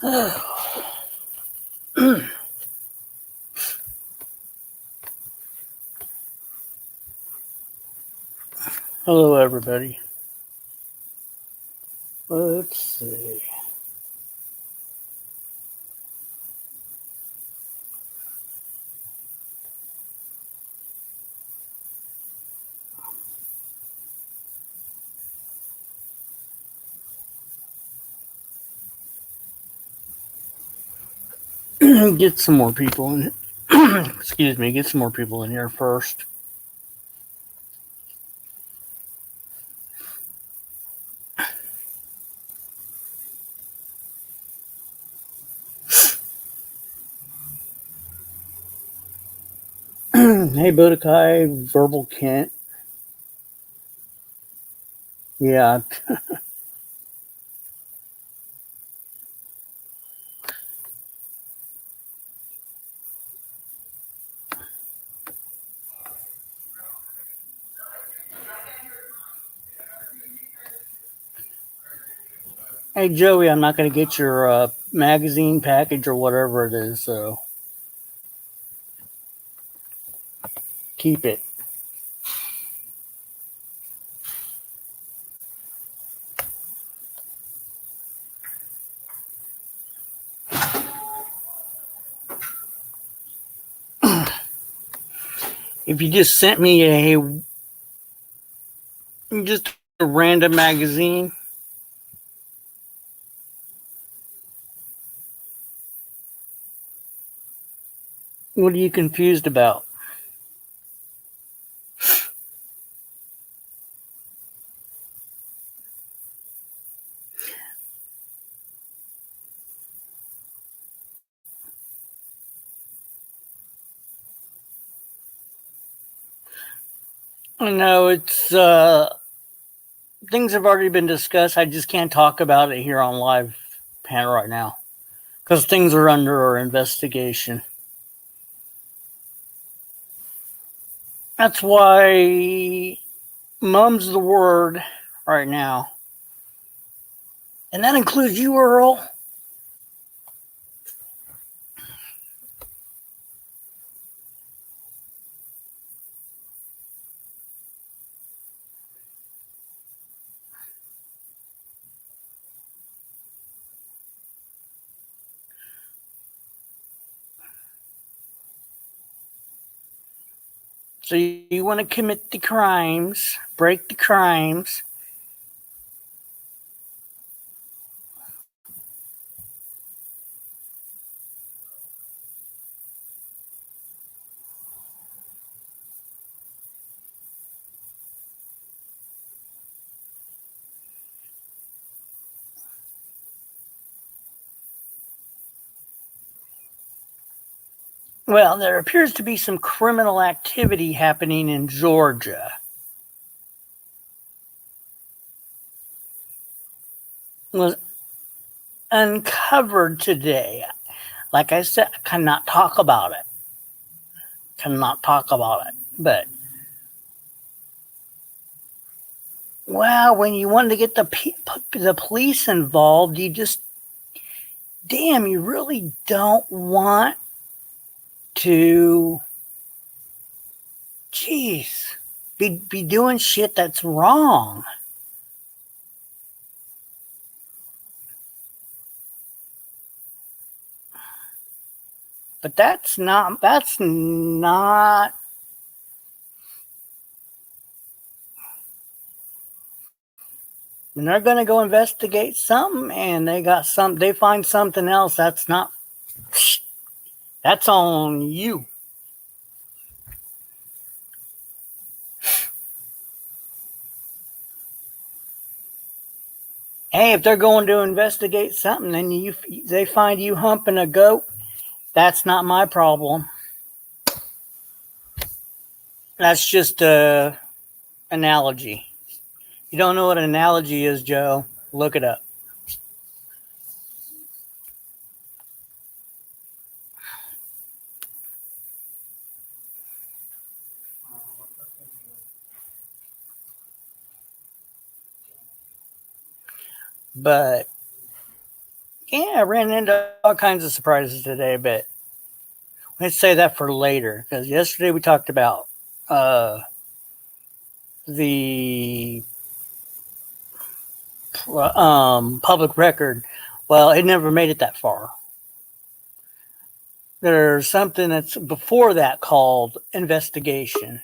Hello, everybody. Let's see. Get some more people in. Excuse me. Get some more people in here first. Hey, Bodakai, Verbal Kent. Yeah. Hey, Joey, I'm not going to get your magazine package or whatever it is, so keep it. If you just sent me just a random magazine, what are you confused about? I know it's things have already been discussed. I just can't talk about it here on live panel right now because things are under investigation. That's why mum's the word right now. And that includes you, Earl. So you want to commit the crimes, break the crimes. Well, there appears to be some criminal activity happening in Georgia. Was uncovered today. Like I said, I cannot talk about it. But well, when you want to get the police involved, you really don't want to, be doing shit that's wrong. But that's not. And they're going to go investigate something, and they find something else. That's not. That's on you. Hey, if they're going to investigate something and they find you humping a goat, that's not my problem. That's just a analogy. You don't know what an analogy is, Joe? Look it up. But Yeah, I ran into all kinds of surprises today, but let's say that for later. Because yesterday we talked about the public record. Well, it never made it that far. There's something that's before that called investigation.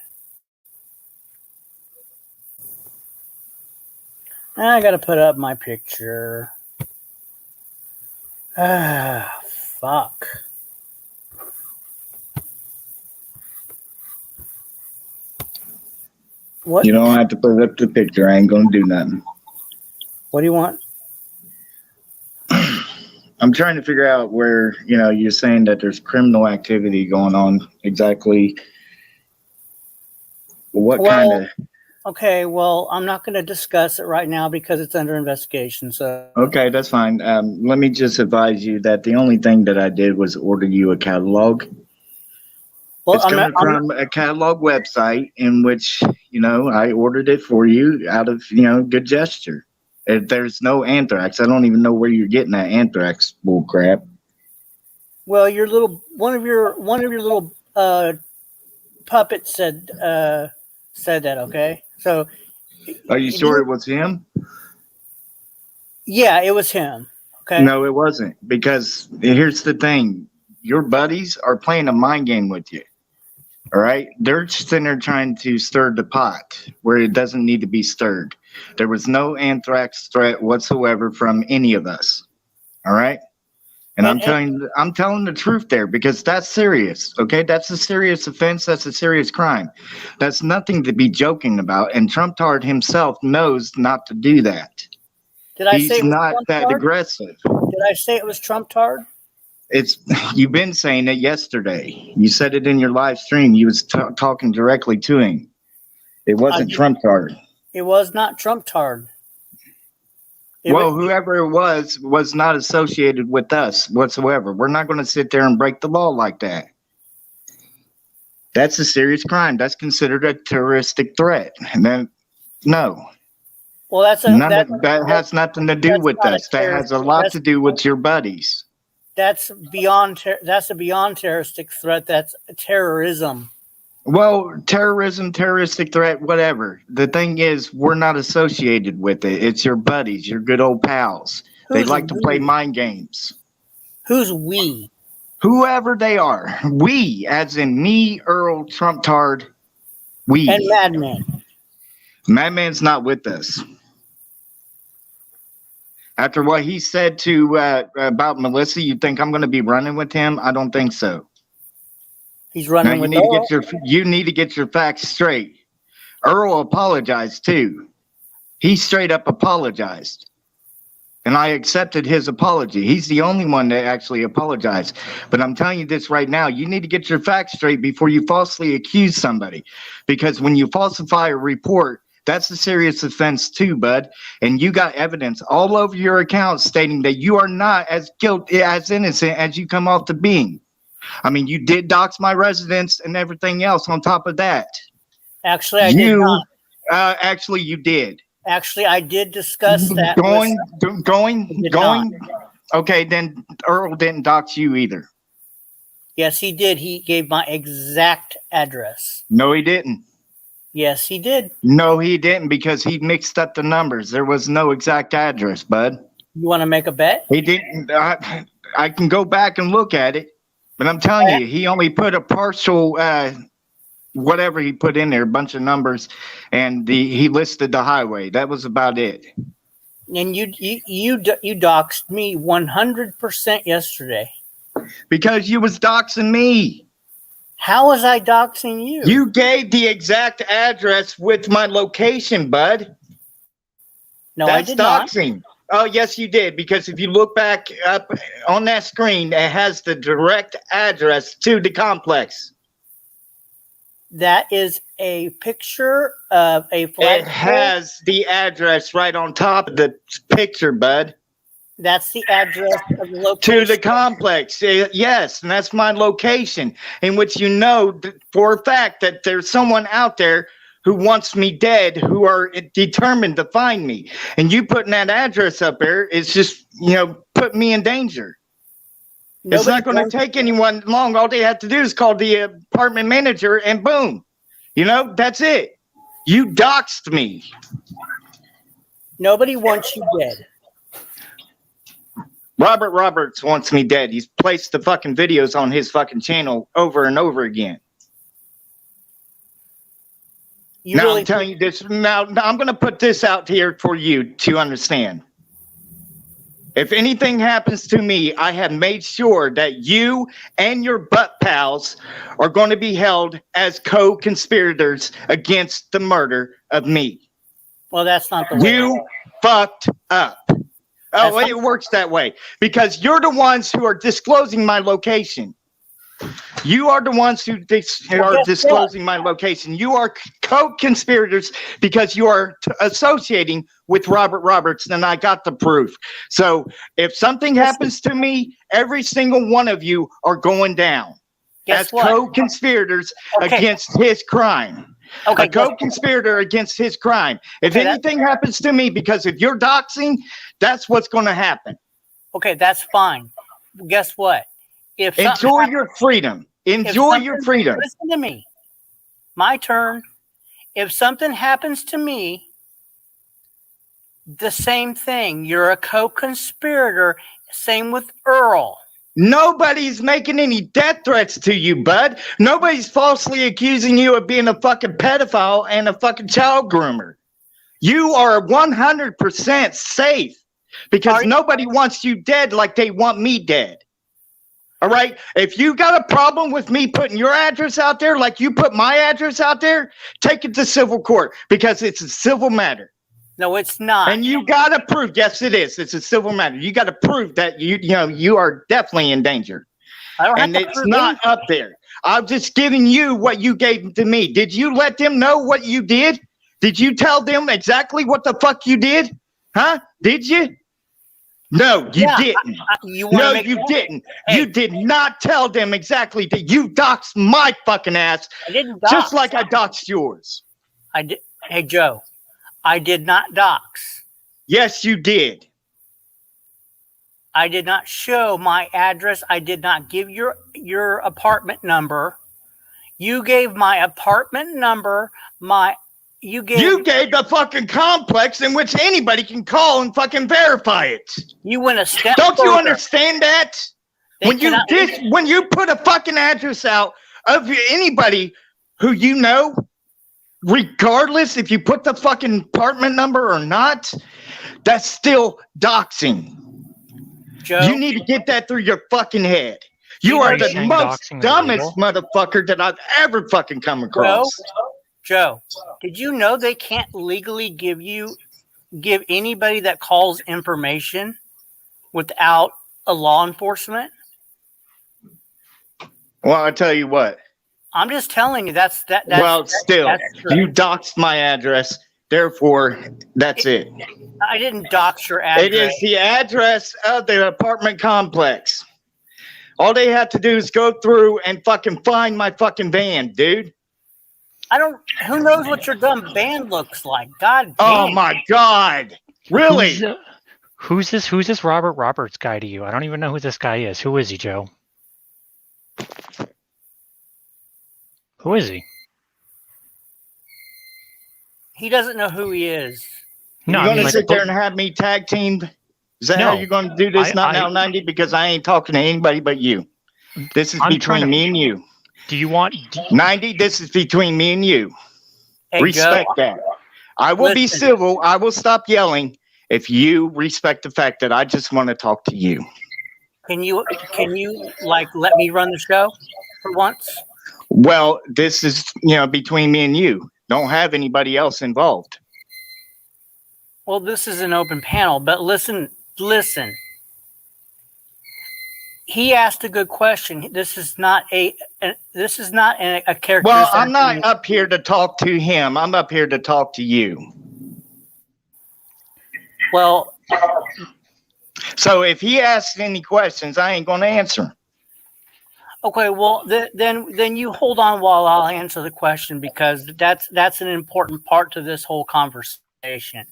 I got to put up my picture. Ah, fuck. What? You don't have to put up the picture. I ain't gonna do nothing. What do you want? I'm trying to figure out where, you're saying that there's criminal activity going on. Exactly what kind of... Okay, well, I'm not going to discuss it right now because it's under investigation. So Okay, that's fine. Let me just advise you that the only thing that I did was order you a catalog. well, It's coming from a catalog website in which, I ordered it for you out of, good gesture. There's no anthrax. I don't even know where you're getting that anthrax bull crap. Well, one of your little puppets said that. Okay, so Are you sure it was him? Yeah, it was him. Okay. No, it wasn't. Because here's the thing. Your buddies are playing a mind game with you. All right? They're sitting there trying to stir the pot where it doesn't need to be stirred. There was no anthrax threat whatsoever from any of us. All right? And I'm telling the truth there because that's serious. Okay? That's a serious offense. That's a serious crime. That's nothing to be joking about. And Trump Tard himself knows not to do that. He's not that aggressive. Did I say it was Trump Tard? You've been saying it yesterday. You said it in your live stream. You was talking directly to him. It wasn't Trump Tard. It was not Trump Tard. Whoever it was not associated with us whatsoever. We're not going to sit there and break the law like that. That's a serious crime. That's considered a terroristic threat. And then, no. Well, that has nothing to do with us. That has a lot to do with your buddies. That's a beyond terroristic threat. That's terrorism. Well, terrorism, terroristic threat, whatever. The thing is, we're not associated with it. It's your buddies, your good old pals. They like to play mind games. Who's we? Whoever they are. We, as in me, Earl, Trump Tard, we. And Madman. Madman's not with us. After what he said to about Melissa, you think I'm going to be running with him? I don't think so. He's running with Earl. You need to get your facts straight. Earl apologized too. He straight up apologized. And I accepted his apology. He's the only one that actually apologized. But I'm telling you this right now, you need to get your facts straight before you falsely accuse somebody. Because when you falsify a report, that's a serious offense too, bud. And you got evidence all over your account stating that you are not as guilty, as innocent as you come off to being. I mean, you did dox my residence and everything else on top of that. Actually, I did not. Actually, you did. Actually, I did discuss that. Going. Okay, then Earl didn't dox you either. Yes, he did. He gave my exact address. No, he didn't. Yes, he did. No, he didn't because he mixed up the numbers. There was no exact address, bud. You want to make a bet? He didn't. I can go back and look at it, but I'm telling you, he only put a partial, whatever he put in there, a bunch of numbers, and he listed the highway. That was about it. And you doxed me 100% yesterday. Because you was doxing me. How was I doxing you? You gave the exact address with my location, bud. No, that's I did doxing. Not. Oh, yes, you did. Because if you look back up on that screen, it has the direct address to the complex. That is a picture of a flag. It has the address right on top of the picture, bud. That's the address of the location. To the complex, yes, and that's my location, in which you know for a fact that there's someone out there who wants me dead, who are determined to find me. And you putting that address up there is just, put me in danger. It's not going to take anyone long. All they have to do is call the apartment manager and boom. That's it. You doxed me. Nobody wants you dead. Robert Roberts wants me dead. He's placed the fucking videos on his fucking channel over and over again. I'm telling you this. Now I'm going to put this out here for you to understand. If anything happens to me, I have made sure that you and your butt pals are going to be held as co-conspirators against the murder of me. Well, that's not the way. You fucked up. Oh, it works that way because you're the ones who are disclosing my location. You are the ones who are disclosing my location. You are co-conspirators because you are associating with Robert Roberts, and I got the proof. So if something happens to me, every single one of you are going down as co-conspirators against his crime. A co-conspirator against his crime. If anything happens to me because of your doxing, that's what's going to happen. Okay, that's fine. Guess what? Enjoy your freedom. Enjoy your freedom. Listen to me. My turn. If something happens to me, the same thing. You're a co-conspirator. Same with Earl. Nobody's making any death threats to you, bud. Nobody's falsely accusing you of being a fucking pedophile and a fucking child groomer. You are 100% safe because nobody wants you dead like they want me dead. All right? If you got a problem with me putting your address out there like you put my address out there, take it to civil court because it's a civil matter. No, it's not. And you got to prove, yes, it is. It's a civil matter. You got to prove that you are definitely in danger. And it's not up there. I'm just giving you what you gave to me. Did you let them know what you did? Did you tell them exactly what the fuck you did? Huh? Did you? No, you didn't. You didn't. Hey. You did not tell them exactly that you doxed my fucking ass. I didn't dox. Just like I doxed yours. I did. Hey, Joe, I did not dox. Yes, you did. I did not show my address. I did not give your apartment number. You gave my apartment number. You gave the fucking complex in which anybody can call and fucking verify it. You went a step Don't further. You understand that? When you put a fucking address out of anybody who you know, regardless if you put the fucking apartment number or not, that's still doxing. Joe, you need to get that through your fucking head. You are the most dumbest motherfucker that I've ever fucking come across. Joe, did you know they can't legally give anybody that calls information without a law enforcement? Well, I tell you what. I'm just telling you that's you doxed my address. Therefore, that's it. I didn't dox your address. It is the address of the apartment complex. All they have to do is go through and fucking find my fucking van, dude. Who knows what your dumb van looks like? God damn. Oh my God. Really? Who's this Robert Roberts guy to you? I don't even know who this guy is. Who is he, Joe? Who is he? He doesn't know who he is. No, you're going to sit there and have me tag teamed? Is that how you're going to do this? Not now, 90, because I ain't talking to anybody but you. This is between me and you. Do you want 90? This is between me and you. Hey, respect that. I will be civil. I will stop yelling if you respect the fact that I just want to talk to you. Can you like let me run the show for once? Well, this is between me and you. Don't have anybody else involved. Well, this is an open panel, but listen. He asked a good question. This is not a character. Well, I'm not up here to talk to him. I'm up here to talk to you. Well, so if he asks any questions, I ain't going to answer. Okay, well then you hold on while I'll answer the question because that's an important part to this whole conversation.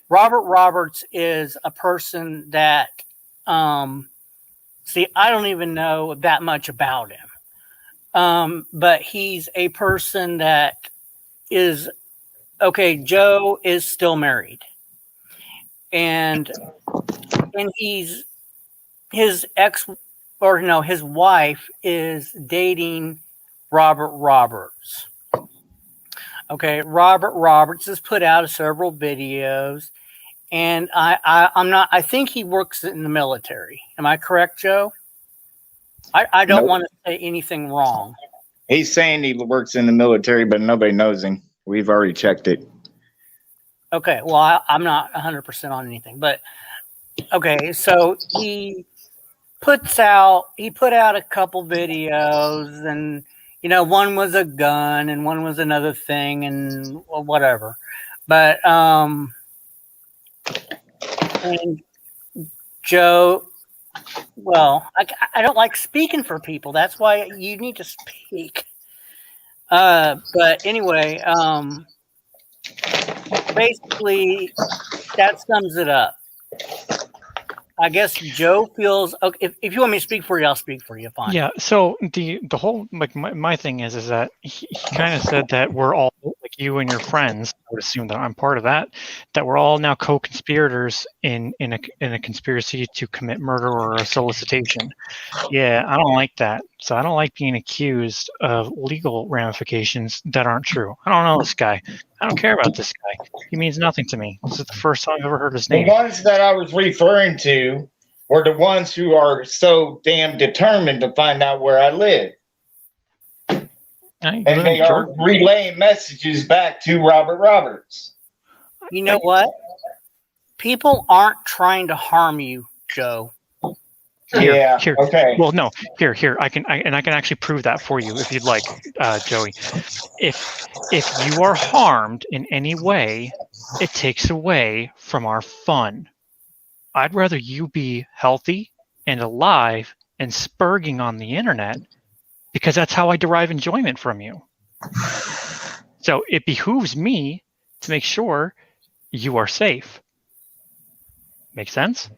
Robert Roberts is a person that, um, see, I don't even know that much about him, but he's a person that is okay. Joe is still married, and he's his ex or no, his wife is dating Robert Roberts. Okay, Robert Roberts has put out several videos, and I'm not. I think he works in the military. Am I correct, Joe? I don't Nope. want to say anything wrong. He's saying he works in the military, but nobody knows him. We've already checked it. Okay, well, I'm not 100% on anything, but okay. So he put out a couple videos, and one was a gun and one was another thing and whatever, but and Joe, well, I don't like speaking for people. That's why you need to speak. But anyway, basically that sums it up. I guess Joe feels okay. If you want me to speak for you, I'll speak for you. Fine. Yeah. So the whole like my thing is that he kind of said that we're all like you and your friends. I would assume that I'm part of that. That we're all now co-conspirators in a conspiracy to commit murder or a solicitation. Yeah, I don't like that. So I don't like being accused of legal ramifications that aren't true. I don't know this guy. I don't care about this guy. He means nothing to me. This is the first time I've ever heard his The name. ones that I was referring to were the ones who are so damn determined to find out where I live. And they are relaying messages back to Robert Roberts. You know what? People aren't trying to harm you, Joe. Here. Okay. Well, no. Here. I can actually prove that for you if you'd like, Joey. If you are harmed in any way, it takes away from our fun. I'd rather you be healthy and alive and spurging on the internet because that's how I derive enjoyment from you. So it behooves me to make sure you are safe. Make sense?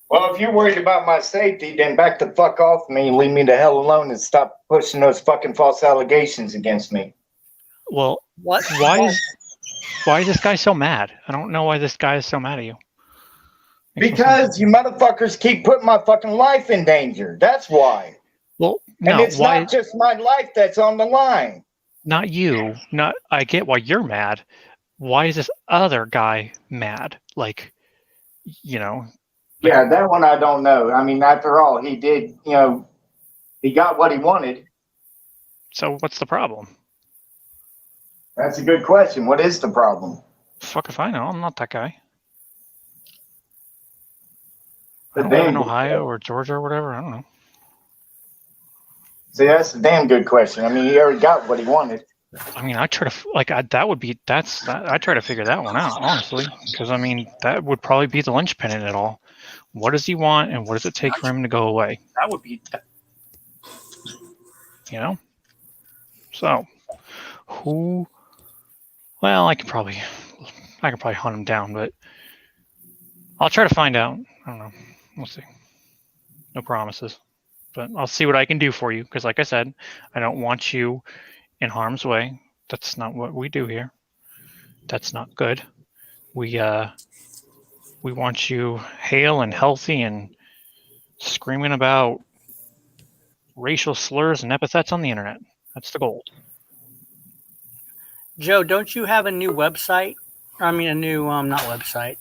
Well, if you're worried about my safety, then back the fuck off me and leave me the hell alone and stop pushing those fucking false allegations against me. Well, what? Why is this guy so mad? I don't know why this guy is so mad at you. Because you motherfuckers keep putting my fucking life in danger. That's why. Well, no, and it's not just my life that's on the line. Not you. I get why you're mad. Why is this other guy mad? Like, Yeah, that one I don't know. I mean, after all, he did, he got what he wanted. So what's the problem? That's a good question. What is the problem? Fuck if I know. I'm not that guy. I don't live in Ohio or Georgia or whatever. I don't know. See, that's a damn good question. I mean, he already got what he wanted. I mean, I try to I try to figure that one out, honestly, because I mean, that would probably be the linchpin in it all. What does he want, and what does it take for him to go away? That would be, So, who? Well, I could probably hunt him down, but I'll try to find out. I don't know. We'll see. No promises, but I'll see what I can do for you. Because, like I said, I don't want you in harm's way. That's not what we do here. That's not good. We want you hale and healthy and screaming about racial slurs and epithets on the internet. That's the goal. Joe, don't you have a new website? I mean, a new not website.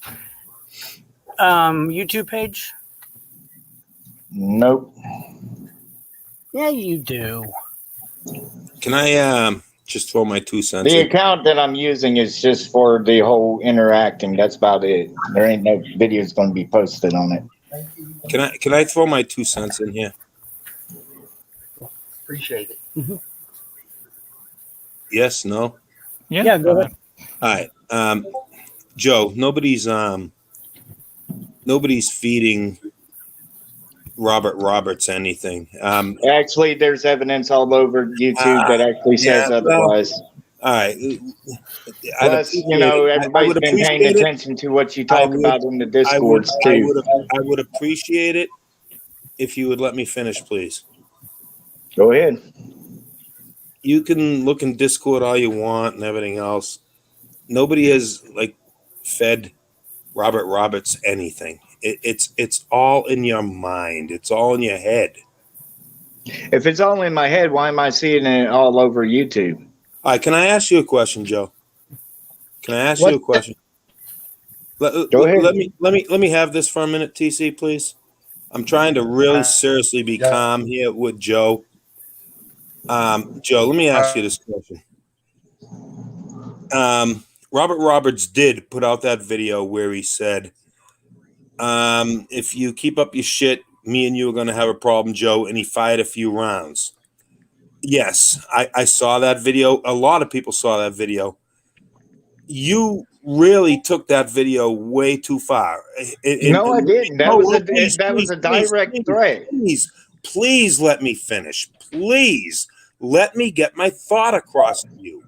YouTube page? Nope. Yeah, you do. Can I just throw my 2 cents? The account that I'm using is just for the whole interacting. That's about it. There ain't no videos going to be posted on it. Can I throw my 2 cents in here? Appreciate it. Mm-hmm. Yes, no? Yeah, go ahead. All right. Joe, nobody's feeding Robert Roberts anything. Actually, there's evidence all over YouTube that actually says otherwise. All right. Plus, you know, I everybody's would been paying appreciate it. attention to what you talk about in the discords I too. would appreciate it if you would let me finish, please. Go ahead. You can look in Discord all you want and everything else. Nobody has like fed Robert Roberts anything. It's all in your mind. It's all in your head. If it's all in my head, why am I seeing it all over YouTube? All right, can I ask you a question, Joe? Can I ask you a question? Go ahead. Let me have this for a minute, TC, please. I'm trying to really seriously be calm here with Joe. Joe, let me ask you this question. Robert Roberts did put out that video where he said, if you keep up your shit, me and you are going to have a problem, Joe. And he fired a few rounds. Yes, I saw that video. A lot of people saw that video. You really took that video way too far. No, I didn't. That was a direct threat. Please let me finish. Please let me get my thought across to you.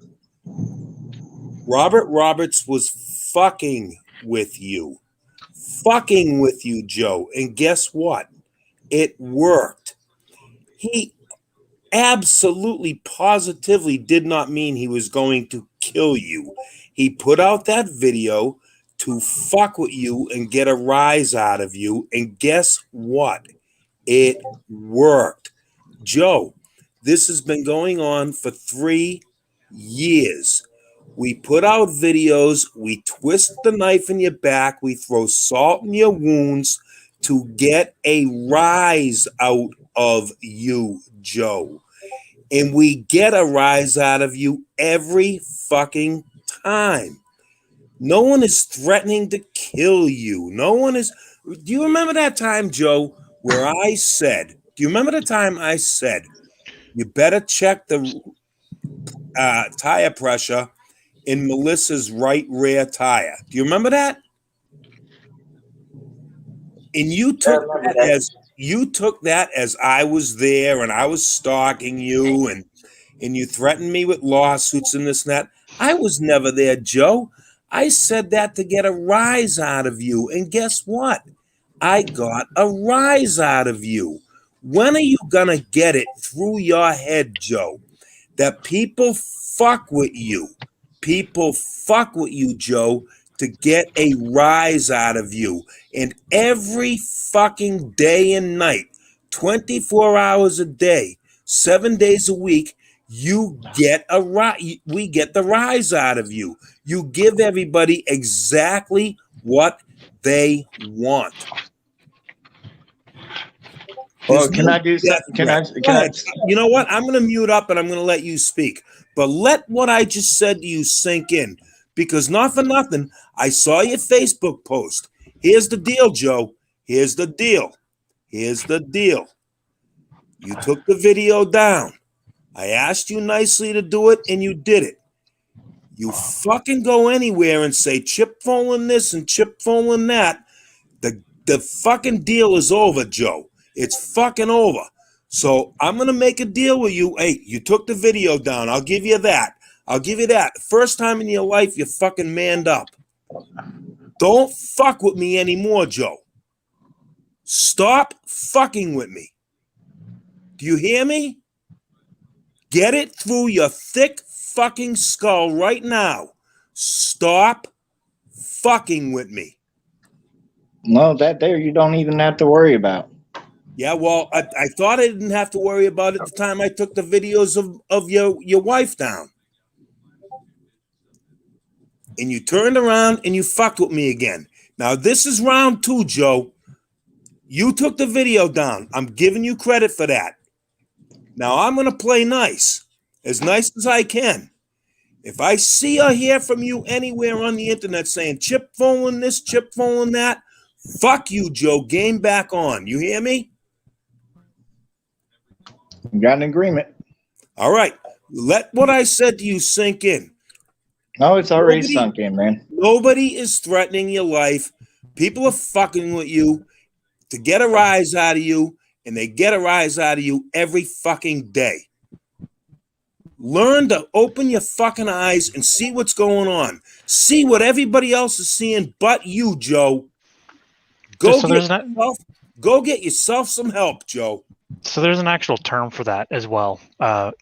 Robert Roberts was fucking with you. Fucking with you, Joe. And guess what? It worked. He absolutely positively did not mean he was going to kill you. He put out that video to fuck with you and get a rise out of you. And guess what? It worked. Joe, this has been going on for 3 years. We put out videos, we twist the knife in your back, we throw salt in your wounds to get a rise out of you, Joe. And we get a rise out of you every fucking time. No one is threatening to kill you. No one is. Do you remember that time, Joe, where I said, do you remember the time I said, you better check the tire pressure in Melissa's right rear tire? Do you remember that? And you took that as I was there and I was stalking you and you threatened me with lawsuits and this and that. I was never there, Joe. I said that to get a rise out of you. And guess what? I got a rise out of you. When are you going to get it through your head, Joe, that people fuck with you? People fuck with you, Joe, to get a rise out of you. And every fucking day and night, 24 hours a day, 7 days a week, you get a rise. We get the rise out of you. You give everybody exactly what they want. Well, can I do something? Can I? You know what? I'm going to mute up and I'm going to let you speak. But let what I just said to you sink in. Because not for nothing, I saw your Facebook post. Here's the deal, Joe. Here's the deal. Here's the deal. You took the video down. I asked you nicely to do it, and you did it. You fucking go anywhere and say chip phoning this and chip phoning that. The fucking deal is over, Joe. It's fucking over. So I'm going to make a deal with you. Hey, you took the video down. I'll give you that. I'll give you that. First time in your life you fucking manned up. Don't fuck with me anymore, Joe. Stop fucking with me. Do you hear me? Get it through your thick fucking skull right now. Stop fucking with me. No, that there you don't even have to worry about. Yeah, well, I thought I didn't have to worry about it the time I took the videos of your wife down. And you turned around and you fucked with me again. Now, this is round 2, Joe. You took the video down. I'm giving you credit for that. Now, I'm going to play nice as I can. If I see or hear from you anywhere on the internet saying chip phone this, chip phone that, fuck you, Joe. Game back on. You hear me? We got an agreement. All right. Let what I said to you sink in. No, it's already sunk in, man. Nobody is threatening your life. People are fucking with you to get a rise out of you. and they get a rise out of you every fucking day. Learn to open your fucking eyes and see what's going on. See what everybody else is seeing but you, Joe. Go get yourself some help, Joe. So there's an actual term for that as well,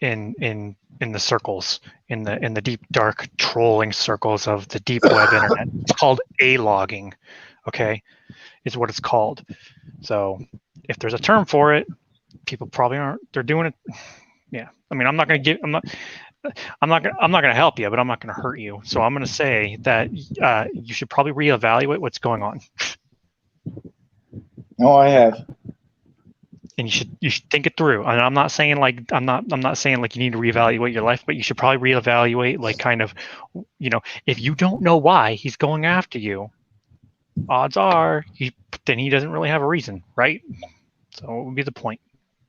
in the circles, in the deep dark trolling circles of the deep web internet. It's called A-logging. Okay, is what it's called. So if there's a term for it, people probably aren't. They're doing it. Yeah, I mean, I'm not going to help you, but I'm not going to hurt you. So I'm going to say that you should probably reevaluate what's going on. Oh, I have. And you should think it through. And I'm not saying like you need to reevaluate your life, but you should probably reevaluate, like, kind of, if you don't know why he's going after you, odds are then he doesn't really have a reason, right? So what would be the point?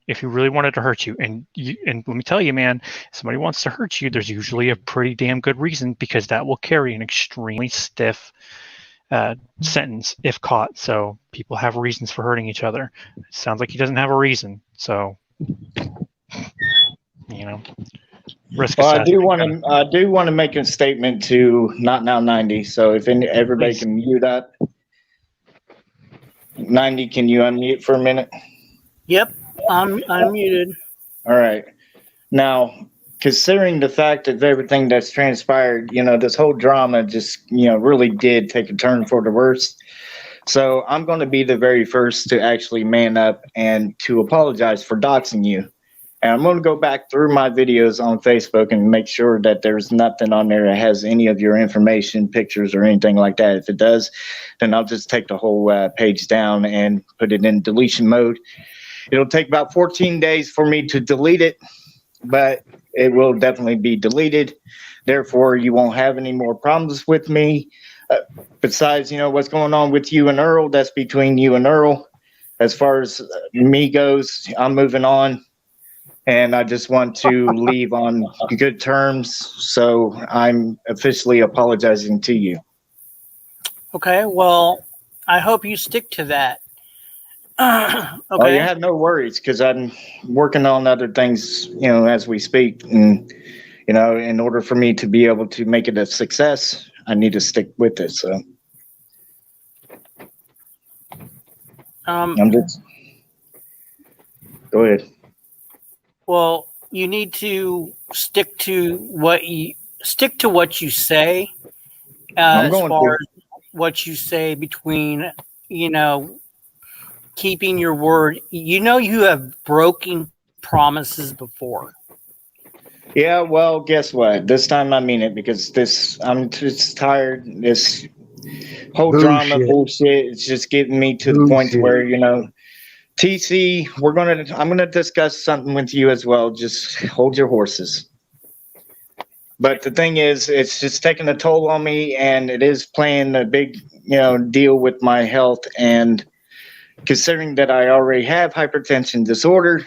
If he really wanted to hurt you, and let me tell you, man, if somebody wants to hurt you, there's usually a pretty damn good reason, because that will carry an extremely stiff sentence if caught. So people have reasons for hurting each other. It sounds like he doesn't have a reason. So, risk. Well, I do want to make a statement to Not Now 90. So if everybody can mute up. 90, can you unmute for a minute? Yep, I'm muted. All right. Now, considering the fact of everything that's transpired, this whole drama just, really did take a turn for the worse. So I'm going to be the very first to actually man up and to apologize for doxing you. And I'm going to go back through my videos on Facebook and make sure that there's nothing on there that has any of your information, pictures, or anything like that. If it does, then I'll just take the whole page down and put it in deletion mode. It'll take about 14 days for me to delete it, but it will definitely be deleted. Therefore, you won't have any more problems with me. Besides, what's going on with you and Earl, that's between you and Earl. As far as me goes, I'm moving on. And I just want to leave on good terms. So I'm officially apologizing to you. Okay, well, I hope you stick to that. Okay. Oh, you have no worries, because I'm working on other things, as we speak. And, in order for me to be able to make it a success, I need to stick with it. So I'm just, go ahead. Well, you need to stick to what you say. As far as what you say between, keeping your word. You have broken promises before. Yeah, well, guess what? This time I mean it, because I'm just tired. This whole drama bullshit is just getting me to the point where, TC, I'm gonna discuss something with you as well. Just hold your horses. But the thing is, it's just taking a toll on me, and it is playing a big, deal with my health. And considering that I already have hypertension disorder,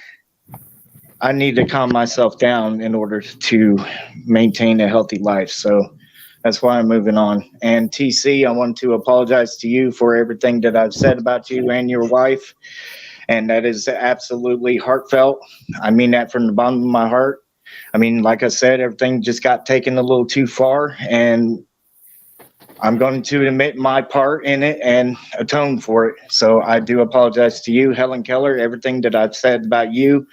I need to calm myself down in order to maintain a healthy life. So that's why I'm moving on. And TC, I want to apologize to you for everything that I've said about you and your wife. And that is absolutely heartfelt. I mean that from the bottom of my heart. I mean, like I said, everything just got taken a little too far, and I'm going to admit my part in it and atone for it. So I do apologize to you, Helen Keller. Everything that I've said about you,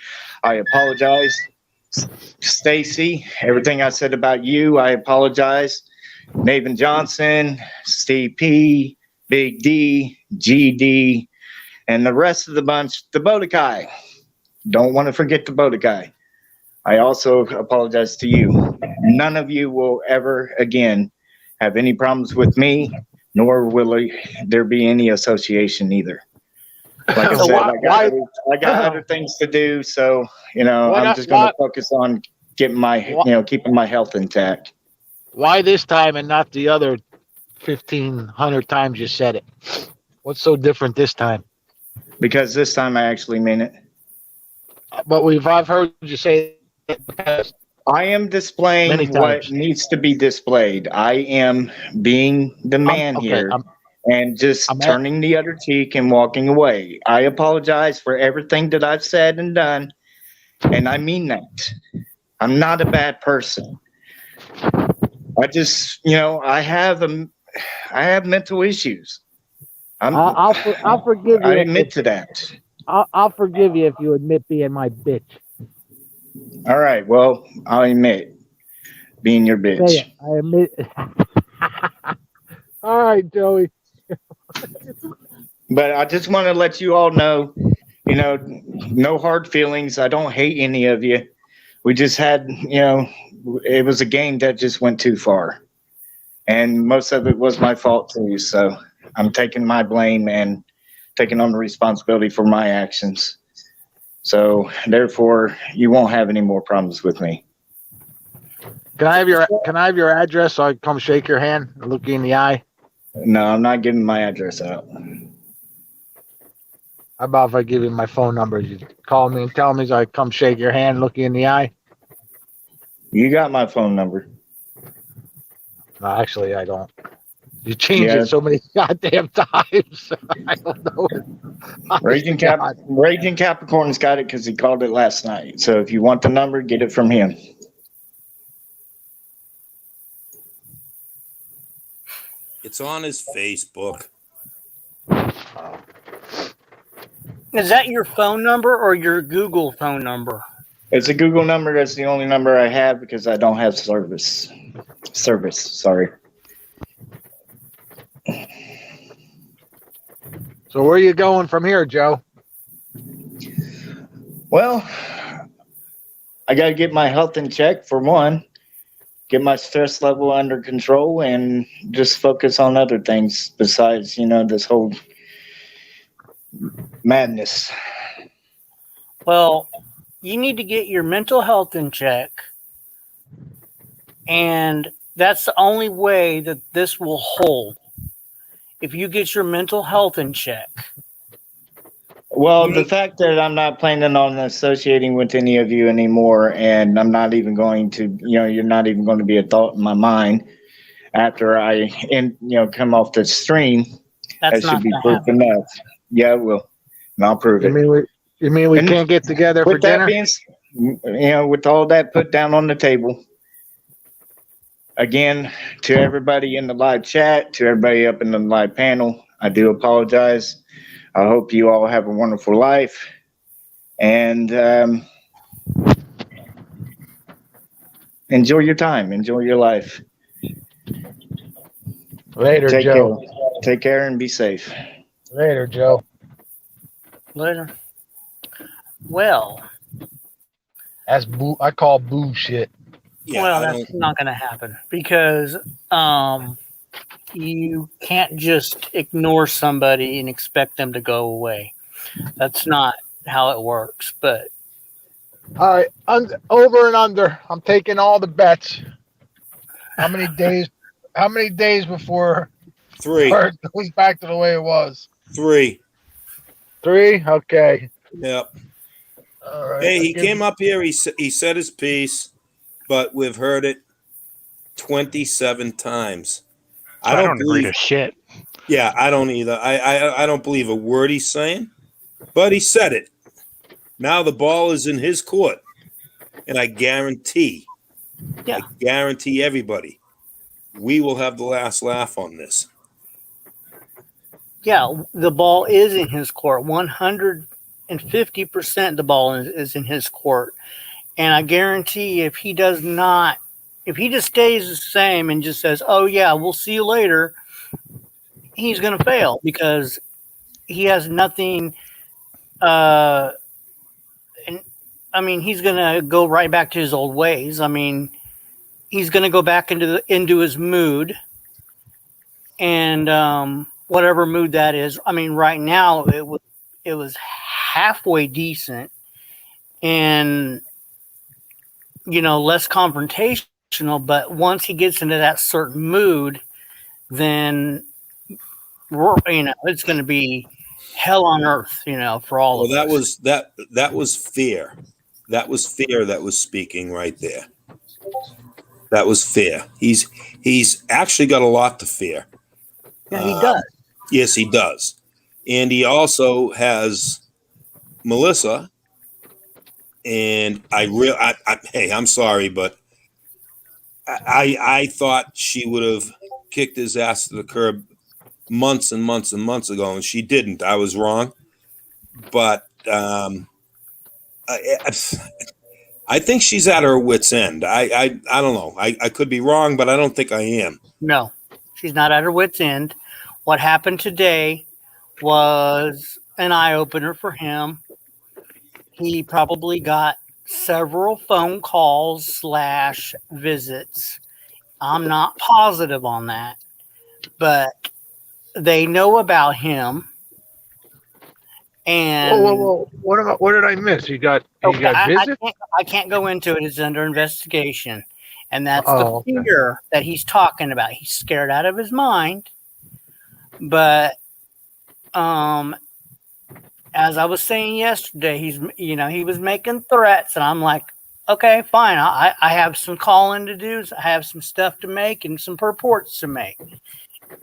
I apologize. Stacy, everything I said about you, I apologize. Nathan Johnson, Steve P, Big D, GD, and the rest of the bunch, the Bodekai. Don't want to forget the Bodekai. I also apologize to you. None of you will ever again have any problems with me, nor will there be any association either. Like I said, I got other things to do, so I'm just going to focus on getting keeping my health intact. Why this time and not the other 1,500 times you said it? What's so different this time? Because this time I actually mean it. But I've heard you say it in the past. I am displaying what needs to be displayed. I am being the man here. and just I'm at- turning the other cheek and walking away. I apologize for everything that I've said and done, and I mean that. I'm not a bad person. I just, I have mental issues. I'll forgive I you. admit to that. I'll forgive you if you admit being my bitch. All right, well, I'll admit being your Say bitch. it. I admit. All right, Joey. But I just want to let you all know, no hard feelings. I don't hate any of you. We just had, it was a game that just went too far. And most of it was my fault too. So I'm taking my blame and taking on the responsibility for my actions. So therefore, you won't have any more problems with me. Can I have your address so I can come shake your hand and look you in the eye? No, I'm not giving my address out. How about if I give you my phone number? You call me and tell me so I come shake your hand, look you in the eye? You got my phone number. No, actually, I don't. You changed Yeah. it so many goddamn times. I don't know. Raging Capricorn's got it because he called it last night. So if you want the number, get it from him. It's on his Facebook. Is that your phone number or your Google phone number? It's a Google number. That's the only number I have because I don't have service. Sorry. So where are you going from here, Joe? Well, I got to get my health in check for one, get my stress level under control, and just focus on other things besides, this whole madness. Well, you need to get your mental health in check. And that's the only way that this will hold. If you get your mental health in check. Well, the fact that I'm not planning on associating with any of you anymore, and I'm not even going to, you're not even going to be a thought in my mind after I, come off the stream. That's that should not be gonna proof happen. enough. Yeah, it will. And I'll prove it. You mean we And can't get together for With that dinner? being, with all that put down on the table, again, to everybody in the live chat, to everybody up in the live panel, I do apologize. I hope you all have a wonderful life. And enjoy your time. Enjoy your life. Later, Take Joe. care. Take care and be safe. Later, Joe. Later. Well, That's I call bullshit. Yeah, well, I that's don't. not going to happen because you can't just ignore somebody and expect them to go away. That's not how it works. But All right, over and under. I'm taking all the bets. How many days? How many days before 3. it goes back to the way it was? 3. 3. Okay. Yep. All right. Hey, he came up here. He said his piece, but we've heard it 27 times. I don't agree to shit. Yeah, I don't either. I don't believe a word he's saying, but he said it. Now the ball is in his court, and I guarantee everybody, we will have the last laugh on this. yeah, the ball is in his court. 150% the ball is in his court. And I guarantee if he just stays the same and just says, oh, yeah, we'll see you later, he's going to fail because he has nothing. And I mean, he's going to go right back to his old ways. I mean, he's going to go back into his mood and whatever mood that is. I mean, right now it was halfway decent and less confrontational. But once he gets into that certain mood, then it's going to be hell on earth, for all of us. That was fear. That was fear that was speaking right there. That was fear. He's actually got a lot to fear. Yeah, he does. Yes, he does. And he also has Melissa. And hey, I'm sorry, but I thought she would have kicked his ass to the curb months and months and months ago, and she didn't. I was wrong. But I think she's at her wit's end. I don't know. I could be wrong, but I don't think I am. No, she's not at her wit's end. What happened today was an eye opener for him. He probably got several phone calls / visits. I'm not positive on that, but they know about him. And Whoa. What did I miss? He got visits? I can't go into it. It's under investigation. And that's the Okay. fear that he's talking about. He's scared out of his mind. But as I was saying yesterday, he was making threats, and I'm like, okay, fine. I have some calling to do. I have some stuff to make and some reports to make.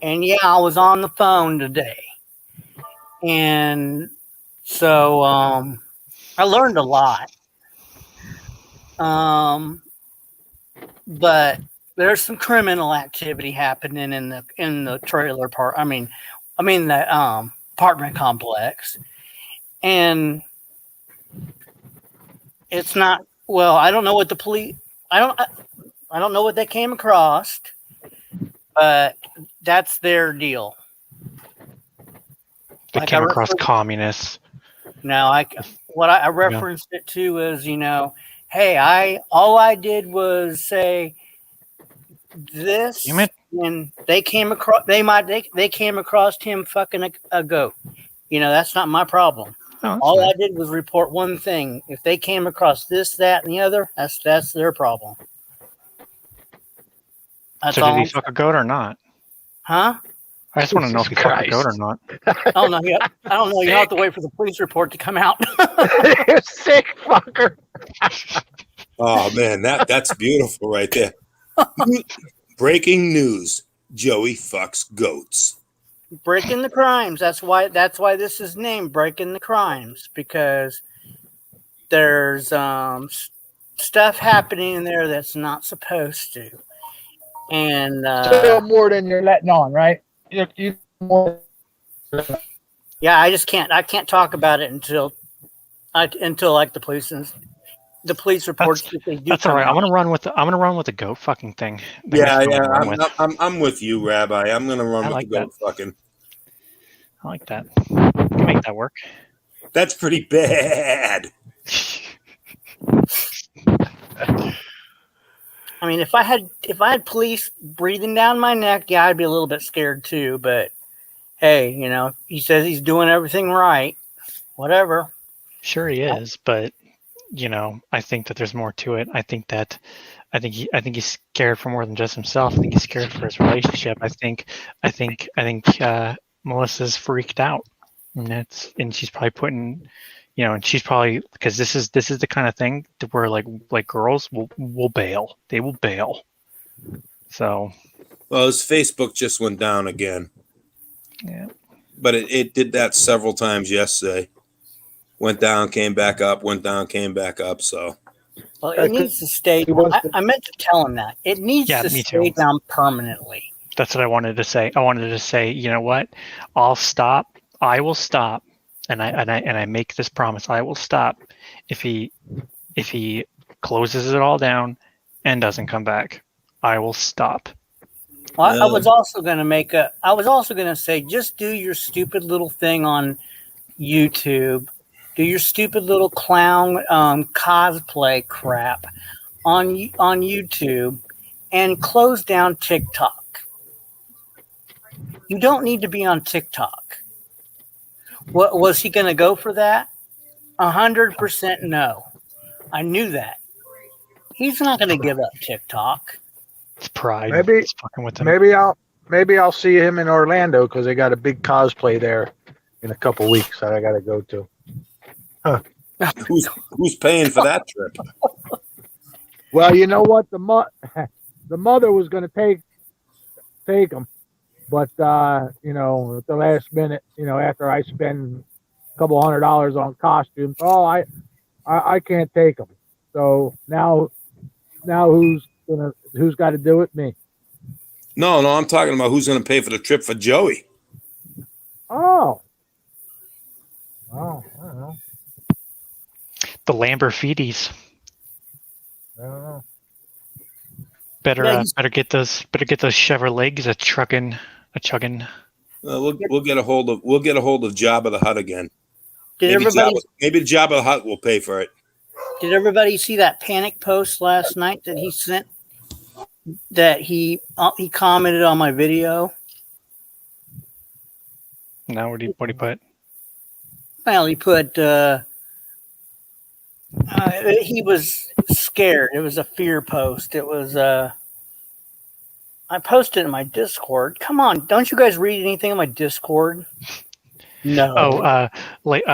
And yeah, I was on the phone today. And so I learned a lot. But there's some criminal activity happening in the trailer park. I mean the apartment complex, and it's not well. I don't know what the police. I don't know what they came across, but that's their deal. They came across communists. No, what I referenced it to is, hey, all I did was say this, and they came across. They came across him fucking a goat. That's not my problem. Oh, all I did was report one thing. If they came across this, that, and the other, that's their problem. So did he fuck a goat or not? Huh? I just want to know if he fucked a goat or not. I don't know. I don't know. You have to wait for the police report to come out. You sick fucker. Oh man, that's beautiful right there. Breaking news: Joey fucks goats. Breaking the crimes. That's why this is named Breaking the Crimes, because there's stuff happening in there that's not supposed to. And still more than you're letting on, right? You more. Yeah, I can't talk about it until like the police reports that they do. That's all right. I'm gonna run with the goat fucking thing. Yeah. I'm with you, Rabbi. I'm gonna run with the goat fucking. I like that. I can make that work. That's pretty bad. I mean, if I had police breathing down my neck, yeah, I'd be a little bit scared too. But hey, he says he's doing everything right. Whatever. Sure, he is, but I think that there's more to it. I think he's scared for more than just himself. I think he's scared for his relationship. I think Melissa's freaked out, and she's probably putting, and she's probably, because this is the kind of thing where like girls will bail. They will bail. So, well, his Facebook just went down again. Yeah, but it did that several times yesterday. Went down, came back up. Went down, came back up. So, well, it needs to stay. I meant to tell him that it needs to stay down permanently. That's what I wanted to say. I wanted to say, you know what? I'll stop. I will stop, and I make this promise. I will stop if he closes it all down and doesn't come back. I will stop. Well, I was also going to say, just do your stupid little thing on YouTube. Do your stupid little clown cosplay crap on YouTube, and close down TikTok. You don't need to be on TikTok. What was he going to go for that? 100% no. I knew that. He's not going to give up TikTok. It's pride. Maybe it's fucking with him. Maybe I'll see him in Orlando, because they got a big cosplay there in a couple weeks that I got to go to. Huh. Who's paying for that trip? Well, you know what? The mother was going to take him, But you know, at the last minute, you know, after I spend a couple $100 on costumes, oh, I can't take them. So now who's got to do it? Me. No, I'm talking about who's going to pay for the trip for Joey. Oh, I don't know. The Lamborghinis. I don't know. Better get those Chevrolets a chugging. We'll get a hold of Jabba the Hutt again. Maybe Jabba the Hutt will pay for it. Did everybody see that panic post last night that he sent? That he commented on my video. Now what do you put? Well, he put he was scared. It was a fear post. It was I posted in my Discord. Come on, don't you guys read anything in my Discord? No. Oh,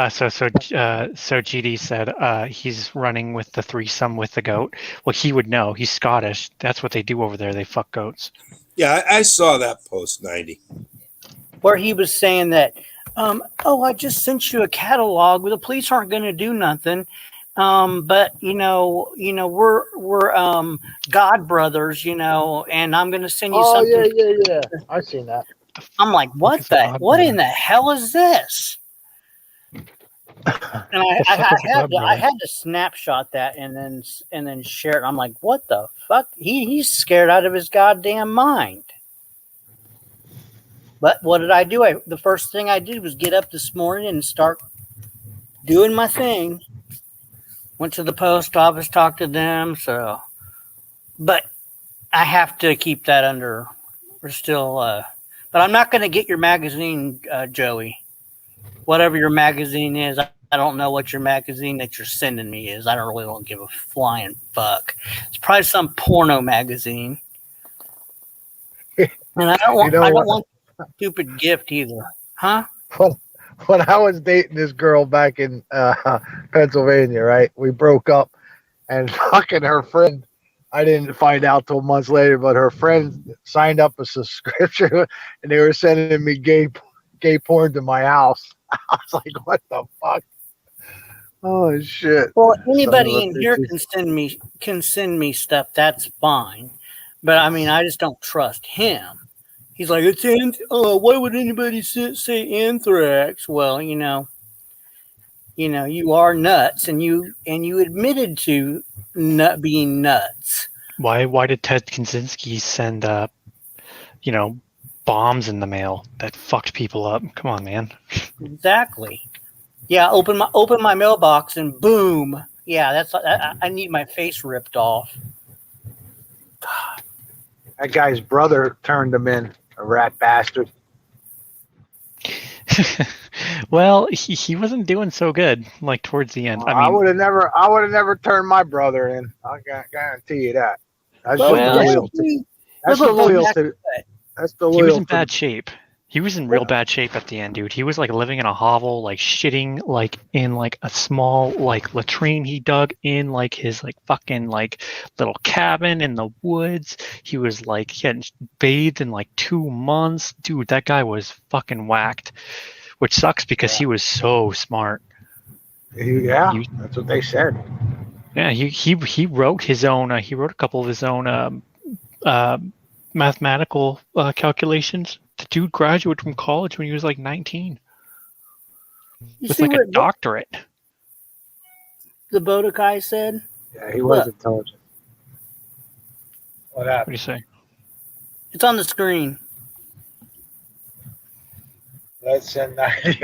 so GD said he's running with the threesome with the goat. Well, he would know. He's Scottish. That's what they do over there. They fuck goats. Yeah, I saw that post, 90. Where he was saying that, I just sent you a catalog. Well, the police aren't going to do nothing. But you know, we're God brothers, you know, and I'm going to send you something. Oh yeah. I seen that. I'm like, what in the hell is this? And I had to snapshot that and then share it. I'm like, what the fuck? He's scared out of his goddamn mind. But what did I do? The first thing I did was get up this morning and start doing my thing. Went to the post office, talked to them. So, but I have to keep that under. We're still. But I'm not going to get your magazine, Joey. Whatever your magazine is, I don't know what your magazine that you're sending me is. I don't give a flying fuck. It's probably some porno magazine. And I don't want a stupid gift either. Huh? When I was dating this girl back in Pennsylvania, right? We broke up, and fucking her friend, I didn't find out till months later, but her friend signed up a subscription, and they were sending me gay porn to my house. I was like, what the fuck? Oh shit! Well, anybody in here can send me stuff. That's fine, but I mean, I just don't trust him. He's like, why would anybody say anthrax? Well, you know, you are nuts, and you admitted to being nuts. Why did Ted Kaczynski send bombs in the mail that fucked people up? Come on, man. Exactly. Yeah, open my mailbox and boom. Yeah, I need my face ripped off. God. That guy's brother turned him in, a rat bastard. Well, he wasn't doing so good. Like towards the end, I would have never turned my brother in. I guarantee you that. That's loyalty. That's the loyalty. That's the loyalty. He was in bad shape. He was in real bad shape at the end, dude. He was like living in a hovel, like shitting like in like a small like latrine he dug in like his like fucking like little cabin in the woods. He was like he hadn't bathed in like 2 months. Dude, that guy was fucking whacked. Which sucks because he was so smart. Yeah, that's what they said. Yeah, he wrote his own. He wrote a couple of his own mathematical calculations. The dude graduated from college when he was like 19 with like a doctorate. The Boda guy said. Yeah, he was intelligent. What happened? What do you say? It's on the screen. That's a nice.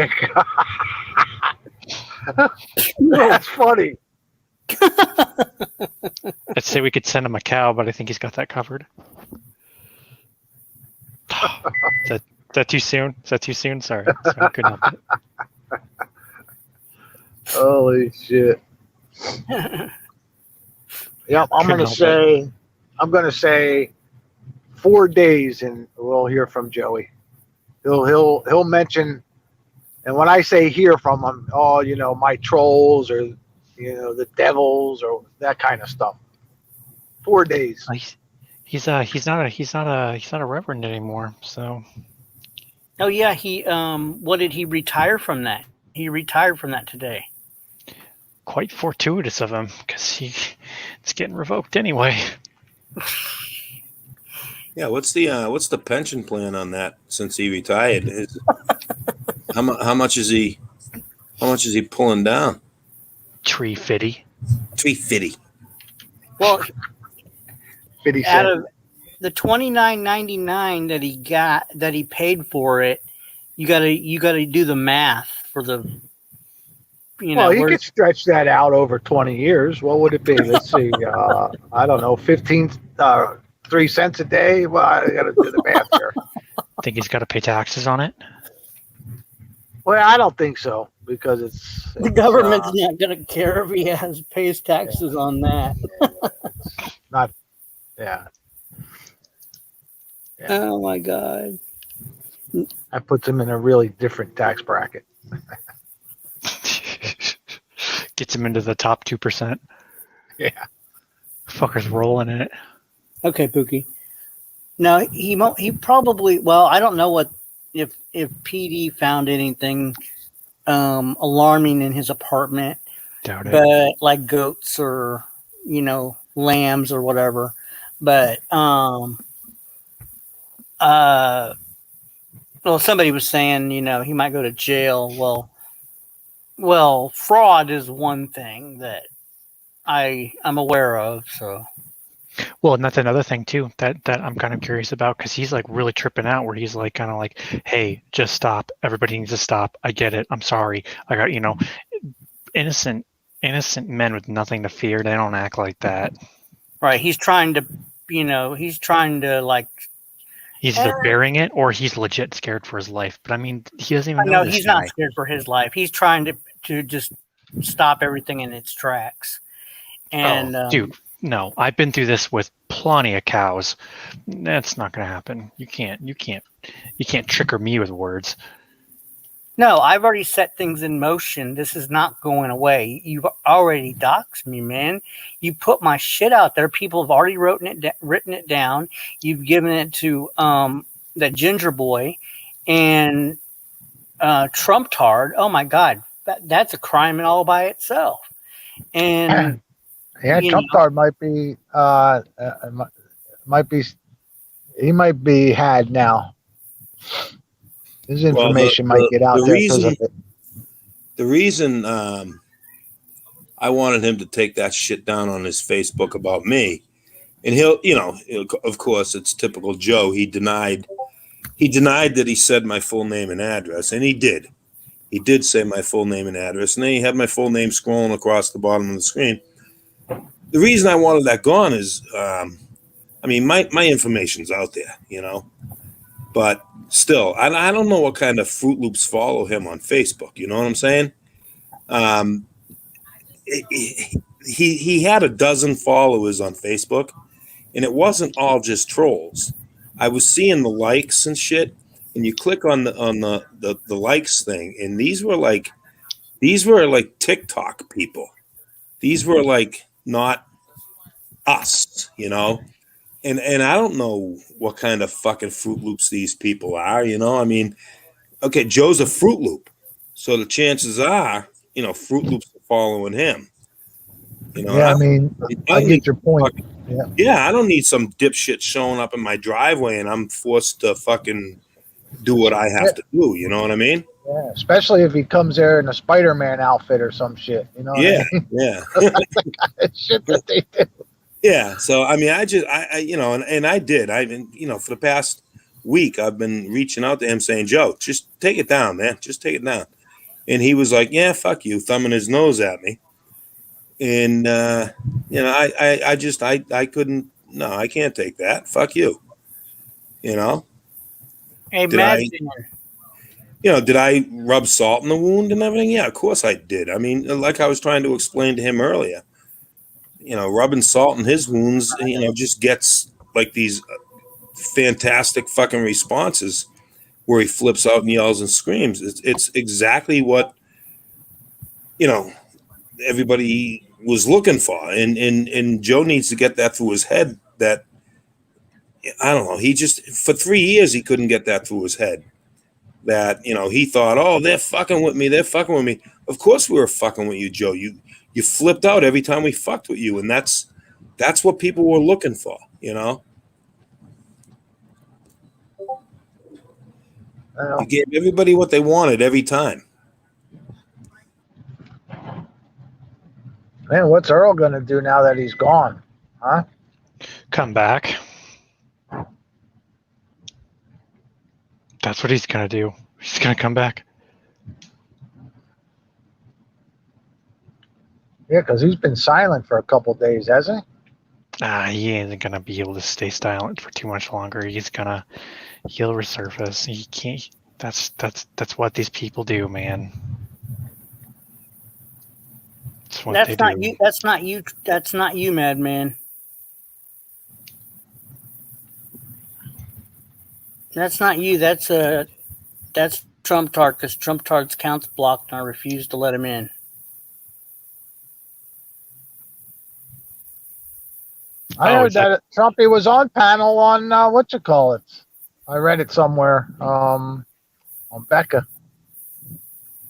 That's funny. I'd say we could send him a cow, but I think he's got that covered. Is that too soon? Is that too soon? Sorry, couldn't help it. Holy shit! Yeah, I'm gonna say 4 days, and we'll hear from Joey. He'll mention, and when I say hear from him, my trolls or the devils or that kind of stuff. 4 days. He's not a reverend anymore, so Oh yeah, he what did he retire from that? He retired from that today. Quite fortuitous of him, because it's getting revoked anyway. Yeah, what's the pension plan on that since he retired? How much is he pulling down? Tree fitty. 350. Well, 50 out cents. of the $29.99 that he paid for it, you gotta do the math for the Well, he where's could stretch that out over 20 years. What would it be? Let's see. I don't know, 3 cents a day. Well, I got to do the math here. Think he's got to pay taxes on it? Well, I don't think so because it's the government's not gonna care if he pays taxes on that. not. Yeah, Oh my god. that puts him in a really different tax bracket. Gets him into the top 2%. Yeah. Fucker's rolling in it. Okay, Pookie. Now he probably, well, I don't know what if PD found anything alarming in his apartment, Doubt it. but like goats or lambs or whatever. But well, somebody was saying he might go to jail. Well, fraud is one thing that I'm aware of. So Well, and that's another thing too that I'm kind of curious about, because he's like really tripping out, where he's like kind of like, "Hey, just stop. Everybody needs to stop. I get it. I'm sorry. I got innocent men with nothing to fear. They don't act like that." right, he's trying to like. He's either bearing it or he's legit scared for his life. But I mean, he doesn't even know this he's guy. not scared for his life. He's trying to just stop everything in its tracks. And dude, no, I've been through this with plenty of cows. That's not going to happen. You can't trigger me with words. No, I've already set things in motion. This is not going away. You've already doxed me, man. You put my shit out there. People have already written it down. You've given it to that ginger boy and Trump tard. Oh my God, that's a crime in all by itself. And yeah, Trump tard might be he might be had now. His information might get out there because of it. The reason I wanted him to take that shit down on his Facebook about me, and he'll, of course, it's typical Joe. He denied that he said my full name and address, and he did. He did say my full name and address, and then he had my full name scrolling across the bottom of the screen. The reason I wanted that gone is, my information's out there, but still, I don't know what kind of Fruit Loops follow him on Facebook. You know what I'm saying? He had a dozen followers on Facebook, and it wasn't all just trolls. I was seeing the likes and shit, and you click on the likes thing, and these were like TikTok people. These were like not us, And I don't know what kind of fucking Fruit Loops these people are, Okay, Joe's a Fruit Loop, so the chances are, Fruit Loops are following him. Yeah, I get your point. Yeah, I don't need some dipshit showing up in my driveway and I'm forced to fucking do what I have to do. You know what I mean? Yeah, especially if he comes there in a Spider-Man outfit or some shit. You know? Yeah, what I mean? yeah. Shit that they do. Yeah. So I did. For the past week, I've been reaching out to him saying, "Joe, just take it down, man. Just take it down." And he was like, "Yeah, fuck you," thumbing his nose at me. And I couldn't. No, I can't take that. Fuck you. Hey, did I rub salt in the wound and everything? Yeah, of course I did. Like I was trying to explain to him earlier, rubbing salt in his wounds, just gets like these fantastic fucking responses where he flips out and yells and screams. It's exactly what, everybody was looking for. And Joe needs to get that through his head that, I don't know. He just, for 3 years, he couldn't get that through his head. that, you know, he thought, oh, they're fucking with me. They're fucking with me. Of course we were fucking with you, Joe. You flipped out every time we fucked with you. And that's what people were looking for, you know? You gave everybody what they wanted every time. Man, what's Earl going to do now that he's gone? Huh? Come back. That's what he's gonna do. He's gonna come back. Yeah, because he's been silent for a couple days, hasn't He ain't gonna be able to stay silent for too much longer. He'll resurface. He can't. That's what these people do, man. That's what they That's not do. you. That's not you. That's not you, madman. That's not you. That's Trump Tart, because Trump Tart's account's blocked and I refuse to let him in. I heard that Trumpy was on panel on what you call it. I read it somewhere on Becca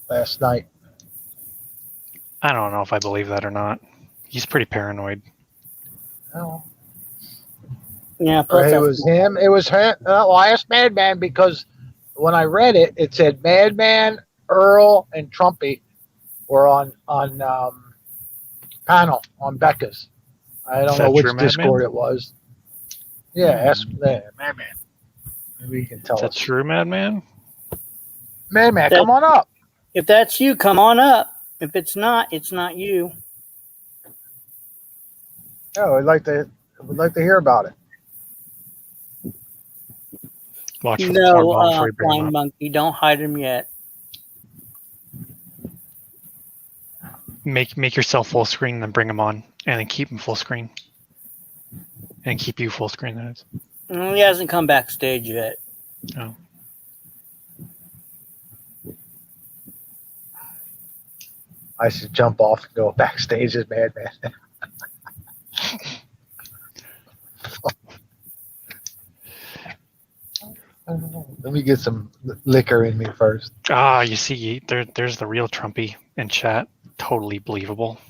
last night. I don't know if I believe that or not. He's pretty paranoid. Oh. Yeah, It was him. It was him. Well, I asked Madman because when I read it, it said Madman, Earl, and Trumpy were on panel on Becca's. I don't know which Discord it was. Yeah, ask Madman. Maybe you can tell us. Is that true, Madman? Madman, come on up. If that's you, come on up. If it's not you. Oh, we'd like to hear about it. Watch for no, Blind Monkey, don't hide him yet. Make yourself full screen, and then bring him on, and then keep him full screen, and keep you full screen. That is. He hasn't come backstage yet. Oh. I should jump off and go backstage as Madman. Let me get some liquor in me first. You see, there's the real Trumpy in chat. Totally believable.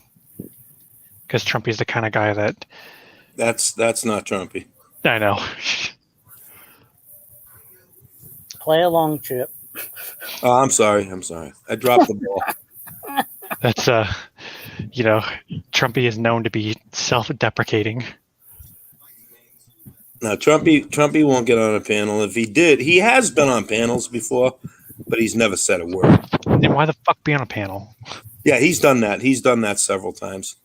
Because Trumpy's the kind of guy that... That's not Trumpy. I know. Play along, Chip. Oh, I'm sorry. I dropped the ball. That's, Trumpy is known to be self-deprecating. No, Trumpy won't get on a panel. If he did, he has been on panels before, but he's never said a word. Then why the fuck be on a panel? Yeah, he's done that. He's done that several times.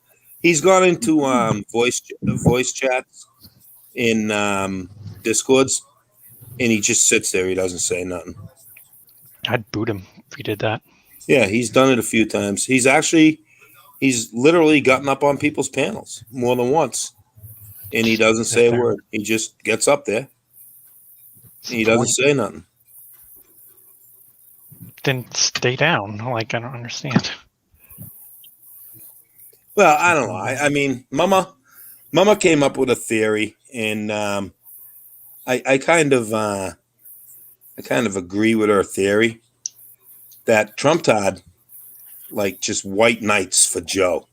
He's gone into voice chats in Discords, and he just sits there. He doesn't say nothing. I'd boot him if he did that. Yeah, he's done it a few times. He's literally gotten up on people's panels more than once. And he doesn't say a word. He just gets up there. And he doesn't say nothing. Then stay down. I don't understand. Well, I don't know. I mean, Mama came up with a theory, and I kind of agree with her theory that Trump Todd just white knights for Joe.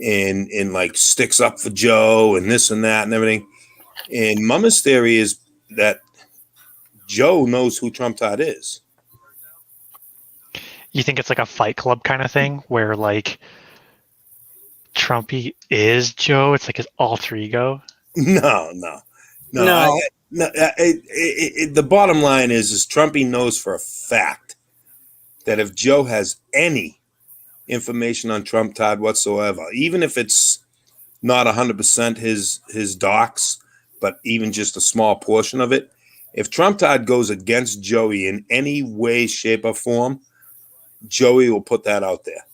And sticks up for Joe and this and that and everything. And Mama's theory is that Joe knows who Trump Todd is. You think it's like a Fight Club kind of thing where Trumpy is Joe? It's like his alter ego? No. The bottom line is Trumpy knows for a fact that if Joe has any information on Trump Todd whatsoever, even if it's not 100% his docs, but even just a small portion of it, if Trump Todd goes against Joey in any way, shape, or form, Joey will put that out there.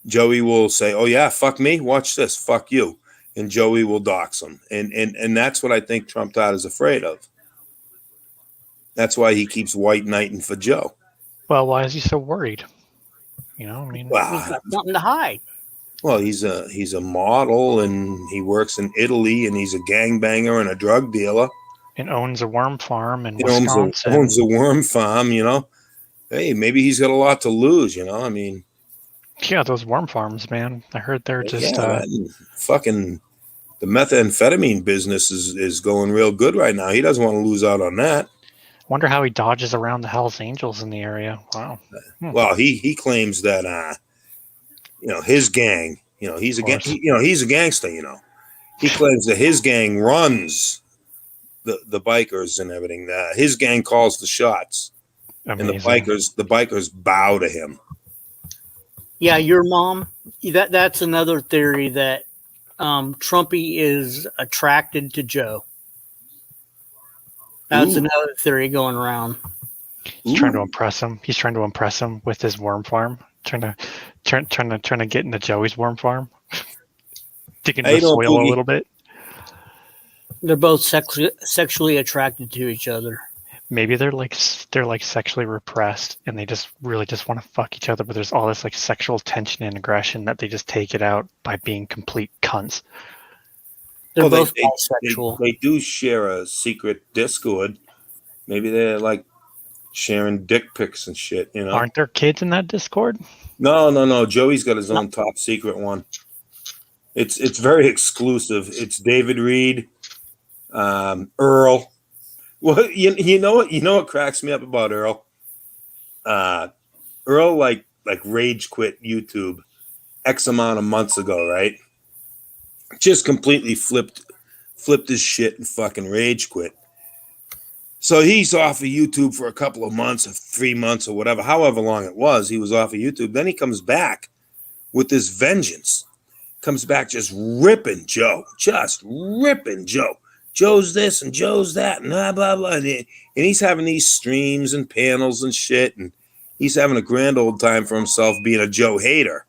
Joey will say, oh yeah, fuck me, watch this, fuck you. And Joey will dox him. And that's what I think Trump Todd is afraid of. That's why he keeps white knighting for Joe. Well, why is he so worried? He's got nothing to hide. Well, he's a model, and he works in Italy, and he's a gangbanger and a drug dealer. and owns a worm farm in He owns Wisconsin. a worm farm, you know. Hey, maybe he's got a lot to lose, you know. I mean, Yeah, those worm farms, man. I heard they're just yeah, man, fucking the methamphetamine business is going real good right now. He doesn't want to lose out on that. wonder how he dodges around the Hells Angels in the area. Wow. Well, he claims that you know, his gang, you know, he's he's a gangster, you know. He claims that his gang runs the bikers and everything. His gang calls the shots. Amazing. And the bikers bow to him. Yeah, your mom. That's another theory that Trumpy is attracted to Joe. That's another theory going around. He's trying to impress him. He's trying to impress him with his worm farm. Trying to get into Joey's worm farm. Digging the soil a little bit. They're both sexually attracted to each other. Maybe they're like sexually repressed and they just really just want to fuck each other, but there's all this like sexual tension and aggression that they just take it out by being complete cunts. They're both bisexual. They do share a secret Discord. Maybe they're like sharing dick pics and shit, you know. Aren't there kids in that Discord? No. Joey's got his own top secret one. It's very exclusive. It's David Reed, Earl. Well, you know what cracks me up about Earl? Earl like rage quit YouTube X amount of months ago, right? Just completely flipped his shit and fucking rage quit. So he's off of YouTube for a couple of months, or 3 months, or whatever, however long it was. He was off of YouTube. Then he comes back with this vengeance. Comes back just ripping Joe. Joe's this and Joe's that and blah, blah, blah. And he's having these streams and panels and shit. And he's having a grand old time for himself being a Joe hater,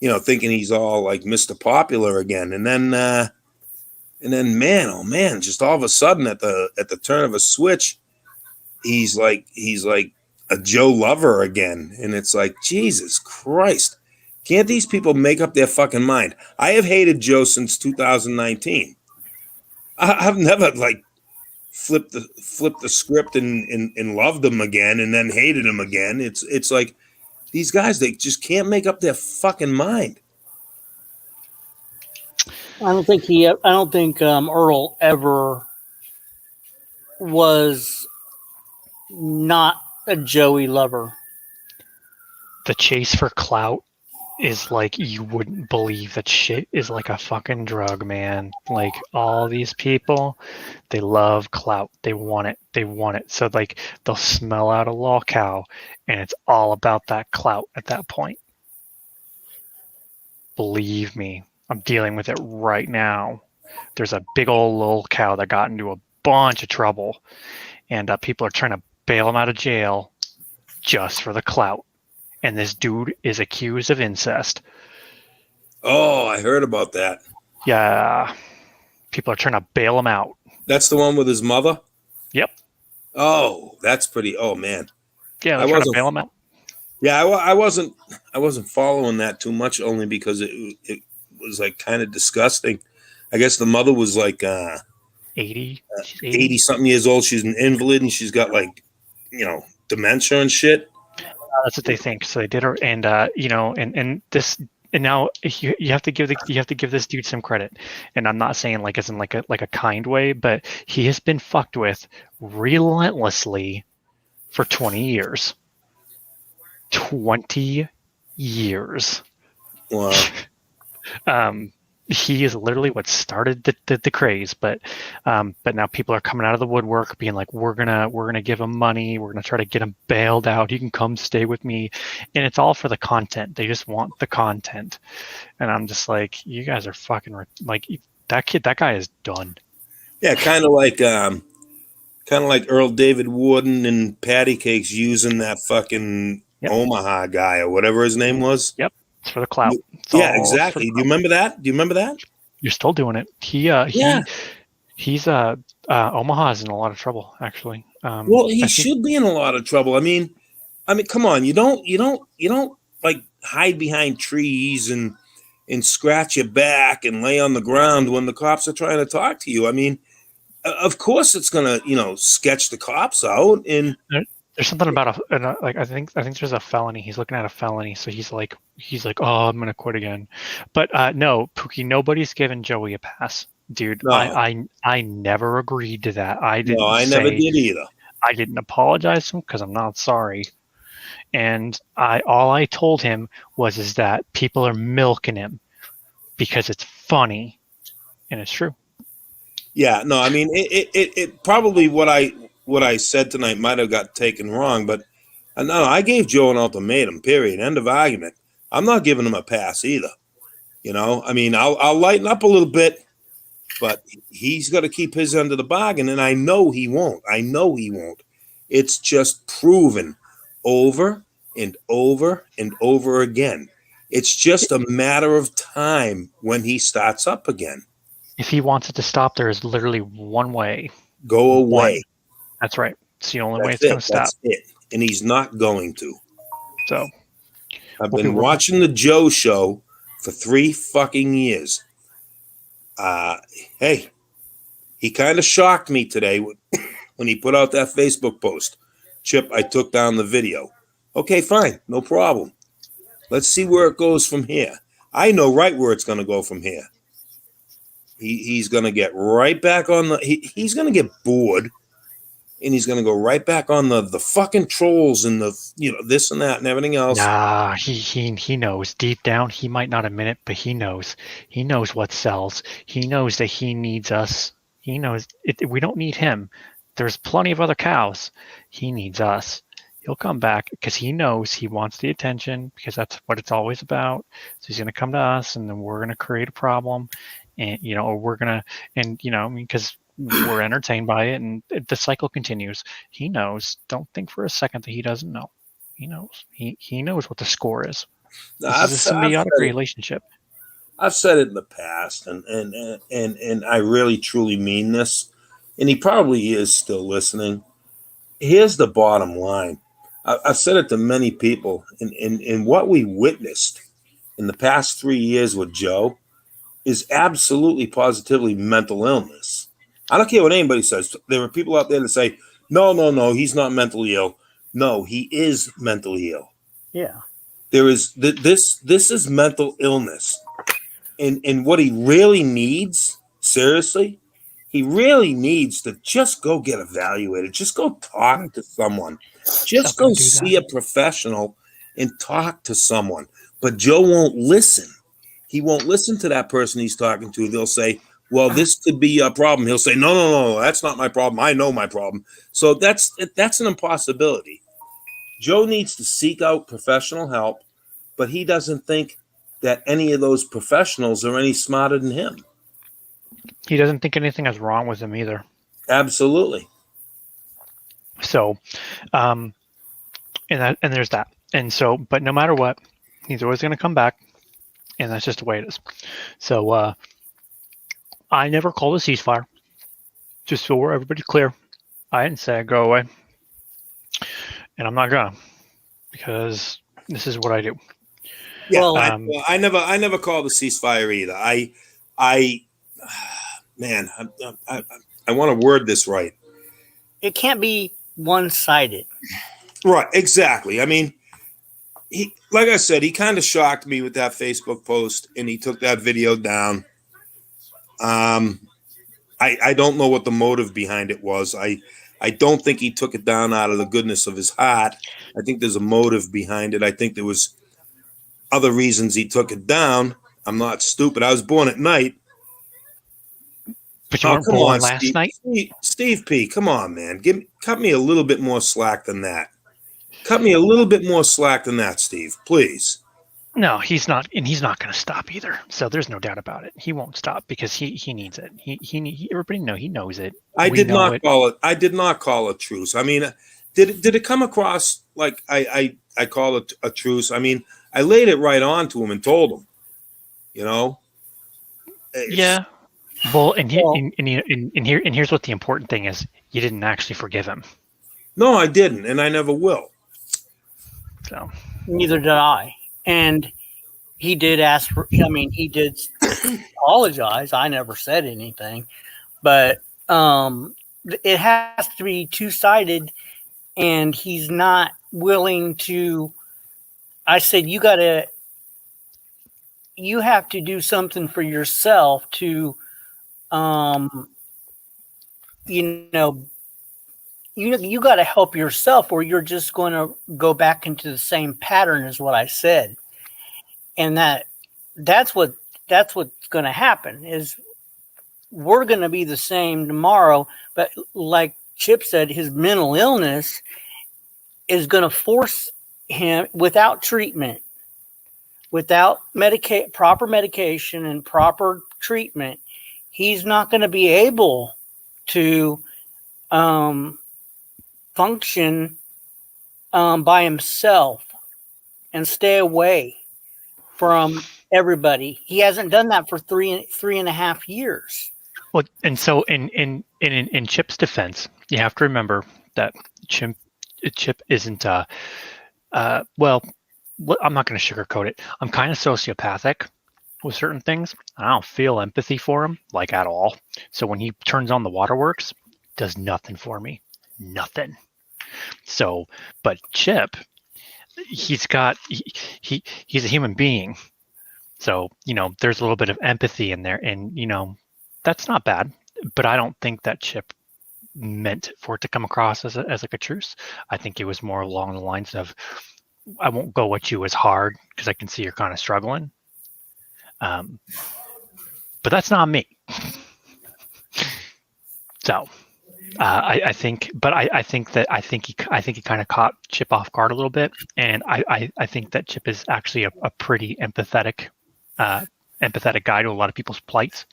you know, thinking he's all like Mr. Popular again. And then, man, oh man, just all of a sudden at the turn of a switch, he's like a Joe lover again. And it's like, Jesus Christ. Can't these people make up their fucking mind? I have hated Joe since 2019. I've never like flipped the script and loved him again and then hated him again. It's like these guys, they just can't make up their fucking mind. I don't think Earl ever was not a Joey lover. The chase for clout is like, you wouldn't believe that shit is like a fucking drug, man. Like, all these people, they love clout. They want it. So like, they'll smell out a lolcow and it's all about that clout at that point. Believe me, I'm dealing with it right now. There's a big old lolcow that got into a bunch of trouble and people are trying to bail him out of jail just for the clout. And this dude is accused of incest. Oh, I heard about that. Yeah. People are trying to bail him out. That's the one with his mother? Yep. Oh, that's pretty. Oh, man. Yeah, they're trying to bail him out. Yeah, I wasn't following that too much, only because it was like kind of disgusting. I guess the mother was like 80 something years old. She's an invalid and she's got like, you know, dementia and shit. That's what they think. So they did her, and you know, and this, and now you have to give this dude some credit. And I'm not saying like as in like a kind way, but he has been fucked with relentlessly for 20 years. 20 years. Wow. He is literally what started the craze, but now people are coming out of the woodwork being like, we're gonna give him money, we're gonna try to get him bailed out, he can come stay with me, and it's all for the content. They just want the content, and I'm just like, you guys are fucking like, that guy is done. Yeah, kind of like Earl David Warden and Patty Cakes using that fucking Omaha guy or whatever his name was. Yep. It's for the clout. Yeah, exactly. Do you remember that? You're still doing it. He's Omaha's in a lot of trouble, actually. Well, he should be in a lot of trouble. I mean, come on. You don't like hide behind trees and scratch your back and lay on the ground when the cops are trying to talk to you. I mean, of course it's gonna, sketch the cops out. And There's something about like I think there's a felony. He's looking at a felony, so he's like, oh, I'm gonna quit again. But no, Pookie, nobody's given Joey a pass, dude. No. I never agreed to that. I didn't. No, I never did either. I didn't apologize to him because I'm not sorry. And all I told him is that people are milking him because it's funny, and it's true. Yeah, no, I mean it probably what I said tonight might have got taken wrong, but no, I gave Joe an ultimatum. Period. End of argument. I'm not giving him a pass either. I mean, I'll lighten up a little bit, but he's got to keep his end of the bargain, and I know he won't. It's just proven over and over and over again. It's just a matter of time when he starts up again. If he wants it to stop, there is literally one way. Go away. One. That's right. It's the only way it's going to stop. That's it. And he's not going to. So I've been watching the Joe Show for 3 fucking years. Hey, he kind of shocked me today when he put out that Facebook post. Chip, I took down the video. Okay, fine. No problem. Let's see where it goes from here. I know right where it's going to go from here. He's going to get right back on he's going to get bored, and he's going to go right back on the fucking trolls and the, this and that and everything else. Nah, he knows deep down. He might not admit it, but he knows what sells. He knows that he needs us. He knows it. We don't need him. There's plenty of other cows. He needs us. He'll come back because he knows he wants the attention, because that's what it's always about. So he's going to come to us, and then we're going to create a problem. And, or we're going to, and, because we're entertained by it, and the cycle continues. He knows. Don't think for a second that he doesn't know. He knows. He knows what the score is. This is a symbiotic relationship. I've said it in the past, and I really truly mean this, and he probably is still listening. Here's the bottom line. I've said it to many people, and what we witnessed in the past 3 years with Joe is absolutely positively mental illness. I don't care what anybody says. There are people out there that say, no, he's not mentally ill. No, he is mentally ill. Yeah. There is this is mental illness. And what he really needs, seriously, he really needs to just go get evaluated. Just go talk to someone. Just go see a professional and talk to someone. But Joe won't listen. He won't listen to that person he's talking to. They'll say, well, this could be your problem. He'll say, no, that's not my problem. I know my problem. So that's an impossibility. Joe needs to seek out professional help, but he doesn't think that any of those professionals are any smarter than him. He doesn't think anything is wrong with him either. Absolutely. So, and there's that. And so, but no matter what, he's always going to come back, and that's just the way it is. So, I never called a ceasefire. Just so everybody's clear, I didn't say go away, and I'm not gonna, because this is what I do. Yeah, well, I never called a ceasefire either. I want to word this right. It can't be one-sided. Right, exactly. I mean, like I said, he kind of shocked me with that Facebook post, and he took that video down. I don't know what the motive behind it was. I don't think he took it down out of the goodness of his heart. I think there's a motive behind it. I think there was other reasons he took it down. I'm not stupid. I was born at night. But you weren't born last night? Steve P., come on, man. Cut me a little bit more slack than that. Cut me a little bit more slack than that, Steve, please. No, he's not, and he's not going to stop either. So there's no doubt about it. He won't stop because he needs it. Everybody he knows it. I did not call it truce. I mean, did it come across like I call it a truce? I mean, I laid it right on to him and told him, Yeah. Well, and here's what the important thing is: you didn't actually forgive him. No, I didn't, and I never will. So neither did I. And he did he did apologize. I never said anything, but it has to be two-sided, and he's not willing to. I said, you have to do something for yourself to, um, you know, you got to help yourself, or you're just going to go back into the same pattern as what I said, and that's what's going to happen is we're going to be the same tomorrow. But like Chip said, his mental illness is going to force him, without treatment, without proper medication and proper treatment, he's not going to be able to function by himself and stay away from everybody. He hasn't done that for three and a half years. Well, and so in Chip's defense, you have to remember that Chip isn't well, I'm not going to sugarcoat it. I'm kind of sociopathic with certain things. I don't feel empathy for him, like, at all. So when he turns on the waterworks, does nothing for me. Nothing. So, but Chip, he's a human being. So, there's a little bit of empathy in there, and, that's not bad. But I don't think that Chip meant for it to come across as like a truce. I think it was more along the lines of, I won't go at you as hard because I can see you're kind of struggling. But that's not me. So I think he kind of caught Chip off guard a little bit, and I think that Chip is actually a pretty empathetic guy to a lot of people's plights.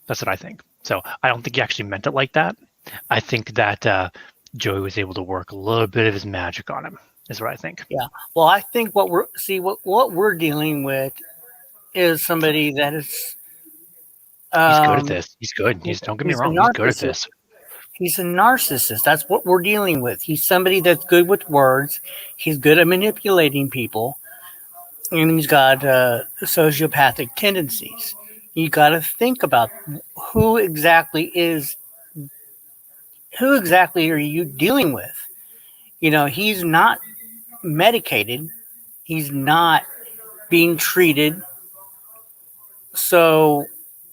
That's what I think. So I don't think he actually meant it like that. I think that Joey was able to work a little bit of his magic on him, is what I think. Yeah. Well, I think what we're dealing with is somebody that is. He's good at this. He's good. Don't get me wrong. He's good at this. He's a narcissist. That's what we're dealing with. He's somebody that's good with words. He's good at manipulating people, and he's got sociopathic tendencies. You got to think about who exactly are you dealing with? He's not medicated. He's not being treated. So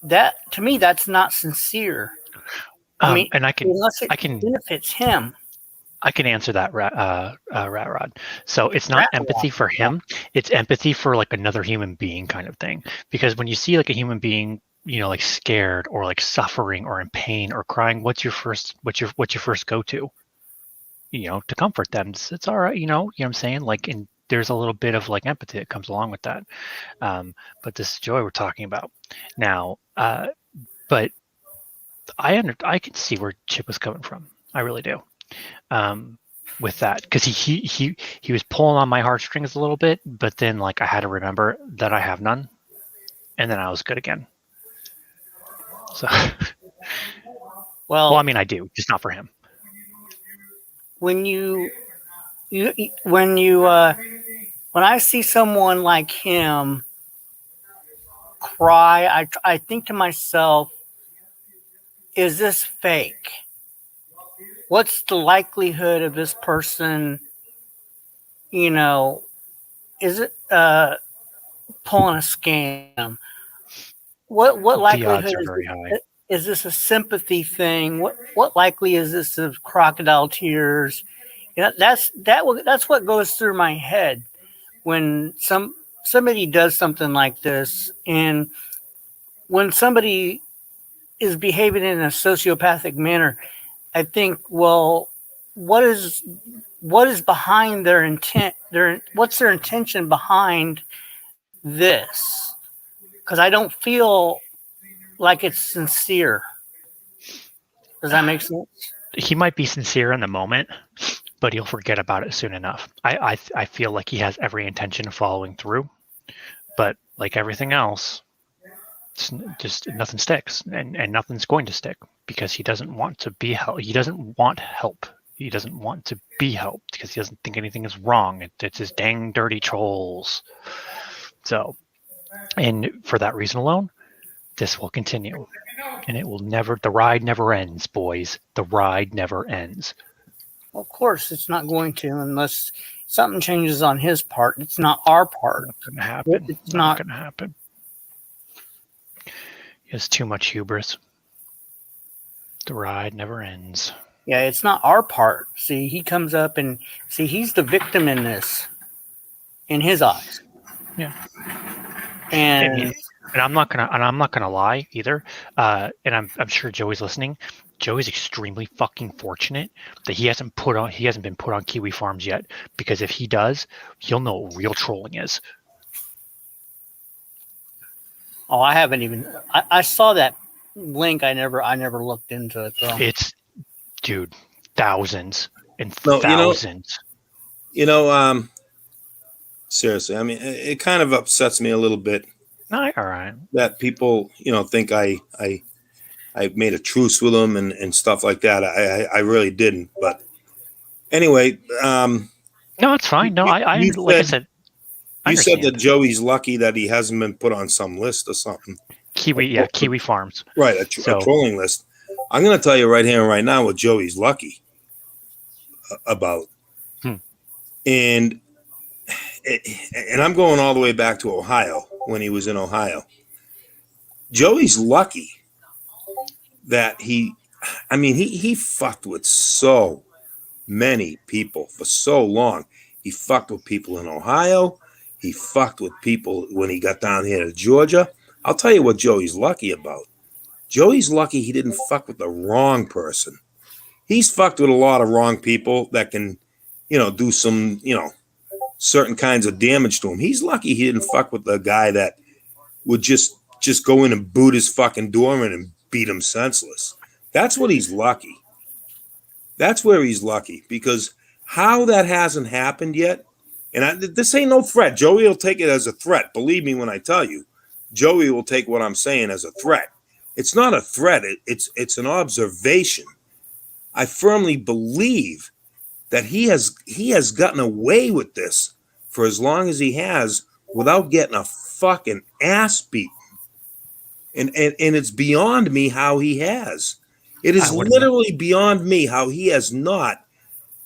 that, to me, that's not sincere. I mean, and unless it benefits him. I can answer that, Rat Rod. So it's not empathy for him. It's empathy for like another human being kind of thing. Because when you see like a human being, like scared or like suffering or in pain or crying, what's your first go-to? To comfort them. It's all right. You know what I'm saying? Like, and there's a little bit of like empathy that comes along with that. But this is Joy we're talking about now. But I can see where Chip was coming from. I really do. With that, because he was pulling on my heartstrings a little bit, but then like I had to remember that I have none, and then I was good again. So, well, I mean, I do, just not for him. When I see someone like him cry, I think to myself, is this fake? What's the likelihood of this person, is it pulling a scam? What likelihood is this a sympathy thing? What likely is this of crocodile tears? That's what goes through my head when somebody does something like this, and when somebody is behaving in a sociopathic manner. I think, well, what is behind their intent? What's their intention behind this? Because I don't feel like it's sincere. Does that make sense? He might be sincere in the moment, but he'll forget about it soon enough. I feel like he has every intention of following through, but like everything else, just nothing sticks, and nothing's going to stick because he doesn't want to be helped. He doesn't want help. He doesn't want to be helped because he doesn't think anything is wrong. It's his dang dirty trolls. So, and for that reason alone, This will continue. And it will never, the ride never ends, boys. The ride never ends. Well, of course, it's not going to unless something changes on his part. It's not our part. Not going to happen. It's Not not. going to happen. He has too much hubris. The ride never ends. Yeah, it's not our part. See, he comes up and see he's the victim in this, in his eyes. Yeah. And I'm not gonna lie either. And I'm sure Joey's listening. Joey's extremely fucking fortunate that he hasn't been put on Kiwi Farms yet. Because if he does, he'll know what real trolling is. oh, I haven't even. I saw that link. I never looked into it though. It's, dude, thousands and No, thousands. Seriously, I mean, it kind of upsets me a little bit All right. that people, think I made a truce with them and stuff like that. I really didn't. But anyway, No, it's fine. No, you like I said- said, you said that understand. Joey's lucky that he hasn't been put on some list or something. Kiwi Farms. Right, a trolling list. I'm going to tell you right here and right now what Joey's lucky about. And I'm going all the way back to Ohio when he was in Ohio. Joey's lucky that he fucked with so many people for so long. He fucked with people in Ohio. He fucked with people when he got down here to Georgia. I'll tell you what Joey's lucky about. Joey's lucky he didn't fuck with the wrong person. He's fucked with a lot of wrong people that can, do some, certain kinds of damage to him. He's lucky he didn't fuck with the guy that would just go in and boot his fucking doorman and beat him senseless. That's what he's lucky. That's where he's lucky, because how that hasn't happened yet, and this ain't no threat. Joey will take it as a threat. Believe me when I tell you, Joey will take what I'm saying as a threat. It's not a threat. It's an observation. I firmly believe that he has gotten away with this for as long as he has without getting a fucking ass beaten. And it's beyond me how he has. It is literally beyond me how he has not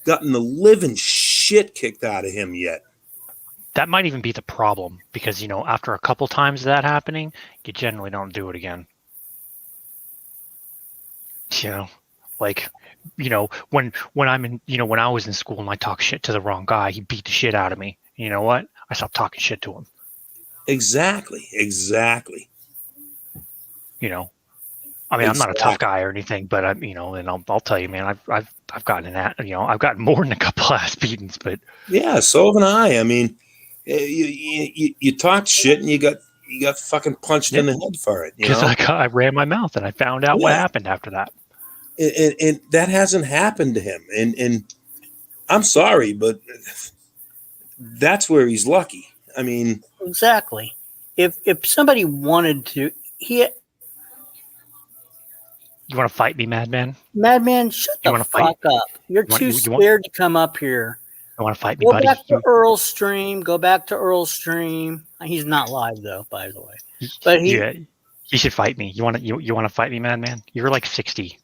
gotten the living shit kicked out of him yet. That might even be the problem, because after a couple times of that happening, you generally don't do it again. When I'm in, when I was in school and I talked shit to the wrong guy, he beat the shit out of me. You know what? I stopped talking shit to him. Exactly. I'm not a tough guy or anything, but and I'll tell you, man, I've gotten I've gotten more than a couple ass beatings, but yeah, so have I. I mean, you talked shit and you got fucking punched in the head for it. Because I ran my mouth and I found out what happened after that. And that hasn't happened to him. And I'm sorry, but that's where he's lucky. I mean, exactly. If somebody wanted to, You want to fight me, Madman? Madman, shut the fuck up. You're too scared to come up here. You want to fight me, Go buddy? back to Earl's stream. Go back to Earl's stream. He's not live though, by the way. But he should fight me. You want to fight me, Madman? You're like 60.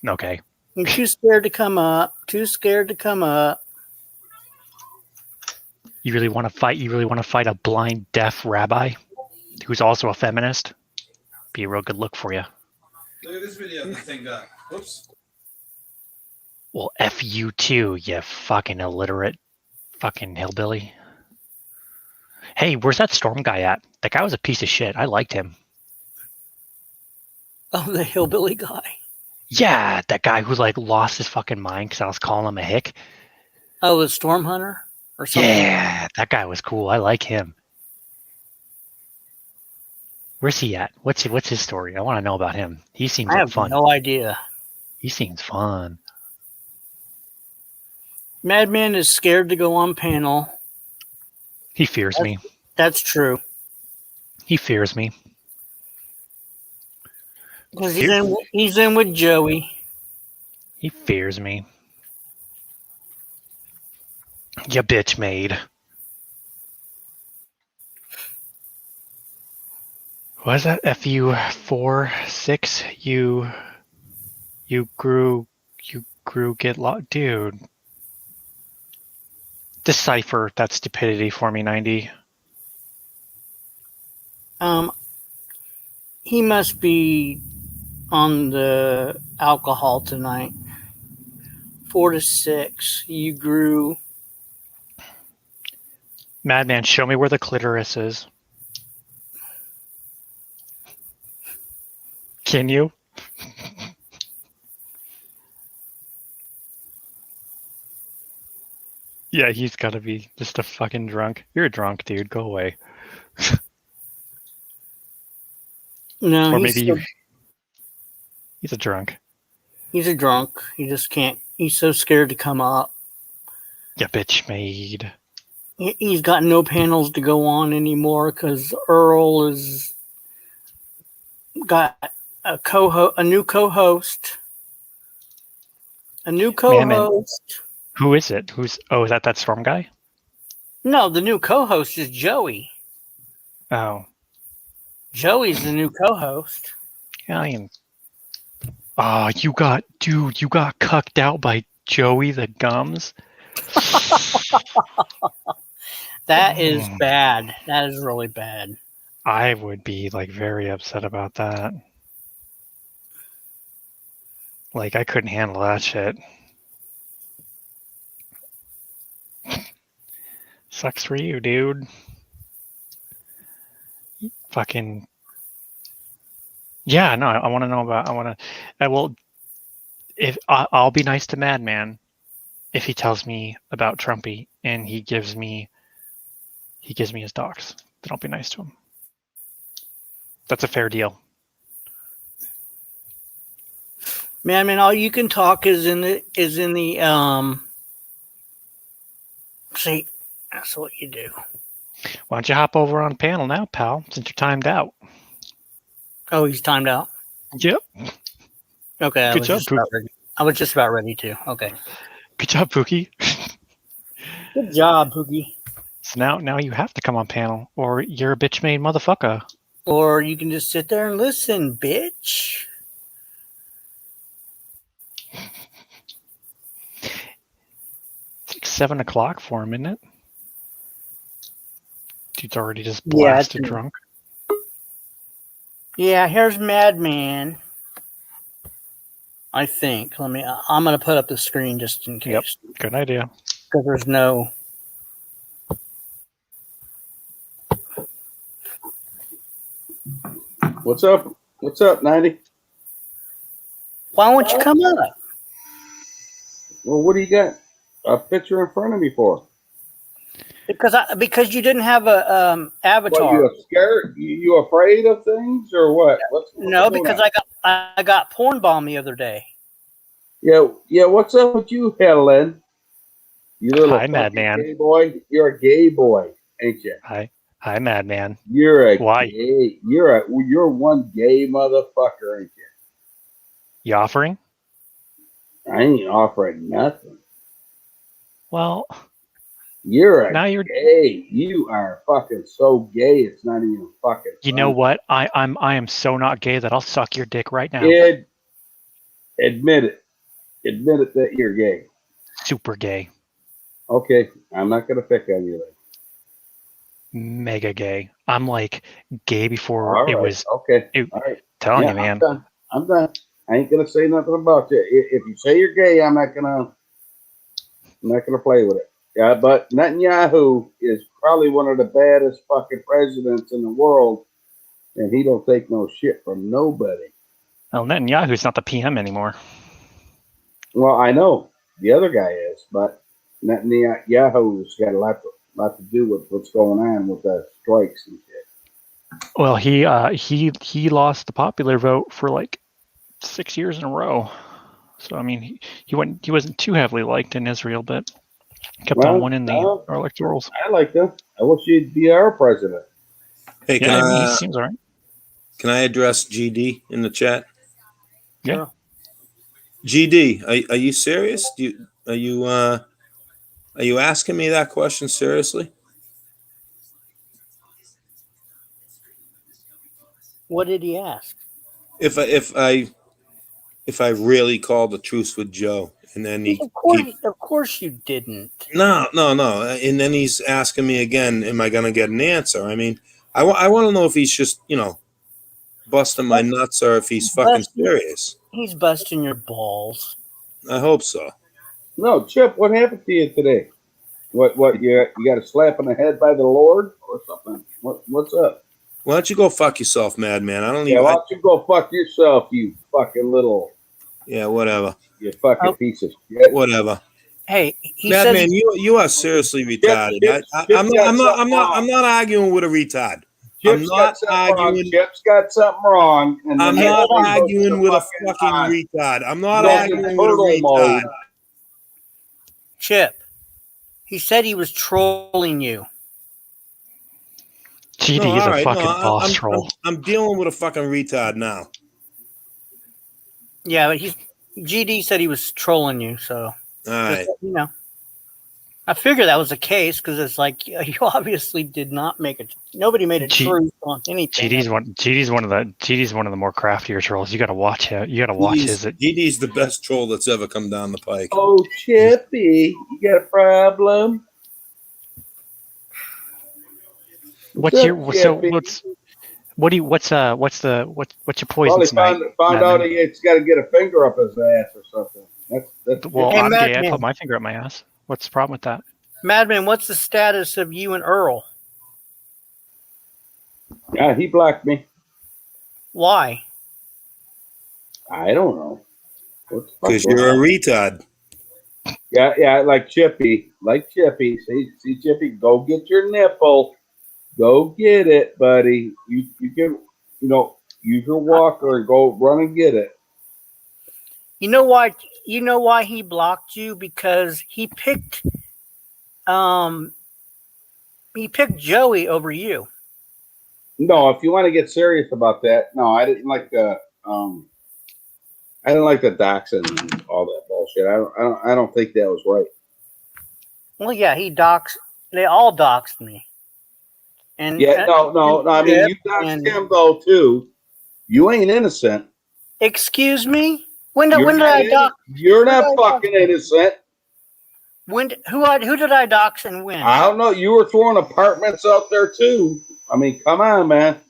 Okay. You're too scared to come up. Too scared to come up. You really want to fight? You really want to fight a blind, deaf rabbi who's also a feminist? Be a real good look for you. Look at this video this thing got. Whoops. Well, F you too, you fucking illiterate fucking hillbilly. Hey, where's that Storm guy at? That guy was a piece of shit. I liked him. Oh, the hillbilly guy. Yeah, that guy who lost his fucking mind because I was calling him a hick. Oh, the Storm Hunter or something. Yeah, that guy was cool. I like him. Where's he at? What's his story? I want to know about him. He seems I have fun. No idea. He seems fun. Madman is scared to go on panel. He fears me. That's true. He fears me. Because he's in with Joey. He fears me. You bitch made. Was that FU46? You grew get lost, dude. Decipher that stupidity for me, 90. He must be on the alcohol tonight. 4 to 6. You grew. Madman, show me where the clitoris is. Can you? Yeah, he's gotta be just a fucking drunk. You're a drunk, dude. Go away. No, Or he's maybe he's a drunk. he's a drunk. He just can't. He's so scared to come up. Yeah, bitch made. He's got no panels to go on anymore because Earl has got a new co-host. A new co-host. Who is it? Is that Storm guy? No, the new co-host is Joey. Oh. Joey's the new co-host. Yeah, I am. Oh, you got cucked out by Joey the Gums. That is bad. That is really bad. I would be like very upset about that. Like I couldn't handle that shit. Sucks for you, dude. Fucking. Yeah, no, I want to know about. I'll be nice to Madman if he tells me about Trumpy and he gives me his docs. Then I'll be nice to him. That's a fair deal. Man, all you can talk is in the see, that's what you do. Why don't you hop over on panel now, pal, since you're timed out? Oh, he's timed out? Yep. Okay, Good job, Pookie. I was just about ready to. Okay. Good job, Pookie. Good job, Pookie. So now you have to come on panel, or you're a bitch-made motherfucker. Or you can just sit there and listen, bitch. It's like 7 o'clock for him, isn't it? Dude's already just blasted drunk. Yeah, here's Madman. I think. I'm going to put up the screen just in case. Yep, good idea. Because there's no... What's up? What's up, 90? Why won't you come up? Well, what do you got a picture in front of me for? Because you didn't have a avatar. What, you scared? You afraid of things or what? What's no, because I got porn bombed the other day. Yeah. What's up with you, Helen? You little Hi, Madman. Gay boy. You're a gay boy, ain't you? Hi, Madman. You're a Why? gay. You're one gay motherfucker, ain't you? You offering? I ain't offering nothing. Well, you're now you're gay. You are fucking so gay. It's not even fucking. You know what? I am so not gay that I'll suck your dick right now. Admit it. Admit it that you're gay. Super gay. Okay, I'm not gonna pick on you then. Mega gay. I'm like gay before it was. Okay. All right. Telling you, man. I'm done. I ain't gonna say nothing about you. If you say you're gay, I'm not gonna play with it. Yeah, but Netanyahu is probably one of the baddest fucking presidents in the world, and he don't take no shit from nobody. Well, Netanyahu's not the PM anymore. Well, I know the other guy is, but Netanyahu's got a lot to do with what's going on with the strikes and shit. Well, he lost the popular vote for like 6 years in a row. So I mean, he wasn't too heavily liked in Israel, but kept on winning the electorals. I like him. I wish he'd be our president. Hey, he seems all right. Can I address GD in the chat? Yeah. GD, are you serious? Are you asking me that question seriously? What did he ask? If I really called a truce with Joe, and then Of course you didn't. no, and then he's asking me again, am I going to get an answer? I mean, I want to know if he's just busting my nuts or if he's fucking serious. He's busting your balls. I hope so. No, Chip, what happened to you today? What you got a slap in the head by the Lord or something? What's up? Why don't you go fuck yourself, madman? I don't Yeah, even. why don't you go fuck yourself, you fucking little, Yeah, whatever. you fucking piece of shit. Whatever. Hey, he Madman, said you are seriously retarded. I'm not arguing with a retard. Chip's got something wrong. Chip's got something wrong. And I'm not arguing with a fucking retard. I'm not arguing with a retard. Chip. He said he was trolling you. GD is a fucking boss troll. I'm dealing with a fucking retard now. Yeah, but GD said he was trolling you, so all right. I figured that was the case because it's like you obviously did not make it. Nobody made a truth on anything. GD's one of the more craftier trolls. You got to watch him. You got to watch his. GD's the best troll that's ever come down the pike. Oh, Chippy, you got a problem? What's your poison tonight? Found out he's got to get a finger up his ass or something. That's well, I'm gay. I put my finger up my ass. What's the problem with that? Madman, what's the status of you and Earl? Yeah, he blocked me. Why? I don't know. Because you're a retard. Yeah, like Chippy. See, Chippy, go get your nipple. Go get it, buddy. You can, use your walker and go run and get it. You know why? You know why he blocked you? Because he picked Joey over you. No, if you want to get serious about that, no, I didn't like the doxing and all that bullshit. I don't think that was right. Well, yeah, they all doxed me. And yeah, no. I mean, you doxed him though too. You ain't innocent. Excuse me. When did I dox? You're not fucking innocent. Who did I dox and when? I don't know. You were throwing apartments out there too. I mean, come on, man.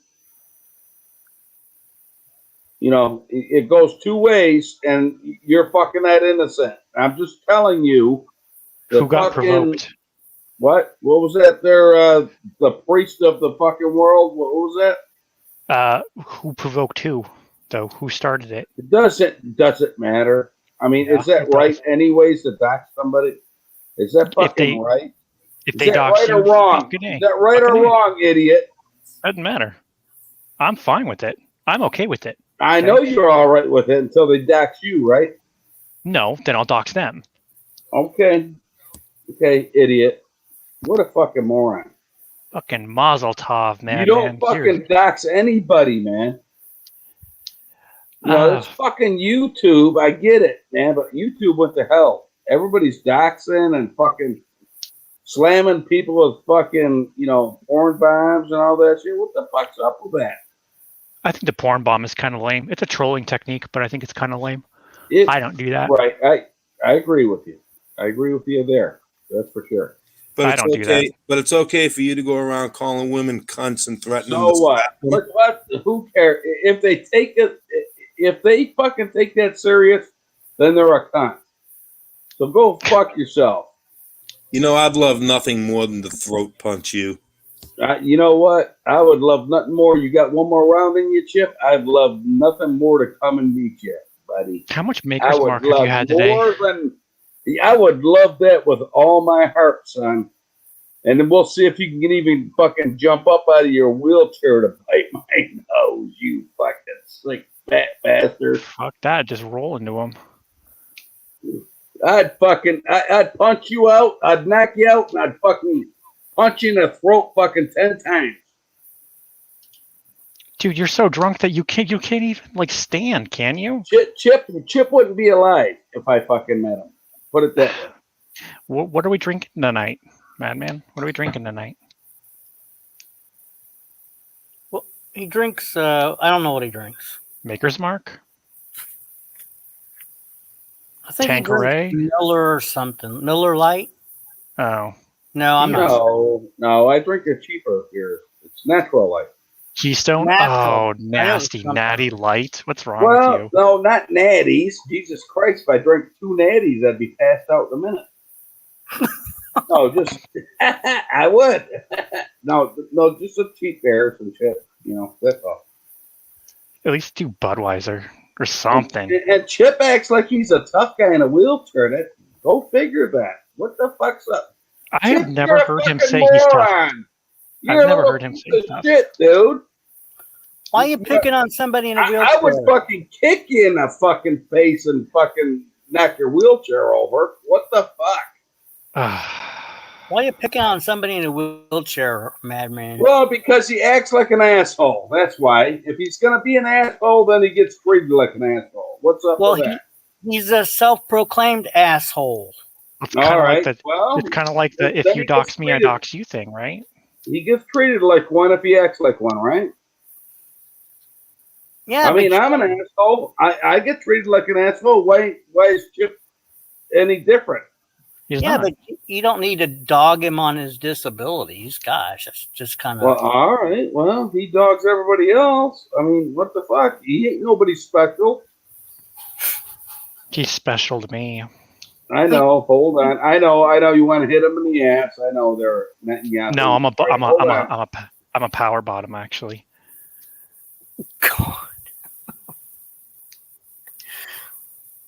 It goes two ways, and you're fucking that innocent. I'm just telling you. Who got provoked? What? What was that there? The priest of the fucking world? What was that? Who provoked who? Though who started it? It doesn't matter. I mean, is that right? Anyways, to dox somebody, is that fucking right? If they dox right or wrong? Is that right or wrong, idiot? Doesn't matter. I'm fine with it. I'm okay with it. I know you're all right with it until they dox you, right? No, then I'll dox them. Okay, idiot. What a fucking moron. Fucking Mazel Tov, man. You don't fucking dox anybody, man. No, it's fucking YouTube. I get it, man, but YouTube went to hell. Everybody's doxing and fucking slamming people with fucking, porn bombs and all that shit. What the fuck's up with that? I think the porn bomb is kind of lame. It's a trolling technique, but I think it's kind of lame. I don't do that. Right. I agree with you. I agree with you there. That's for sure. But I don't do that. But it's okay for you to go around calling women cunts and threatening them. So what? Who cares? If they take it, if they fucking take that serious, then they're a cunt. So go fuck yourself. I'd love nothing more than to throat punch you. You know what? I would love nothing more. You got one more round in you, Chip? I'd love nothing more to come and meet you, buddy. How much Maker's Mark have you had today? I would love that with all my heart, son. And then we'll see if you can even fucking jump up out of your wheelchair to bite my nose, you fucking sick fat bastard. Fuck that. Just roll into him. I'd punch you out. I'd knock you out, and I'd fucking punch you in the throat fucking 10 times. Dude, you're so drunk that you can't even stand, can you? Chip wouldn't be alive if I fucking met him. Put it that way. What are we drinking tonight, Madman? What are we drinking tonight? Well, He drinks. I don't know what he drinks. Maker's Mark? I think he Tanqueray? drinks Miller or something. Miller Lite. Oh. No, I'm not sure. No, I drink a cheaper beer. It's natural light. Keystone? Natural. Oh, nasty, natty light. What's wrong with Well, you? no, not natties. Jesus Christ, if I drank 2 natties, I'd be passed out in a minute. No, just I would. No, just a cheap beer and shit. That's all. At least do Budweiser or something. And Chip acts like he's a tough guy in a wheelchair. Go figure that. What the fuck's up? I have Chip, never you're a heard him fucking say he's tough. moron. You're I've a never little heard him say piece he's of tough. shit, dude. Why are you picking on somebody in a wheelchair? I would fucking kick you in the fucking face and fucking knock your wheelchair over. What the fuck? Why are you picking on somebody in a wheelchair, madman? Well, because he acts like an asshole. That's why. If he's going to be an asshole, then he gets treated like an asshole. What's up with that? He's a self-proclaimed asshole. It's All kind of right. like the, Well, it's kind of like the if then you he dox gets me, I treated- dox you thing, right? He gets treated like one if he acts like one, right? Yeah, I mean, I'm an asshole. I get treated like an asshole. Why is Chip any different? He's yeah, not. but you don't need to dog him on his disabilities. Gosh, that's just kind of. Well, all right. Well, he dogs everybody else. I mean, what the fuck? He ain't nobody special. He's special to me. I know. Hold on. I know. You want to hit him in the ass. I know they're Netanyahu. No, I'm Hold on. a power bottom actually. God.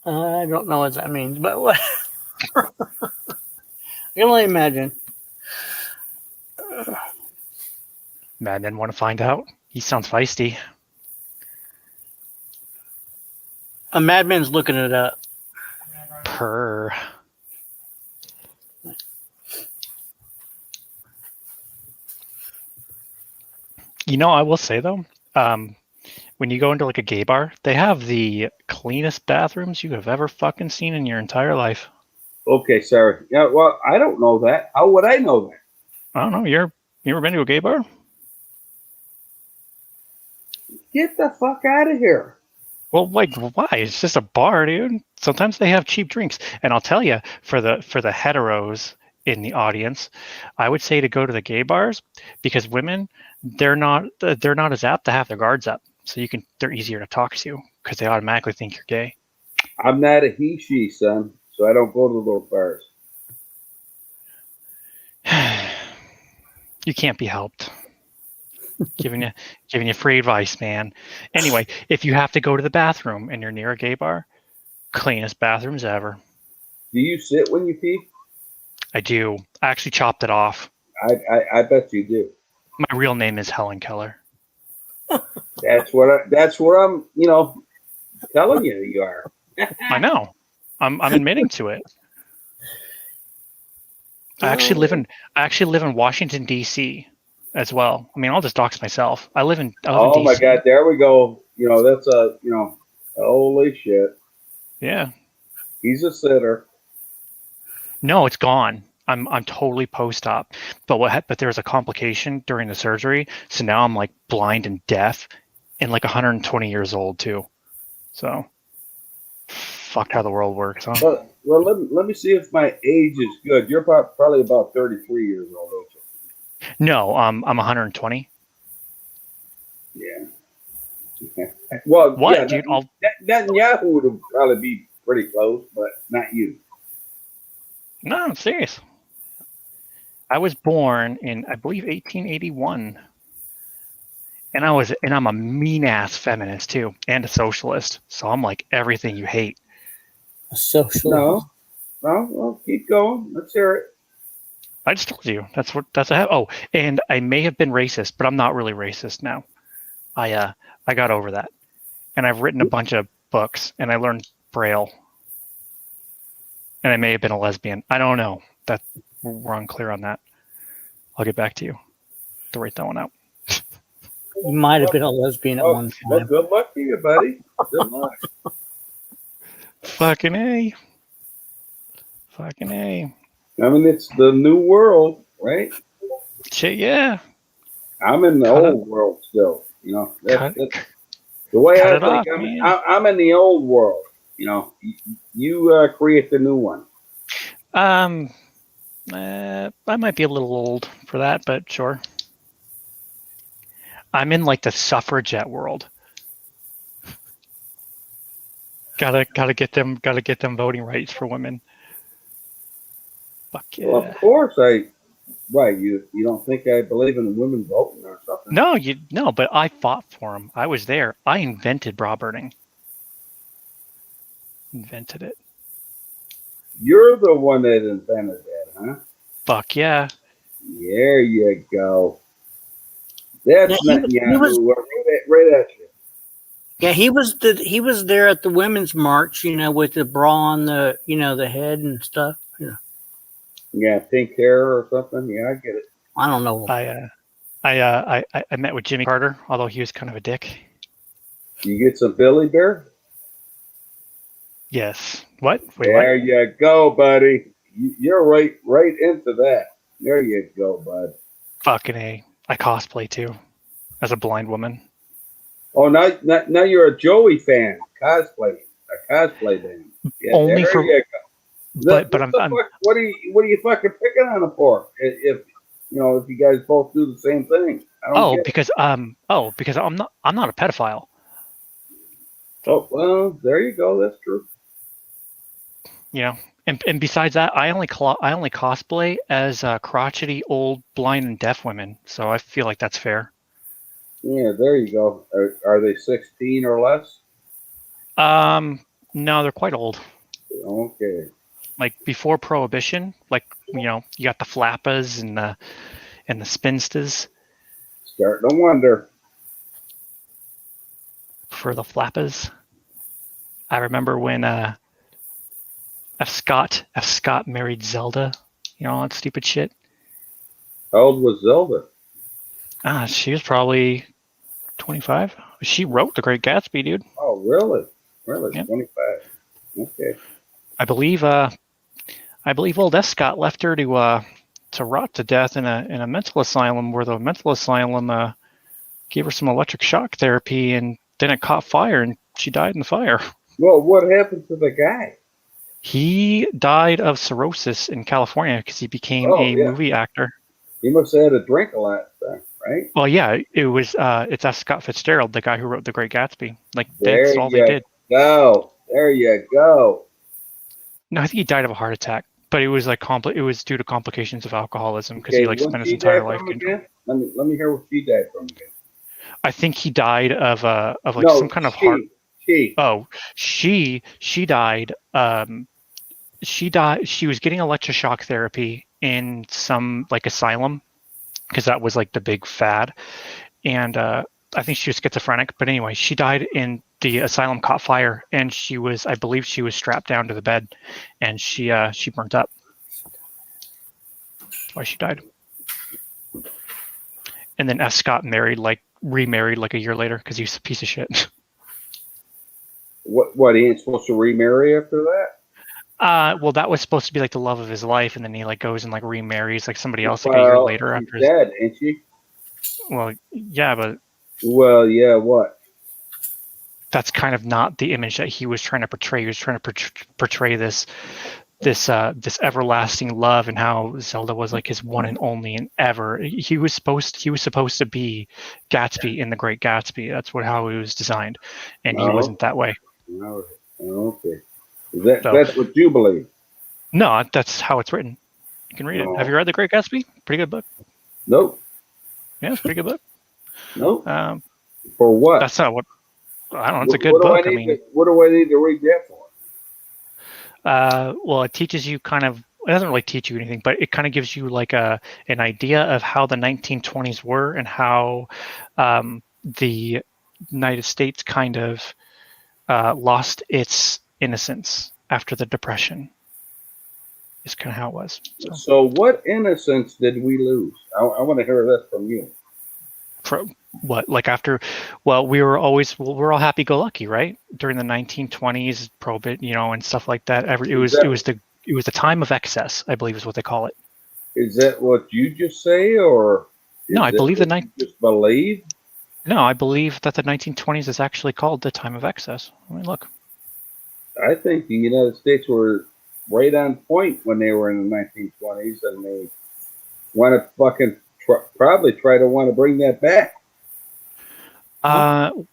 I don't know what that means, but what? I can only imagine. Madmen want to find out. He sounds feisty. A madman's looking it up. Purr. I will say though, when you go into like a gay bar, they have the cleanest bathrooms you have ever fucking seen in your entire life. Okay, sorry. Yeah, well, I don't know that. How would I know that? I don't know. You ever been to a gay bar? Get the fuck out of here. Well, like, why? It's just a bar, dude. Sometimes they have cheap drinks, and I'll tell you, for the heteros in the audience, I would say to go to the gay bars because women, they're not as apt to have their guards up, so they're easier to talk to because they automatically think you're gay. I'm not a he/she, son, so I don't go to those bars. You can't be helped. giving you free advice, man. Anyway, if you have to go to the bathroom and you're near a gay bar, cleanest bathrooms ever. Do you sit when you pee? I do. I actually chopped it off. I bet you do. My real name is Helen Keller. That's what I'm telling you are. I know. I'm admitting to it. I actually live in Washington D.C. as well. I mean, I'll just dox myself. I live in Oh my DC. God, there we go. That's holy shit. Yeah. He's a sitter. No, it's gone. I'm totally post-op. But there was a complication during the surgery, so now I'm like blind and deaf and like 120 years old too. So fucked how the world works, huh? Well, let me see if my age is good. You're probably about 33 years old, don't you? No, I'm 120. Yeah. Well, What, yeah, dude? Netanyahu would probably be pretty close, but not you. No, I'm serious. I was born in, I believe, 1881. And I'm a mean ass feminist too, and a socialist. So I'm like everything you hate. A social. No, well, keep going. Let's hear it. I just told you oh, and I may have been racist, but I'm not really racist now. I got over that, and I've written a bunch of books, and I learned Braille, and I may have been a lesbian. I don't know. That we're unclear on that. I'll get back to you to write that one out. You might have been a lesbian at one Well, time. good luck to you, buddy. Good luck. Fucking A. Fucking A. I mean, it's the new world, right? Shit, yeah. I'm in the old world still. You know, Cut, that's the way cut I it think. off, man. I'm in the old world. You know, you create the new one. I might be a little old for that, but sure. I'm in like the suffragette world. Gotta get them voting rights for women. Fuck yeah. Well, of course Why you don't think I believe in women voting or something? No, but I fought for them. I was there. I invented bra burning. Invented it. You're the one that invented that, huh? Fuck yeah. There you go. That's Yeah, Netanyahu. Right at you. yeah, he was there at the women's march, with the bra on the the head and stuff. Yeah, pink hair or something. Yeah, I get it. I don't know. I met with Jimmy Carter, although he was kind of a dick. You get some Billy Bear? Yes. What? Wait, there what? you go, buddy. You're right into that. There you go, bud. Fucking A. I cosplay too, as a blind woman. Oh, now you're a Joey fan. Cosplay. A cosplay band. Yeah, Only there for. you go. But I'm what are you fucking picking on him for? If you guys both do the same thing. I don't get because I'm not a pedophile. Oh well, there you go. That's true. And besides that, I only cosplay as crotchety old blind and deaf women, so I feel like that's fair. Yeah, there you go. Are they 16 or less? No, they're quite old. Okay. Like before Prohibition, like you got the flappas and the spinsters. Starting to wonder. For the flappas, I remember when F. Scott married Zelda. All that stupid shit. How old was Zelda? She was probably 25. She wrote The Great Gatsby, dude. Oh, really? Really? Yep. 25. Okay. I believe old F. Scott left her to rot to death in a mental asylum, where the mental asylum gave her some electric shock therapy, and then it caught fire and she died in the fire. Well, what happened to the guy? He died of cirrhosis in California because he became a movie actor. He must have had to drink a lot then, right? Well, yeah, it was. It's F. Scott Fitzgerald, the guy who wrote The Great Gatsby. Like that's all they did. There you go. No, I think he died of a heart attack, but it was like it was due to complications of alcoholism because he spent his entire life. Let me hear what she died from again. I think he died of some kind of heart. She died. She died. She was getting electroshock therapy in some asylum because that was the big fad, and I think she was schizophrenic. But anyway, she died in the asylum, caught fire, and I believe she was strapped down to the bed, and she burnt up. That's why she died. And then F. Scott remarried a year later because he was a piece of shit. What he ain't supposed to remarry after that? Well, that was supposed to be the love of his life, and then he goes and remarries somebody else a year later after he's dead, ain't she? Well, yeah, but what? That's kind of not the image that he was trying to portray. He was trying to portray this everlasting love and how Zelda was his one and only and ever. He was supposed to be Gatsby in The Great Gatsby. That's how he was designed, and he wasn't that way. No. Okay. That's what you believe? No, that's how it's written. You can read it. Have you read The Great Gatsby? Pretty good book. Nope. Yeah, it's a pretty good book. Nope. For what? That's not what. I don't know. It's a good book. What do I need to read that for? Well, it teaches you it doesn't really teach you anything, but it kind of gives you an idea of how the 1920s were and how the United States kind of lost its innocence after the Depression. Is kind of how it was. So what innocence did we lose? I want to hear this from you. From what? Well, we're all happy-go-lucky, right? During the 1920s, Prohibition, and stuff like that. It was the time of excess, I believe, is what they call it. Is that what you just say, or no? I believe just believe. No, I believe that the 1920s is actually called the time of excess. Let me look. I think the United States were right on point when they were in the 1920s, and they want to fucking probably try to want to bring that back. Well,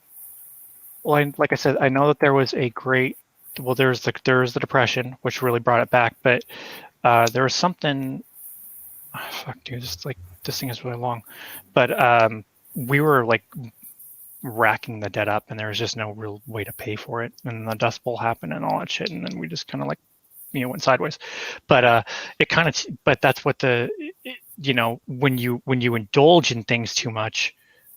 like I said, I know that there was a great. Well, there's the Depression, which really brought it back, but there was something. Oh, fuck, dude, this thing is really long, but we were like racking the debt up, and there was just no real way to pay for it, and the Dust Bowl happened and all that shit, and then we just kind of like went sideways. But it kind of but that's what when you indulge in things too much,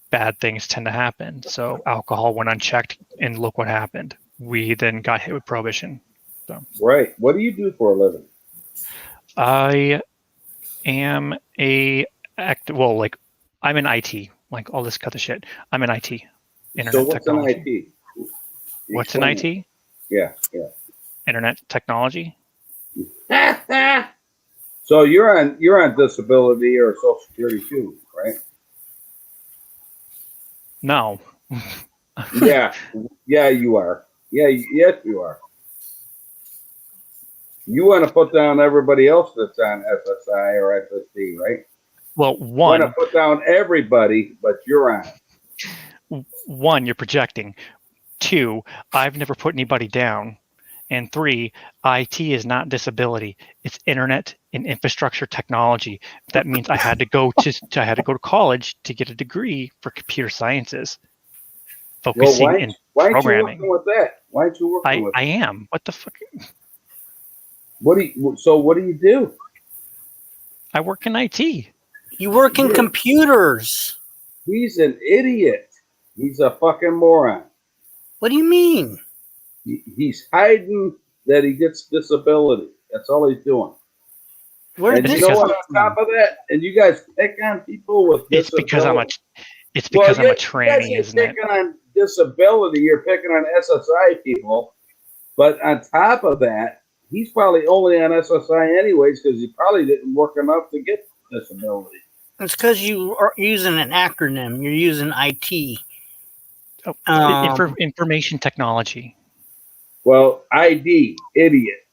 bad things tend to happen. So alcohol went unchecked, and look what happened. We then got hit with prohibition. So Right. What do you do for a living? I am I'm in IT. Like, all this cut the shit. I'm in IT. Internet So what's technology. an IT? What's in IT? Yeah. Internet technology. So you're on disability or Social Security too, right? No. Yeah, you are. Yes, you are. You want to put down everybody else that's on SSI or SSD, right? Well, You want to put down everybody, but you're on. One, you're projecting. Two, I've never put anybody down. And three, IT is not disability. It's internet and infrastructure technology. That means I had to go to college to get a degree for computer sciences, focusing in programming. Why aren't you working with that? Why aren't you working with I am. What the fuck? What do you do? I work in IT. You work in computers. He's an idiot. He's a fucking moron. What do you mean? He's hiding that he gets disability. That's all he's doing. And you know what? On top of that, and you guys pick on people with disability. It's because I'm a tranny, isn't it? You're picking on disability. You're picking on SSI people. But on top of that, he's probably only on SSI anyways because he probably didn't work enough to get disability. It's because you are using an acronym. You're using IT. Information technology. Well, ID, idiot.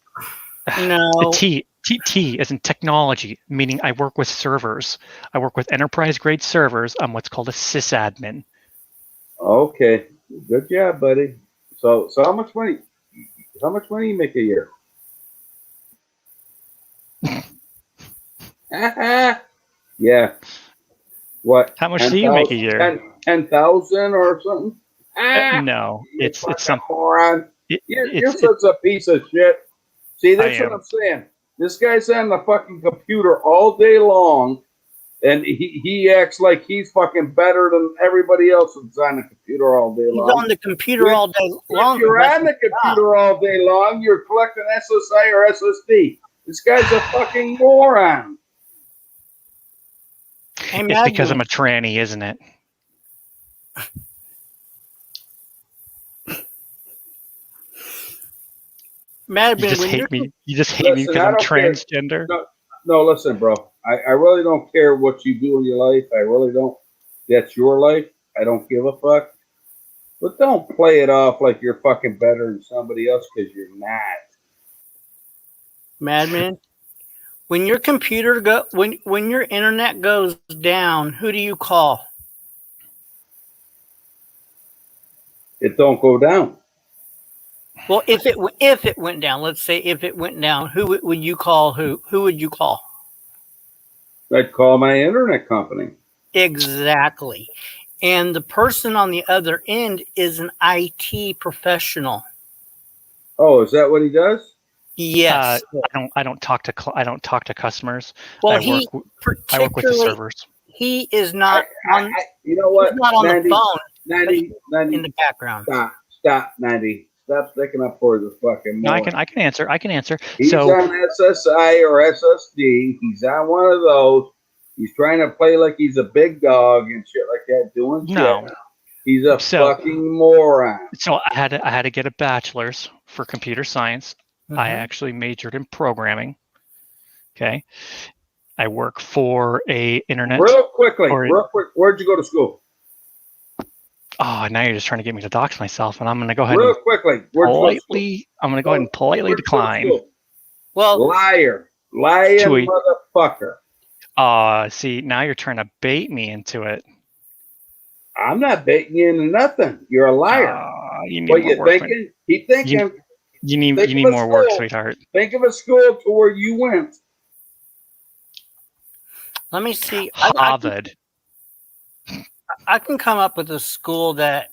No. The T as in technology, meaning I work with servers. I work with enterprise grade servers. I'm what's called a sysadmin. Okay, good job, buddy. So how much money? How much money you make a year? Yeah. What? How much do you make a year? 10,000 or something? No, it's something. Moron. You're such a piece of shit. See, that's what I'm saying. This guy's on the fucking computer all day long, and he acts like he's fucking better than everybody else that's on the computer all day long. He's on the computer all day long. If you're on the computer all day long, you're collecting SSI or SSD. This guy's a fucking moron. It's because I'm a tranny, isn't it? Madman, you just hate me. You just hate me because I'm transgender. No, listen, bro. I really don't care what you do in your life. I really don't. That's your life. I don't give a fuck. But don't play it off like you're fucking better than somebody else because you're not. Madman, when your computer when your internet goes down, who do you call? It don't go down. Well, if it went down, let's say if it went down, who would you call? Who would you call? I'd call my internet company. Exactly. And the person on the other end is an IT professional. Oh, is that what he does? Yes. I don't talk to customers. Well, I work with the servers. He is not on. You know what? He's not on 90, the phone. 90, in the background. Stop, 90. Stop sticking up for the fucking. No, I can answer. He's on SSI or SSD. He's on one of those. He's trying to play like he's a big dog and shit like that. Doing shit. He's a fucking moron. So I had to get a bachelor's for computer science. Mm-hmm. I actually majored in programming. Okay. I work for a internet. Real quick. Where'd you go to school? Oh, now you're just trying to get me to dox myself, and I'm going to go ahead Real and quickly, where'd you go to school? politely. I'm going to go ahead and politely Where'd you go to decline. school? Well, Liar. Lying To a- motherfucker. See, now you're trying to bait me into it. I'm not baiting you into nothing. You're a liar. You need What more you work. thinking? Keep thinking. You need Think you of need a more work, school. sweetheart. Think of a school to where you went. let me see. Harvard. I can come up with a school that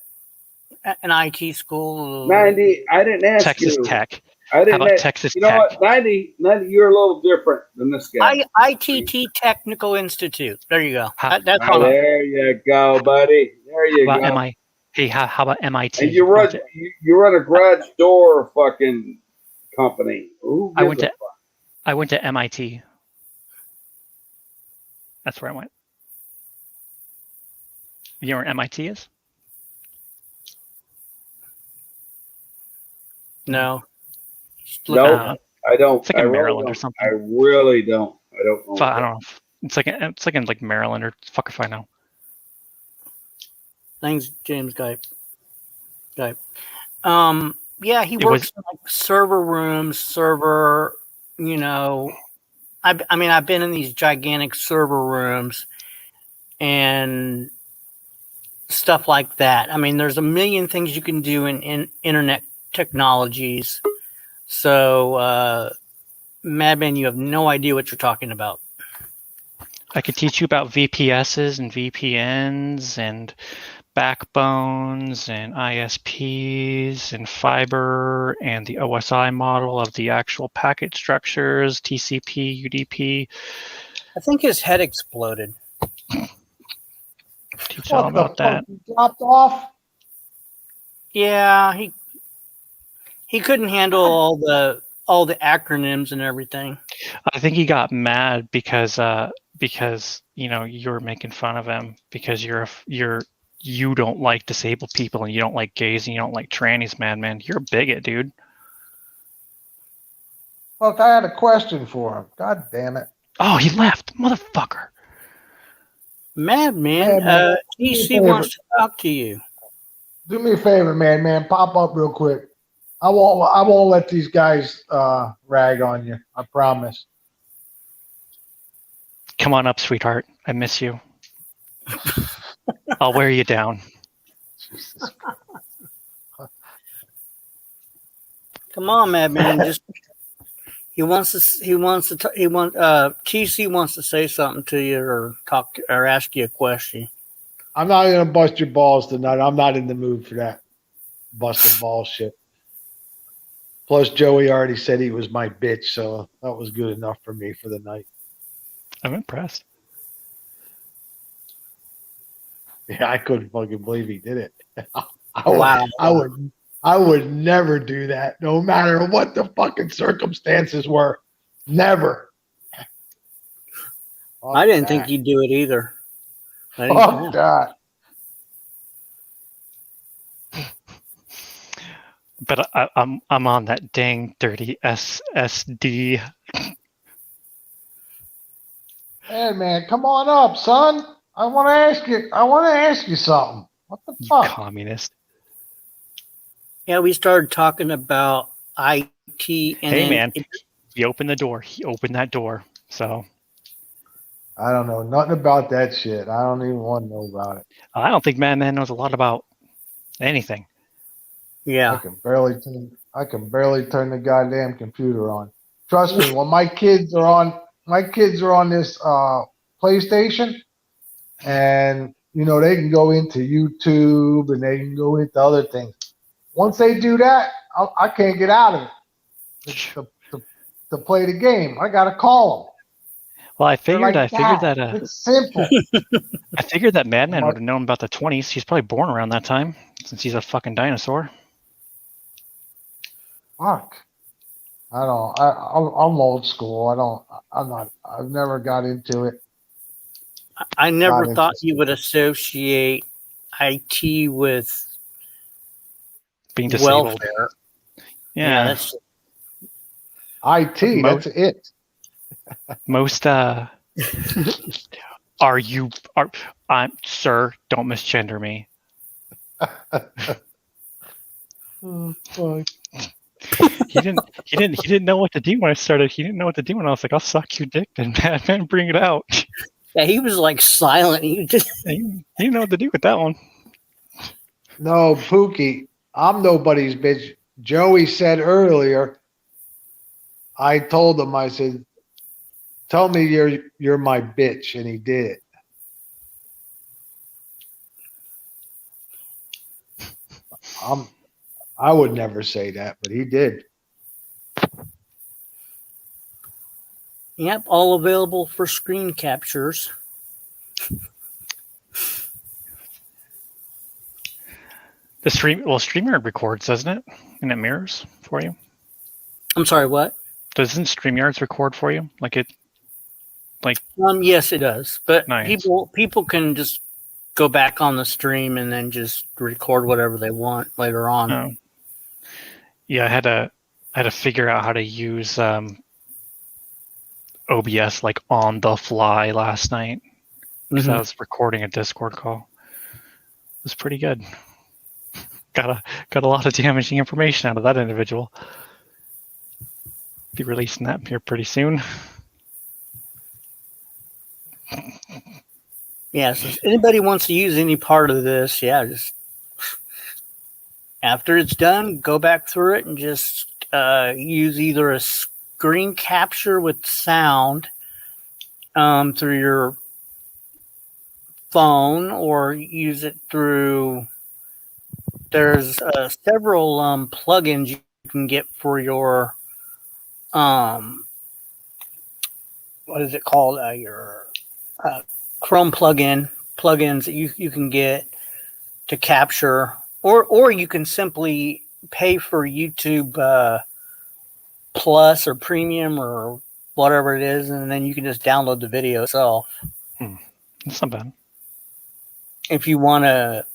an IT school. 90. I didn't ask Texas you. Tech. I How didn't. about Texas You know Tech? what? 90. You're a little different than this guy. ITT Technical Institute. There you go. How- That's Oh, all. there you go, buddy. There you How go. about Hey, how about MIT? And you run a garage door fucking company. Who I gives went a to I went to MIT. That's where I went. You know where MIT is? No. No, I don't. It's like I in really Maryland or don't. something. I really don't. I don't know. I don't know. It's like in like Maryland or fuck if I know. Thanks, James Guy. Yeah, he It works was- in like server rooms, you know. I mean, I've been in these gigantic server rooms and stuff like that. I mean, there's a million things you can do in internet technologies. So, Madman, you have no idea what you're talking about. I could teach you about VPSs and VPNs and backbones and ISPs and fiber and the OSI model of the actual packet structures, TCP, UDP. I think his head exploded. Teach all about that. Dropped off. Yeah, he couldn't handle all the acronyms and everything. I think he got mad because you know you were making fun of him because you don't like disabled people and you don't like gays and you don't like trannies, man. You're a bigot, dude. Look, I had a question for him. God damn it. Oh, he left, motherfucker. Madman, Madman, TC wants to talk to you. Do me a favor, man. Pop up real quick. I won't let these guys rag on you. I promise. Come on up, sweetheart. I miss you. I'll wear you down. Come on, Madman. Just TC wants to say something to you or or ask you a question. I'm not gonna bust your balls tonight. I'm not in the mood for that busting balls shit. Plus, Joey already said he was my bitch, so that was good enough for me for the night. I'm impressed. Yeah, I couldn't fucking believe he did it. Wow. I would never do that, no matter what the fucking circumstances were. Never. I didn't think you'd do it either. Fuck that. But I'm on that dang dirty SSD. Hey man, come on up, son. I want to ask you something. What the You fuck? communist. Yeah, we started talking about IT and Hey man, he opened the door. He opened that door. So I don't know nothing about that shit. I don't even want to know about it. I don't think Madman knows a lot about anything. yeah. I can barely turn the goddamn computer on. Trust me, when my kids are on this PlayStation, and you know they can go into YouTube and they can go into other things. Once they do that, I can't get out of it to play the game. I gotta call them. Well, I figured Like, that it's simple. I figured that Madman would have known about the 20s. He's probably born around that time since he's a fucking dinosaur. Fuck. I'm old school. I've never got into it. I never Not thought interested. you would associate IT with Being disabled. welfare. Yeah. IT, Most- that's it. Most sir, don't misgender me. Oh, fuck. He didn't know what to do when I started. He didn't know what to do when I was like, "I'll suck your dick," then Batman, bring it out. Yeah, he was like silent. He just He didn't know what to do with that one. No, Pookie, I'm nobody's bitch. Joey said earlier, I told him, I said, tell me you're my bitch, and he did. I would never say that, but he did. yep, all available for screen captures. The StreamYard records, doesn't it? And it mirrors for you. I'm sorry, what? Doesn't StreamYards record for you? Yes, it does. But Nice. people can just go back on the stream and then just record whatever they want later on. Oh. Yeah, I had to figure out how to use OBS like on the fly last night because I was recording a Discord call. It was pretty good. Got a lot of damaging information out of that individual. Be releasing that here pretty soon. Yeah, so if anybody wants to use any part of this, yeah, just after it's done, go back through it and just use either a screen capture with sound through your phone, or use it through. There's several plugins you can get for your what is it called? Your Chrome plugins that you can get to capture, or you can simply pay for YouTube Plus or Premium or whatever it is, and then you can just download the video itself. That's not bad. If you want to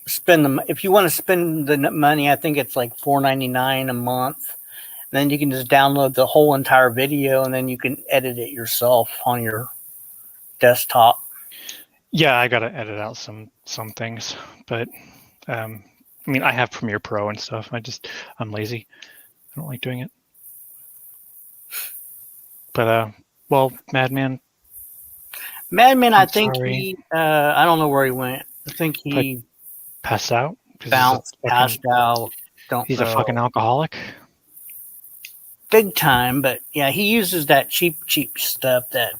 spend the money, I think it's like $4.99 a month. Then you can just download the whole entire video, and then you can edit it yourself on your desktop. Yeah, I gotta edit out some things, but I mean, I have Premiere Pro and stuff. I'm lazy. I don't like doing it. But well, Madman, I think sorry. he I don't know where he went. I think he passed out. Passed out. He's a fucking alcoholic. Big time, but yeah, he uses that cheap stuff, that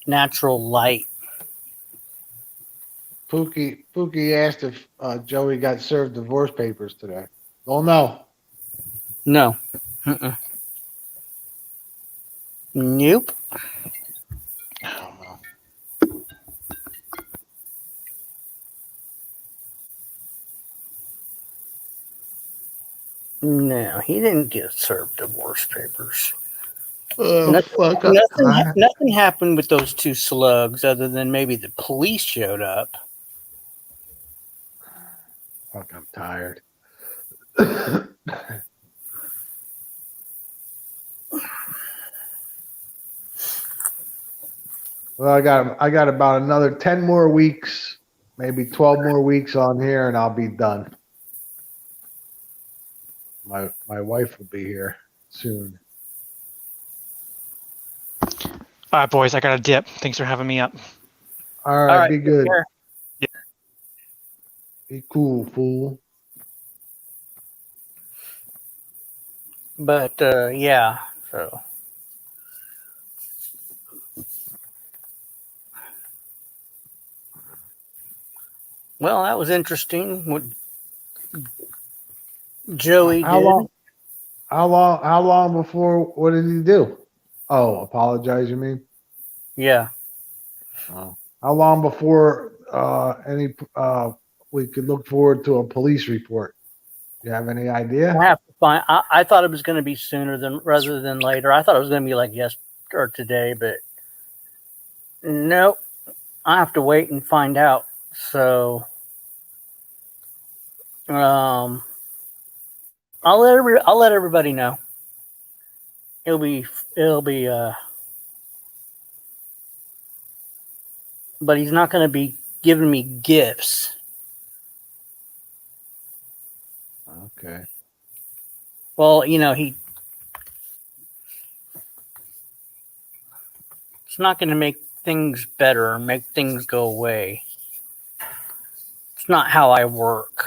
natural light. Pookie asked if Joey got served divorce papers today. Oh no. No. Nope. No, he didn't get served divorce papers. Nothing happened with those two slugs other than maybe the police showed up. Fuck, I'm tired. Well, I got about another 10 more weeks, maybe 12 more weeks on here, and I'll be done. My wife will be here soon. All right, boys, I got a dip. Thanks for having me up. All right, be good. Yeah. Be cool, fool. But yeah, so. Well, that was interesting. What Joey did. How long before? What did he do? Oh, apologize. You mean? Yeah. Oh. How long before we could look forward to a police report? You have any idea? I have to find. I thought it was going to be sooner rather than later. I thought it was going to be like yesterday or today, but nope. I have to wait and find out. So, I'll let everybody know. It'll be but he's not going to be giving me gifts. Okay. Well, you know, it's not going to make things better or make things go away. It's not how I work.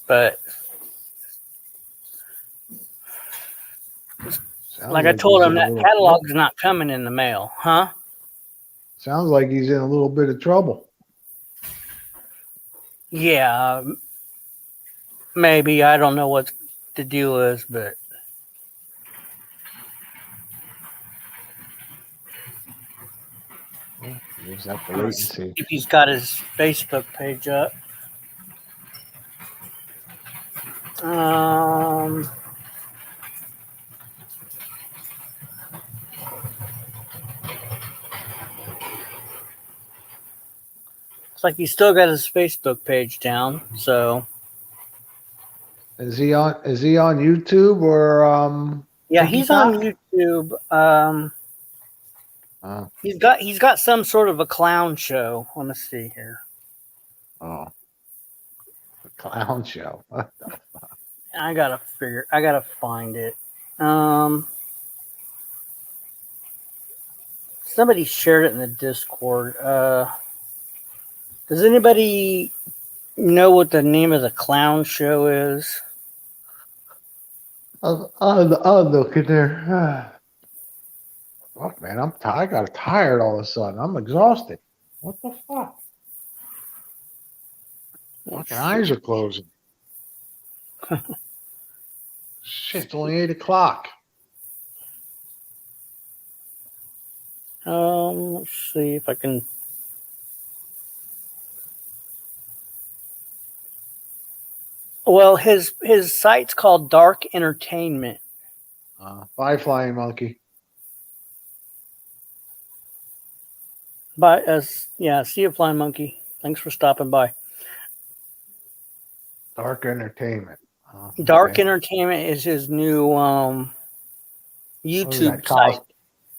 But Sounds like I like told he's him, in a that little catalog's trouble. not coming in the mail, huh? Sounds like he's in a little bit of trouble. Yeah, maybe. I don't know what the deal is, but Well, we'll just have to wait and let's see see. if he's got his Facebook page up. Um, it's like he's still got his Facebook page down. So Is he on YouTube or yeah, he's on TikTok? YouTube. Oh, He's got some sort of a clown show. Let me see here. oh, the clown show. I gotta find it. Um, Somebody shared it in the Discord. Does anybody know what the name of the clown show is? I'll look in there. Fuck, man, I got tired all of a sudden. I'm exhausted. What the fuck? Fucking eyes are closing. Shit, it's only 8 o'clock. Let's see if I can. Well, his site's called Dark Entertainment. Bye, flying monkey. But yeah, see you, flying monkey. Thanks for stopping by. Dark entertainment. Dark Okay. Entertainment is his new What is YouTube that site.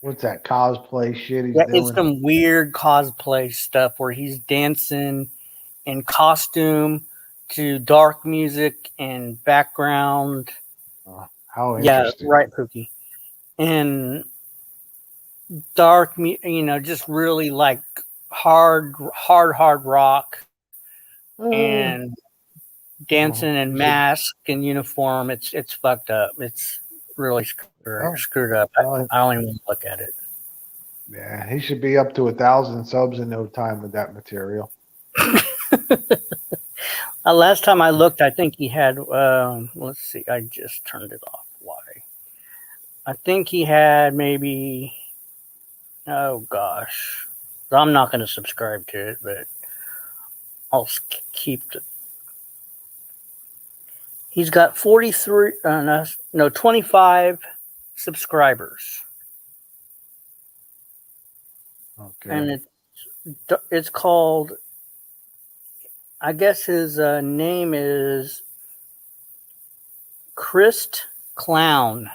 What's that cosplay shit he's Yeah, doing? it's some weird cosplay stuff where he's dancing in costume to dark music and background. How Yeah, interesting. right, Pookie. And dark, you know, just really like hard rock and dancing in mask and uniform. It's fucked up. It's really screwed up. I don't even want to look at it. Yeah, he should be up to 1,000 subs in no time with that material. Last time I looked, I think he had. Let's see. I just turned it off. Why? I think he had maybe. Oh gosh, I'm not going to subscribe to it, but I'll keep the. He's got 43. No, 25 subscribers, Okay. and it's called. I guess his name is Christ Clown.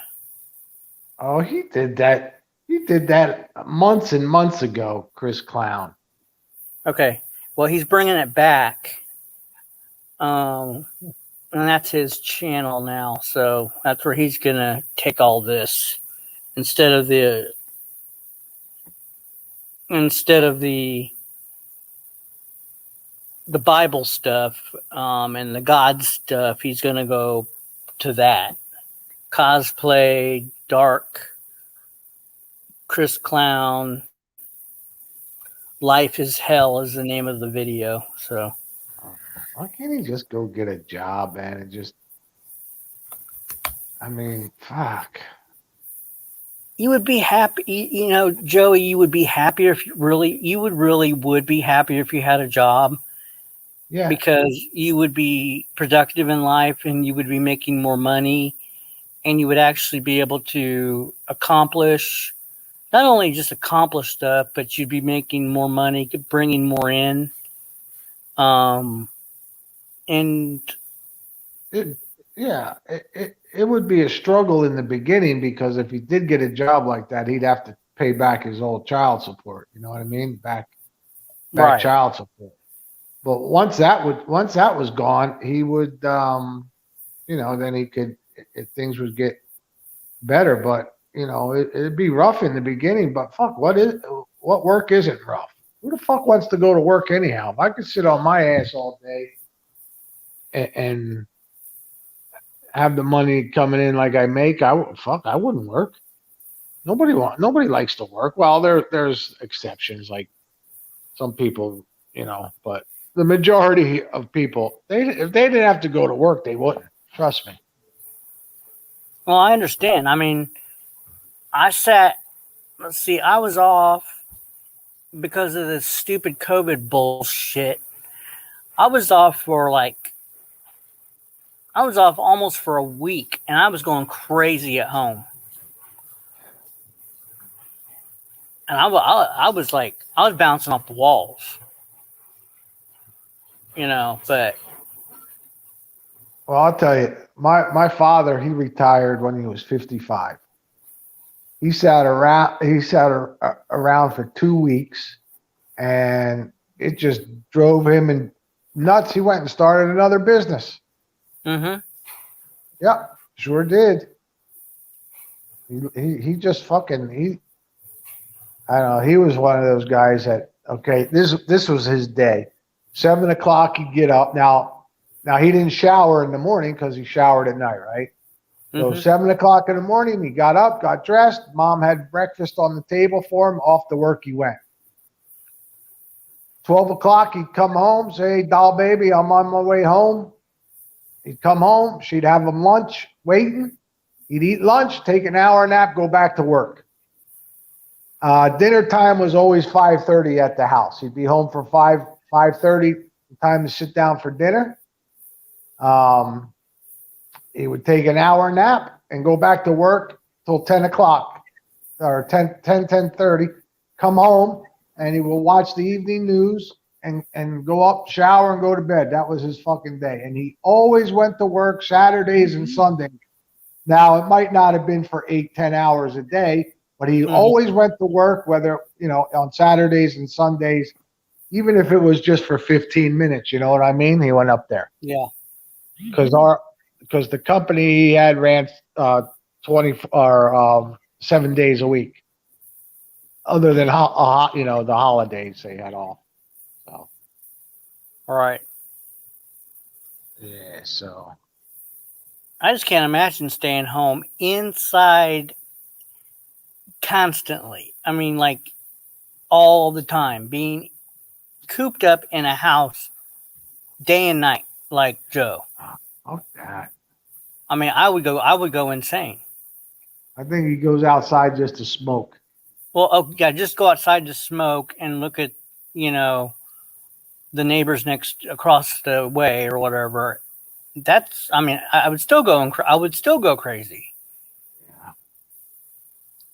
Oh, he did that. He did that months and months ago, Chris Clown. Okay, well he's bringing it back, and that's his channel now. So that's where he's gonna take all this instead of the Bible stuff and the God stuff. He's gonna go to that cosplay, dark, Chris Clown. Life is Hell is the name of the video. So why can't he just go get a job, man? And just, I mean, fuck. you would be happy, you know, Joey. You would be happier if you would be happier if you had a job. Yeah. Because you would be productive in life and you would be making more money and you would actually be able to accomplish, not only just accomplish stuff, but you'd be making more money, bringing more in. And it would be a struggle in the beginning because if he did get a job like that, he'd have to pay back his old child support. You know what I mean? Back right. child support. But once that was gone, he would, then he could, if things would get better. But it'd be rough in the beginning. But fuck, what work isn't rough? Who the fuck wants to go to work anyhow? If I could sit on my ass all day and have the money coming in like I make, I wouldn't work. Nobody likes to work. Well, there's exceptions, like some people, but the majority of people, if they didn't have to go to work, they wouldn't. Trust me. Well, I understand. I mean, let's see, I was off because of this stupid COVID bullshit. I was off almost for a week, and I was going crazy at home. And I was bouncing off the walls, but. Well, I'll tell you, my father, he retired when he was 55. He sat around for 2 weeks, and it just drove him nuts. He went and started another business. Mm-hmm. Yep, sure did. He just fucking I don't know. He was one of those guys that, okay, this was his day. 7:00 he'd get up. Now he didn't shower in the morning because he showered at night, right? So 7:00 in the morning, he got up, got dressed. Mom had breakfast on the table for him. Off to work he went. 12:00, he'd come home, say, "Hey, doll baby, I'm on my way home." He'd come home. She'd have him lunch waiting. He'd eat lunch, take an hour nap, go back to work. Dinner time was always 5:30 at the house. He'd be home for 5:30, time to sit down for dinner. He would take an hour nap and go back to work till 10:00 or 10:30. Come home and he will watch the evening news and go up, shower, and go to bed. That was his fucking day. And he always went to work Saturdays and Sundays. Now, it might not have been for 8-10 hours a day, but he always went to work, whether, on Saturdays and Sundays, even if it was just for 15 minutes, you know what I mean? He went up there. Yeah. Because the company he had ran 7 days a week, other than the holidays they had off. So, All right. Yeah. So I just can't imagine staying home inside constantly. I mean, like all the time, being cooped up in a house day and night, like Joe. fuck that. I mean, I would go insane. I think he goes outside just to smoke. Well, yeah, just go outside to smoke and look at, the neighbors across the way or whatever. I would still go crazy. Yeah.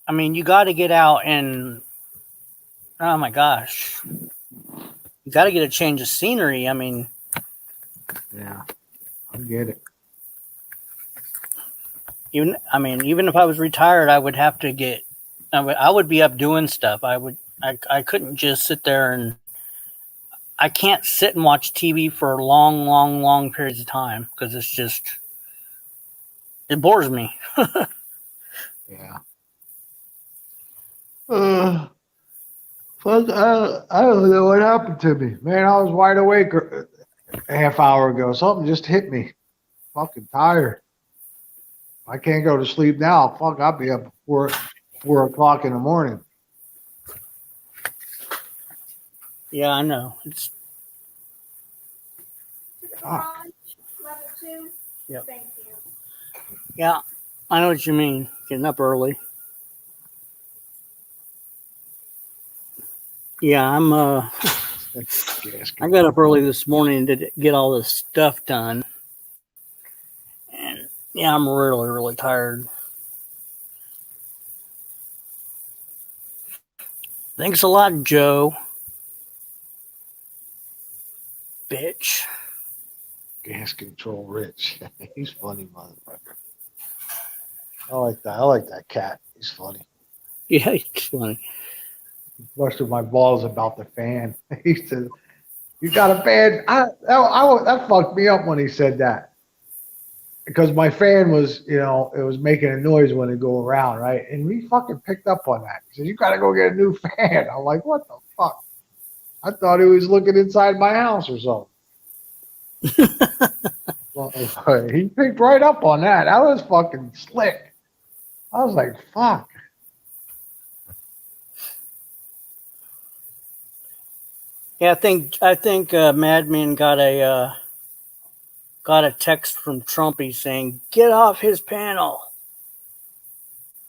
I mean, you got to get out and, oh my gosh, you got to get a change of scenery. I mean, Yeah, I get it. even if I was retired, I would have to I would be up doing stuff. I couldn't just sit there and I can't sit and watch TV for long periods of time because it bores me. Yeah. Fuck, I don't know what happened to me. Man, I was wide awake a half hour ago. Something just hit me. Fucking tired. I can't go to sleep now. Fuck, I'll be up before 4:00 in the morning. Yeah, I know. It's Level 2. Yep. Thank you. Yeah, I know what you mean. Getting up early. Yeah, I got up early this morning to get all this stuff done. And yeah, I'm really, really tired. Thanks a lot, Joe. Bitch. Gas control Rich. He's funny, motherfucker. I like that. I like that cat. He's funny. Yeah, it's funny. Busted my balls about the fan. He said, You got a fan? That fucked me up when he said that. Because my fan was, it was making a noise when it go around, right? And we fucking picked up on that. He said, "You got to go get a new fan." I'm like, "What the fuck?" I thought he was looking inside my house or something. Well, he picked right up on that. That was fucking slick. I was like, "Fuck." Yeah, I think Madman got a text from Trumpy saying, "Get off his panel."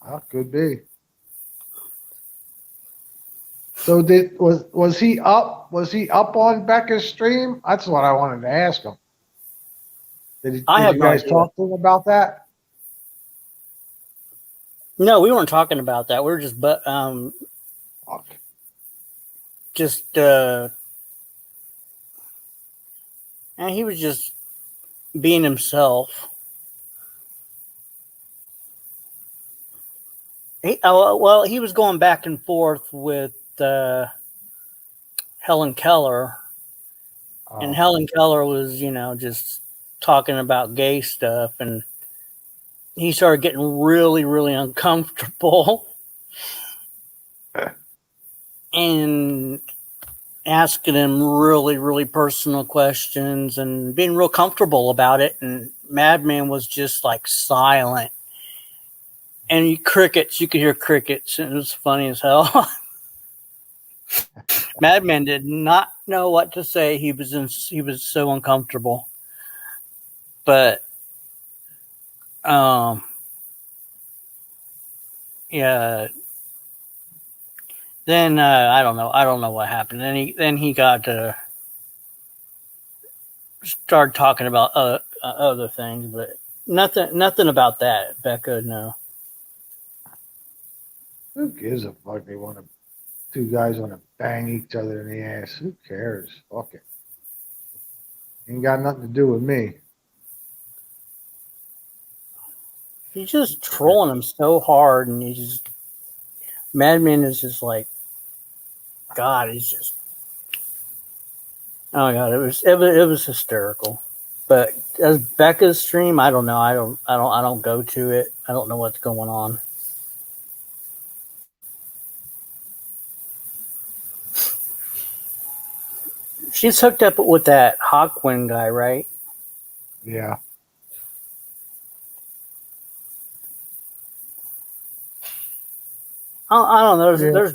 Well, could be. So was he up? Was he up on Becca's stream? That's what I wanted to ask him. Did I have you no guys idea. talk to him about that? No, we weren't talking about that. We were Fuck. just and he was just being himself. He was going back and forth with Helen Keller, and Helen Keller was, just talking about gay stuff, and he started getting really, really uncomfortable and asking him really, really personal questions and being real comfortable about it. And Madman was just like silent. And crickets, you could hear crickets, and it was funny as hell. Madman did not know what to say. He was so uncomfortable. But yeah. Then I don't know. I don't know what happened. Then he got to start talking about other things, but nothing about that. Becca, no. Who gives a fuck? They want to. Two guys want to bang each other in the ass. Who cares? Fuck it. Ain't got nothing to do with me. He's just trolling him so hard, and Madman is just like, God, he's just, oh my God, it was hysterical. But as Becca's stream, I don't know. I don't go to it. I don't know what's going on. She's hooked up with that Hawkwind guy, right? Yeah. I don't know. Yeah.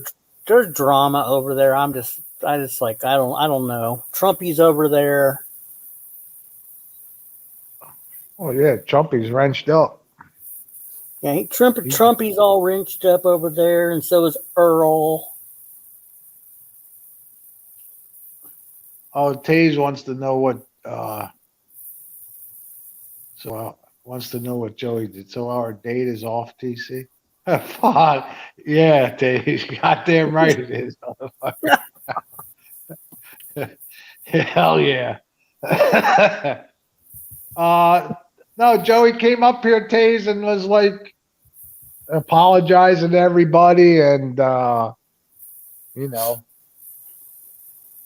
There's drama over there. I just like I don't know. Trumpy's over there. Oh yeah, Trumpy's wrenched up. Yeah, Trumpy's all wrenched up over there, and so is Earl. Oh, Taze wants to know what. Wants to know what Joey did. So our date is off, TC. Fuck yeah, Taze. Goddamn right it is, motherfucker. Hell yeah. No, Joey came up here, Taze, and was like apologizing to everybody, and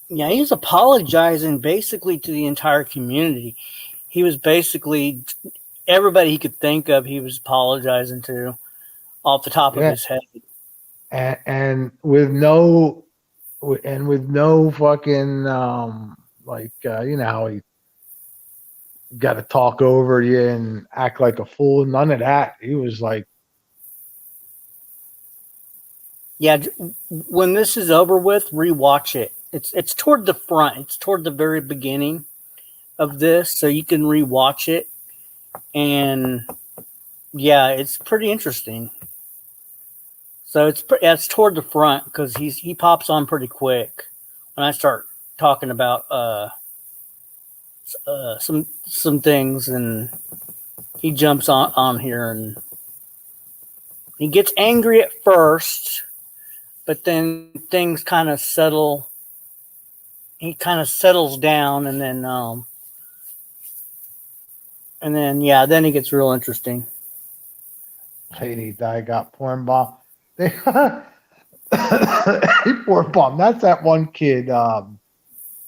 Yeah, he's apologizing basically to the entire community. He was basically everybody he could think of. He was apologizing to off the top of his head, and with no fucking how he got to talk over you and act like a fool. None of that. He was like, yeah. When this is over with, rewatch it. It's toward the front. It's toward the very beginning of this, so you can rewatch it. And yeah, it's pretty interesting. So it's toward the front because he pops on pretty quick when I start talking about some things, and he jumps on here and he gets angry at first, but then things kind of settle. He kind of settles down, and then then he gets real interesting. Lady Di got porn bomb. He porn bomb. That's that one kid.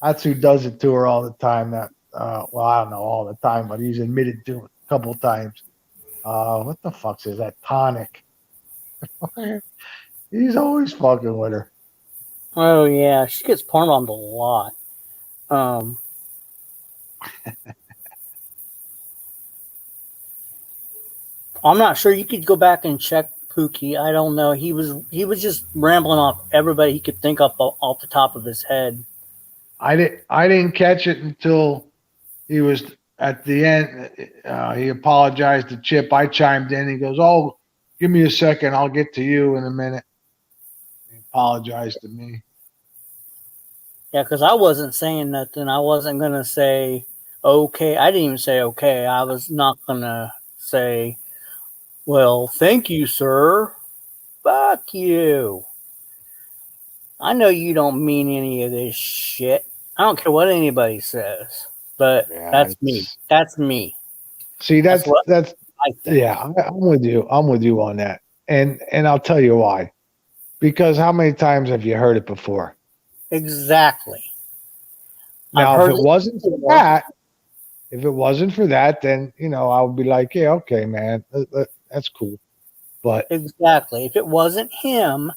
That's who does it to her all the time. That well, I don't know all the time, but he's admitted to it a couple of times. What the fuck is that tonic? He's always fucking with her. Oh yeah, she gets porn bombed a lot. Um, I'm not sure. You could go back and check Pookie. I don't know. He was just rambling off everybody he could think of off the top of his head. I didn't catch it until he was at the end. He apologized to Chip. I chimed in. He goes, "Oh, give me a second. I'll get to you in a minute." He apologized to me. Yeah, because I wasn't saying nothing. I wasn't gonna say okay. I didn't even say okay. I was not gonna say, well, thank you, sir. Fuck you. I know you don't mean any of this shit. I don't care what anybody says. But Yeah, that's me. That's me. see, That's what that's I think. yeah. I'm with you. I'm with you on that. And I'll tell you why. Because how many times have you heard it before? Exactly. Now, I've if heard it it wasn't for before. that, then I would be like, yeah, okay, man, that's cool. But Exactly. If it wasn't him,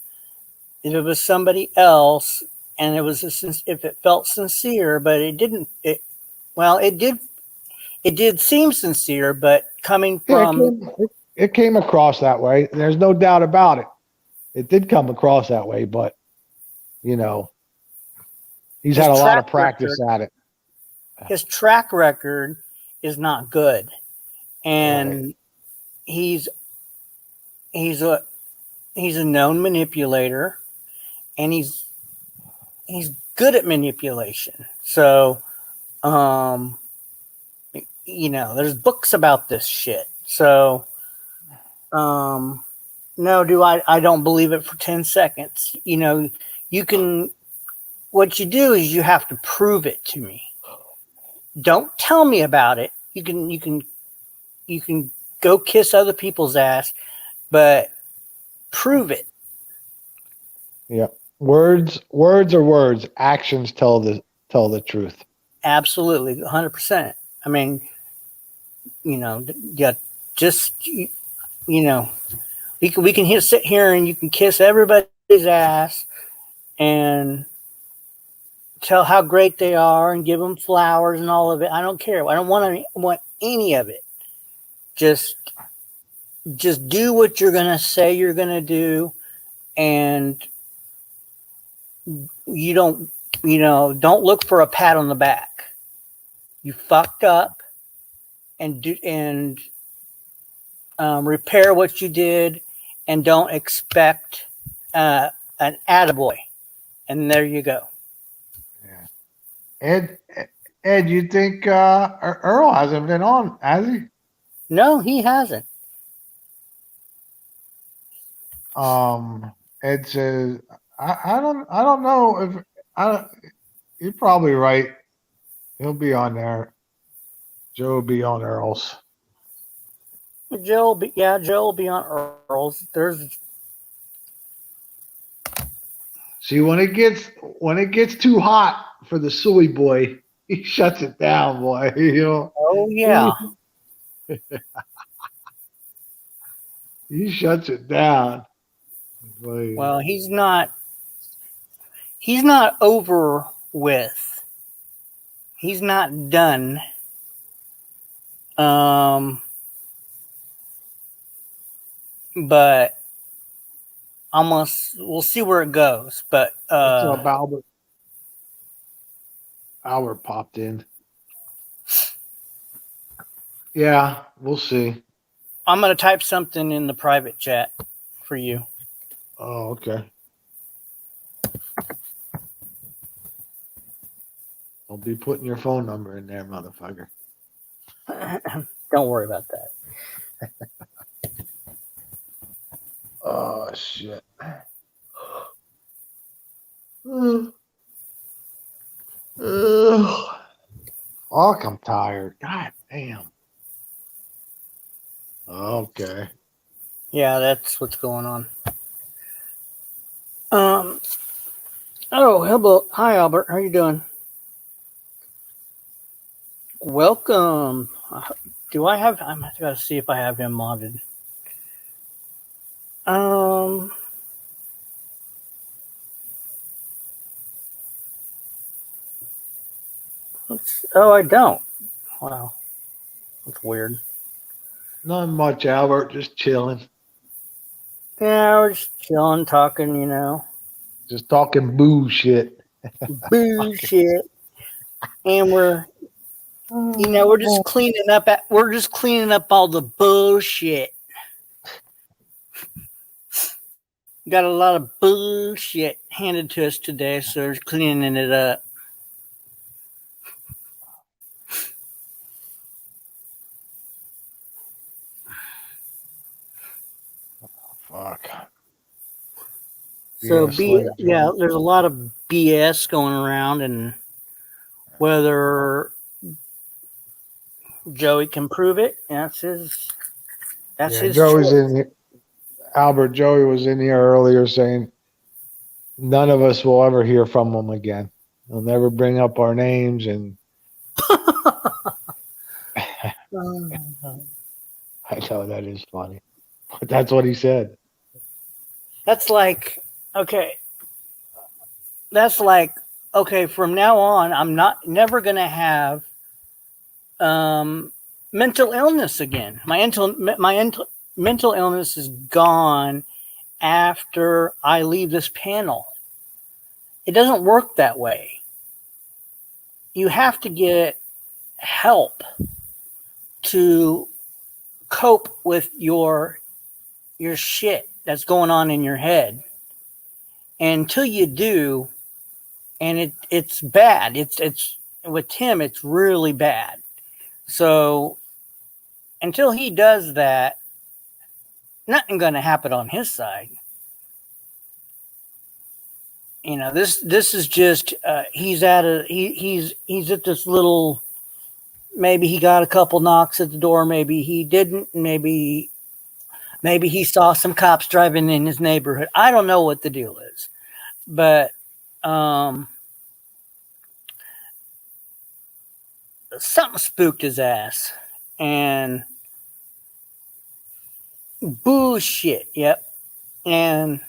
if it was somebody else, and if it felt sincere, but it didn't. It did. It did seem sincere, but coming yeah, from it came across that way. There's no doubt about it. It did come across that way, but you know, he's his had a lot track of record, practice at it. his track record is not good, Right. and he's he's a he's a known manipulator, and he's good at manipulation. So, um, there's books about this shit. So, um, no, I don't believe it for 10 seconds. You can, what you do is you have to prove it to me. Don't tell me about it. You can go kiss other people's ass, but prove it. Yeah. Words are words. Actions tell the truth. Absolutely, 100%. I mean, yeah, just, we can sit here and you can kiss everybody's ass and tell how great they are and give them flowers and all of it. I don't care. I don't want any of it. Just do what you're gonna say you're gonna do, and you don't look for a pat on the back. You fucked up, and repair what you did, and don't expect an attaboy. And there you go. Yeah. Ed, you think Earl hasn't been on, has he? No, he hasn't. Ed says, I don't know if I. You're probably right. He'll be on there. Joe will be on Earl's. Joe will be on Earl's. See, when it gets too hot for the soy boy, he shuts it down, boy. Oh yeah. He shuts it down. Well, he's not over with. He's not done. But we'll see where it goes. But What's up, Albert? Albert popped in. Yeah, we'll see. I'm gonna type something in the private chat for you. Oh, okay. I'll be putting your phone number in there, motherfucker. Don't worry about that. Oh shit. Fuck, I'm tired. God damn. Okay. Yeah, that's what's going on. Oh, hello. Hi, Albert. How you doing? Welcome. Do I have? I'm gotta see if I have him modded. Um. Oh, I don't. Wow, that's weird. Not much, Albert. Just chilling. Yeah, we're just chilling, talking. Just talking bullshit. Bullshit, and we're just cleaning up. We're just cleaning up all the bullshit. Got a lot of bullshit handed to us today, so we're cleaning it up. Fuck. So BS like yeah, there's a lot of BS going around, and whether Joey can prove it, that's his Joey's choice. in here. Albert, Joey was in here earlier saying none of us will ever hear from him again. He'll never bring up our names, and I know that is funny, but that's what he said. That's like okay. That's like okay. From now on, I'm never gonna have mental illness again. Mental illness is gone after I leave this panel. It doesn't work that way. You have to get help to cope with your shit that's going on in your head. And until you do, and it's bad. It's with Tim, it's really bad. So until he does that, nothing gonna happen on his side. This is just he's at this little. Maybe he got a couple knocks at the door. Maybe he didn't. Maybe he saw some cops driving in his neighborhood. I don't know what the deal is, but something spooked his ass, and bullshit. Yep, and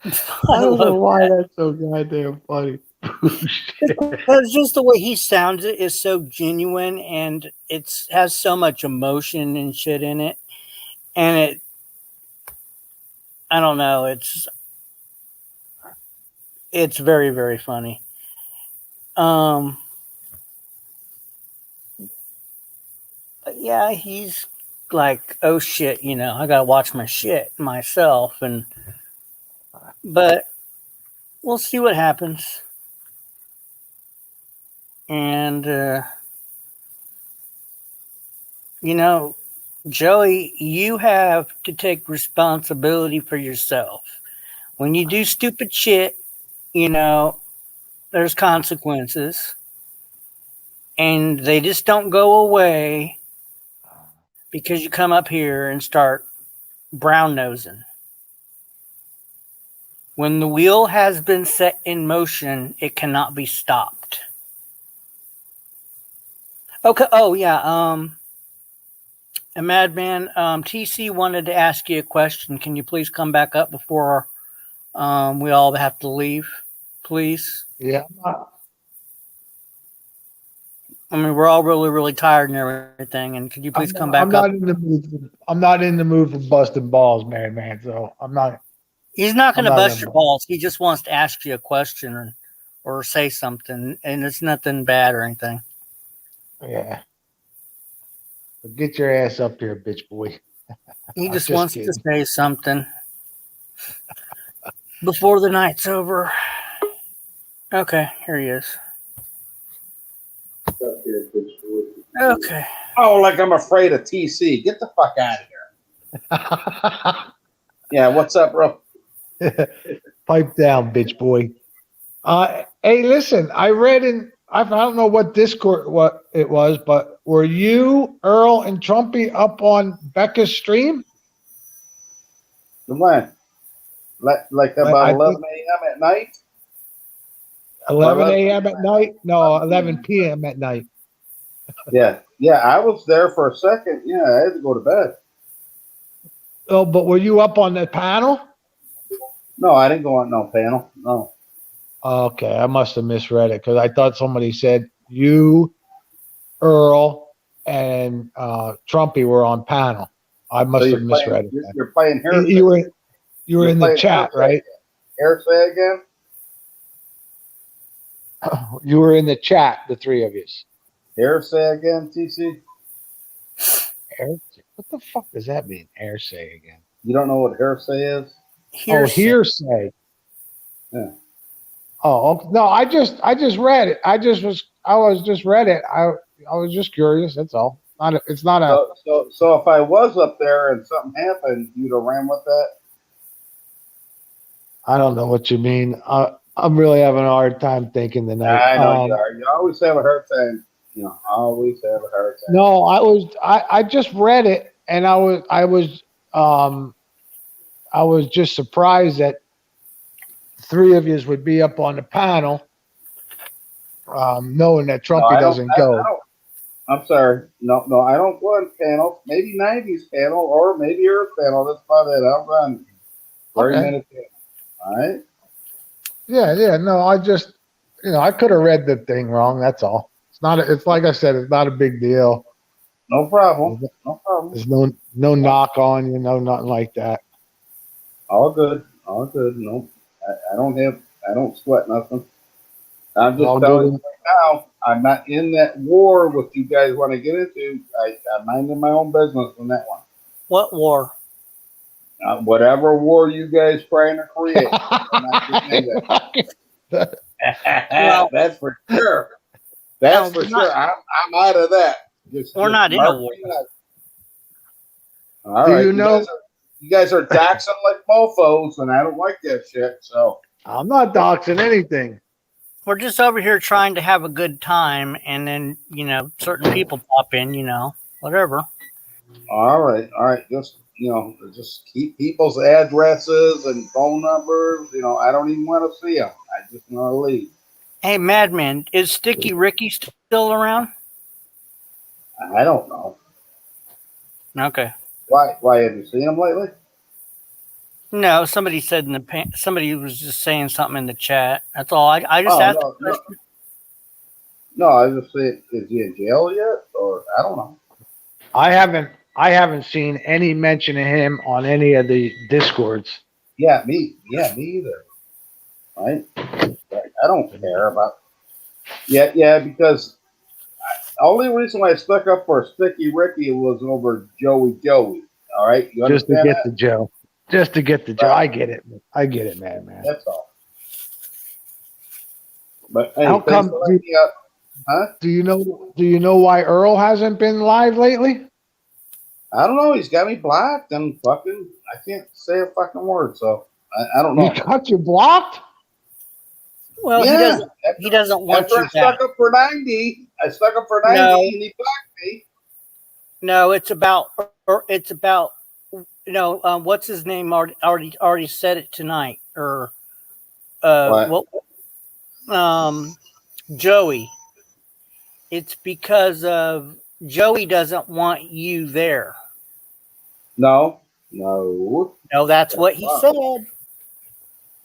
I don't know why that's so goddamn funny. It's just the way he sounds it is so genuine, and it has so much emotion and shit in it, and I don't know, it's very, very funny. But yeah, he's like, oh shit, I gotta watch my shit myself, but we'll see what happens. And Joey, you have to take responsibility for yourself. When you do stupid shit, there's consequences, and they just don't go away because you come up here and start brown nosing. When the wheel has been set in motion, it cannot be stopped. Okay. Oh yeah. A Madman, TC wanted to ask you a question. Can you please come back up before we all have to leave, please? Yeah. I mean, we're all really, really tired and everything. And could you please come back I'm up? not in the mood. I'm not in the mood for busting balls, man. So I'm not. He's not going to bust your gonna- balls. He just wants to ask you a question or say something, and it's nothing bad or anything. Yeah. But get your ass up here, bitch boy. He just just wants kidding. to say something before the night's over. Okay, here he is. Okay. Oh, like I'm afraid of TC. Get the fuck out of here. Yeah, what's up, bro? Pipe down, bitch boy. Hey, listen, I read I don't know what Discord what it was, but were you, Earl, and Trumpy up on Becca's stream? When? Like about 11 a.m. at night? 11 a.m. at night? No, 11 p.m. at night. Yeah, I was there for a second. Yeah, I had to go to bed. Oh, but were you up on the panel? No, I didn't go on no panel. No. Okay, I must have misread it because I thought somebody said you, Earl, and Trumpy were on panel. I must have misread it. You're playing hearsay. You were in the chat, right? Hearsay again? You were in the chat, the three of you. Hearsay again, TC? Hearsay? What the fuck does that mean? Hearsay again? You don't know what hearsay is? Oh, hearsay. Yeah. Oh no! I just read it. I was just read it. I was just curious. That's all. It's not a. So if I was up there and something happened, you'd have ran with that. I don't know what you mean. I'm really having a hard time thinking tonight. I know you are. You always have a hard time. You know, always have a hard time. No, I just read it, and I was just surprised that three of you would be up on the panel, knowing that Trumpy doesn't go. I'm sorry. No, I don't go on panels. Maybe 90s panel or maybe Earth panel. That's about it. I'll run 30 minutes. All right. Yeah. No, I just, I could have read the thing wrong. That's all. It's like I said, it's not a big deal. No problem. There's no knock on you, no nothing like that. All good. No, I don't sweat nothing. I'm just telling you right now, I'm not in that war with you guys want to get into. I'm minding my own business on that one. What war? Whatever war you guys trying to create. I'm not getting into that. Well, that's for sure. That's for sure. I'm out of that. We're not in a war. All right. You guys are doxing like mofos, and I don't like that shit. So I'm not doxing anything. We're just over here trying to have a good time, and then certain people pop in. Whatever. All right. Just keep people's addresses and phone numbers. I don't even want to see them. I just want to leave. Hey, Madman, is Sticky Ricky still around? I don't know. Okay. Why have you seen him lately? No, somebody said somebody was just saying something in the chat. That's all. I just asked. No, I was just saying, is he in jail yet, or I don't know. I haven't seen any mention of him on any of the discords. Yeah, me either. Right? I don't care about. Yeah, because the only reason why I stuck up for Sticky Ricky was over Joey. All right, you just to understand get that? the Joe. Just to get the Joe. I get it, man. That's all. But hey, how come? Do you know why Earl hasn't been live lately? I don't know. He's got me blocked and fucking. I can't say a fucking word. So I don't know. He got you blocked? Well, yeah. He doesn't want you back. I stuck up for 90. I stuck up for 90, and he blocked me. No, it's about. What's his name? Already said it tonight. Or Joey. It's because of Joey doesn't want you there. No, that's what he said.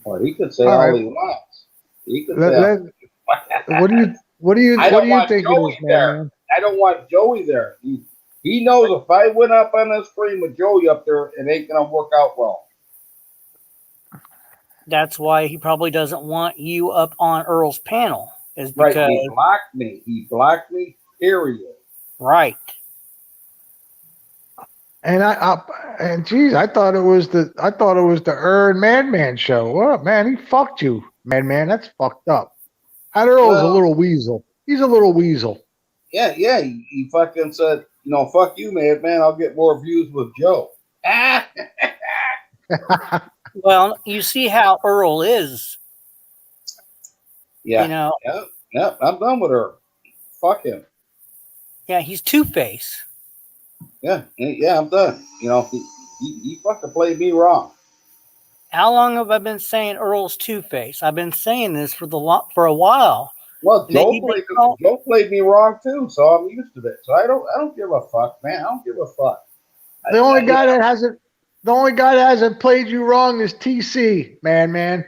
Well, he could say all he wants. He could say. What do you think it is, man? I don't want Joey there. He knows if I went up on the screen with Joey up there, it ain't gonna work out well. That's why he probably doesn't want you up on Earl's panel. Is because he blocked me. He blocked me. Period. Right. And I thought it was the Earl Madman show. What up, man? He fucked you, Madman. That's fucked up. That Earl's a little weasel. He's a little weasel. Yeah. He fucking said, fuck you, Madman. I'll get more views with Joe. Well, you see how Earl is. Yeah. Yeah. I'm done with her. Fuck him. Yeah, he's Two-Face. Yeah, I'm done. He fucking played me wrong. How long have I been saying Earl's Two-Face? I've been saying this for a while. Well, And then Joe you played think, oh, Joe played me wrong too, so I'm used to it. So I don't give a fuck, man. I don't give a fuck. The only guy that hasn't played you wrong is TC, man.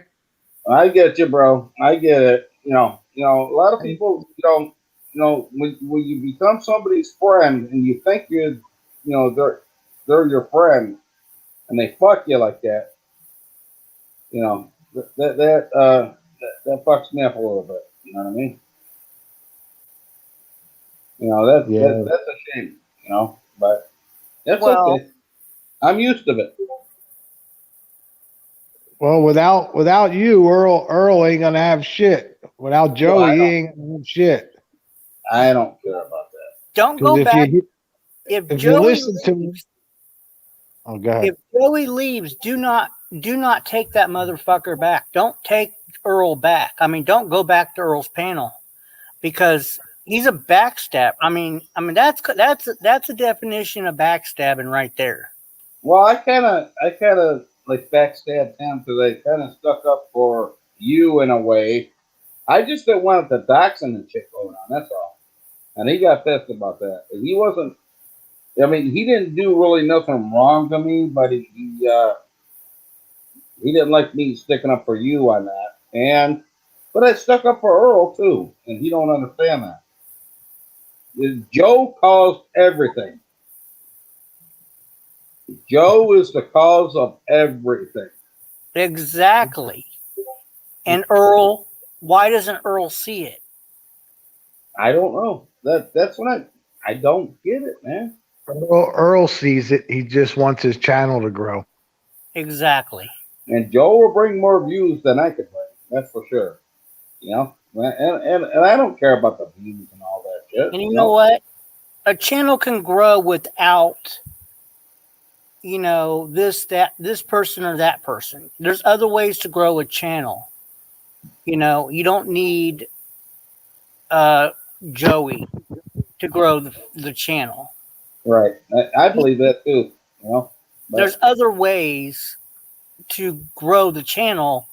I get you, bro. I get it. A lot of people, when you become somebody's friend and you think they're your friend, and they fuck you like that, that fucks me up a little bit. You know what I mean? That's a shame. But that's well, okay. I'm used to it. Well, without you, Earl ain't gonna have shit. Without Joey, he ain't gonna have shit. I don't care about that. don't Because go back. if you Joey listen to me, oh, go ahead. if Joey leaves, do not take that motherfucker back. Don't take Earl back. I mean, don't go back to Earl's panel because he's a backstab. I mean that's a definition of backstabbing right there. Well, I kind of like backstabbed him because I kind of stuck up for you in a way. I just didn't want the doxing and shit going on. That's all. And he got pissed about that. And he wasn't. I mean, he didn't do really nothing wrong to me, but he didn't like me sticking up for you on that. But I stuck up for Earl too, and he don't understand that. Joe caused everything. Joe is the cause of everything. Exactly. And Earl, why doesn't Earl see it? I don't know. That's what I don't get it, man. Earl sees it. He just wants his channel to grow. Exactly. And Joe will bring more views than I could bring. That's for sure. And I don't care about the views and all that shit. And you know what? A channel can grow without, this person or that person. There's other ways to grow a channel. You don't need Joey to grow the channel. Right. I believe that too. But there's other ways to grow the channel.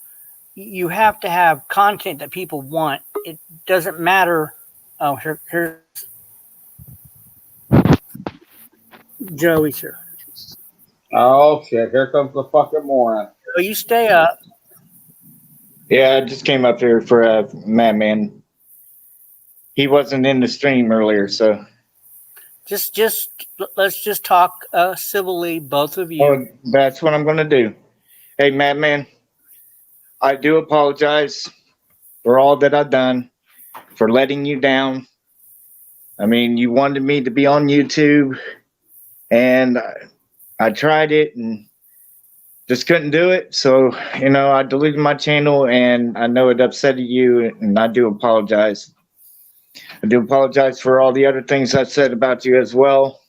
You have to have content that people want. It doesn't matter. Oh, here's Joey, sir. Oh shit! Here comes the fucking moron. Oh, you stay up. Yeah, I just came up here for Madman. He wasn't in the stream earlier, so just let's just talk civilly, both of you. Oh, that's what I'm going to do. Hey, Madman, I do apologize for all that I've done, for letting you down. I mean, you wanted me to be on YouTube, and I tried it and just couldn't do it. So, I deleted my channel, and I know it upset you, and I do apologize. I do apologize for all the other things I said about you as well.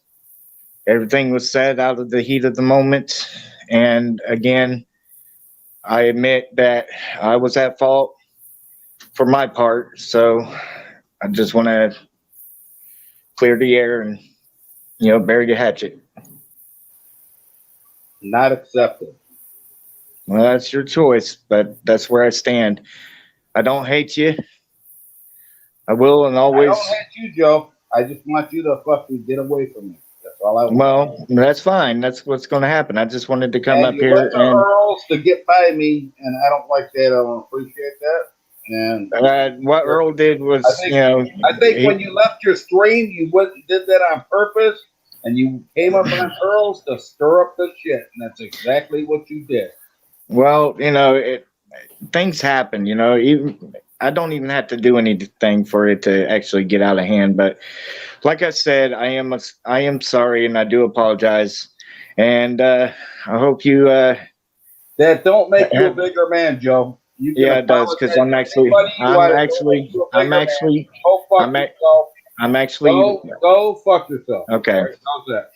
Everything was said out of the heat of the moment. And again, I admit that I was at fault for my part. So I just want to clear the air and, bury the hatchet. Not accepted. Well, that's your choice, but that's where I stand. I don't hate you. I will and always. I don't hate you, Joe. I just want you to fucking get away from me. That's all I want. Well, that's fine. That's what's going to happen. I just wanted to come and up you here let the Earls to get by me, and I don't like that. I don't appreciate that. And what Earl did was, I think when you left your stream, you went and did that on purpose, and you came up on Earls to stir up the shit, and that's exactly what you did. Well, things happen. I don't even have to do anything for it to actually get out of hand. But like I said, I am sorry, and I do apologize. And I hope you. That don't make you a bigger man, Joe. Yeah, it does, because I'm actually. Go fuck yourself. Okay. Right, how's that?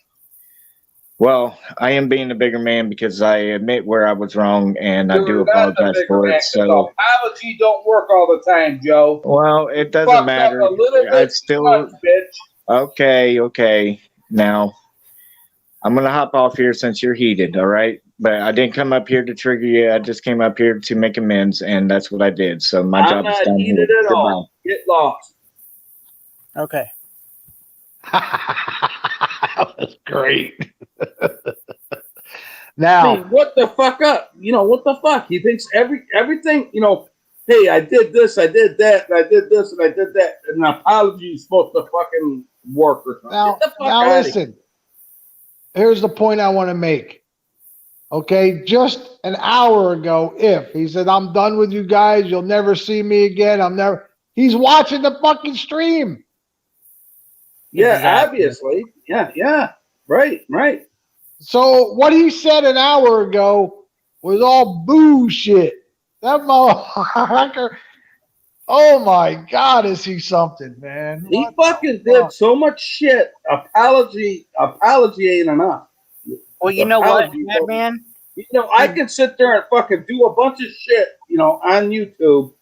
Well, I am being a bigger man because I admit where I was wrong, and I do apologize for it. So apology don't work all the time, Joe. Well, it doesn't matter. A little bit I still much, bitch. Okay. Now, I'm gonna hop off here since you're heated, all right? But I didn't come up here to trigger you. I just came up here to make amends, and that's what I did. So my I'm job is not done here. heated at Goodbye. all. Get lost. Okay. That was great. I Now, mean, what the fuck up? You know, what the fuck? He thinks everything, you know, hey, I did this, I did that, and I did this, and I did that. And an apology is supposed to fucking work or something. now, Get the fuck now out of here. listen. Here's the point I want to make. Okay, just an hour ago, if he said, I'm done with you guys, you'll never see me again. He's watching the fucking stream. Yeah, Exactly. obviously. Yeah. Right. So what he said an hour ago was all bullshit. That motherfucker. Oh my God, is he something, man? He What the fucking did fuck? so much shit. Apology ain't enough. Well, you know what, Apology, Madman? you know, I can sit there and fucking do a bunch of shit, you know, on YouTube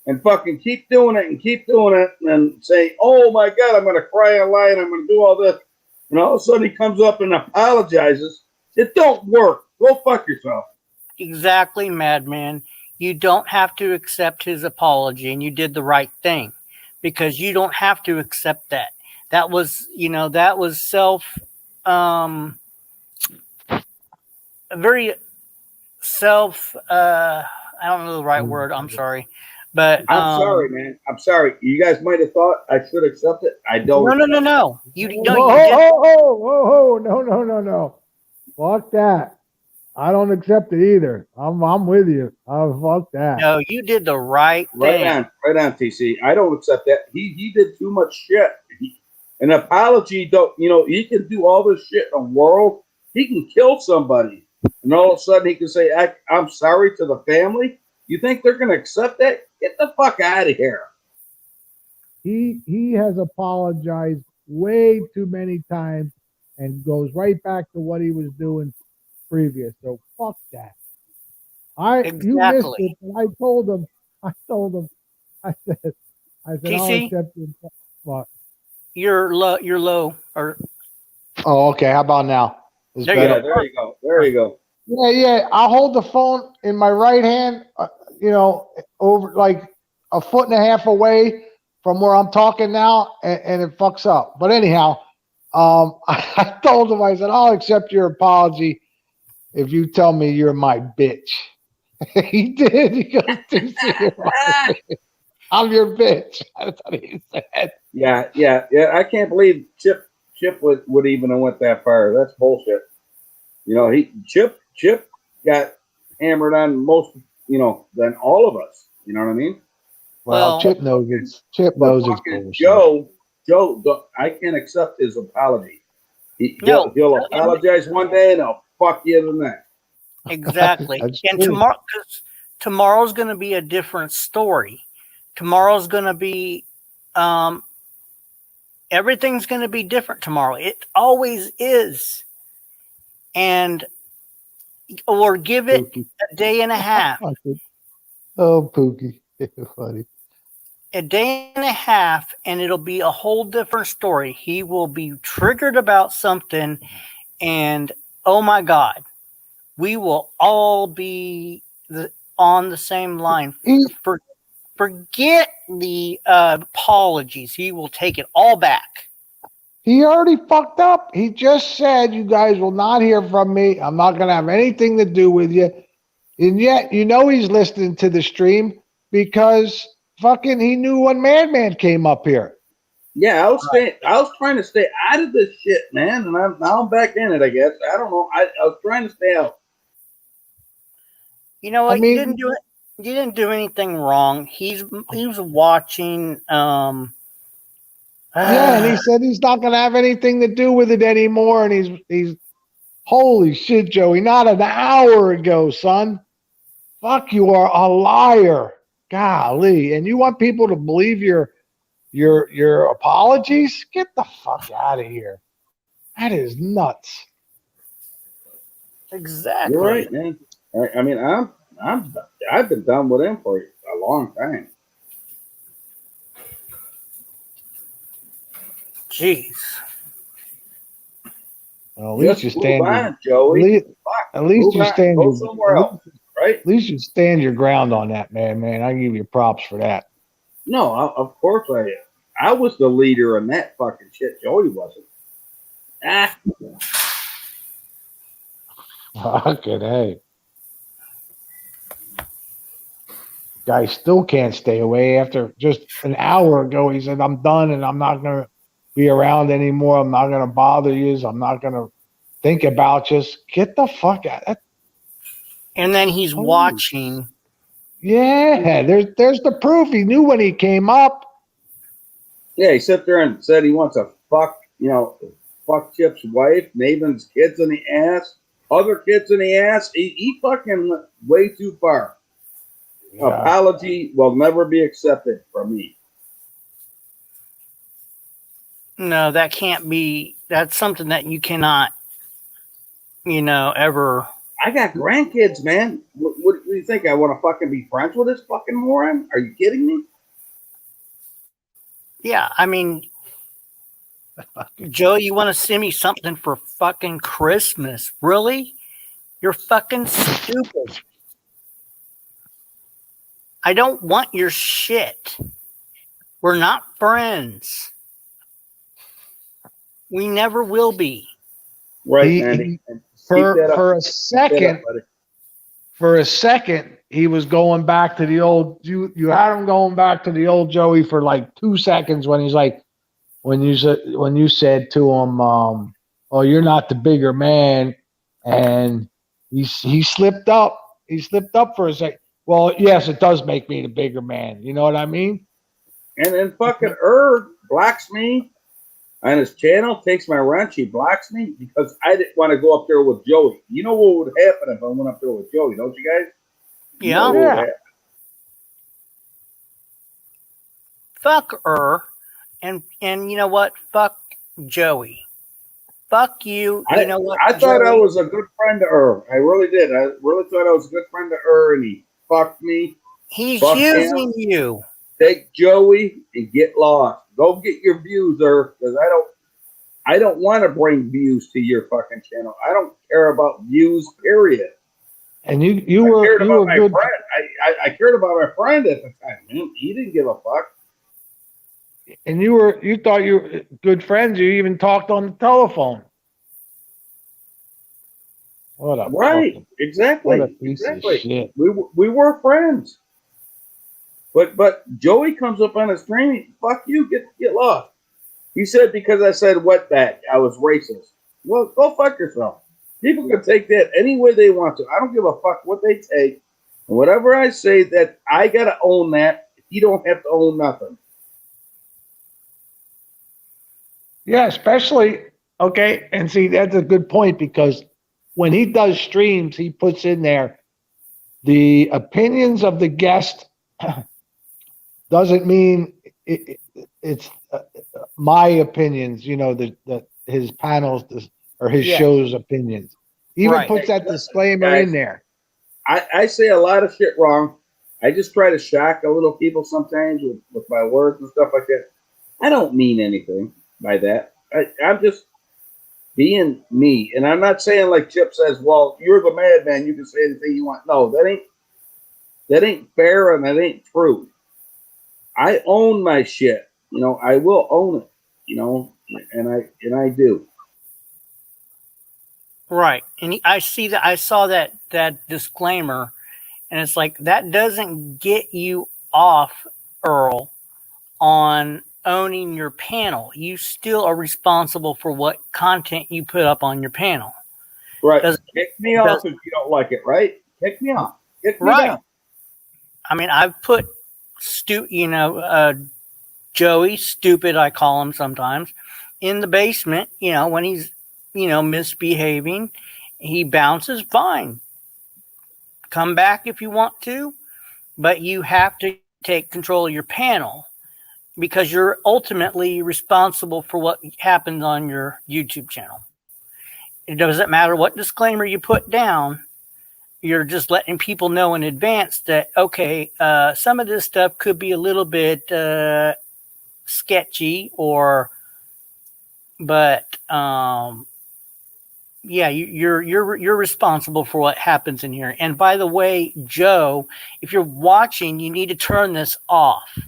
and fucking keep doing it and say, oh my God, I'm going to cry and lie and I'm going to do all this. And all of a sudden he comes up and apologizes. It don't work. Go fuck yourself. Exactly, Madman. You don't have to accept his apology, and you did the right thing because you don't have to accept that. That was, that was very I don't know the right word. I'm sorry, but I'm sorry, man. I'm sorry. You guys might have thought I should accept it. I don't. no. You Whoa, no, you did. whoa, no. Fuck that. I don't accept it either. I'm with you. Fuck that. No, you did the right Right thing. on, TC. I don't accept that. He did too much shit. An apology, don't, you know, he can do all this shit in the world. He can kill somebody, and all of a sudden he can say, I'm sorry to the family. You think they're going to accept that? Get the fuck out of here. He has apologized way too many times and goes right back to what he was doing previous. So fuck that. You missed Exactly. it, but I told him, I said, I'll TC, accept it. What? you're low, or Oh, okay. How about now? Is there better? you go. There you go. Yeah. I'll hold the phone in my right hand, over like a foot and a half away from where I'm talking now, and it fucks up. But anyhow, I told him, I said, I'll accept your apology if you tell me you're my bitch. He did. He goes, I'm your bitch. That's what he said. Yeah. I can't believe Chip would even have went that far. That's bullshit. You know, Chip got hammered on most, you know, than all of us. You know what I mean? Well, Well, Chip knows it's But bullshit. Joe, I can't accept his apology. no, He'll apologize one day and he'll fuck you the next. exactly. That's And true. tomorrow's going to be a different story. Tomorrow's going to be, everything's going to be different tomorrow. It always is. And or give it Pookie. a day and a half. Oh, Pookie. Funny. A day and a half, and it'll be a whole different story. He will be triggered about something, and oh my God, we will all be on the same line. Forget the apologies. He will take it all back. He already fucked up. He just said, you guys will not hear from me. I'm not going to have anything to do with you. And yet, he's listening to the stream because fucking he knew when Madman came up here. Yeah, I was trying to stay out of this shit, man, and now I'm back in it. I guess I don't know. I was trying to stay out. You know what? I mean, you didn't do it. You didn't do anything wrong. He was watching. Yeah, and he said he's not going to have anything to do with it anymore. And he's holy shit, Joey! Not an hour ago, son. Fuck, you are a liar. Golly, and you want people to believe your apologies? Get the fuck out of here. That is nuts. Exactly. You're right, man. I mean, I've been done with him for a long time. Jeez. Well, at least Just you move stand your, on, Joey. Fuck. at least Move you on. stand Go your, somewhere else, right? at least you stand your ground on that, man. I give you props for that. No, of course I am. I was the leader in that fucking shit. Joey wasn't. Ah, Fucking hey. Guy still can't stay away after just an hour ago. He said, I'm done and I'm not going to be around anymore. I'm not going to bother you. I'm not going to think about you. Get the fuck out. And then he's watching. Yeah, there's the proof. He knew when he came up. yeah, he sat there and said he wants to fuck, fuck Chip's wife, Nathan's kids in the ass, other kids in the ass. He fucking went way too far. Yeah. Apology will never be accepted from me. No, that can't be. That's something that you cannot, ever. I got grandkids, man. What do you think? I want to fucking be friends with this fucking moron? Are you kidding me? Yeah, I mean, Joe, you want to send me something for fucking Christmas? Really? You're fucking stupid. I don't want your shit. We're not friends. We never will be. Right, Andy. For a second, he was going back to the old. You had him going back to the old Joey for like 2 seconds when he's like, when you said to him, "Oh, you're not the bigger man," and he slipped up. He slipped up for a second. Well, yes, it does make me the bigger man. You know what I mean? And then fucking blocks me on his channel, takes my wrench, he blocks me because I didn't want to go up there with Joey. You know what would happen if I went up there with Joey, don't you guys? You know what would happen? Fuck and you know what? Fuck Joey. Fuck you. You know what? I thought I was a good friend to I really did. I really thought I was a good friend to and he fucked me. He's using you. Take Joey and get lost. Go get your views, because I don't want to bring views to your fucking channel. I don't care about views, period. And you were good. I cared about my friend at the time. He didn't give a fuck. And you thought you were good friends. You even talked on the telephone. What a Exactly. What a piece of shit. We were friends. But Joey comes up on his stream. Fuck you. Get lost. He said because I said wetback, I was racist. Well, go fuck yourself. People can take that any way they want to. I don't give a fuck what they take. And whatever I say, that I gotta own that. You don't have to own nothing. Yeah, especially okay. And see, that's a good point because when he does streams, he puts in there the opinions of the guest. Doesn't mean it's my opinions, his panels or his show's opinions. Even puts that disclaimer in there. I say a lot of shit wrong. I just try to shock a little people sometimes with my words and stuff like that. I don't mean anything by that. I'm just being me. And I'm not saying like Chip says, well, you're the madman, you can say anything you want. No, that ain't fair and that ain't true. I own my shit. I will own it, and I do. Right. And I saw that disclaimer, and it's like that doesn't get you off, Earl, on owning your panel. You still are responsible for what content you put up on your panel. Right. Kick me off if you don't like it, right? Kick me off. Kick me down. I mean, I've put Joey, stupid, I call him sometimes, in the basement, when he's, misbehaving. He bounces, fine. Come back if you want to, but you have to take control of your panel because you're ultimately responsible for what happens on your YouTube channel. It doesn't matter what disclaimer you put down. You're just letting people know in advance that, okay, some of this stuff could be a little bit sketchy but yeah, you're responsible for what happens in here. And by the way, Joe, if you're watching, you need to turn this off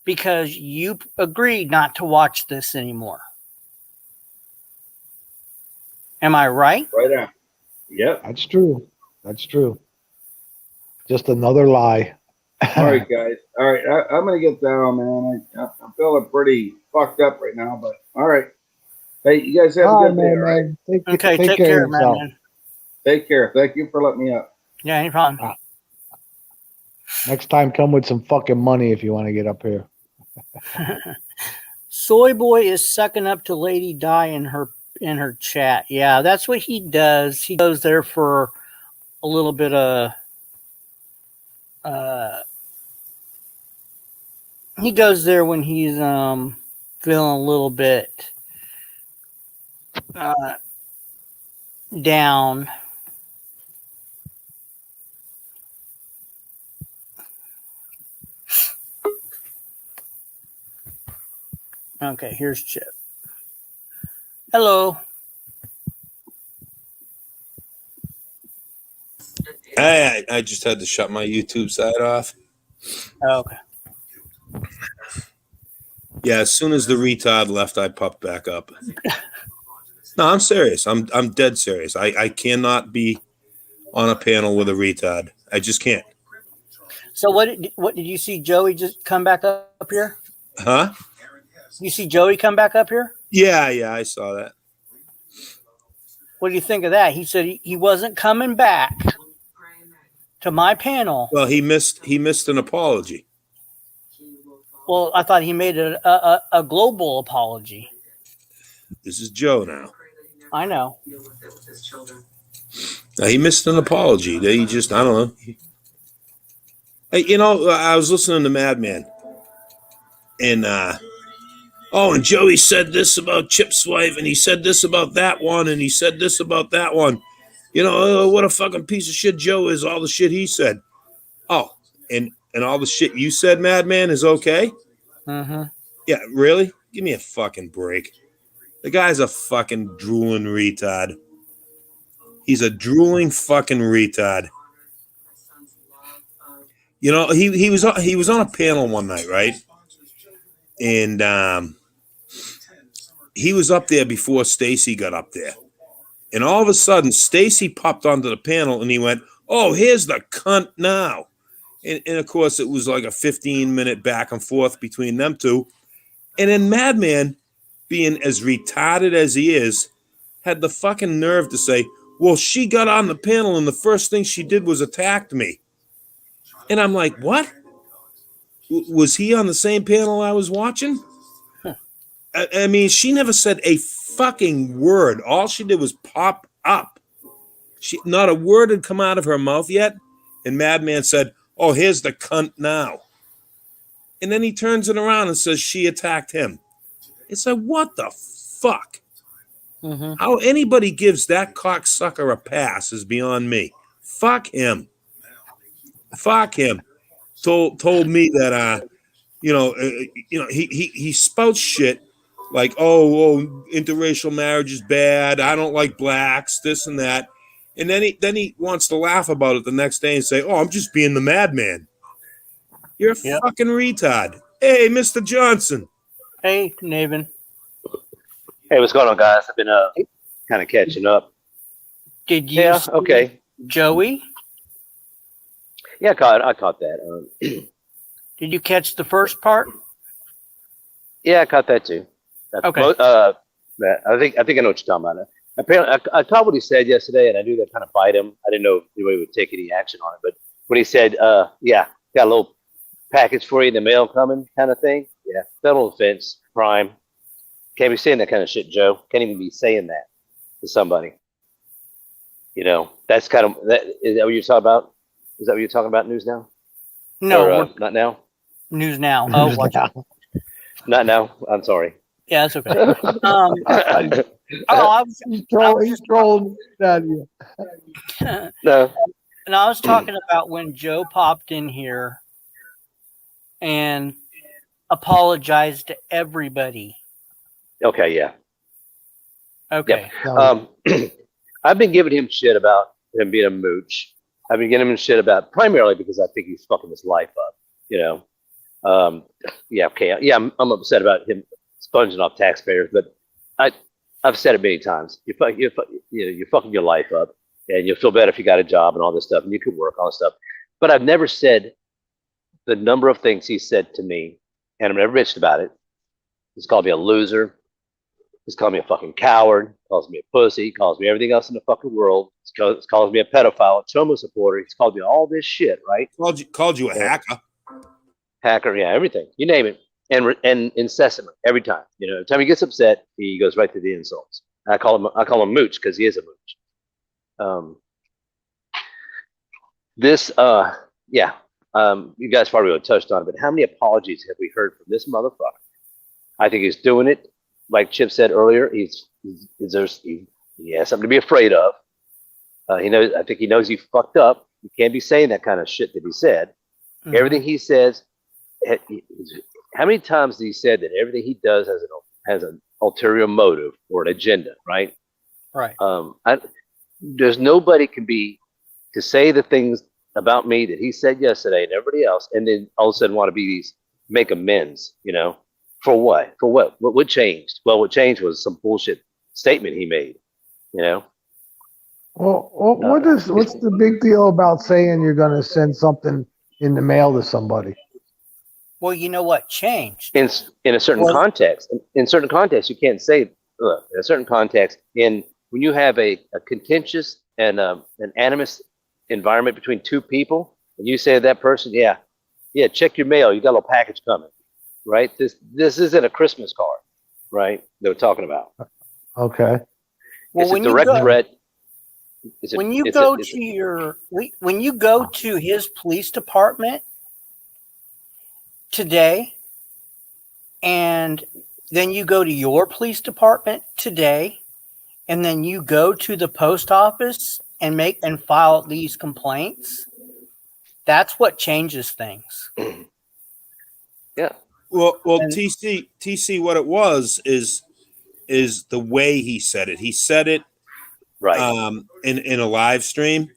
because you agreed not to watch this anymore. Am I right? Right on. Yep. That's true. That's true. Just another lie. All right, guys. All right, I'm gonna get down, man. I'm feeling pretty fucked up right now, but all right. Hey, you guys have a All good right, day. man, All right. man. Okay, Take care of yourself. man. Take care. Thank you for letting me up. Yeah, any problem. Next time, come with some fucking money if you want to get up here. Soy Boy is sucking up to Lady Di in her chat. Yeah, that's what he does. He goes there for a little bit of he goes there when he's feeling a little bit down. Okay, here's Chip. Hello. I just had to shut my YouTube side off. Oh, okay. Yeah, as soon as the retard left, I popped back up. No, I'm serious. I'm dead serious. I cannot be on a panel with a retard. I just can't. So what did you see Joey just come back up here? Huh? You see Joey come back up here? Yeah, I saw that. What do you think of that? He said he wasn't coming back to my panel. Well, he missed an apology. Well, I thought he made a global apology. This is Joe now. I know. Now, he missed an apology. He just, I don't know. Hey, I was listening to Madman, and and Joey said this about Chip's wife, and he said this about that one, and he said this about that one. What a fucking piece of shit Joe is. All the shit he said. Oh, and all the shit you said, Madman, is okay? Mm-hmm. Yeah, really? Give me a fucking break. The guy's a fucking drooling retard. He's a drooling fucking retard. He was on a panel one night, right? And he was up there before Stacy got up there. And all of a sudden, Stacy popped onto the panel and he went, "Oh, here's the cunt now." And of course, it was like a 15-minute back and forth between them two. And then Madman, being as retarded as he is, had the fucking nerve to say, "Well, she got on the panel and the first thing she did was attacked me." And I'm like, what? Was he on the same panel I was watching? Huh. I mean, she never said a fucking word. All she did was pop up. Not a word had come out of her mouth yet. And Madman said, "Oh, here's the cunt now." And then he turns it around and says she attacked him. It's like, what the fuck? Mm-hmm. How anybody gives that cocksucker a pass is beyond me. Fuck him. Fuck him. Told me that he spouts shit like, oh, interracial marriage is bad. I don't like blacks, this and that. And then he wants to laugh about it the next day and say, "Oh, I'm just being the madman." You're a fucking retard. Hey, Mr. Johnson. Hey, Navin. Hey, what's going on, guys? I've been kind of catching up. Did you see okay. Joey? Yeah, I caught that. Did you catch the first part? Yeah, I caught that too. Okay. I think I know what you're talking about. Apparently, I caught what he said yesterday, and I knew that kind of fight him. I didn't know if anybody would take any action on it, but when he said, "Yeah, got a little package for you in the mail coming," kind of thing. Yeah, federal offense, crime. Can't be saying that kind of shit, Joe. Can't even be saying that to somebody. That's kind of that. Is that what you're talking about? Is that what you're talking about? News now? No, Or, not now. News now. Oh, watch out. Not now. I'm sorry. Yeah, that's okay. He's trolling. No. And I was talking about when Joe popped in here and apologized to everybody. Okay. Yeah. Okay. Yep. I've been giving him shit about him being a mooch. I've been giving him shit about primarily because I think he's fucking his life up. You know, yeah, okay, yeah, I'm upset about him sponging off taxpayers, but I've said it many times. You're fucking your life up, and you'll feel better if you got a job and all this stuff, and you could work all this stuff. But I've never said the number of things he said to me, and I've never bitched about it. He's called me a loser. He's called me a fucking coward. Calls me a pussy. Calls me everything else in the fucking world. Calls me a pedophile, a Chomo supporter. He's called me all this shit, right? Called you a hacker. Hacker, yeah, everything. You name it. And incessantly, every time. You know, every time he gets upset, he goes right to the insults. I call him Mooch because he is a mooch. Yeah. You guys probably would have touched on it, but how many apologies have we heard from this motherfucker? I think he's doing it, like Chip said earlier. He has something to be afraid of. He knows. I think he knows he fucked up. He can't be saying that kind of shit that he said. Mm-hmm. Everything he says. How many times has he said that everything he does has an ulterior motive or an agenda, right? Right. There's nobody can be to say the things about me that he said yesterday and everybody else, and then all of a sudden want to make amends, you know, for what? For what? What changed? Well, what changed was some bullshit statement he made, you know. Well, what's the big deal about saying you're going to send something in the mail to somebody? Well, you know what changed? In a certain context. In certain contexts, you can't say, look, in a certain context, when you have a contentious and an animus environment between two people, and you say to that person, yeah, check your mail, you got a little package coming, right? This isn't a Christmas card, right? They were talking about. Okay. Well, it's a direct threat. When you go to his police department today, and then you go to your police department today, and then you go to the post office and file these complaints, that's what changes things. Yeah. Well, TC, what it was is the way he said it. He said it right in a live stream,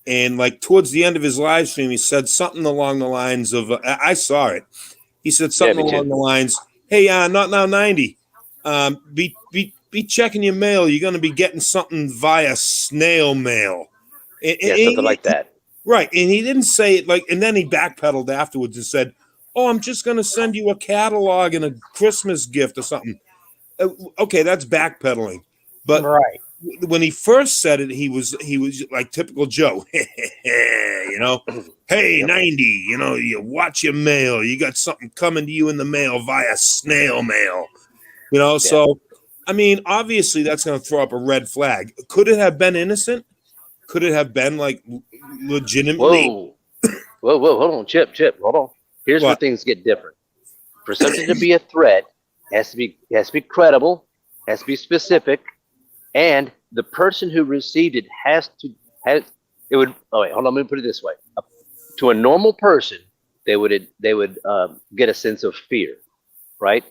and like towards the end of his live stream, he said something along the lines of, I saw it. He said something along the lines, "Hey, not now 90. Be checking your mail. You're going to be getting something via snail mail." Something like that. Right, and he didn't say it like, and then he backpedaled afterwards and said, "Oh, I'm just going to send you a catalog and a Christmas gift or something." Okay, that's backpedaling. But right. When he first said it, he was like typical Joe, you know. Hey, 90, you know, you watch your mail. You got something coming to you in the mail via snail mail, you know. Yeah. So, I mean, obviously, that's going to throw up a red flag. Could it have been innocent? Could it have been like legitimately? Whoa, hold on, Chip, hold on. Here's where things get different. For something to be a threat, it has to be credible, has to be specific. And the person who received it it would. Oh wait, hold on. Let me put it this way: to a normal person, they would get a sense of fear, right?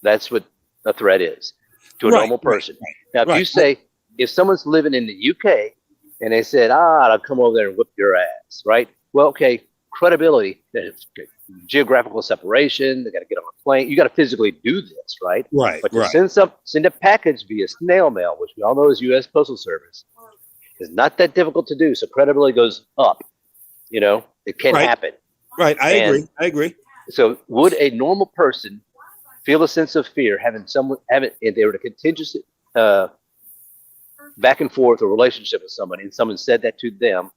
That's what a threat is to a normal person. Now, if you say if someone's living in the UK and they said, "I'll come over there and whip your ass," right? Well, okay, credibility, geographical separation. They got to get on a plane. You got to physically do this, right? Right. But to send a package via snail mail, which we all know is U.S. Postal Service, is not that difficult to do. So credibility goes up. You know, it can happen. Right. I agree. So would a normal person feel a sense of fear if they were to contentious back and forth a relationship with somebody, and someone said that to them,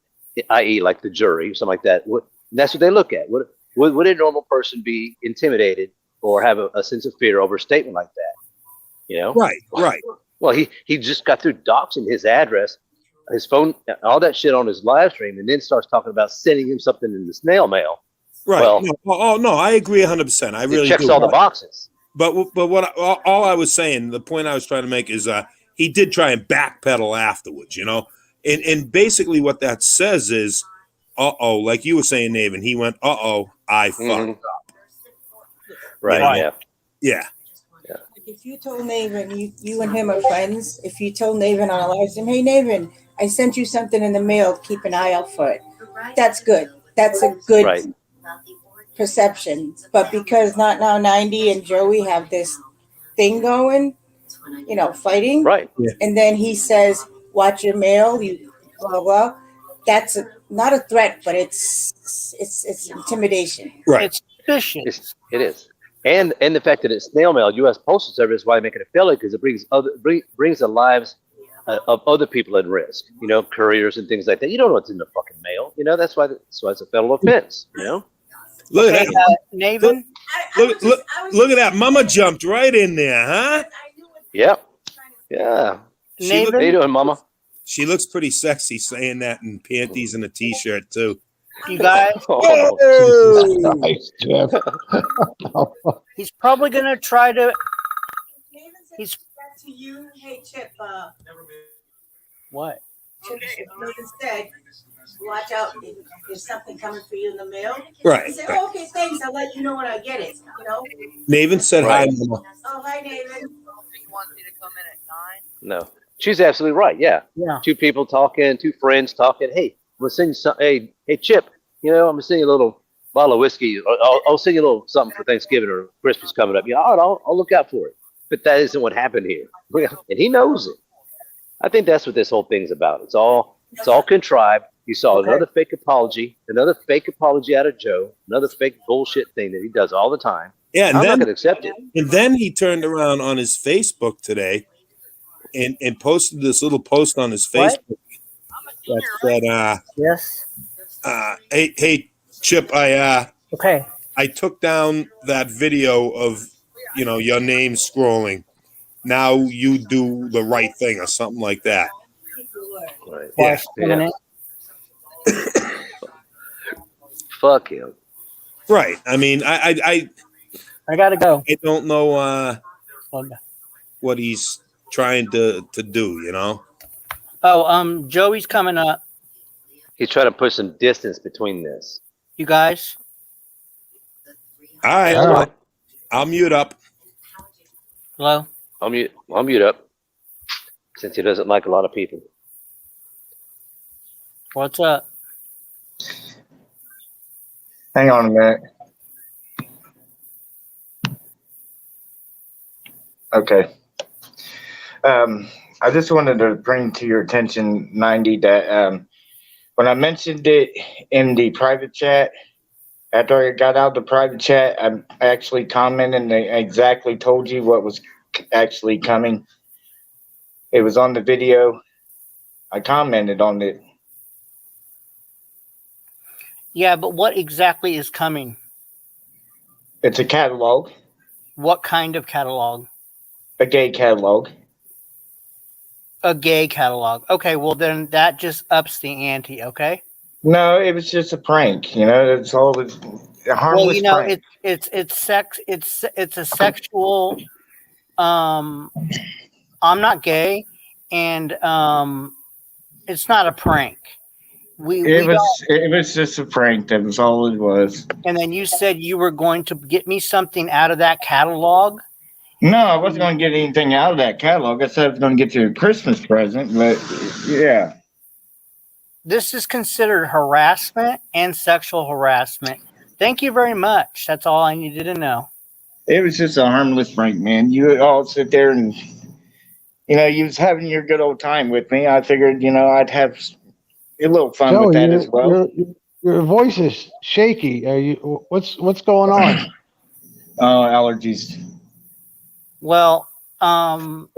i.e., like the jury or something like that? That's what they look at. Would a normal person be intimidated or have a sense of fear over a statement like that? You know? Right. Well, he just got through doxing his address, his phone, all that shit on his live stream, and then starts talking about sending him something in the snail mail. Right. Well, no, I agree 100%. I really checks all the boxes. But what all I was saying, the point I was trying to make is he did try and backpedal afterwards, you know? And basically what that says is, like you were saying, Nathan, he went, I fucked up. Right, you know? Yeah. if you told Naven, you and him are friends. If you told Naven on a live stream, hey Naven, I sent you something in the mail. Keep an eye out for it. That's good. That's a good Right. perception. But because Not Now 90 and Joey have this thing going, fighting, Right. Yeah. and then he says, "Watch your mail." You blah blah. That's not a threat, but it's intimidation. Right. It's suspicious. It is. And the fact that it's snail mail, U.S. Postal Service, why they make it affiliate, because it brings the lives of other people at risk. Couriers and things like that. You don't know what's in the fucking mail. That's why it's a federal offense. Look at Okay, that. Naven, Look at that. Mama jumped right in there, huh? Yep. Yeah. She How you doing, Mama? She looks pretty sexy saying that in panties and a t-shirt too. you guys, Oh! Nice, Jeff. he's probably gonna try to. He's to you, hey Chip. what? Chip said, watch out. There's something coming for you in the mail. Right. I said, oh, okay, thanks. I'll let you know when I get it. Naven said Right. hi, Mama. Oh, hi, Naven. No. She's absolutely right. Yeah. Yeah. Two people talking, two friends talking. Hey, I'm gonna sing you some. Hey, Chip. I'm gonna sing you a little bottle of whiskey. Or I'll sing you a little something for Thanksgiving or Christmas coming up. All right, I'll look out for it. But that isn't what happened here, and he knows it. I think that's what this whole thing's about. It's all contrived. You saw another fake apology out of Joe, another fake bullshit thing that he does all the time. Yeah, I'm not gonna accept it. And then he turned around on his Facebook today and posted this little post on his Facebook that said, Yes. hey Chip, Okay. I took down that video of your name scrolling. Now you do the right thing or something like that. Right. Yeah. Yeah. Fuck him. Right. I mean, I gotta go. I don't know what he's trying to do, Oh, Joey's coming up. He's trying to put some distance between this. You guys. All right. All right. I'll mute up. Hello. I'll mute up since he doesn't like a lot of people. What's up? Hang on a minute. Okay. I just wanted to bring to your attention, 90, that when I mentioned it in the private chat, after I got out the private chat, I actually commented and I exactly told you what was actually coming. It was on the video. I commented on it. Yeah, but what exactly is coming? It's a catalog, What kind of catalog? a gay catalog. A gay catalog. Okay, well then that just ups the ante. Okay. No, it was just a prank. It's all a harmless Well, prank. it's sex. It's a sexual. I'm not gay, and it's not a prank. It was just a prank. That was all it was. And then you said you were going to get me something out of that catalog. No, I wasn't going to get anything out of that catalog. I said I was going to get you a Christmas present, but yeah. This is considered harassment and sexual harassment. Thank you very much. That's all I needed to know. It was just a harmless prank, man. You all sit there and, you was having your good old time with me. I figured, I'd have a little fun with that as well. Your voice is shaky. Are you? What's going on? Oh, allergies. Well, I'm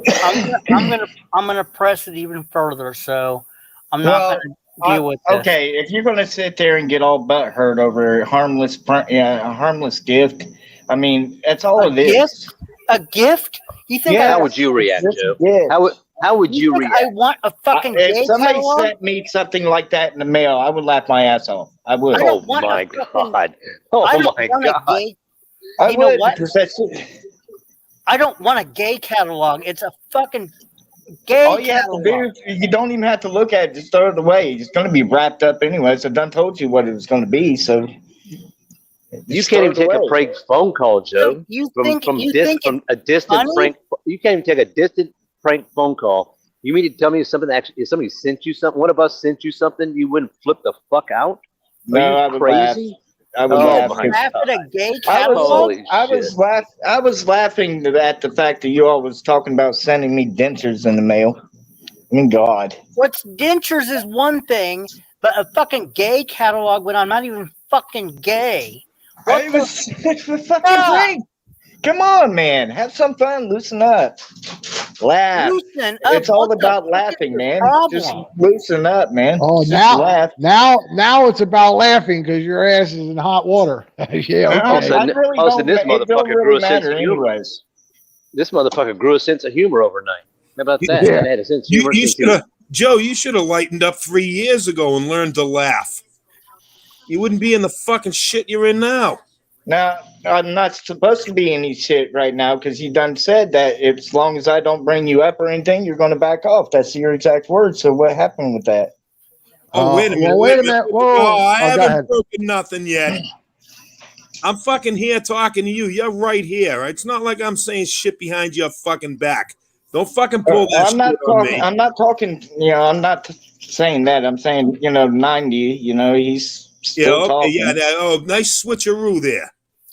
gonna press it even further. So I'm not gonna deal with this. Okay, if you're going to sit there and get all butthurt over a harmless gift, I mean, that's all it is. A gift? You think? Yeah. How would you react, Joe? Yeah. How would you think react? I want a fucking If gay somebody catalog? sent me something like that in the mail, I would laugh my ass off. I would. I don't Oh want my a fucking- god! Oh I don't my want god! a gay. I You know would, what? because that's I don't want a gay catalog. It's a fucking gay all you have to catalog. do. You don't even have to look at it. Just throw it away. It's going to be wrapped up anyway. So I done told you what it was going to be. So You can't even take a prank phone call, Joe. So you from think a distant funny? prank. You can't even take a distant prank phone call. You mean to tell me something if somebody sent you something, one of us sent you something, you wouldn't flip the fuck out? Are No, I you would laugh. crazy? I would You laugh. would laugh at a gay I catalog? was laughing at the fact that you all was talking about sending me dentures in the mail. I mean, God. What's dentures is one thing, but a fucking gay catalog when I'm not even fucking gay. What It's a fucking prank. Come on, man. Have some fun. Loosen up. Laugh. Loosen up. It's all What the about fuck is laughing, your man. Just problem? loosen up, man. Oh, Just laugh. now it's about laughing because your ass is in hot water. Yeah, All okay. of a sudden, this it don't motherfucker grew really a sense matter of humor. anyways. This motherfucker grew a sense of humor overnight. How about that? Yeah. Man had a sense of humor You since should have, Joe. You should have lightened up 3 years ago and learned to laugh. You wouldn't be in the fucking shit you're in now. Now, I'm not supposed to be any shit right now because you done said that as long as I don't bring you up or anything, you're going to back off. That's your exact word. So what happened with that? Oh, wait a minute. Well, wait a minute. Whoa. Oh, I Oh, go haven't ahead. broken nothing yet. I'm fucking here talking to you. You're right here. It's not like I'm saying shit behind your fucking back. Don't fucking pull that I'm not shit on talking. me. I'm not talking. I'm not saying that. I'm saying 90. He's still Yeah, okay, talking. yeah. Nice switcheroo there.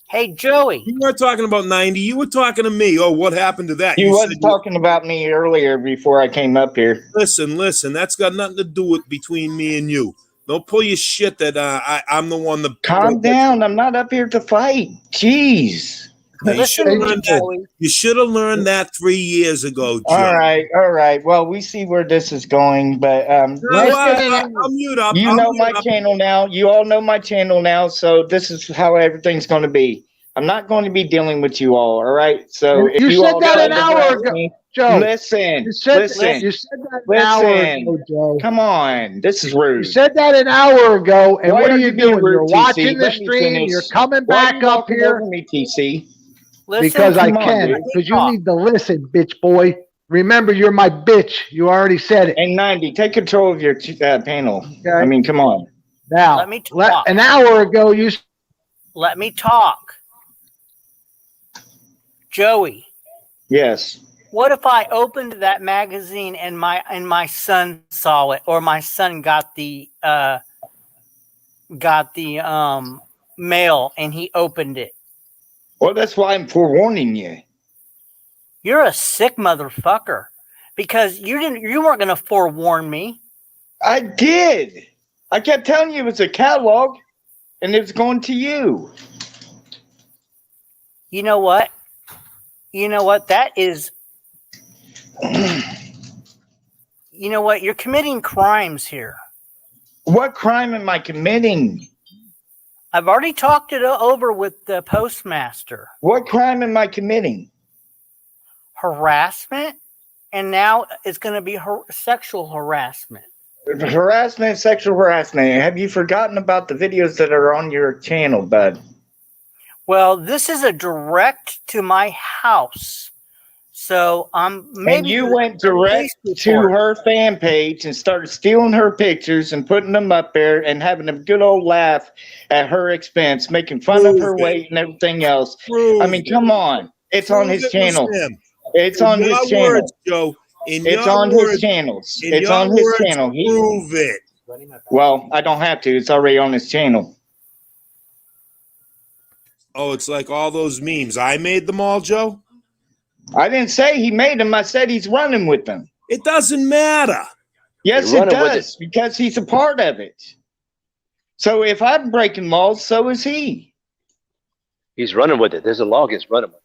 Hey, Joey. You weren't talking about 90. You were talking to me. Oh, what happened to that? He You was said talking about me earlier before I came up here. Listen. That's got nothing to do with between me and you. Don't pull your shit that I'm the one that. Calm down. I'm not up here to fight. Jeez. You should have learned that 3 years ago, Joe. All right. Well, we see where this is going, but I'll mute up. You I'll know mute my up. channel now. You all know my channel now, so this is how everything's going to be. I'm not going to be dealing with you all right? So if You said all that try an to hour harass ago, me, Joe. listen. You said that an hour ago, Joe. Come on. This is rude. You said that an hour ago, and Why what are are you you being doing? rude, You're TC? watching the Let me stream. finish. You're coming Why are back you up walking here over me, TC? because I come on, can. dude. Because you need to listen, bitch boy. Remember, you're my bitch. You already said it. And 90, take control of your panel. Okay. I mean, come on. Now, Let me talk. an hour ago, you. Let me talk. Joey. Yes. What if I opened that magazine and my son saw it, or my son got the mail and he opened it? Well, that's why I'm forewarning you. You're a sick motherfucker because you weren't going to forewarn me. I did. I kept telling you it was a catalog, and it was going to you. You know what? That is. You know what? You're committing crimes here. What crime am I committing? I've already talked it over with the postmaster. What crime am I committing? Harassment, and now it's going to be sexual harassment. Harassment, sexual harassment. Have you forgotten about the videos that are on your channel, bud? Well, this is a direct to my house. So maybe and you went direct to her fan page and started stealing her pictures and putting them up there and having a good old laugh at her expense, making fun of her weight and everything else. I mean, come on. It's on his channel. It's on his channel. Joe. It's on his channels. It's on his channel. Prove it. Well, I don't have to. It's already on his channel. Oh, it's like all those memes. I made them all, Joe? I didn't say he made them. I said he's running with them. It doesn't matter. Yes, it does, because he's a part of it. So if I'm breaking laws, so is he. He's running with it. There's a law against running with it.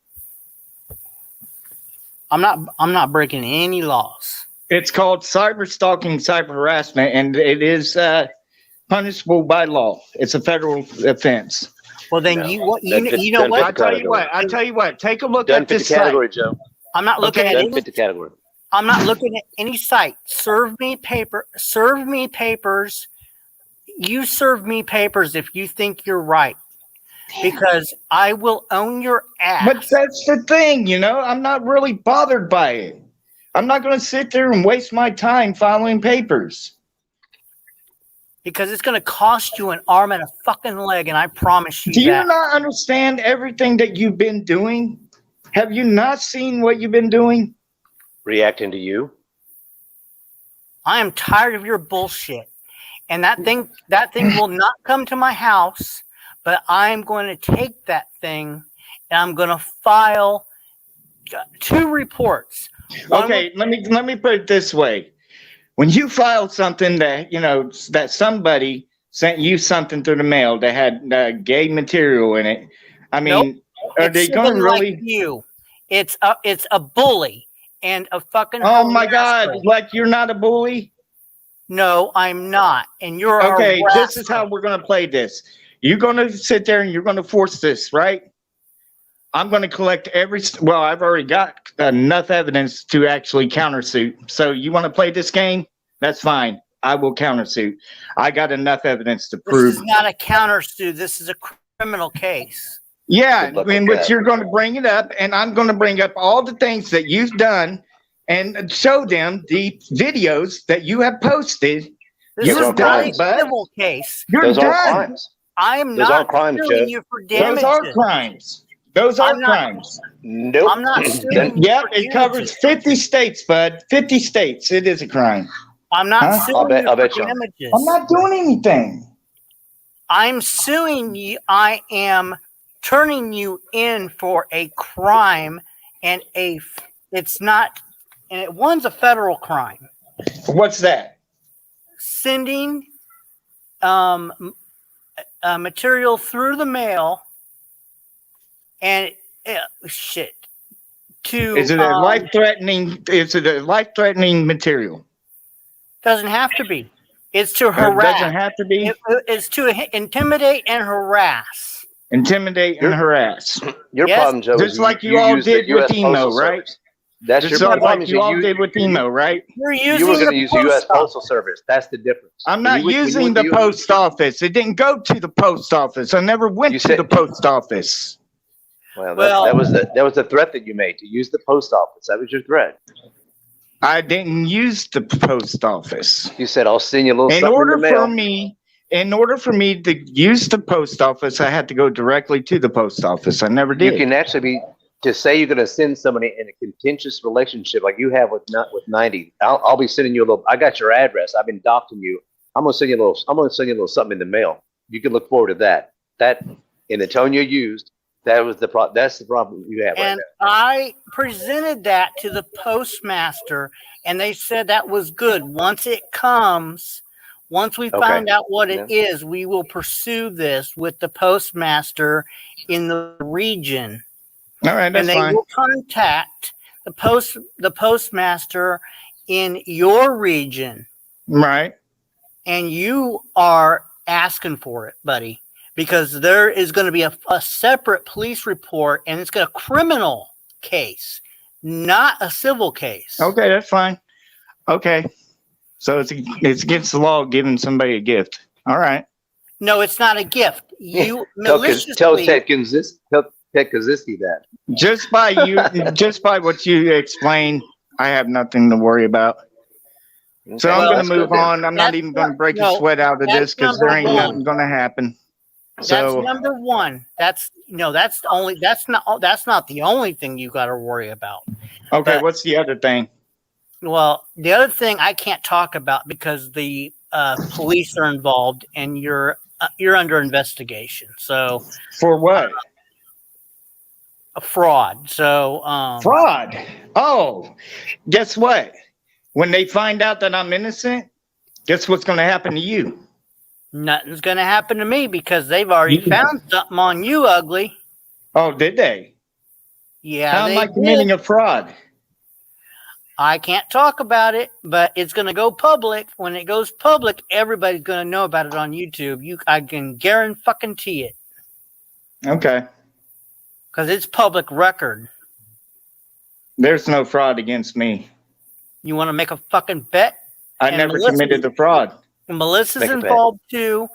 I'm not breaking any laws. It's called cyber stalking, cyber harassment, and it is punishable by law. It's a federal offense. Well, then you know what? I tell you what. Take a look at this category, site. Joe. I'm not looking at the category. I'm not looking at any site. Serve me papers. You serve me papers if you think you're right, because I will own your ass. But that's the thing, I'm not really bothered by it. I'm not going to sit there and waste my time filing papers. because it's going to cost you an arm and a fucking leg, and I promise you Do you that. not understand everything that you've been doing? Have you not seen what you've been doing? Reacting to you. I am tired of your bullshit. And that thing will not come to my house, but I'm going to take that thing and I'm going to file 2 reports. Okay, let me put it this way. When you file something that, that somebody sent you something through the mail that had gay material in it, I mean, are they going to really? Like you? It's a bully and a fucking. Oh my God! Like you're not a bully? No, I'm not. And you're okay. This is how we're going to play this. You're going to sit there and you're going to force this, right? I'm going to collect well, I've already got enough evidence to actually countersuit. So you want to play this game? That's fine. I will countersuit. I got enough evidence to prove. This is not a countersuit. This is a criminal case. Yeah, in which you're going to bring it up, and I'm going to bring up all the things that you've done and show them the videos that you have posted. This is not a civil case. You're done. I am not suing you for damages. Those are crimes. Those are crimes. Nope. I'm not suing you. Yep, it covers 50 states, bud. 50 states. It is a crime. I'm not suing you for damages. I'm not doing anything. I'm suing you. I am turning you in for a crime, and one's a federal crime. What's that? Sending material through the mail and shit to. Is it a life-threatening? Is it a life-threatening material? Doesn't have to be. It's to harass. It doesn't have to be. It's to intimidate and harass. Intimidate and harass. Your problem, Joe, just like you all did with emo, right? That's your problem. Like you all did with emo, right? You're using you were going to use the U.S. office. Postal Service. That's the difference. I'm not using the post office. It didn't go to the post office. I never went to the post office. Well, that was the threat that you made, to use the post office. That was your threat. I didn't use the post office. You said, I'll send you a little something in the mail. In order for me to use the post office, I had to go directly to the post office. I never did. You can actually to say you're going to send somebody in a contentious relationship like you have with 90. I'll be sending you a little. I got your address. I've been doxing you. I'm going to send you a little something in the mail. You can look forward to that. That in the tone you used, that's the problem you have right now. I presented that to the postmaster, and they said that was good. Once we find out what it is, we will pursue this with the postmaster in the region. All right, that's fine. And they will contact the postmaster in your region. Right. And you are asking for it, buddy, because there is going to be a separate police report, and it's a criminal case, not a civil case. Okay, that's fine. Okay. So it's against the law giving somebody a gift. All right. No, it's not a gift. You maliciously tell Ted Kaczynski that. Just by what you explained, I have nothing to worry about. So I'm going to move on. I'm not even going to break a sweat out of this because there ain't nothing going to happen. That's number one. That's not the only thing you got to worry about. Okay, what's the other thing? Well, the other thing I can't talk about because the police are involved and you're under investigation. So for what? A fraud. So fraud. Oh, guess what? When they find out that I'm innocent, guess what's going to happen to you? Nothing's going to happen to me because they've already found something on you, ugly. Oh, did they? Yeah. How am I committing a fraud? I can't talk about it, but it's going to go public. When it goes public, everybody's going to know about it on YouTube. I can guarantee it. Okay. Because it's public record. There's no fraud against me. You want to make a fucking bet? I never committed the fraud. Melissa's involved too,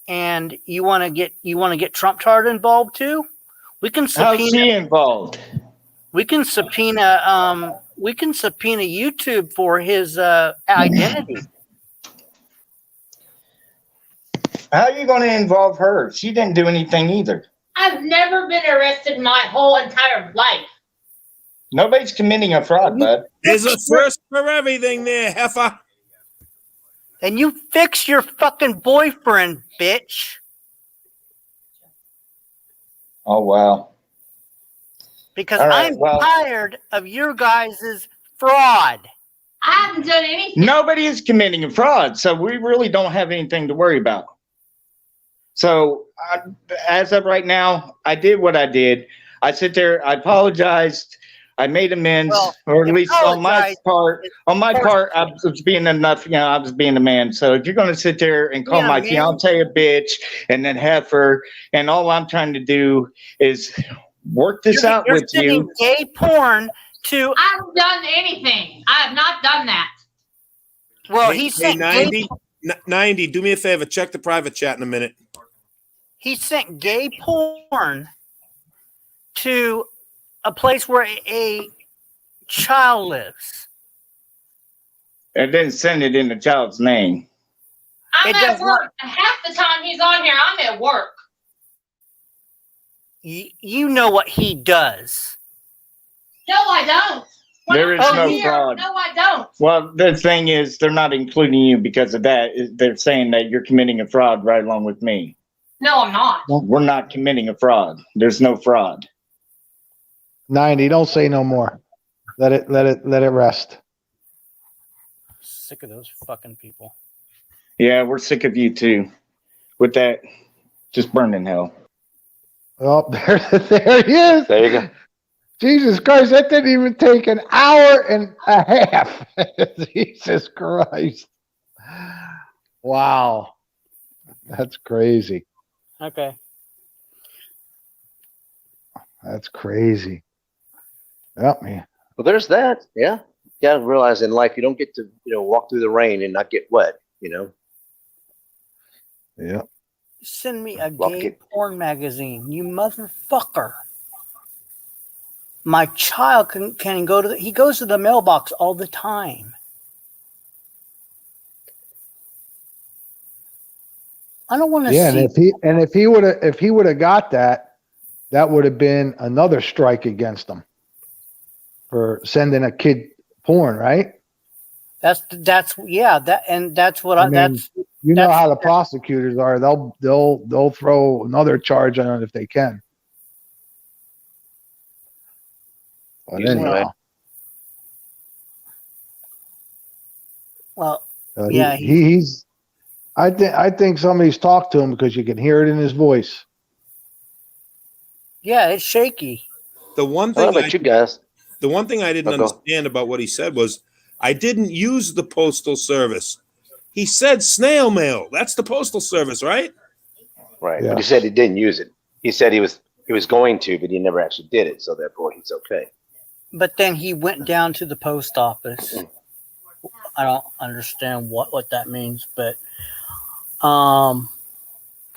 and you want to get Trump Tart involved too? We can subpoena. How's she involved? We can subpoena. We can subpoena YouTube for his identity. How are you going to involve her? She didn't do anything either. I've never been arrested my whole entire life. Nobody's committing a fraud, bud. There's a first for everything there, heifer. And you fix your fucking boyfriend, bitch. Oh, wow. Because All right, I'm well- tired of your guys' fraud. I haven't done anything. Nobody is committing a fraud, so we really don't have anything to worry about. So, as of right now, I did what I did. I sit there, I apologized, I made amends, Well, or at least on my apologize. part. On my part, I was being enough. I was being a man. So if you're going to sit there and call Being a my man? fiance a bitch and then have her, and all I'm trying to do is work this out You're with sending you. gay porn to. I haven't done anything. I have not done that. Well, Hey, he sent 90, 90, do me a favor. Check the private chat in a minute. he sent gay porn to a place where a child lives. And then send it in the child's name. I'm It at does work. Half the time he's on here, I'm at work. You know what he does. No, I don't. When There I'm is not no here, fraud. No, I don't. Well, the thing is, they're not including you because of that. They're saying that you're committing a fraud right along with me. No, I'm not. We're not committing a fraud. There's no fraud. 90. Don't say no more. Let it rest. Sick of those fucking people. Yeah, we're sick of you too. With that, just burn in hell. Oh, there he is. There you go. Jesus Christ, that didn't even take an hour and a half. Jesus Christ. Wow. That's crazy. Okay. That's crazy. Yep, man. Well, there's that. Yeah. You gotta realize in life you don't get to, walk through the rain and not get wet, Yep. Send me a Well, gay porn magazine, you motherfucker. My child can go to he goes to the mailbox all the time. I don't want to Yeah, see. and if he would have got that, that would have been another strike against him for sending a kid porn, right? That's that's what I mean, that's You know that's- how the prosecutors are. They'll throw another charge on it if they can. But Usually, anyhow, right? well. uh, Yeah, he's. I think somebody's talked to him because you can hear it in his voice. Yeah, it's shaky. The one What thing about you guys? the one thing I didn't Oh, go. understand about what he said was I didn't use the postal service. He said snail mail. That's the postal service, right? Right. Yeah. But he said he didn't use it. He said he was going to, but he never actually did it. So therefore he's okay. But then he went down to the post office. I don't understand what that means, but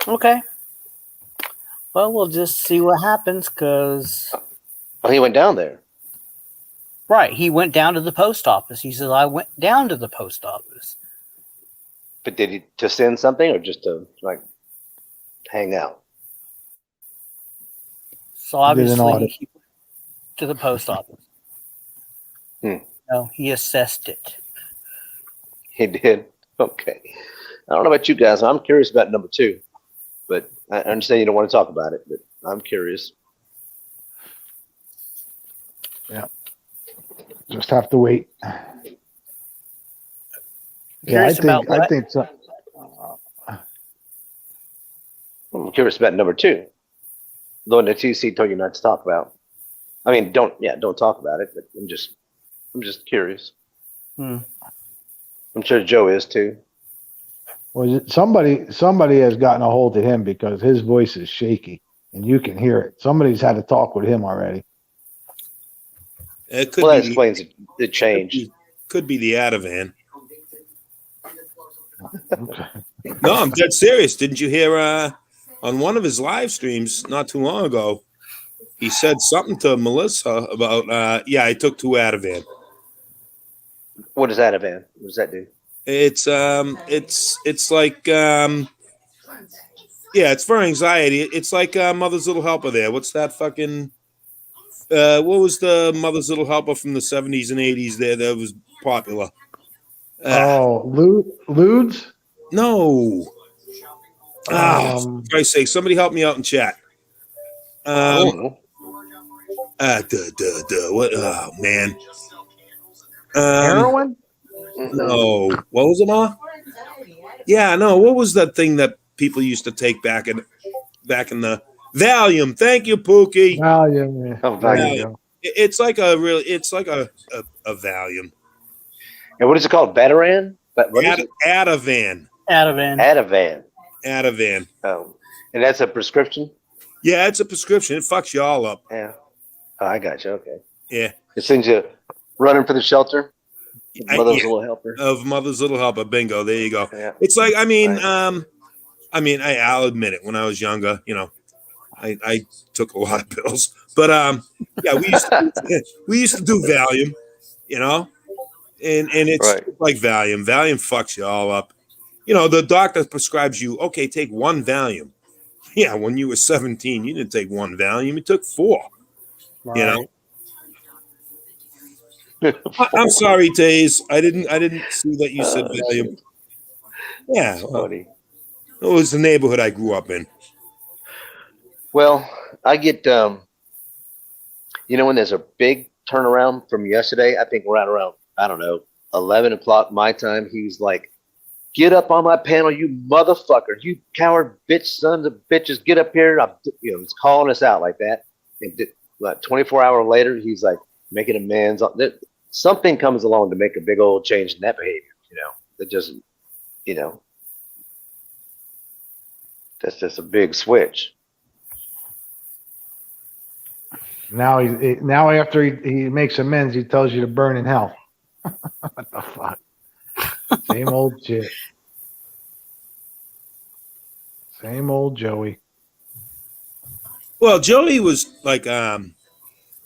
okay. Well, we'll just see what happens because Oh, he went down there. right, he went down to the post office. He says I went down to the post office. But did he to send something or just to hang out? So He did an obviously audit. to the post office. No, he assessed it. He did. Okay. I don't know about you guys. I'm curious about number 2, but I understand you don't want to talk about it, but I'm curious. Just have to wait. Curious about what? I think so. I'm curious about number 2. The one that TC told you not to talk about. I mean, don't talk about it, but I'm just curious. Hmm. I'm sure Joe is too. Was it somebody has gotten a hold of him because his voice is shaky and you can hear it. Somebody's had to talk with him already. It could Well, that be explains the change. could be the Ativan. Okay. No, I'm dead serious. Didn't you hear on one of his live streams not too long ago? He said something to Melissa about I took 2 Ativan. What is that, Evan? What does that do? It's like Yeah, it's for anxiety. It's like Mother's Little Helper there. What's that fucking what was the Mother's Little Helper from the 70s and 80s there that was popular? Ludes? No. For Christ's sake, somebody help me out in chat. I don't know. What? Oh, man. Heroin? No. What was it, Ma? Yeah, no. What was that thing that people used to take back in the Valium? Thank you, Pookie. Valium. Oh, Valium. It's like a Valium. And what is it called? Bataran? What is it? Ativan. Ativan. Oh, and that's a prescription? Yeah, it's a prescription. It fucks you all up. Yeah. Oh, I got you. Okay. Yeah. It sends you running for the shelter. Mother's Little Helper. Of Mother's Little Helper. Bingo. There you go. Yeah. It's like, I'll admit it. When I was younger, I took a lot of pills, but yeah, we used to do Valium, and it's like Valium. Valium fucks you all up. The doctor prescribes you, okay, take one Valium. Yeah, when you were 17, you didn't take one Valium, you took 4. Right. I'm sorry, Taze. I didn't see that you said Valium. Yeah, funny. It was the neighborhood I grew up in. Well, I get when there's a big turnaround from yesterday, I think around I don't know 11 o'clock my time. He's like, "Get up on my panel, you motherfucker! You coward bitch, sons of bitches! Get up here!" He's calling us out like that. And 24 hours later, he's like making amends. Something comes along to make a big old change in that behavior. That just, that's just a big switch. Now after he makes amends, he tells you to burn in hell. What the fuck? Same old shit. Same old Joey. Well, Joey was like on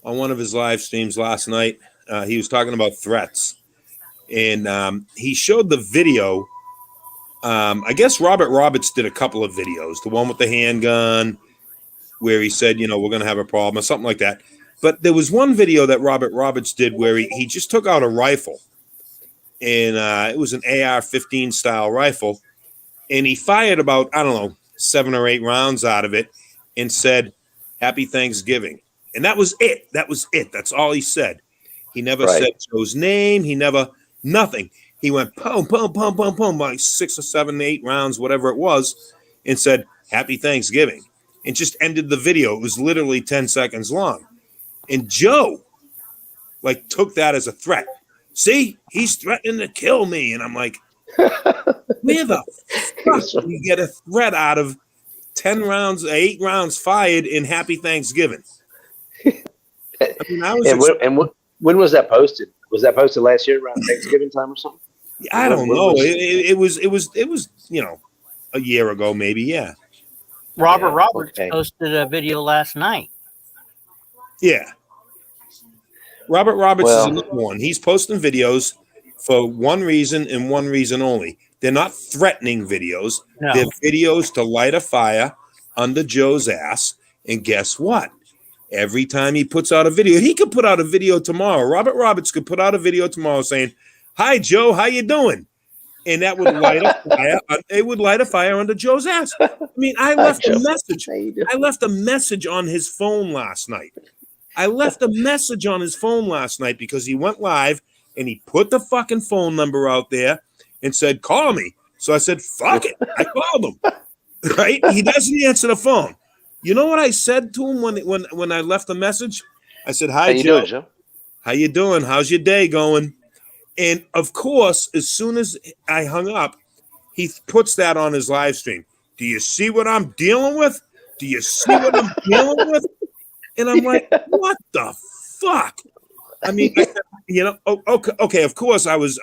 one of his live streams last night. He was talking about threats, and he showed the video. I guess Robert Roberts did a couple of videos. The one with the handgun, where he said, we're going to have a problem or something like that. But there was one video that Robert Roberts did where he just took out a rifle, and it was an AR-15 style rifle, and he fired about, 7 or 8 rounds out of it and said, "Happy Thanksgiving." And that was it. That's all he said. He never said Joe's name. He never, nothing. He went, boom, boom, boom, boom, boom, like 6 or 7, 8 rounds, whatever it was, and said, "Happy Thanksgiving." And just ended the video. It was literally 10 seconds long. And Joe, took that as a threat. See, he's threatening to kill me. And I'm like, where the fuck do you get a threat out of 10 rounds, 8 rounds fired in Happy Thanksgiving? When was that posted? Was that posted last year around Thanksgiving time or something? I don't know. It was a year ago, maybe. Yeah. Robert Roberts posted a video last night. Yeah. Robert Roberts is another one. He's posting videos for one reason and one reason only. They're not threatening videos. No. They're videos to light a fire under Joe's ass. And guess what? Every time he puts out a video, he could put out a video tomorrow. Robert Roberts could put out a video tomorrow saying, "Hi, Joe, how you doing?" And that would light a fire. It would light a fire under Joe's ass. I mean, I left a message. I left a message on his phone last night. Because he went live and he put the fucking phone number out there and said, "Call me." So I said, "Fuck it." I called him. Right? He doesn't answer the phone. You know what I said to him when I left the message? I said, "Hi, Joe. How you doing? How's your day going?" And of course, as soon as I hung up, he puts that on his live stream. "Do you see what I'm dealing with? Do you see what I'm dealing with?" And I'm like, what the fuck? I mean, okay. Of course, I was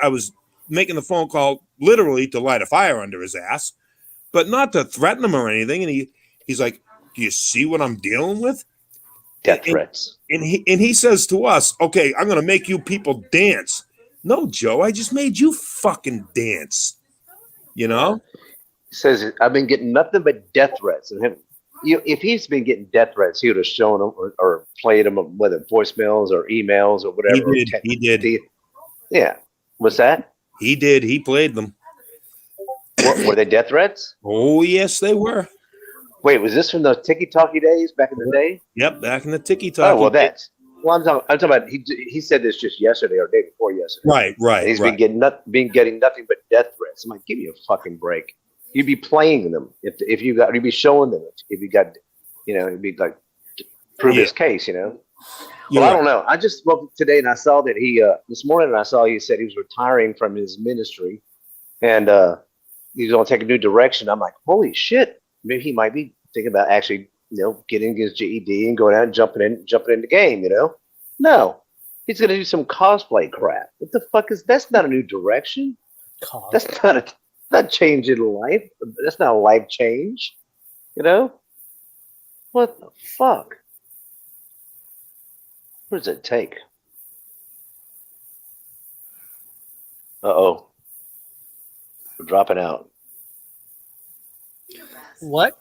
making the phone call literally to light a fire under his ass, but not to threaten him or anything. And he's like, "Do you see what I'm dealing with?" Death threats. And he says to us, "Okay, I'm going to make you people dance." No, Joe, I just made you fucking dance. says, I've been getting nothing but death threats. And if he's been getting death threats, he would have shown them or played them, whether voicemails or emails or whatever. He did. Yeah. What's that? He did. He played them. Were they death threats? Oh, yes, they were. Wait, was this from the Tiki-Talkie days back in the day? Yep, back in the Tiki-Talkie. Oh, well, that's. Well, I'm talking about. He said this just yesterday or the day before yesterday. Right. He's been getting nothing but death threats. I'm like, give me a fucking break. You'd be playing them if you'd be showing them if you got, it'd be like prove his case, Well, I don't know. I just woke up today and I saw that this morning I saw he said he was retiring from his ministry, and he's going to take a new direction. I'm like, holy shit! Maybe he might be thinking about actually, getting his GED and going out and jumping in the game. No, he's going to do some cosplay crap. What the fuck is that's not a new direction? That's not changing life. That's not a life change. What the fuck? What does it take? Uh-oh. We're dropping out. What?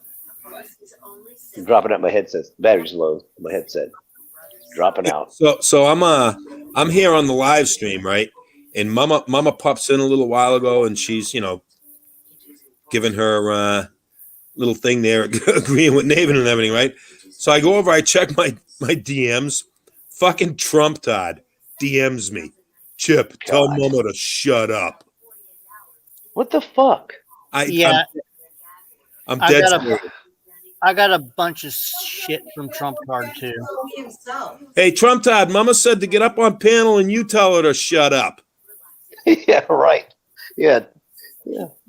I'm dropping out my headset. Battery's low. My headset. Dropping out. So I'm here on the live stream, right? And Mama pops in a little while ago, and she's giving her little thing there, agreeing with Navin and everything, right? So I go over, I check my DMs. Fucking Trump Todd DMs me. Chip, tell Mama to shut up. What the fuck? I'm dead serious. I got a bunch of shit from Trump Card too. Hey, Trump Todd, Mama said to get up on panel and you tell her to shut up. Yeah, right. Yeah.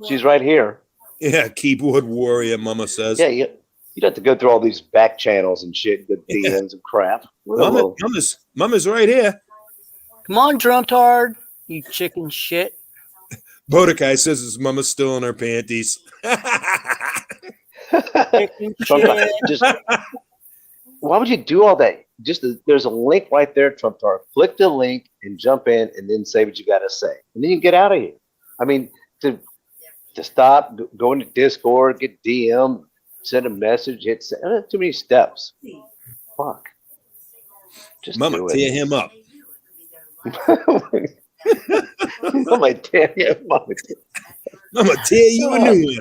She's right here. Yeah, keyboard warrior, Mama says. Yeah, you'd have to go through all these back channels and shit, good DMs and crap. Mama's right here. Come on, Trump Card, you chicken shit. Bodakai says his mama's still in her panties. Why would you do all that? There's a link right there, Trump Tower. Click the link and jump in, and then say what you got to say, and then you get out of here. I mean, to stop, go into Discord, get DM, send a message. It's too many steps. Fuck. Just Mama, tear him up. Mama, tear him up. Mama, tear you a new one.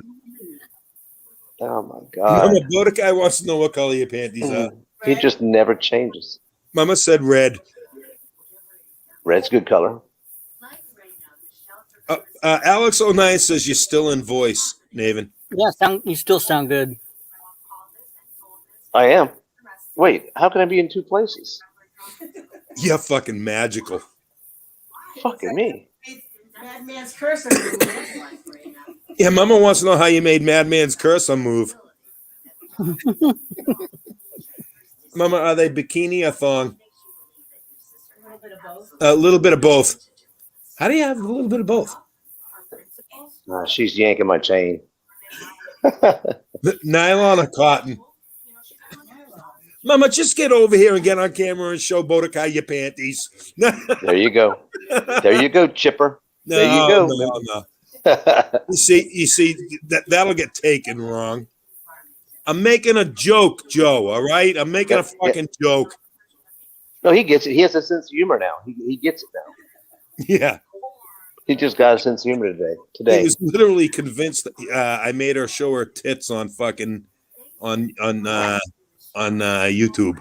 Oh my God. Mama, Bodakai wants to know what color your panties are. He just never changes. Mama said red. Red's good color. Alex 09 says you're still in voice, Navin. Yeah, you still sound good. I am. Wait, how can I be in two places? You're fucking magical. Fucking me. Madman's curse. Yeah, Mama wants to know how you made Madman's cursor move. Mama, are they bikini or thong? A little bit of both. How do you have a little bit of both? She's yanking my chain. Nylon or cotton? Mama, just get over here and get on camera and show Bodakai your panties. There you go. There you go, Chipper. There you go. No. You see, that'll get taken wrong. I'm making a joke, Joe, all right? I'm making a fucking joke. No, he gets it. He has a sense of humor now. He gets it now. Yeah. He just got a sense of humor today. He was literally convinced that I made her show her tits on fucking on YouTube.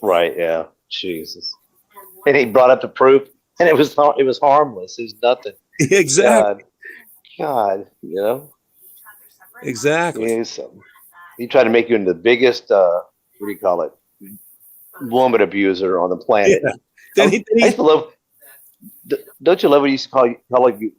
Right, yeah. Jesus. And he brought up the proof, and it was harmless. It was nothing. Exactly. God, Exactly. He tried to make you into the biggest, what do you call it, woman abuser on the planet. Yeah. I used to love. Don't you love what you used to call you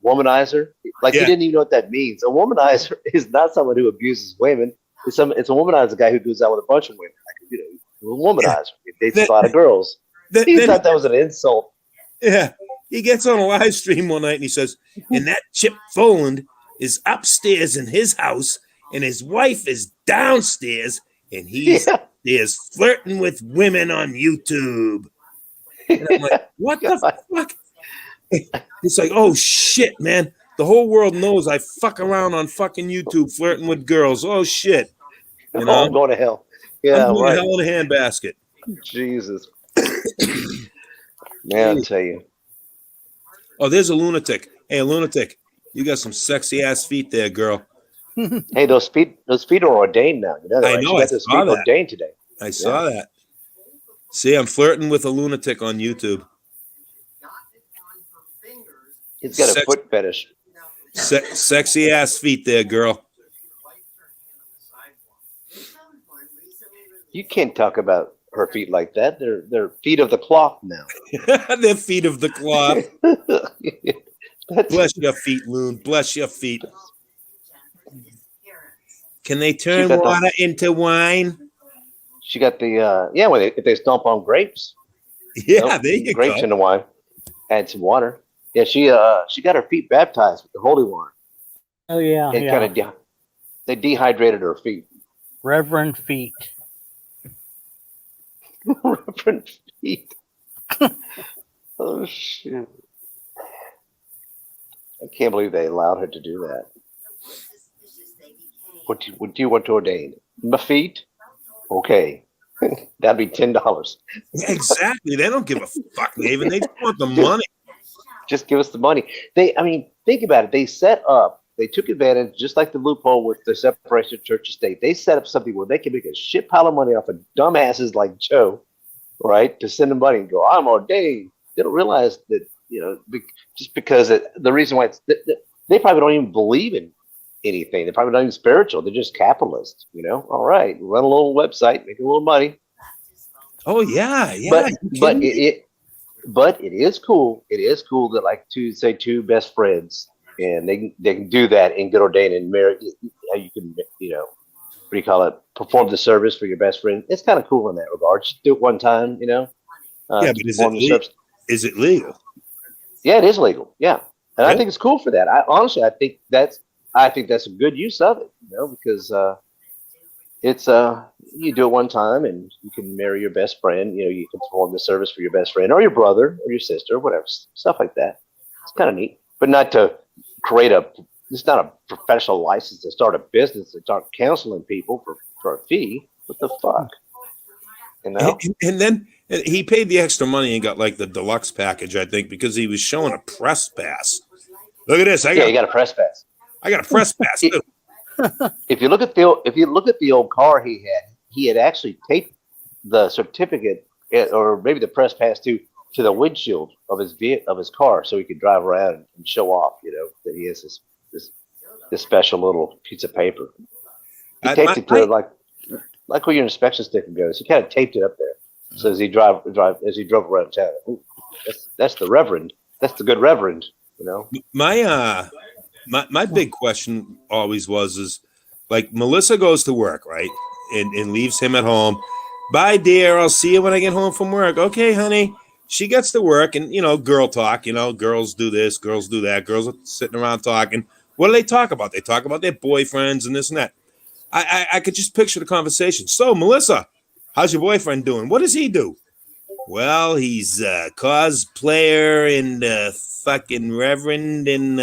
womanizer? Like you didn't even know what that means. A womanizer is not someone who abuses women. It's a womanizer guy who goes out with a bunch of women. Like, a womanizer. He dates a lot of girls. He thought that was an insult. Yeah. He gets on a live stream one night and he says, and that Chip Foland is upstairs in his house and his wife is downstairs and he's upstairs flirting with women on YouTube. And I'm like, what the fuck? It's like, oh shit, man. The whole world knows I fuck around on fucking YouTube flirting with girls. Oh shit. You know? Oh, I'm going to hell. I'm Yeah, going to right. hell in a handbasket. Jesus. Man, I tell you. Oh, there's a lunatic. Hey, a lunatic. You got some sexy ass feet there, girl. Hey, those feet are ordained now. You know that, I right? know, She I got those saw feet that. ordained today. I saw that. See, I'm flirting with a lunatic on YouTube. He's got a foot fetish. Sexy ass feet there, girl. You can't talk about her feet like that. They're feet of the cloth now. They're feet of the cloth. Bless your feet, loon. Bless your feet. Can they turn water into wine? She got the if they stomp on grapes. Yeah, there you grapes go. into wine. Add some water. Yeah, she got her feet baptized with the holy water. Oh yeah, It kind of they dehydrated her feet. Reverend feet. Reverend feet. Oh shit! I can't believe they allowed her to do that. What do you want to ordain? My feet? Okay, that'd be $10. Exactly. They don't give a fuck, Nathan. They just want the money. Just give us the money. Think about it. They took advantage, just like the loophole with the separation of church and state. They set up something where they can make a shit pile of money off of dumbasses like Joe, right? To send them money and go, I'm ordained. They don't realize that, just because the reason why they probably don't even believe in anything. They're probably not even spiritual. They're just capitalists, All right, run a little website, make a little money. Oh yeah. But it is cool. It is cool that two best friends and they can do that and get ordained and marry. You can what do you call it? Perform the service for your best friend. It's kind of cool in that regard. Just do it one time, yeah, but is it legal? Yeah, it is legal. Yeah, and Really? I think it's cool for that. I think that's a good use of it. Because it's you do it one time and you can marry your best friend. You can perform the service for your best friend or your brother or your sister, whatever, stuff like that. It's kind of neat, but not to create it's not a professional license to start a business to start counseling people for a fee. What the fuck? And then he paid the extra money and got like the deluxe package, I think, because he was showing a press pass. Look at this. You got a press pass. I got a press pass too. If you look at the old car he had actually taped the certificate or maybe the press pass to the windshield of his car so he could drive around and show off, that he has this special little piece of paper. He taped it to like where your inspection sticker goes. He kind of taped it up there. So as he drove around town, ooh, that's the Reverend. That's the good Reverend, My big question always was like Melissa goes to work, right? And leaves him at home. Bye, dear. I'll see you when I get home from work. Okay, honey. She gets to work and, girl talk, girls do this, girls do that. Girls are sitting around talking. What do they talk about? They talk about their boyfriends and this and that. I could just picture the conversation. So, Melissa, how's your boyfriend doing? What does he do? Well, he's a cosplayer and fucking reverend and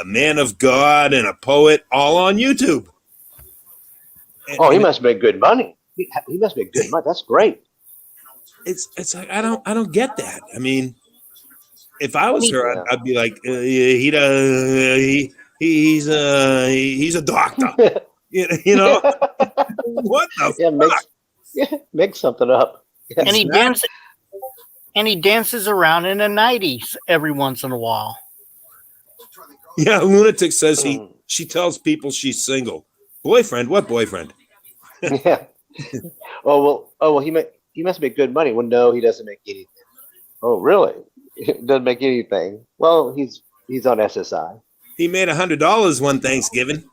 man of God and a poet, all on YouTube. He must make good money. He must make good money. That's great. It's like I don't get that. I mean, if I was her, I'd be like, he's a doctor. What the fuck? Make something up. Yeah, and he dances around in the 90s every once in a while. Yeah, lunatic says she tells people she's single. Boyfriend? What boyfriend? Yeah. Oh well. He must make good money. Well, no, he doesn't make anything. Oh, really? He doesn't make anything. Well, he's on SSI. He made $100 one Thanksgiving.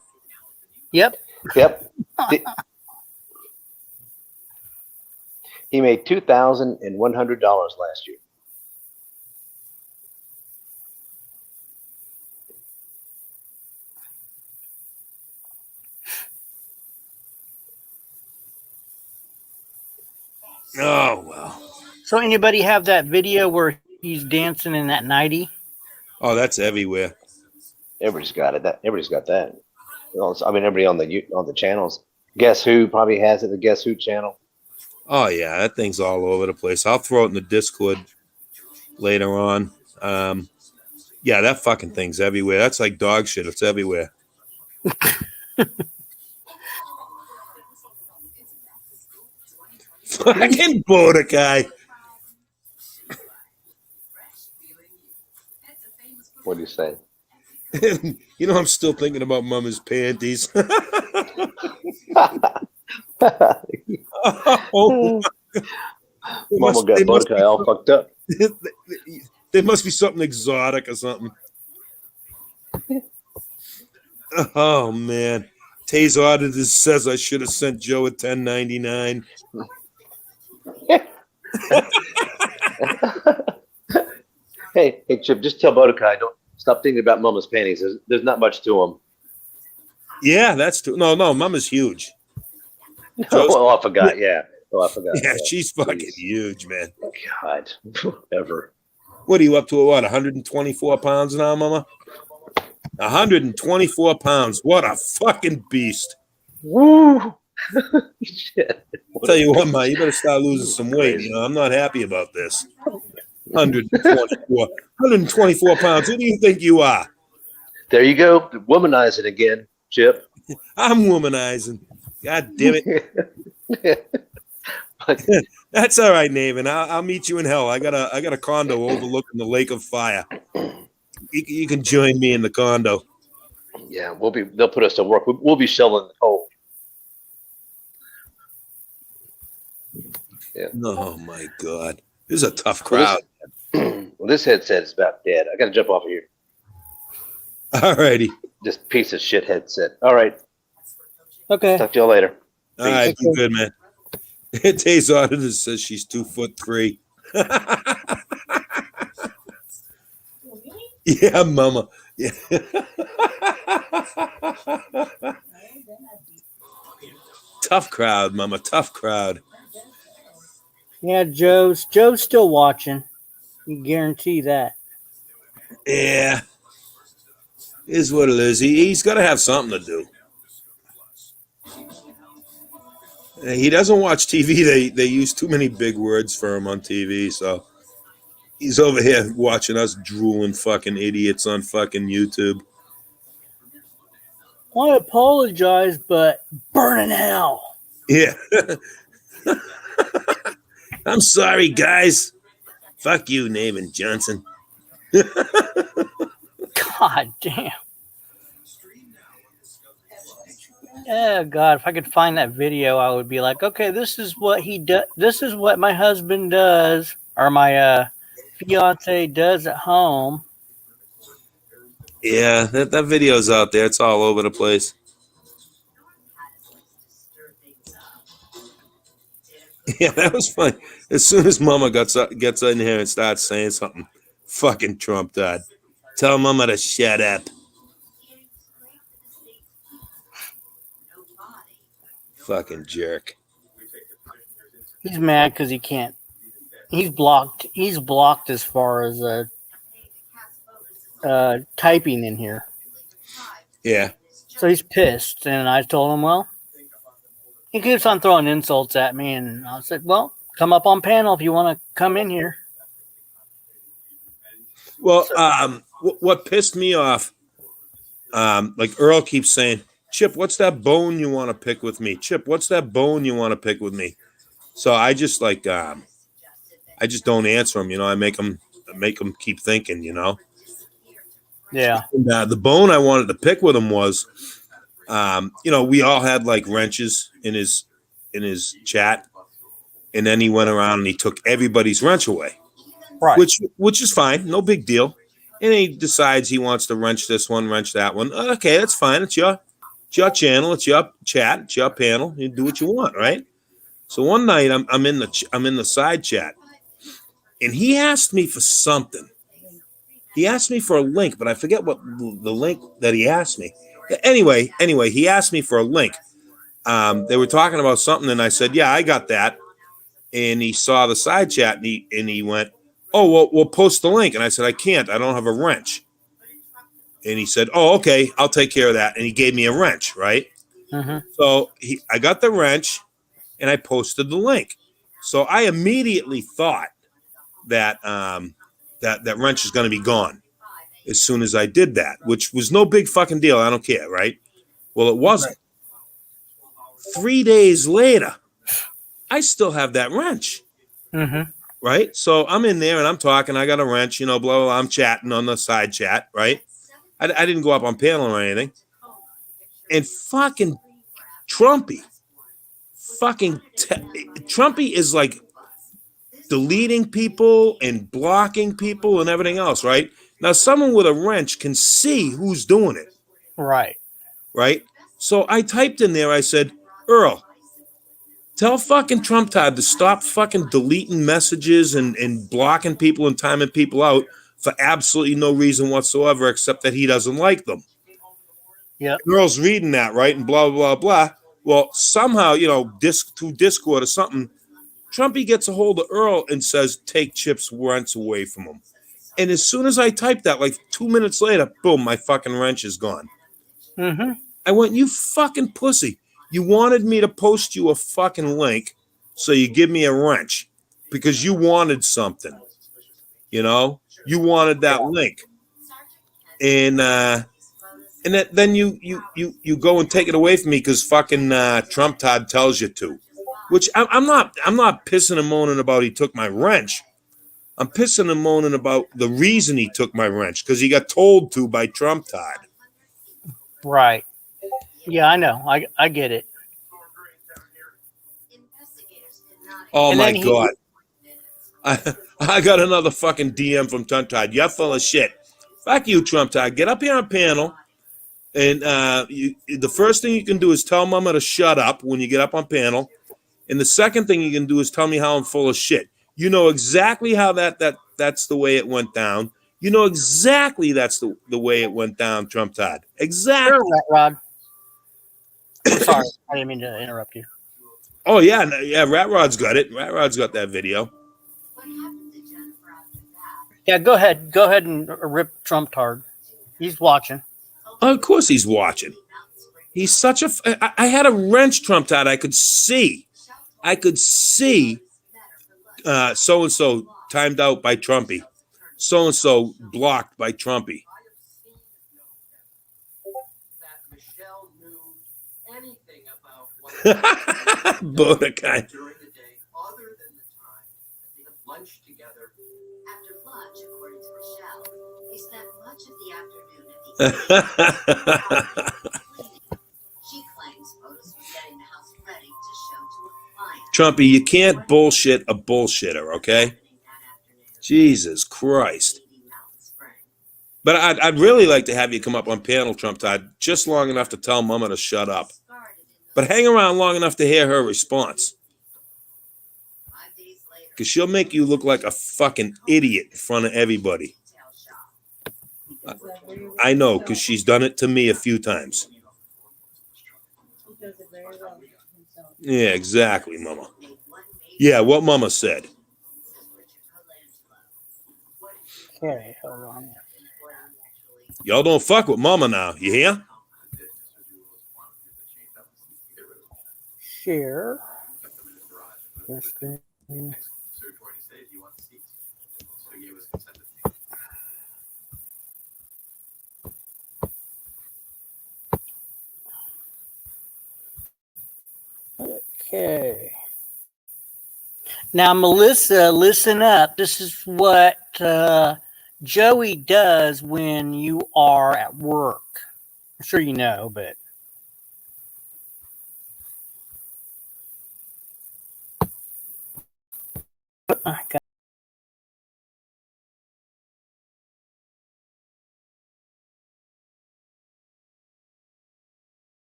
Yep. He made $2,100 last year. Oh well. So anybody have that video where he's dancing in that 90? Oh, that's everywhere. Everybody's got it. Everybody's got that. I mean, everybody on the channels. Guess Who probably has it. The Guess Who channel. Oh yeah, that thing's all over the place. I'll throw it in the Discord later on. Yeah, that fucking thing's everywhere. That's like dog shit. It's everywhere. Fucking Mordecai. What do you say? You know, I'm still thinking about Mama's panties. Oh, Mama got Mordecai all fucked up. There must be something exotic or something. Oh man, Tay's auditor says I should have sent Joe a 1099. Hey, Chip, just tell Mordecai, don't stop thinking about Mama's panties. There's not much to them. Yeah, that's true. No, Mama's huge. Oh, I forgot. Yeah. Oh, I forgot. Yeah, she's fucking huge, man. God, ever. What are you up to? What, 124 pounds now, Mama? 124 pounds. What a fucking beast. Woo! Shit. I'll tell you what, Ma, you better start losing some weight. You know, I'm not happy about this. 124 pounds. Who do you think you are? There you go. Womanizing again, Chip. I'm womanizing. God damn it. That's all right, Navin. I'll meet you in hell. I got a condo overlooking the lake of fire. You can join me in the condo. Yeah, they'll put us to work. We'll be shoveling the coal. Yeah. Oh my God. This is a tough crowd. Well, this headset is about dead. I gotta jump off of here. All righty. This piece of shit headset. All right. Okay. Talk to y'all later. All right, be good, man. Tay's auditor says she's 2'3". Yeah, Mama. Yeah. Tough crowd, Mama. Tough crowd. Yeah, Joe's still watching. You guarantee that. Yeah. Is what it is. He's got to have something to do. He doesn't watch TV. They use too many big words for him on TV, so he's over here watching us drooling fucking idiots on fucking YouTube. I apologize, but burn in hell. Yeah. I'm sorry, guys. Fuck you, Navin Johnson. God damn. Oh God, if I could find that video, I would be like, okay, this is what he does. This is what my husband does, or my fiance does at home. Yeah, that video's out there. It's all over the place. Yeah, that was funny. As soon as Mama gets in here and starts saying something, fucking Trump died. Tell Mama to shut up. Fucking jerk. He's mad because he can't. He's blocked. He's blocked as far as typing in here. Yeah. So he's pissed, and I told him, well, he keeps on throwing insults at me, and I said, well, come up on panel if you want to come in here. Well, what pissed me off, like Earl keeps saying, Chip, what's that bone you want to pick with me? Chip, what's that bone you want to pick with me? So I just like, I just don't answer him. You know, I make him keep thinking. You know. Yeah. And, the bone I wanted to pick with him was, you know, we all had like wrenches in his chat, and then he went around and he took everybody's wrench away, right? Which is fine, no big deal. And he decides he wants to wrench this one, wrench that one. Okay, that's fine. It's your channel, it's your chat, it's your panel. You do what you want, right? So one night I'm in the side chat, and he asked me for something. He asked me for a link, but I forget what the link that he asked me. Anyway, he asked me for a link. They were talking about something, and I said, "Yeah, I got that." And he saw the side chat, and he went, "Oh, well, we'll post the link." And I said, "I can't. I don't have a wrench." And he said, "Oh, okay, I'll take care of that." And he gave me a wrench, right? Mm-hmm. So I got the wrench and I posted the link. So I immediately thought that that wrench is going to be gone as soon as I did that, which was no big fucking deal. I don't care, right? Well, it wasn't. 3 days later, I still have that wrench. Mm-hmm. Right? So I'm in there and I'm talking. I got a wrench, blah, blah, blah. I'm chatting on the side chat, right? I didn't go up on panel or anything. And fucking Trumpy, Trumpy is like deleting people and blocking people and everything else, right? Now, someone with a wrench can see who's doing it, Right. right? So I typed in there, I said, Earl, tell fucking Trump Todd to stop fucking deleting messages and blocking people and timing people out for absolutely no reason whatsoever except that he doesn't like them. Yep. Earl's reading that, right? And blah, blah, blah. Well, somehow, through Discord or something, Trumpy gets a hold of Earl and says, take Chip's wrench away from him. And as soon as I typed that, like 2 minutes later, boom, my fucking wrench is gone. Mm-hmm. I went, you fucking pussy. You wanted me to post you a fucking link, so you give me a wrench because you wanted something. You wanted that link. And then you go and take it away from me because fucking Trump Todd tells you to. Which I'm not pissing and moaning about he took my wrench. I'm pissing and moaning about the reason he took my wrench because he got told to by Trump Todd. Right. Yeah, I know. I get it. Oh And my then God. I got another fucking DM from Trump Todd. You're full of shit. Fuck you, Trump Todd. Get up here on panel. And the first thing you can do is tell Mama to shut up when you get up on panel. And the second thing you can do is tell me how I'm full of shit. You know exactly how that's the way it went down. You know exactly that's the way it went down, Trump Todd. Exactly. Sure, Rat Rod. I'm sorry. I didn't mean to interrupt you. Oh, yeah. Rat Rod's got it. Rat Rod's got that video. Yeah, go ahead. Go ahead and rip Trump Todd. He's watching. Oh, of course he's watching. He's such a. I had a wrench, Trump Todd. I could see so and so timed out by Trumpy. So and so blocked by Trumpy. Budokai. Trumpy, you can't bullshit a bullshitter, okay? Jesus Christ. But I'd really like to have you come up on panel, Trump Todd, just long enough to tell Mama to shut up. But hang around long enough to hear her response. Because she'll make you look like a fucking idiot in front of everybody. I know, because she's done it to me a few times. Yeah, exactly, Mama. Yeah, what Mama said. Okay, hold on. Y'all don't fuck with Mama now, you hear? Share. Okay. Now, Melissa, listen up. This is what Joey does when you are at work. I'm sure you know, but.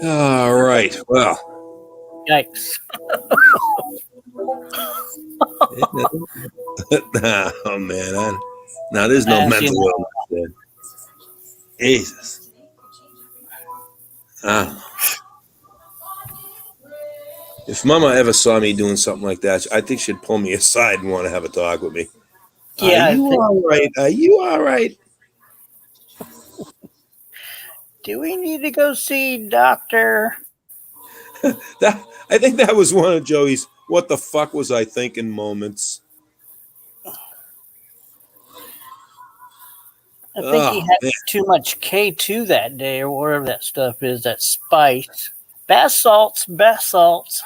All right. Well, Yikes. oh man, now there's no See, mental illness there. Jesus. I don't know. If Mama ever saw me doing something like that, I think she'd pull me aside and want to have a talk with me. yeah, Are you all right? Are you all right? do we need to go see doctor? I think that was one of Joey's "what the fuck was I thinking" moments. I think he Oh, had man. too much K2 that day, or whatever that stuff is, that spice. Bath salts, bath salts.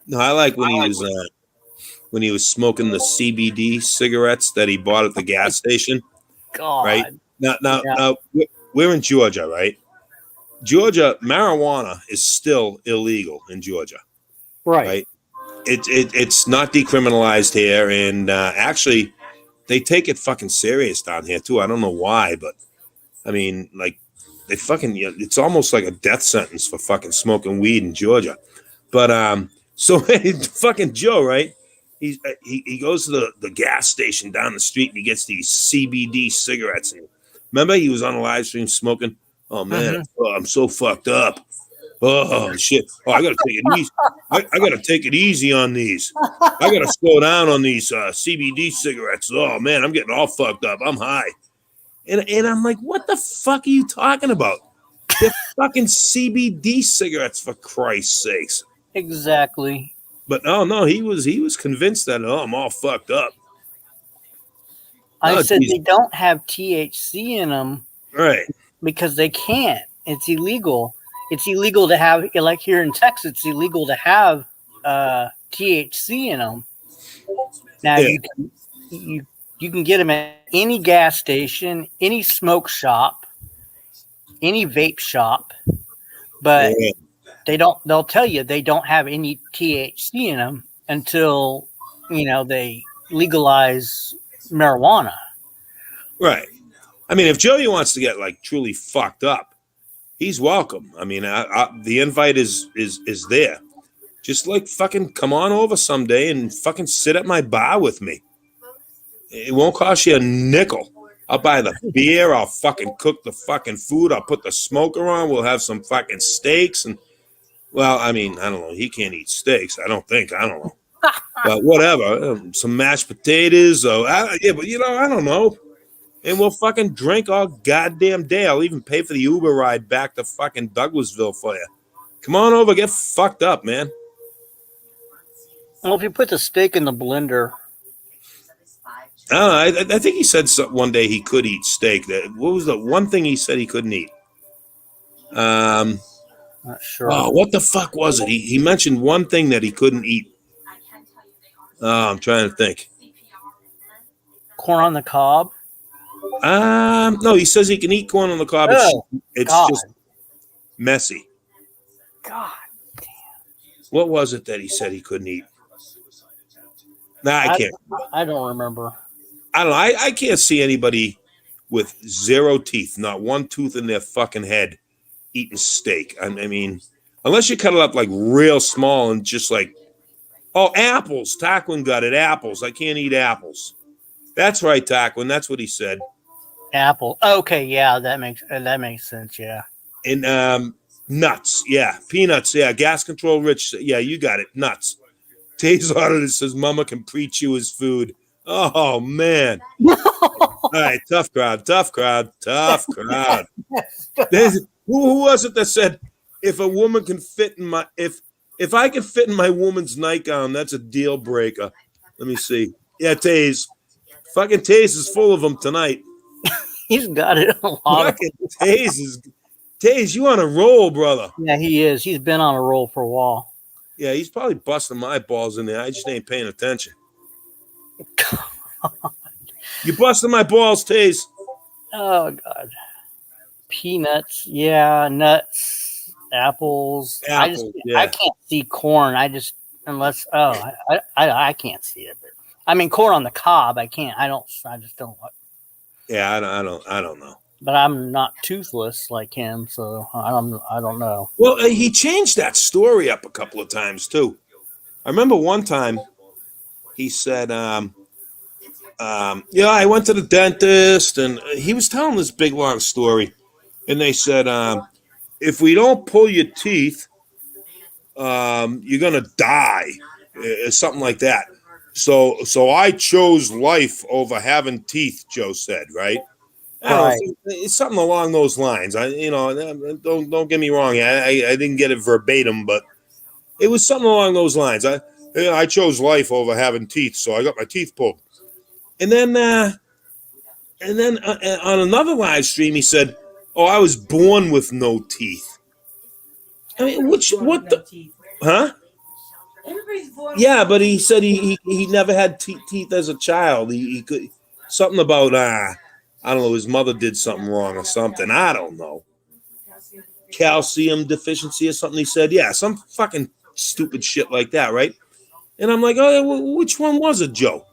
No, I like when he was smoking the CBD cigarettes that he bought at the gas station. Right God. now, we're in Georgia, right? Georgia, marijuana is still illegal in Georgia, right? It's not decriminalized here, and actually, they take it fucking serious down here too. I don't know why, but I mean, like, they fucking, it's almost like a death sentence for fucking smoking weed in Georgia. But so fucking Joe, right? He goes to the gas station down the street and he gets these CBD cigarettes. And remember, he was on a live stream smoking. Oh man, I'm so fucked up. Oh shit! Oh, I gotta take it easy. I gotta take it easy on these. I gotta slow down on these CBD cigarettes. Oh man, I'm getting all fucked up. I'm high, and I'm like, what the fuck are you talking about? They're fucking CBD cigarettes, for Christ's sakes. Exactly. But no, he was convinced that I'm all fucked up. I said geez. They don't have THC in them, right? Because they can't. It's illegal. It's illegal to have, like here in Texas, it's illegal to have THC in them. Now you can get them at any gas station, any smoke shop, any vape shop, but they'll tell you they don't have any THC in them until they legalize marijuana. Right. I mean, if Joey wants to get like truly fucked up, he's welcome. I mean, the invite is there. Just like fucking come on over someday and fucking sit at my bar with me. It won't cost you a nickel. I'll buy the beer. I'll fucking cook the fucking food. I'll put the smoker on. We'll have some fucking steaks. And, well, I mean, I don't know. He can't eat steaks. I don't know. But whatever. Some mashed potatoes. But I don't know. And we'll fucking drink all goddamn day. I'll even pay for the Uber ride back to fucking Douglasville for you. Come on over. Get fucked up, man. Well, if you put the steak in the blender. I think he said one day he could eat steak. What was the one thing he said he couldn't eat? Not sure. Oh, what the fuck was it? He mentioned one thing that he couldn't eat. Oh, I'm trying to think. Corn on the cob? No, he says he can eat corn on the cob. It's just messy. God damn. What was it that he said he couldn't eat? Nah, I can't. I don't remember. I don't know. I can't see anybody with zero teeth, not one tooth in their fucking head, eating steak. I mean, unless you cut it up like real small and just like, oh, apples. Taquin got it. Apples. I can't eat apples. That's right, Taquin. That's what he said. Apple. Okay, yeah, that makes sense. Yeah. And nuts. Yeah, peanuts. Yeah, gas control rich. Yeah, you got it. Nuts. Tay's ordered it. Says Mama can pre-chew his food. Oh man. All right, tough crowd. Who was it that said if a woman can fit in my if I can fit in my woman's nightgown, that's a deal breaker. Let me see. Yeah, Taze. Fucking Taze is full of them tonight. He's got it a lot. Fucking Taze, you on a roll, brother. Yeah, he is. He's been on a roll for a while. Yeah, he's probably busting my balls in there. I just ain't paying attention. You busting my balls, Taze. Oh, God. Peanuts. Yeah, nuts. Apples. I can't see corn. I can't see it. But I mean, corn on the cob, I can't. I just don't. Yeah, I don't know. but I'm not toothless like him, so I don't know. Well, he changed that story up a couple of times too. I remember one time he said, "Yeah, I went to the dentist," and he was telling this big long story, and they said, "If we don't pull your teeth, you're gonna die," something like that. So I chose life over having teeth. Joe said, right? I don't Right. know, it's something along those lines. Don't get me wrong. I didn't get it verbatim, but it was something along those lines. I chose life over having teeth, so I got my teeth pulled. And then on another live stream, he said, "Oh, I was born with no teeth." I mean, what the, huh? Yeah, but he said he never had teeth as a child. He could something about I don't know, his mother did something wrong or something. I don't know. Calcium deficiency or something. He said, yeah, some fucking stupid shit like that, right? And I'm like, oh, yeah, which one was it, Joe?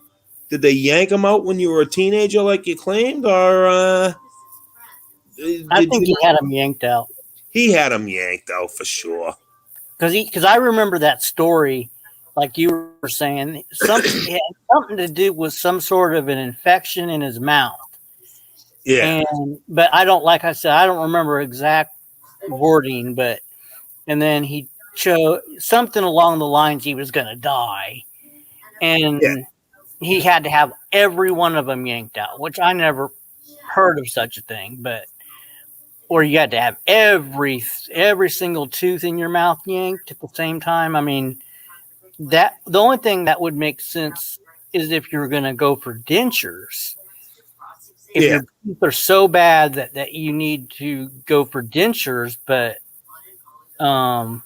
Did they yank him out when you were a teenager, like you claimed, or I did think he you? had him yanked out He had him yanked out for sure. because I remember that story, like you were saying, it had something to do with some sort of an infection in his mouth. Yeah, But I don't, like I said, I don't remember exact wording, but and then he chose something along the lines he was going to die, yeah. and he had to have every one of them yanked out, which I never heard of such a thing, but or you had to have every single tooth in your mouth yanked at the same time. I mean, that the only thing that would make sense is if you're going to go for dentures. If Yeah. your teeth are so bad that you need to go for dentures, but um,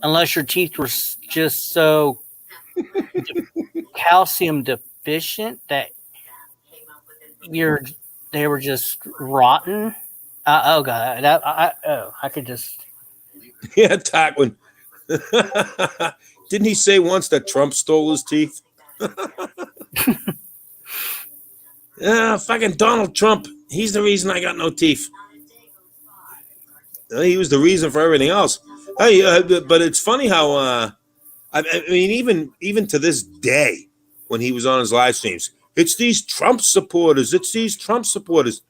unless your teeth were just so calcium deficient that you're they were just rotten. Oh god, I could just. Yeah, Tarquin. Didn't he say once that Trump stole his teeth? Yeah, fucking Donald Trump. He's the reason I got no teeth. He was the reason for everything else. Hey, but it's funny how I mean, even to this day, when he was on his live streams, it's these Trump supporters. It's these Trump supporters.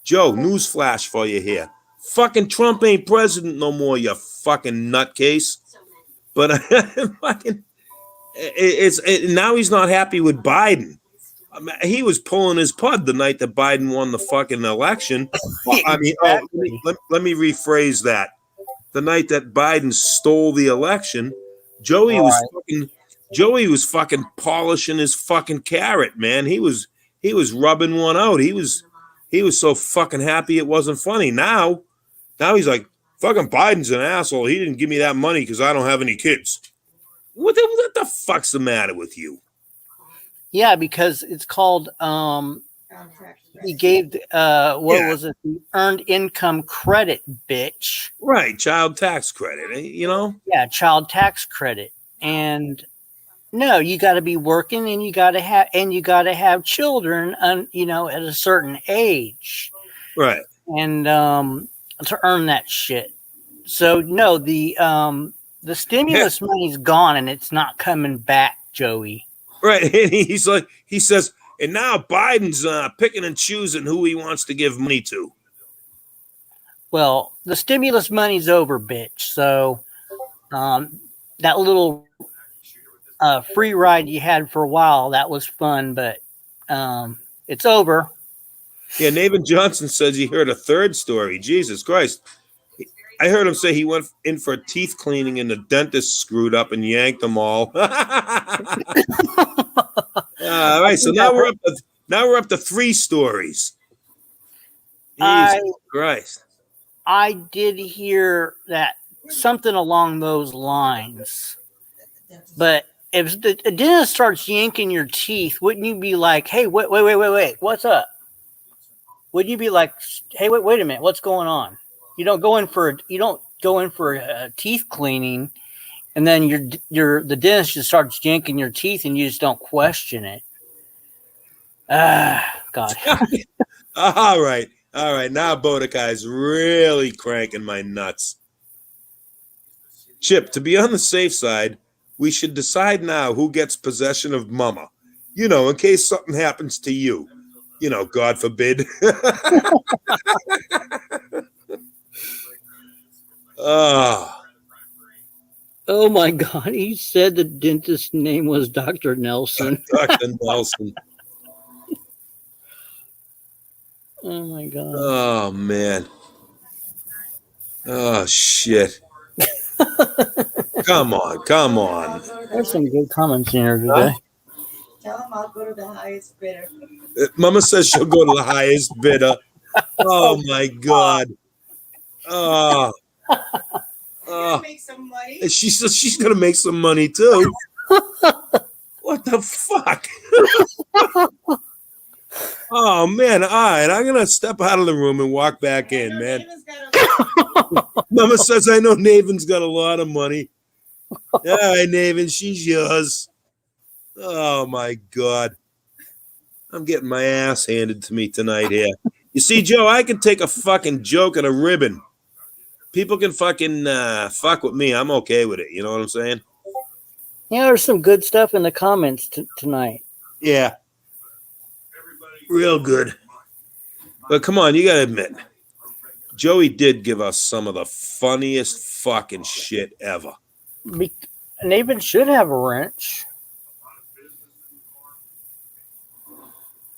Joe, newsflash for you here. Fucking Trump ain't president no more, you fucking nutcase. But fucking, now he's not happy with Biden. I mean, he was pulling his pud the night that Biden won the fucking election. I mean, Exactly. let me rephrase that. The night that Biden stole the election, Joey was Right. fucking polishing his fucking carrot, man. He was rubbing one out. He was so fucking happy it wasn't funny. Now he's like, fucking Biden's an asshole. He didn't give me that money because I don't have any kids. What the fuck's the matter with you? Yeah, because it's called he gave what was it? The earned income credit, bitch. Right, child tax credit, you know? Yeah, child tax credit. And no, you got to be working and you got to have children at a certain age. Right. And to earn that shit. So no, the stimulus money's gone and it's not coming back, Joey. Right. And he says, and now Biden's picking and choosing who he wants to give money to. Well, the stimulus money's over, bitch. So that little free ride you had for a while, that was fun, but it's over. Yeah, Nathan Johnson says he heard a third story. Jesus Christ. I heard him say he went in for teeth cleaning and the dentist screwed up and yanked them all. All right, so now we're up to 3 stories. Jesus Christ. I did hear that something along those lines. But if the dentist starts yanking your teeth, wouldn't you be like, hey, wait, what's up? Wouldn't you be like, hey, wait a minute, what's going on? You don't go in for a teeth cleaning, and then the dentist just starts yanking your teeth, and you just don't question it. God. All right. Now Bodekai's really cranking my nuts. Chip, to be on the safe side, we should decide now who gets possession of Mama. In case something happens to you. God forbid. Ah. Oh my God! He said the dentist's name was Dr. Nelson. Dr. Nelson. Oh my God! Oh man. Oh shit. Come on. There's some good comments in here today. Tell him I'll go to the highest bidder. Mama says she'll go to the highest bidder. Oh my God. Oh. Make some money. And she says she's gonna make some money too. What the fuck? Oh man, all right, I'm gonna step out of the room and walk back in, man. Mama says I know Naven's got a lot of money. All right, Naven, she's yours. Oh my God. I'm getting my ass handed to me tonight here. You see, Joe, I can take a fucking joke and a ribbon. People can fucking fuck with me. I'm okay with it. You know what I'm saying? Yeah, there's some good stuff in the comments tonight. Yeah. Real good. But come on, you gotta admit, Joey did give us some of the funniest fucking shit ever. Nathan should have a wrench.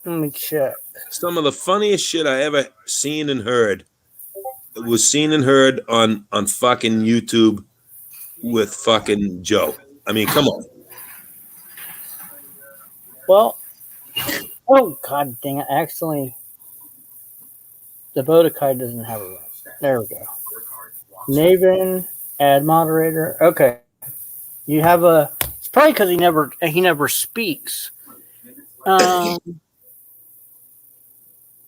Let me check. Some of the funniest shit I ever seen and heard was seen and heard on fucking YouTube with fucking Joe. I mean, come on. Well, oh God dang it! Accidentally, the Bodakai doesn't have a wrench. There we go. Naven, add moderator. Okay, you have a. It's probably because he never speaks.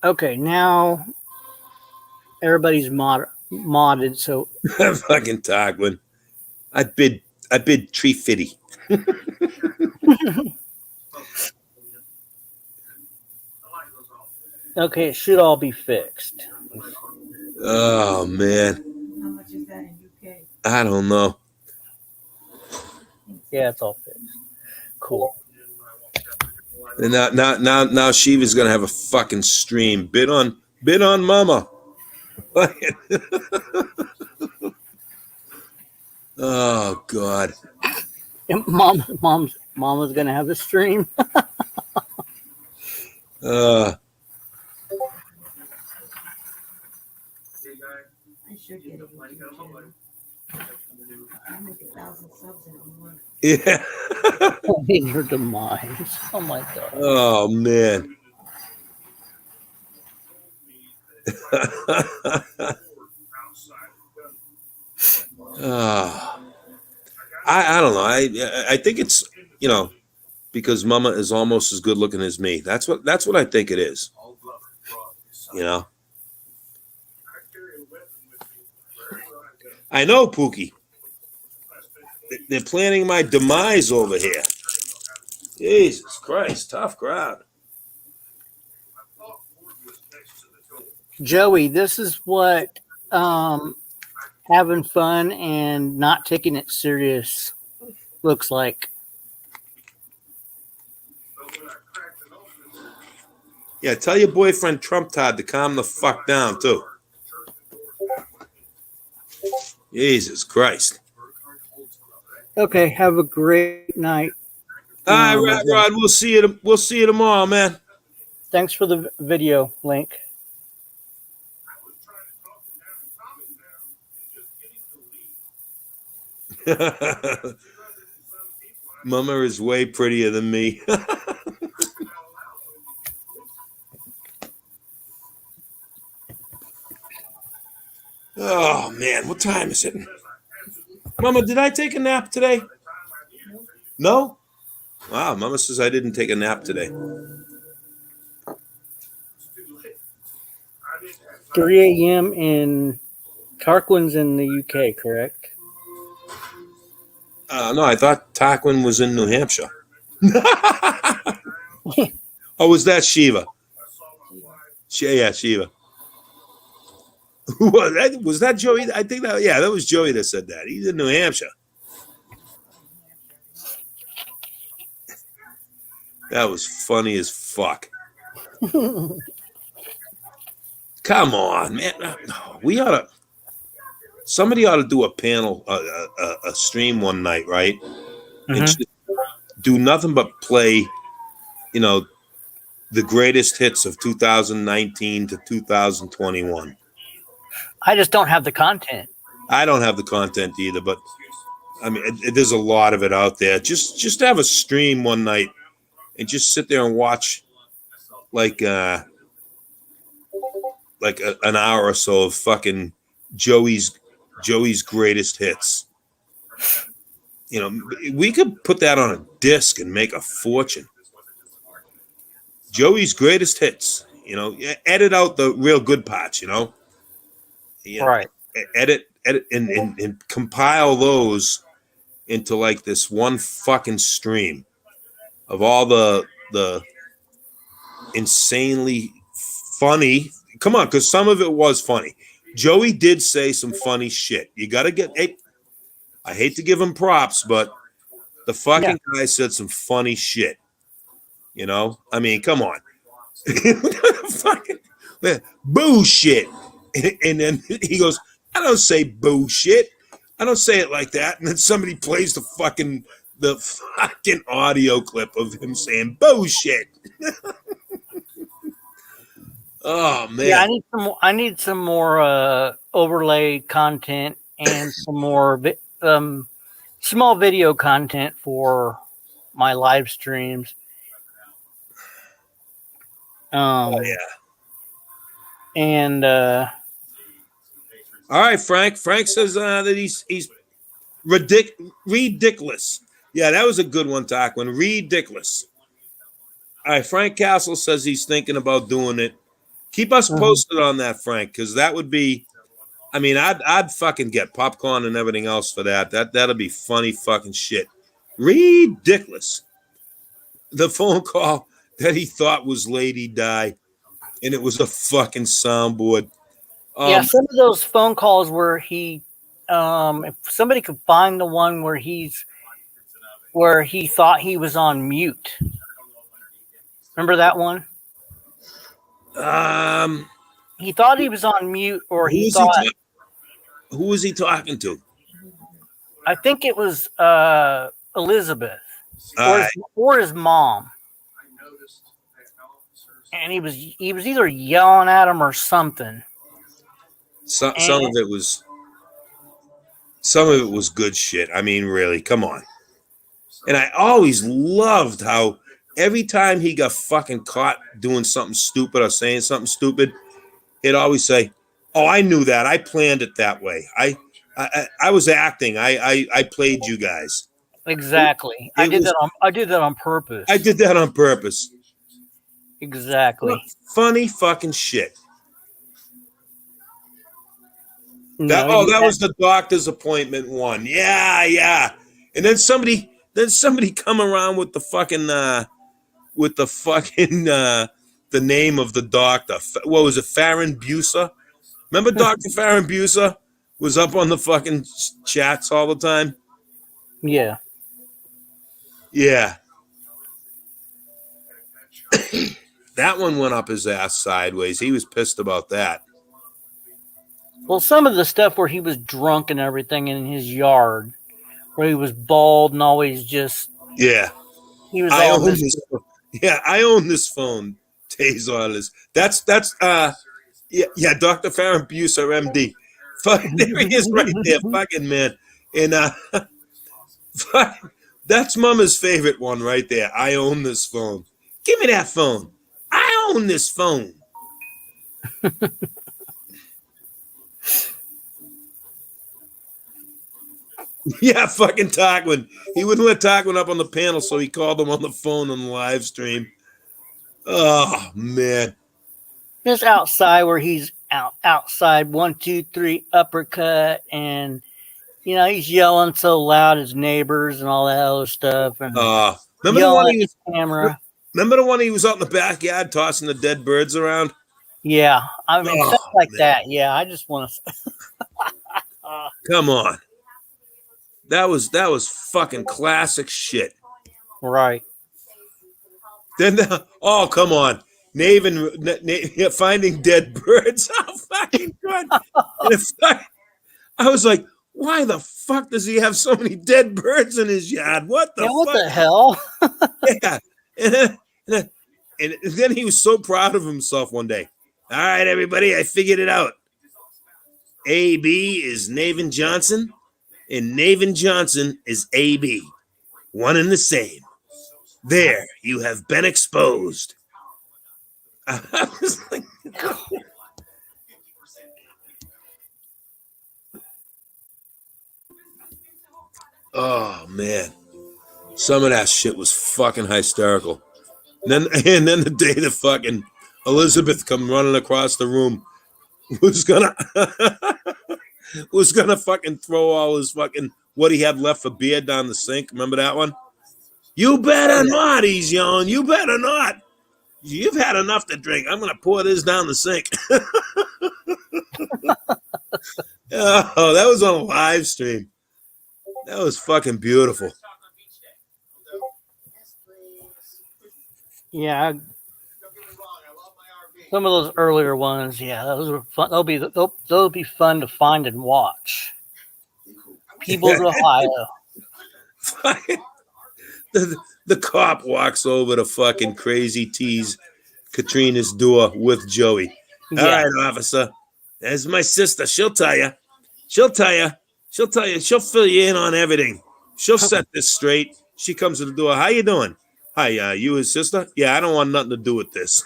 Okay, now everybody's modded. So fucking Tarquin. I bid 350. Okay, it should all be fixed. Oh man. How much is that in UK? I don't know. Yeah, it's all fixed. Cool. And now Shiva's gonna have a fucking stream. Bid on Mama. Oh God. Mama's gonna have a stream. I should get a YouTube channel. I make 1,000 subs in a month. Yeah. In your demise. Oh my God. Oh man. I don't know. I think it's because Mama is almost as good looking as me. That's what I think it is. I know, Pookie. They're planning my demise over here. Jesus Christ, tough crowd. Joey, this is what having fun and not taking it serious looks like. Yeah, tell your boyfriend Trump Todd to calm the fuck down too. Jesus Christ. Okay, have a great night. All right, Rod. We'll see you. We'll see you tomorrow, man. Thanks for the video link. Mama is way prettier than me. Oh man, what time is it? Mama, did I take a nap today? No? Wow, Mama says I didn't take a nap today. 3 a.m. in Tarquin's in the UK, correct? No, I thought Tarquin was in New Hampshire. Oh, was that Shiva? Yeah, Shiva. Who was that? Was that Joey? I think that. Yeah, that was Joey that said that. He's in New Hampshire. That was funny as fuck. Come on, man. We ought to. Somebody ought to do a panel, a stream one night, right? And just do nothing but play, you know, the greatest hits of 2019 to 2021. I just don't have the content. I don't have the content either, but I mean, there's a lot of it out there. Just have a stream one night and just sit there and watch like an hour or so of fucking Joey's greatest hits. You know, we could put that on a disc and make a fortune. Joey's greatest hits. You know, edit out the real good parts. You know, Right. Edit and compile those into like this one fucking stream of all the insanely funny. Come on, because some of it was funny. Joey did say some funny shit. You got to get. I hate to give him props, but the fucking guy said some funny shit. You know, I mean, come on, fucking bullshit. And then he goes, "I don't say bullshit. I don't say it like that." And then somebody plays the fucking audio clip of him saying bullshit. Oh man! Yeah, I need some more overlay content and some more small video content for my live streams. Oh yeah. And all right, Frank. Frank says that he's ridiculous. Yeah, that was a good one, Tarquin. Ridiculous. All right, Frank Castle says he's thinking about doing it. Keep us posted on that, Frank, because that would be. I mean, I'd fucking get popcorn and everything else for that. That'll be funny fucking shit. Ridiculous. The phone call that he thought was Lady Di, and it was a fucking soundboard. Yeah, some of those phone calls where he, if somebody could find the one where he thought he was on mute. Remember that one? He thought he was on mute, or he thought. Who was he talking to? I think it was Elizabeth or his mom. And he was either yelling at him or something. Some of it was good shit. I mean, really, come on. And I always loved how every time he got fucking caught doing something stupid or saying something stupid, he'd always say, "Oh, I knew that. I planned it that way. I was acting. I played you guys." Exactly. I did that on purpose. I did that on purpose. Exactly. Funny fucking shit. That was the doctor's appointment one. Yeah. And then somebody come around with the fucking the name of the doctor. What was it? Farron Busa? Remember Dr. Farron Busa was up on the fucking chats all the time? Yeah. Yeah. That one went up his ass sideways. He was pissed about that. Well, some of the stuff where he was drunk and everything in his yard, where he was bald and always just he was I all own this. Yeah, I own this phone. Tays on this. That's Dr. Farron Buser, MD. Fucking there he is right there, fucking man. And that's Mama's favorite one right there. I own this phone. Give me that phone. I own this phone. Yeah, fucking Tarquin. He wouldn't let Tarquin up on the panel, so he called him on the phone on the live stream. Oh, man. Just outside where he's outside, 1, 2, 3, uppercut, and he's yelling so loud his neighbors and all that other stuff. And remember the one camera. Remember the one he was out in the backyard tossing the dead birds around? Yeah, I mean Oh, stuff like man. that. Yeah, I just want to. Come on. That was fucking classic shit. Right. Then oh, come on. Finding dead birds. How fucking good. And I was like, why the fuck does he have so many dead birds in his yard? What the Yeah. What fuck? the hell? Yeah. And then he was so proud of himself one day. All right, everybody, I figured it out. AB is Navin Johnson, and Navin Johnson is AB. One and the same. There, you have been exposed. I was like, oh man, some of that shit was fucking hysterical. And then the day the fucking Elizabeth come running across the room was gonna fucking throw all his fucking what he had left for beer down the sink. Remember that one? You better not, he's yelling. You better not. You've had enough to drink. I'm gonna pour this down the sink. Oh, that was on a live stream. That was fucking beautiful. Yeah. Some of those earlier ones, yeah, those were fun. They'll be fun to find and watch. People's Ohio. The cop walks over to fucking Crazy T's Katrina's door with Joey. Yeah. All right, officer. That's my sister. She'll tell you. She'll tell you. She'll tell you. She'll fill you in on everything. She'll set this straight. She comes to the door. How you doing? Hi, you his sister? Yeah, I don't want nothing to do with this.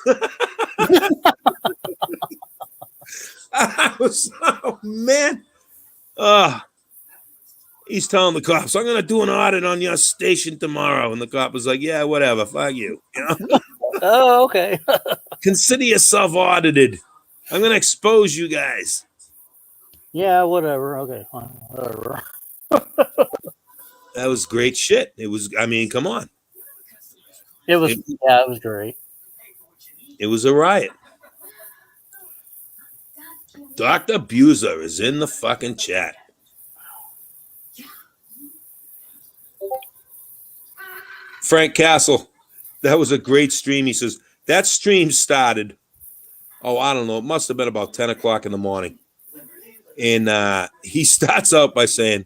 I was, oh man. He's telling the cops, I'm going to do an audit on your station tomorrow. And the cop was like, yeah, whatever. Fuck you. You know? Oh, okay. Consider yourself audited. I'm going to expose you guys. Yeah, whatever. Okay, fine. Whatever. That was great shit. It was, I mean, come on. It was great. It was a riot. Dr. Buser is in the fucking chat. Frank Castle, that was a great stream. He says, that stream started, I don't know, it must have been about 10 o'clock in the morning. And he starts out by saying,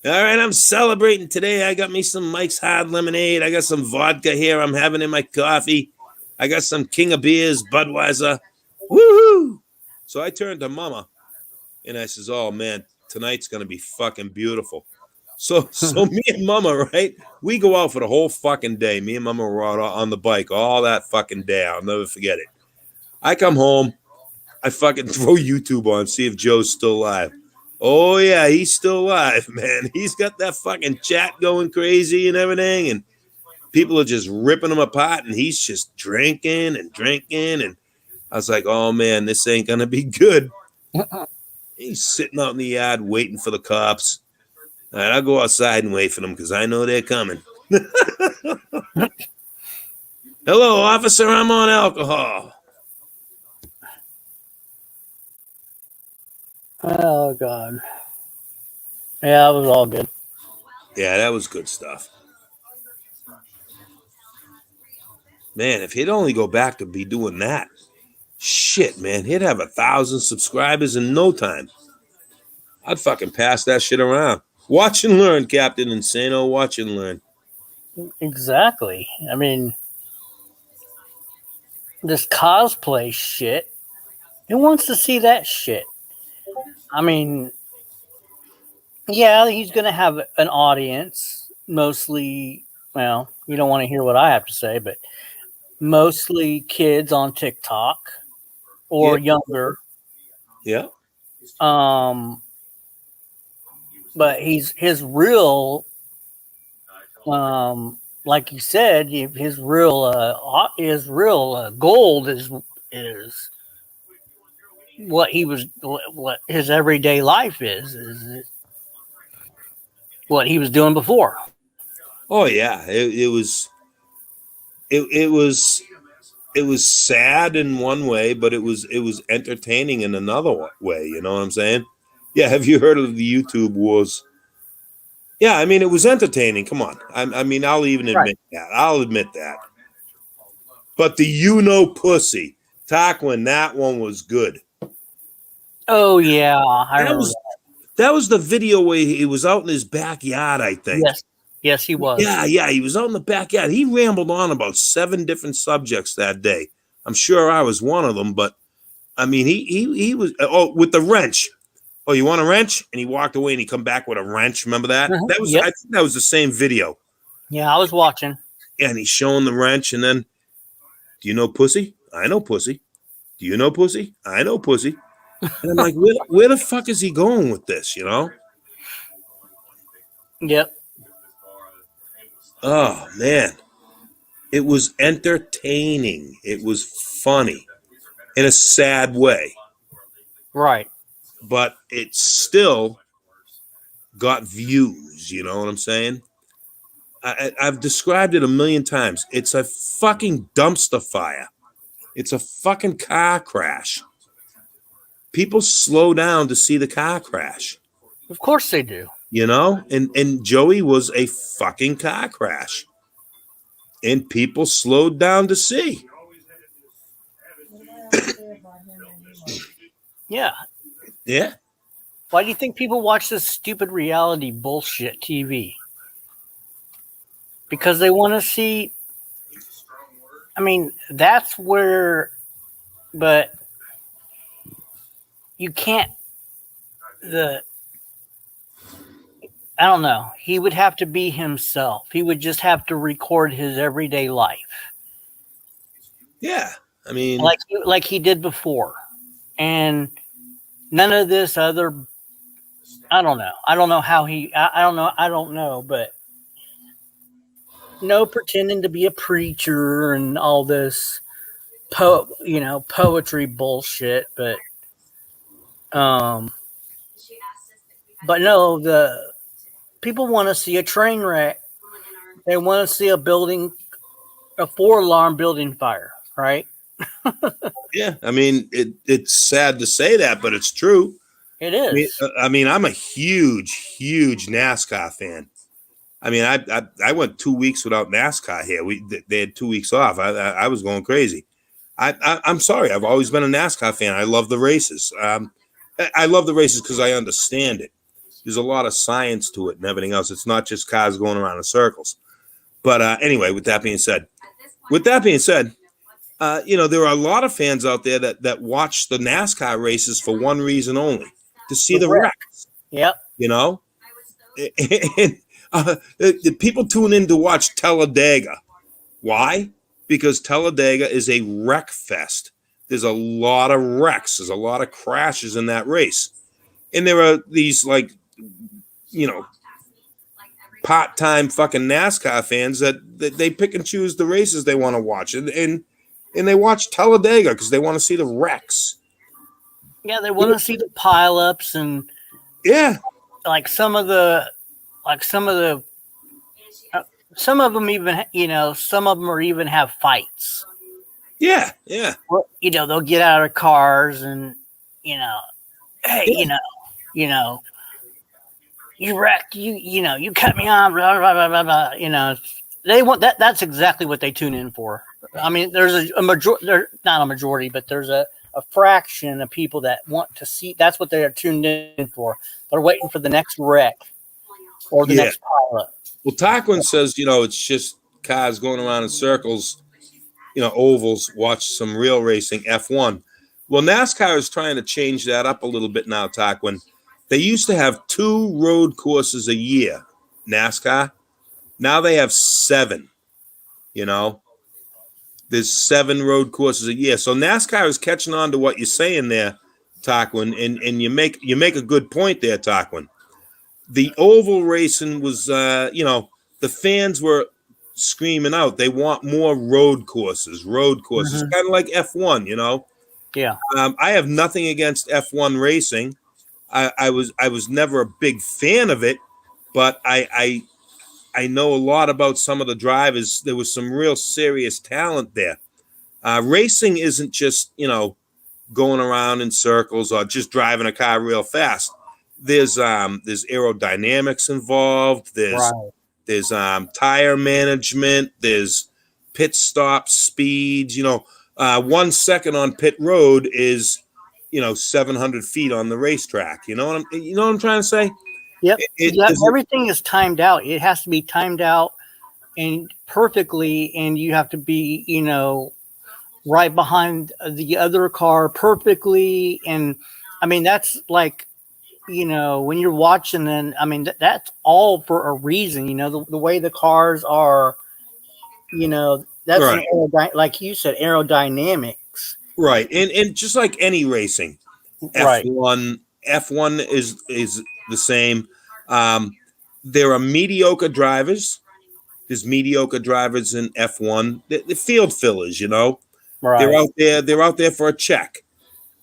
all right, I'm celebrating today. I got me some Mike's Hard Lemonade. I got some vodka here I'm having in my coffee. I got some King of Beers, Budweiser. Woohoo! So I turned to Mama, and I says, oh, man, tonight's going to be fucking beautiful. So me and Mama, right, we go out for the whole fucking day. Me and Mama were out on the bike all that fucking day. I'll never forget it. I come home. I fucking throw YouTube on, see if Joe's still alive. Oh, yeah, he's still alive, man. He's got that fucking chat going crazy and everything, and people are just ripping him apart, and he's just drinking. And I was like, oh, man, this ain't going to be good. He's sitting out in the yard waiting for the cops. All right, I'll go outside and wait for them because I know they're coming. Hello, officer, I'm on alcohol. Oh, God. Yeah, it was all good. Yeah, that was good stuff. Man, if he'd only go back to be doing that, shit, man, he'd have 1,000 subscribers in no time. I'd fucking pass that shit around. Watch and learn, Captain Insano. Watch and learn. Exactly. I mean, this cosplay shit, who wants to see that shit? I mean, yeah, he's going to have an audience, mostly, well, you don't want to hear what I have to say, but mostly kids on TikTok or younger. Yeah. But his real, like you said, his real gold is what he was, what his everyday life is what he was doing before. Oh yeah, it was it was sad in one way, but it was entertaining in another way. You know what I'm saying? Yeah. Have you heard of the YouTube wars? Yeah, I mean, it was entertaining. Come on. I mean, I'll even admit that. I'll admit that. But the pussy, Tarquin, that one was good. Oh yeah, I That remember was that was the video where he was out in his backyard, I think. Yes. Yes, he was. Yeah, he was out in the backyard. He rambled on about 7 different subjects that day. I'm sure I was one of them, but I mean, he was with the wrench. Oh, you want a wrench? And he walked away and he come back with a wrench. Remember that? That was Yep. I think that was the same video. Yeah, I was watching. Yeah, and he's showing the wrench, and then, do you know pussy? I know pussy. Do you know pussy? I know pussy. And I'm like, where the fuck is he going with this? You know? Yep. Oh man, it was entertaining. It was funny in a sad way, Right. but it still got views. You know what I'm saying? I've described it a million times. It's a fucking dumpster fire. It's a fucking car crash. People slow down to see the car crash. Of course they do. You know? And Joey was a fucking car crash. And people slowed down to see. Yeah. Yeah. Why do you think people watch this stupid reality bullshit TV? Because they want to see. I mean, that's where, but you can't. I don't know. He would have to be himself. He would just have to record his everyday life. Yeah. I mean, like he did before. And none of this other, I don't know. I don't know how he, I don't know, but no pretending to be a preacher and all this poetry bullshit, but no, the people want to see a train wreck. They want to see a 4-alarm building fire, right? yeah. I mean, it's sad to say that, but it's true. It is. I mean, I'm a huge NASCAR fan. I mean, I went 2 weeks without NASCAR here. They had 2 weeks off. I was going crazy. I'm sorry. I've always been a NASCAR fan. I love the races. I love the races because I understand it. There's a lot of science to it and everything else. It's not just cars going around in circles. But anyway, with that being said, there are a lot of fans out there that watch the NASCAR races for one reason only, to see the wrecks. Yep. You know, and the people tune in to watch Talladega. Why? Because Talladega is a wreck fest. There's a lot of wrecks. There's a lot of crashes in that race. And there are these part-time fucking NASCAR fans that they pick and choose the races they want to watch. And they watch Talladega because they want to see the wrecks. Yeah, they want to see the pileups and some of them even some of them are even have fights. Yeah. Well, they'll get out of cars and hey, you wrecked, you cut me on, blah, blah, blah, blah, blah. They want that. That's exactly what they tune in for. I mean, there's a majority, not a majority, but there's a fraction of people that want to see. That's what they are tuned in for. They're waiting for the next wreck or the next pilot. Well, Tarquin says, it's just cars going around in circles, ovals, watch some real racing, F1. Well, NASCAR is trying to change that up a little bit now, Tarquin. They used to have 2 road courses a year, NASCAR. Now they have 7, There's 7 road courses a year. So NASCAR is catching on to what you're saying there, Tarquin, and you make a good point there, Tarquin. The oval racing was, the fans were screaming out. They want more road courses, Mm-hmm. kind of like F1, Yeah. I have nothing against F1 racing. I was never a big fan of it, but I know a lot about some of the drivers. There was some real serious talent there. Racing isn't just, going around in circles or just driving a car real fast. There's aerodynamics involved. There's tire management. There's pit stop speeds. 1 second on pit road is 700 feet on the racetrack. You know what I'm trying to say? Yep. Everything is timed out. It has to be timed out and perfectly, and you have to be right behind the other car perfectly. And I mean, that's like, when you're watching, then I mean, that's all for a reason. The way the cars are, that's right. Like you said, aerodynamics. Right. And just like any racing, Right. F1 is the same. There are mediocre drivers. There's mediocre drivers in F1. The field fillers, Right. They're out there for a check.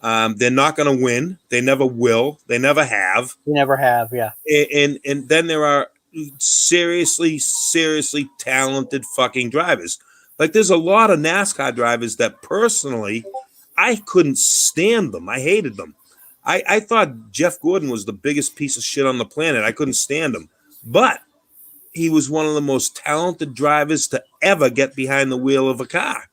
They're not going to win. They never will. They never have. You never have, yeah. And then there are seriously talented fucking drivers. Like there's a lot of NASCAR drivers that personally I couldn't stand them. I hated them. I thought Jeff Gordon was the biggest piece of shit on the planet. I couldn't stand him. But he was one of the most talented drivers to ever get behind the wheel of a car.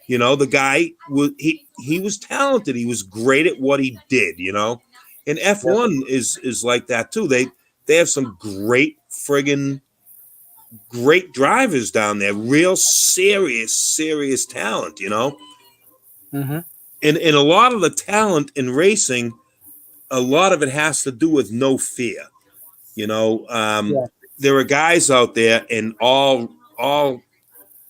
The guy was he was talented. He was great at what he did, And F1 is like that too. They have some great drivers down there, real serious talent, Mm-hmm. And a lot of the talent in racing, a lot of it has to do with no fear. There are guys out there in all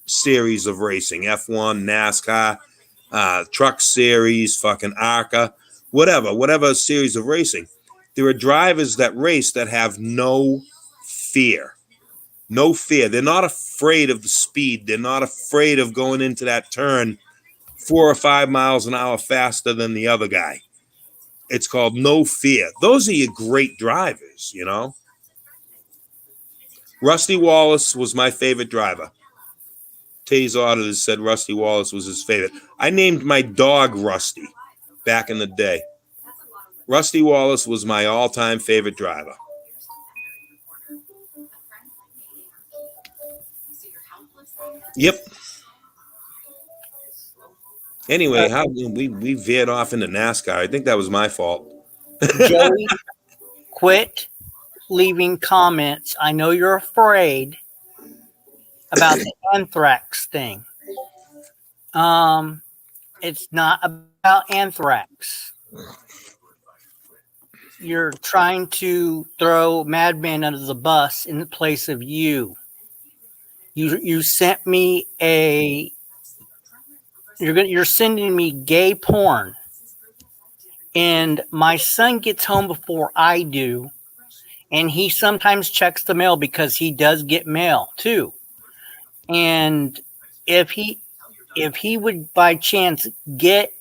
series of racing, F1, NASCAR, truck series, fucking ARCA, whatever series of racing. There are drivers that race that have no fear. No fear. They're not afraid of the speed. They're not afraid of going into that turn 4 or 5 miles an hour faster than the other guy. It's called no fear. Those are your great drivers, Rusty Wallace was my favorite driver. Tay's auditors said Rusty Wallace was his favorite. I named my dog Rusty back in the day. Rusty Wallace was my all-time favorite driver. Yep. Anyway, we veered off into NASCAR. I think that was my fault. Joey, quit leaving comments. I know you're afraid about the anthrax thing. It's not about anthrax. You're trying to throw Madman under the bus in the place of you. You sent me you're sending me gay porn, and my son gets home before I do, and he sometimes checks the mail because he does get mail too. And if he would by chance get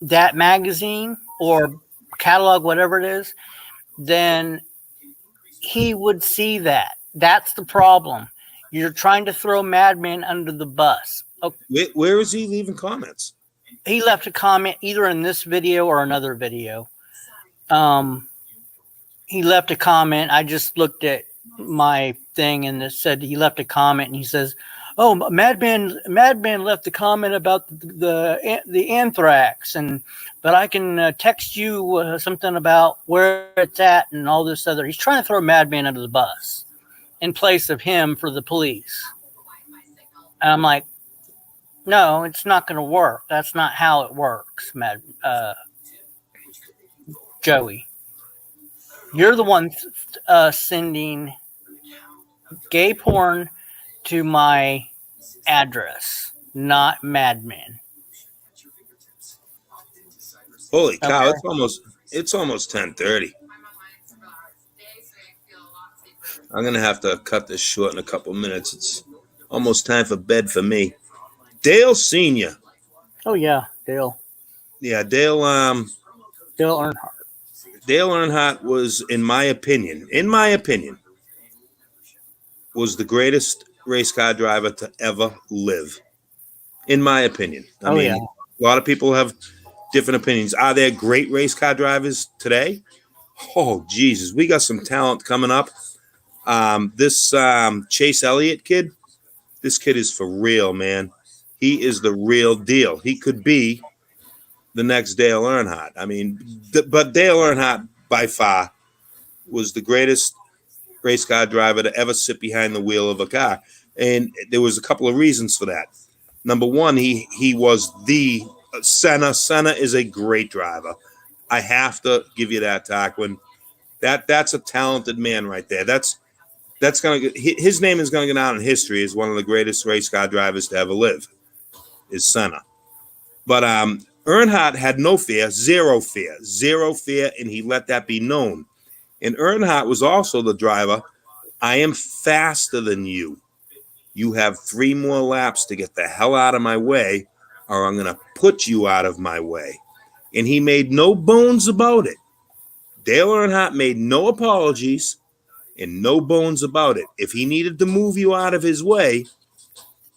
that magazine or catalog, whatever it is, then he would see that. That's the problem. You're trying to throw Madman under the bus. Okay. Where is he leaving comments? He left a comment either in this video or another video. He left a comment. I just looked at my thing and it said he left a comment, and he says, "Oh, Madman left a comment about the anthrax, but I can text you something about where it's at and all this other." He's trying to throw Madman under the bus in place of him for the police. And I'm like, no, it's not going to work. That's not how it works, Joey. You're the one sending gay porn to my address, not Madman. Holy cow! Okay. It's almost 10:30. I'm gonna have to cut this short in a couple minutes. It's almost time for bed for me. Dale Sr. Oh yeah, Dale. Yeah, Dale. Dale Earnhardt. Dale Earnhardt was, in my opinion, was the greatest race car driver to ever live. in my opinion. I mean, a lot of people have different opinions. Are there great race car drivers today? Oh, Jesus. We got some talent coming up. This Chase Elliott kid, this kid is for real, man. He is the real deal. He could be the next Dale Earnhardt. I mean, but Dale Earnhardt by far was the greatest race car driver to ever sit behind the wheel of a car. And there was a couple of reasons for that. Number one, he was the Senna. Senna is a great driver. I have to give you that, Tarquin. That's a talented man right there. That's gonna his name is gonna go down in history as one of the greatest race car drivers to ever live. Is Senna. But Earnhardt had no fear, zero fear, and he let that be known. And Earnhardt was also the driver. I am faster than you. You have 3 more laps to get the hell out of my way, or I'm going to put you out of my way. And he made no bones about it. Dale Earnhardt made no apologies and no bones about it. If he needed to move you out of his way,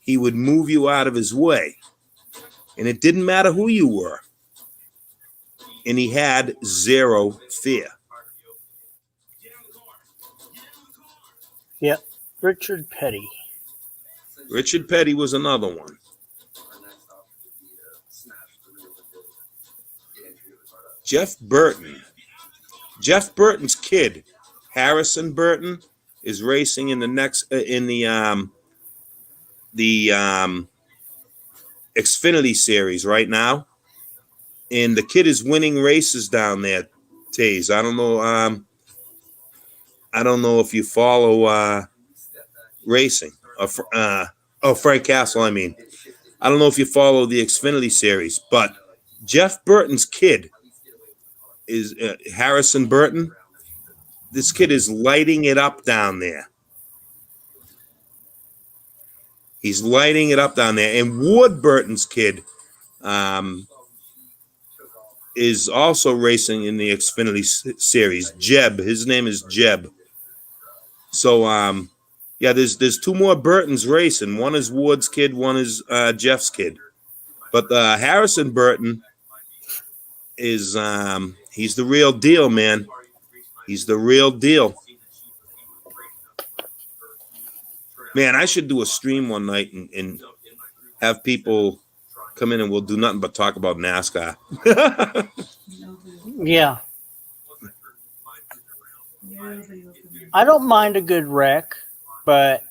he would move you out of his way. And it didn't matter who you were. And he had zero fear. Yep. Richard Petty. Richard Petty was another one. Jeff Burton. Jeff Burton's kid, Harrison Burton, is racing in the next Xfinity series right now, and the kid is winning races down there. Taze, I don't know if you follow racing. Frank Castle. I mean, I don't know if you follow the Xfinity series, but Jeff Burton's kid is Harrison Burton. This kid is lighting it up down there. He's lighting it up down there. And Wood Burton's kid is also racing in the Xfinity series. Jeb. His name is Jeb. So, yeah, there's 2 more Burtons racing. One is Wood's kid. One is Jeff's kid. But Harrison Burton is he's the real deal, man. He's the real deal. Man, I should do a stream one night and have people come in and we'll do nothing but talk about NASCAR. Yeah. I don't mind a good wreck, but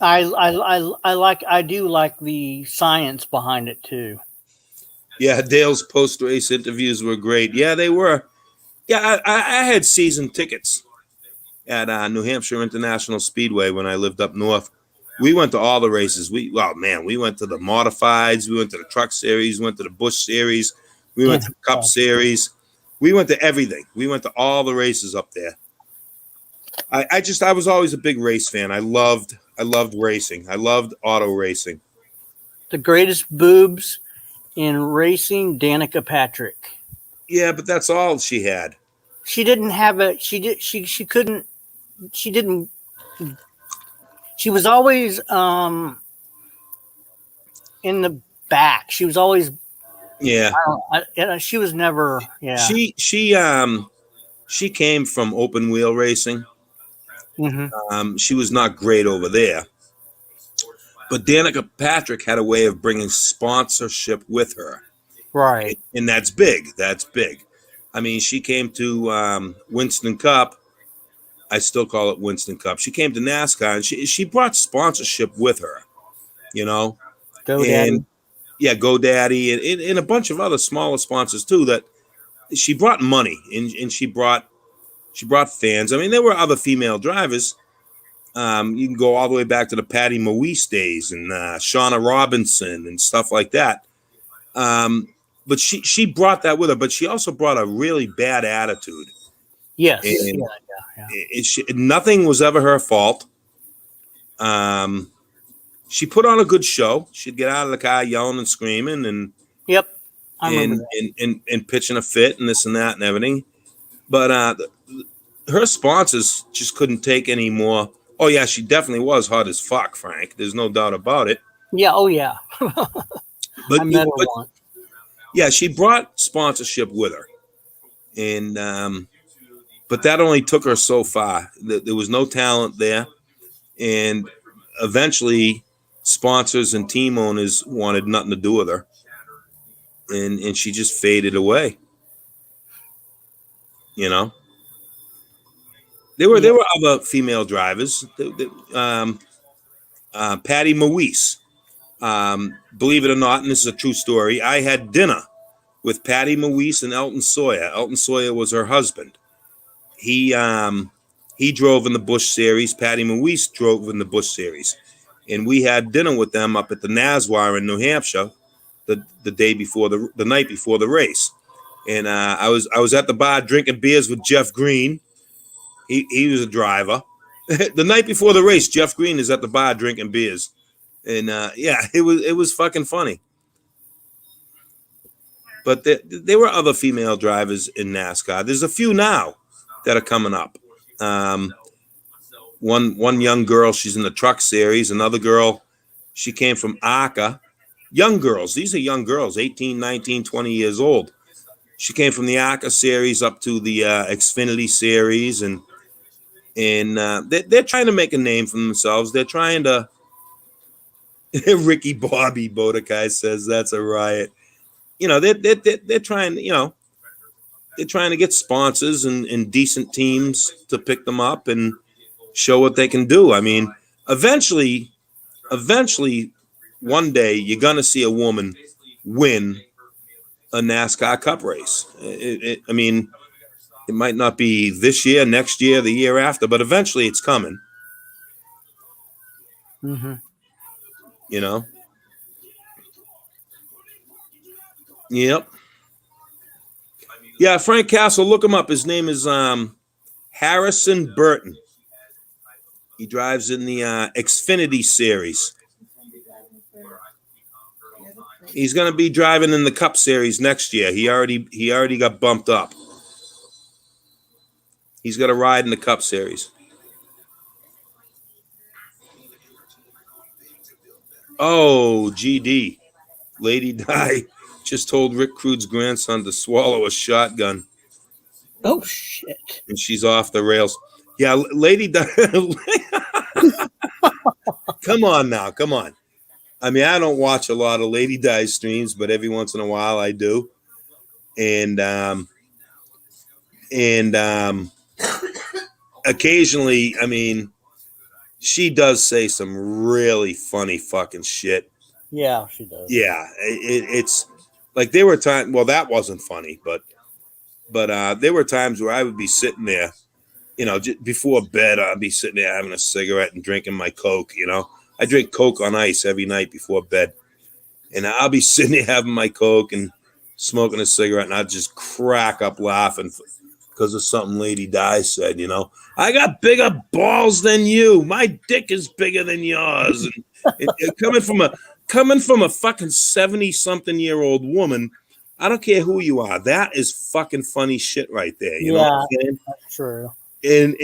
I do like the science behind it too. Yeah, Dale's post-race interviews were great. Yeah, they were. Yeah, I had season tickets at New Hampshire International Speedway when I lived up north. We went to all the races. We went to the modifieds. We went to the truck series. We went to the Busch series. We went to the Cup series. We went to everything. We went to all the races up there. I was always a big race fan. I loved racing. I loved auto racing. The greatest boobs in racing, Danica Patrick. Yeah, but that's all she had. She didn't have a. She couldn't. She didn't. She was always in the back. She was always. Yeah. She was never. Yeah. She came from open wheel racing. Mm-hmm. She was not great over there. But Danica Patrick had a way of bringing sponsorship with her. Right. And that's big. That's big. I mean, she came to Winston Cup. I still call it Winston Cup. She came to NASCAR, and she brought sponsorship with her, you know. GoDaddy. Yeah, GoDaddy, and a bunch of other smaller sponsors, too, that she brought money, and she brought fans. I mean, there were other female drivers. You can go all the way back to the Patty Moise days and Shauna Robinson and stuff like that. But she brought that with her, but she also brought a really bad attitude. Yes. And yeah. Nothing was ever her fault. She put on a good show. She'd get out of the car yelling and screaming and yep, I remember that. And pitching a fit and this and that and everything. But her sponsors just couldn't take any more. Oh yeah, she definitely was hot as fuck, Frank. There's no doubt about it. Yeah. Oh yeah. But, I met her but once. yeah, she brought sponsorship with her, and but that only took her so far. There was no talent there, and eventually, sponsors and team owners wanted nothing to do with her, and she just faded away. You know, Yeah. there were other female drivers. Patty Moise. Believe it or not, and this is a true story, I had dinner with Patty Moise and Elton Sawyer. Elton Sawyer was her husband. He drove in the Busch Series. Patty Moise drove in the Busch Series, and we had dinner with them up at the Nazwa in New Hampshire the day before the night before the race. And I was at the bar drinking beers with Jeff Green. He was a driver. The night before the race, Jeff Green is at the bar drinking beers, and yeah, it was fucking funny. But there were other female drivers in NASCAR. There's a few now that are coming up. One young girl, she's in the truck series. Another girl, she came from ARCA. Young girls, these are young girls, 18, 19, 20 years old. She came from the ARCA series up to the Xfinity series, and they're trying to make a name for themselves. They're trying to. Ricky Bobby Bodakai says that's a riot. You know, they're trying. You know, they're trying to get sponsors and decent teams to pick them up and show what they can do. I mean, eventually, one day you're gonna see a woman win a NASCAR Cup race. I mean, it might not be this year, next year, the year after, but eventually it's coming. Mm-hmm. You know. Yep. Yeah, Frank Castle, look him up. His name is Harrison Burton. He drives in the Xfinity series. He's going to be driving in the Cup series next year. He already got bumped up. He's got a ride in the Cup series. Oh, GD. Lady Di just told Rick Crude's grandson to swallow a shotgun. Oh shit! And she's off the rails. Yeah, Lady Di. Come on now, come on. I mean, I don't watch a lot of Lady Di streams, but every once in a while I do. And occasionally, I mean, she does say some really funny fucking shit. Yeah, she does. Yeah, it's like there were times. Well, that wasn't funny, but there were times where I would be sitting there, you know, just before bed. I'd be sitting there having a cigarette and drinking my Coke. You know, I drink Coke on ice every night before bed, and I'll be sitting there having my Coke and smoking a cigarette, and I'd just crack up laughing because of something Lady Di said. You know, I got bigger balls than you. My dick is bigger than yours. And coming from a fucking 70-something-year-old woman, I don't care who you are. That is fucking funny shit right there. You know what I'm saying? That's true. And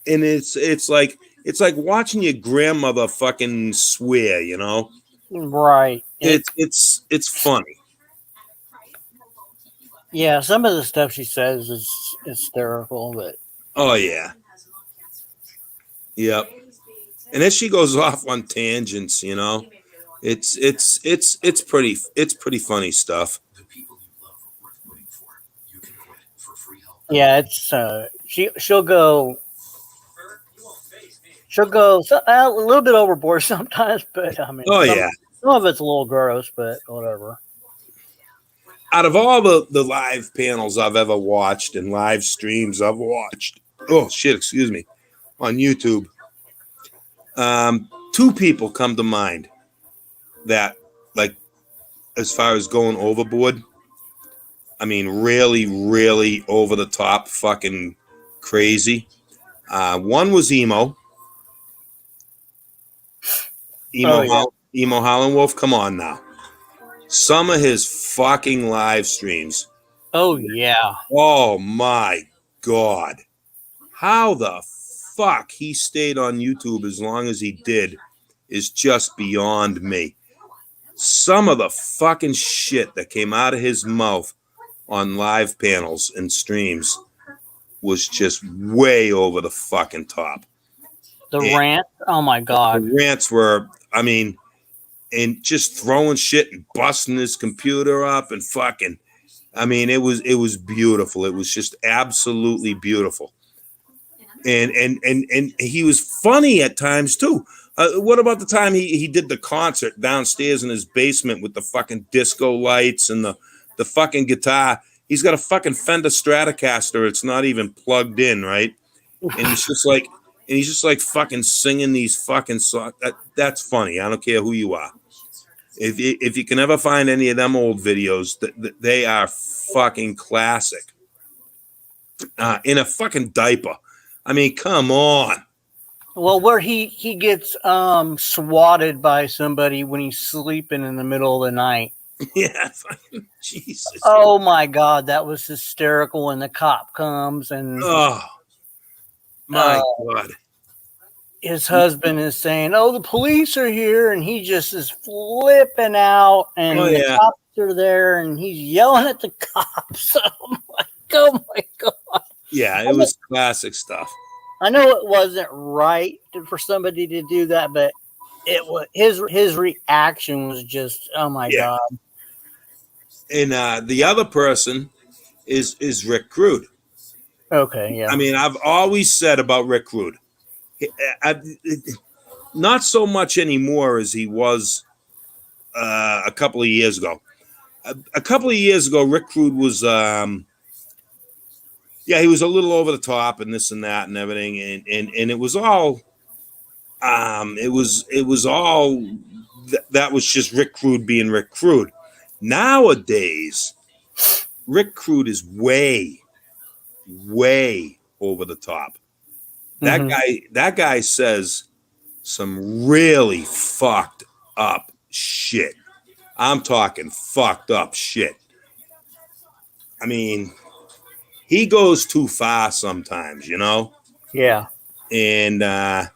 it's like watching your grandmother fucking swear. You know, Right. It's funny. Yeah, some of the stuff she says is hysterical, but Oh yeah. Yep. And as she goes off on tangents, you know, it's pretty funny stuff. yeah, it's she'll go a little bit overboard sometimes, but I mean, Oh yeah. some of it's a little gross, but whatever. Out of all the live panels I've ever watched and live streams I've watched, oh shit, excuse me, on YouTube, two people come to mind that, like, as far as going overboard, I mean, really, really over the top, fucking crazy. One was Emo Holland Wolf. Come on now. Some of his fucking live streams. Oh yeah. Oh my God. How the fuck he stayed on YouTube as long as he did is just beyond me. Some of the fucking shit that came out of his mouth on live panels and streams was just way over the fucking top. The rant, oh my god. The rants were, I mean, and just throwing shit and busting his computer up and fucking, I mean, it was beautiful. It was just absolutely beautiful. And he was funny at times too. What about the time he did the concert downstairs in his basement with the fucking disco lights and the fucking guitar? He's got a fucking Fender Stratocaster. It's not even plugged in, right? And he's just like fucking singing these fucking songs. That's funny. I don't care who you are. If you can ever find any of them old videos, they are fucking classic. In a fucking diaper. I mean, come on. Well, where he gets swatted by somebody when he's sleeping in the middle of the night. Yeah, Jesus. Oh my god, that was hysterical when the cop comes and oh my god. His husband is saying, "Oh, the police are here," and he just is flipping out, and the cops are there, and he's yelling at the cops. Oh my god. Yeah, it was classic stuff. I know it wasn't right for somebody to do that, but it was his reaction was just, oh my god. And the other person is Rick Crude. Okay, yeah. I mean, I've always said about Rick Crude, not so much anymore as he was a couple of years ago. A couple of years ago, Rick Crude was, he was a little over the top and this and that and everything, and it was all, that was just Rick Crude being Rick Crude. Nowadays, Rick Crude is way over the top. That guy says some really fucked up shit. I'm talking fucked up shit. I mean, he goes too far sometimes, you know? Yeah. And I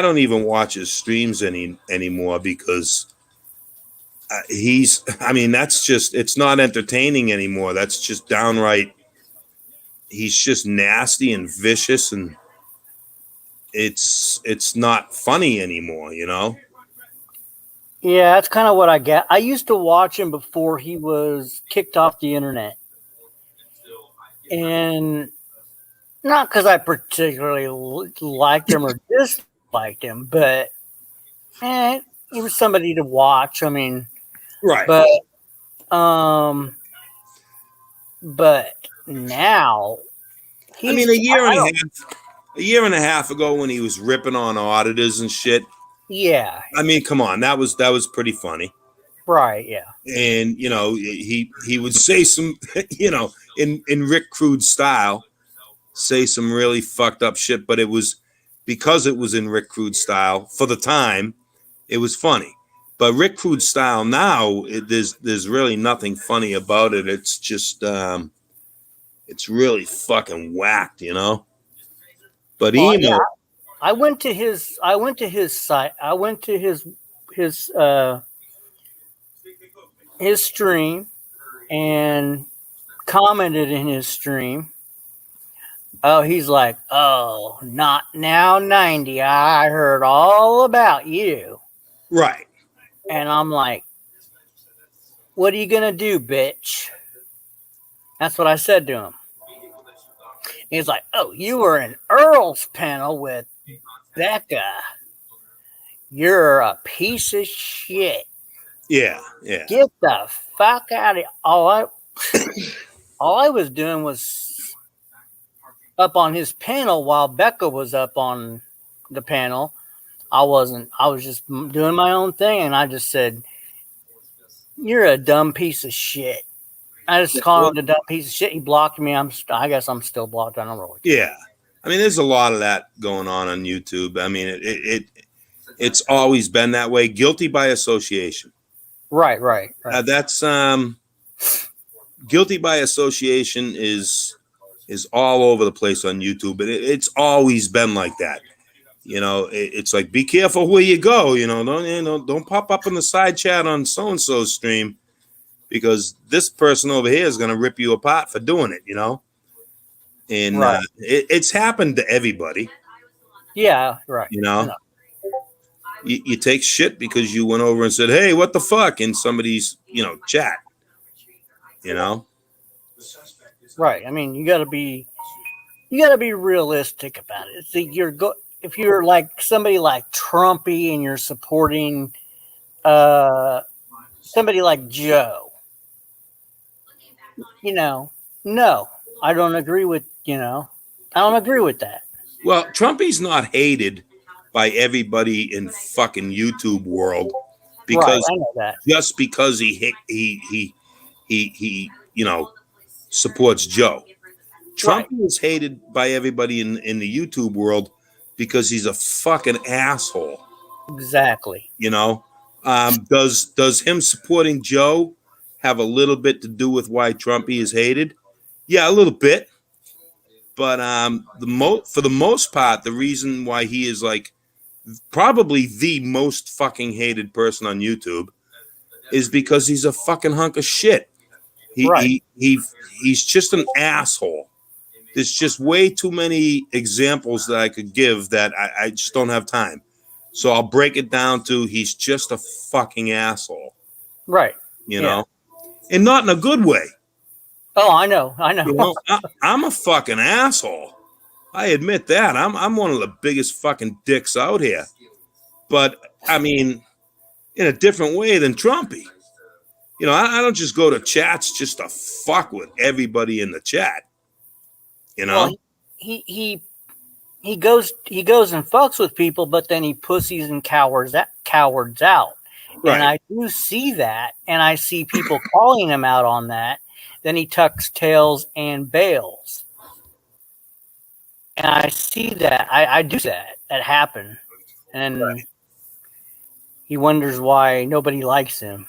don't even watch his streams anymore because that's just, it's not entertaining anymore. That's just downright, he's just nasty and vicious, and it's not funny anymore, you know? Yeah, that's kind of what I get. I used to watch him before he was kicked off the internet. And not because I particularly liked him or disliked him, but he was somebody to watch. I mean, right. But now, I mean, a year and a half ago when he was ripping on auditors and shit. Yeah. I mean, come on, that was pretty funny. Right, yeah. And, you know, he would say some, you know, in Rick Crude style, say some really fucked up shit, but it was because it was in Rick Crude style for the time, it was funny. But Rick Crude style now, there's really nothing funny about it. It's just it's really fucking whacked, you know. But emo. Yeah. I went to his site. I went to his stream and commented in his stream. Oh, he's like, "Oh, not now 90. I heard all about you." Right. And I'm like, "What are you going to do, bitch?" That's what I said to him. He's like, "Oh, you were in Earl's panel with Becca. You're a piece of shit." Yeah. Get the fuck out of here. All I was doing was up on his panel while Becca was up on the panel. I was just doing my own thing, and I just said, "You're a dumb piece of shit." I just called him a dumb piece of shit. He blocked me. I guess I'm still blocked. I don't really care. Yeah. I mean, there's a lot of that going on YouTube. I mean, it's always been that way. Guilty by association. Right. That's guilty by association is all over the place on YouTube, but it's always been like that. You know, it's like, be careful where you go. Don't pop up in the side chat on so and so's stream, because this person over here is going to rip you apart for doing it. And Right. it's happened to everybody. Yeah, right. You take shit because you went over and said, "Hey, what the fuck?" in somebody's chat. Right. I mean, you got to be realistic about it. See, if you're like somebody like Trumpy and you're supporting somebody like Joe, no, I don't agree with that. Well, Trumpy's not hated by everybody in fucking YouTube world because I know that. just because he supports Joe. Trumpy is hated by everybody in the YouTube world because he's a fucking asshole. Exactly. Does him supporting Joe have a little bit to do with why Trumpy is hated? Yeah, a little bit. But for the most part, the reason why he is like probably the most fucking hated person on YouTube is because he's a fucking hunk of shit. He's just an asshole. There's just way too many examples that I could give that I just don't have time. So I'll break it down to he's just a fucking asshole. Right. And not in a good way. Oh, I know. I'm a fucking asshole. I admit that. I'm one of the biggest fucking dicks out here. But I mean, in a different way than Trumpy. I don't just go to chats just to fuck with everybody in the chat. Well, he goes and fucks with people, but then he pussies and cowards out. Right. And I do see that, and I see people calling him out on that. Then he tucks tails and bails. And I see that. I do see that happen. And he wonders why nobody likes him.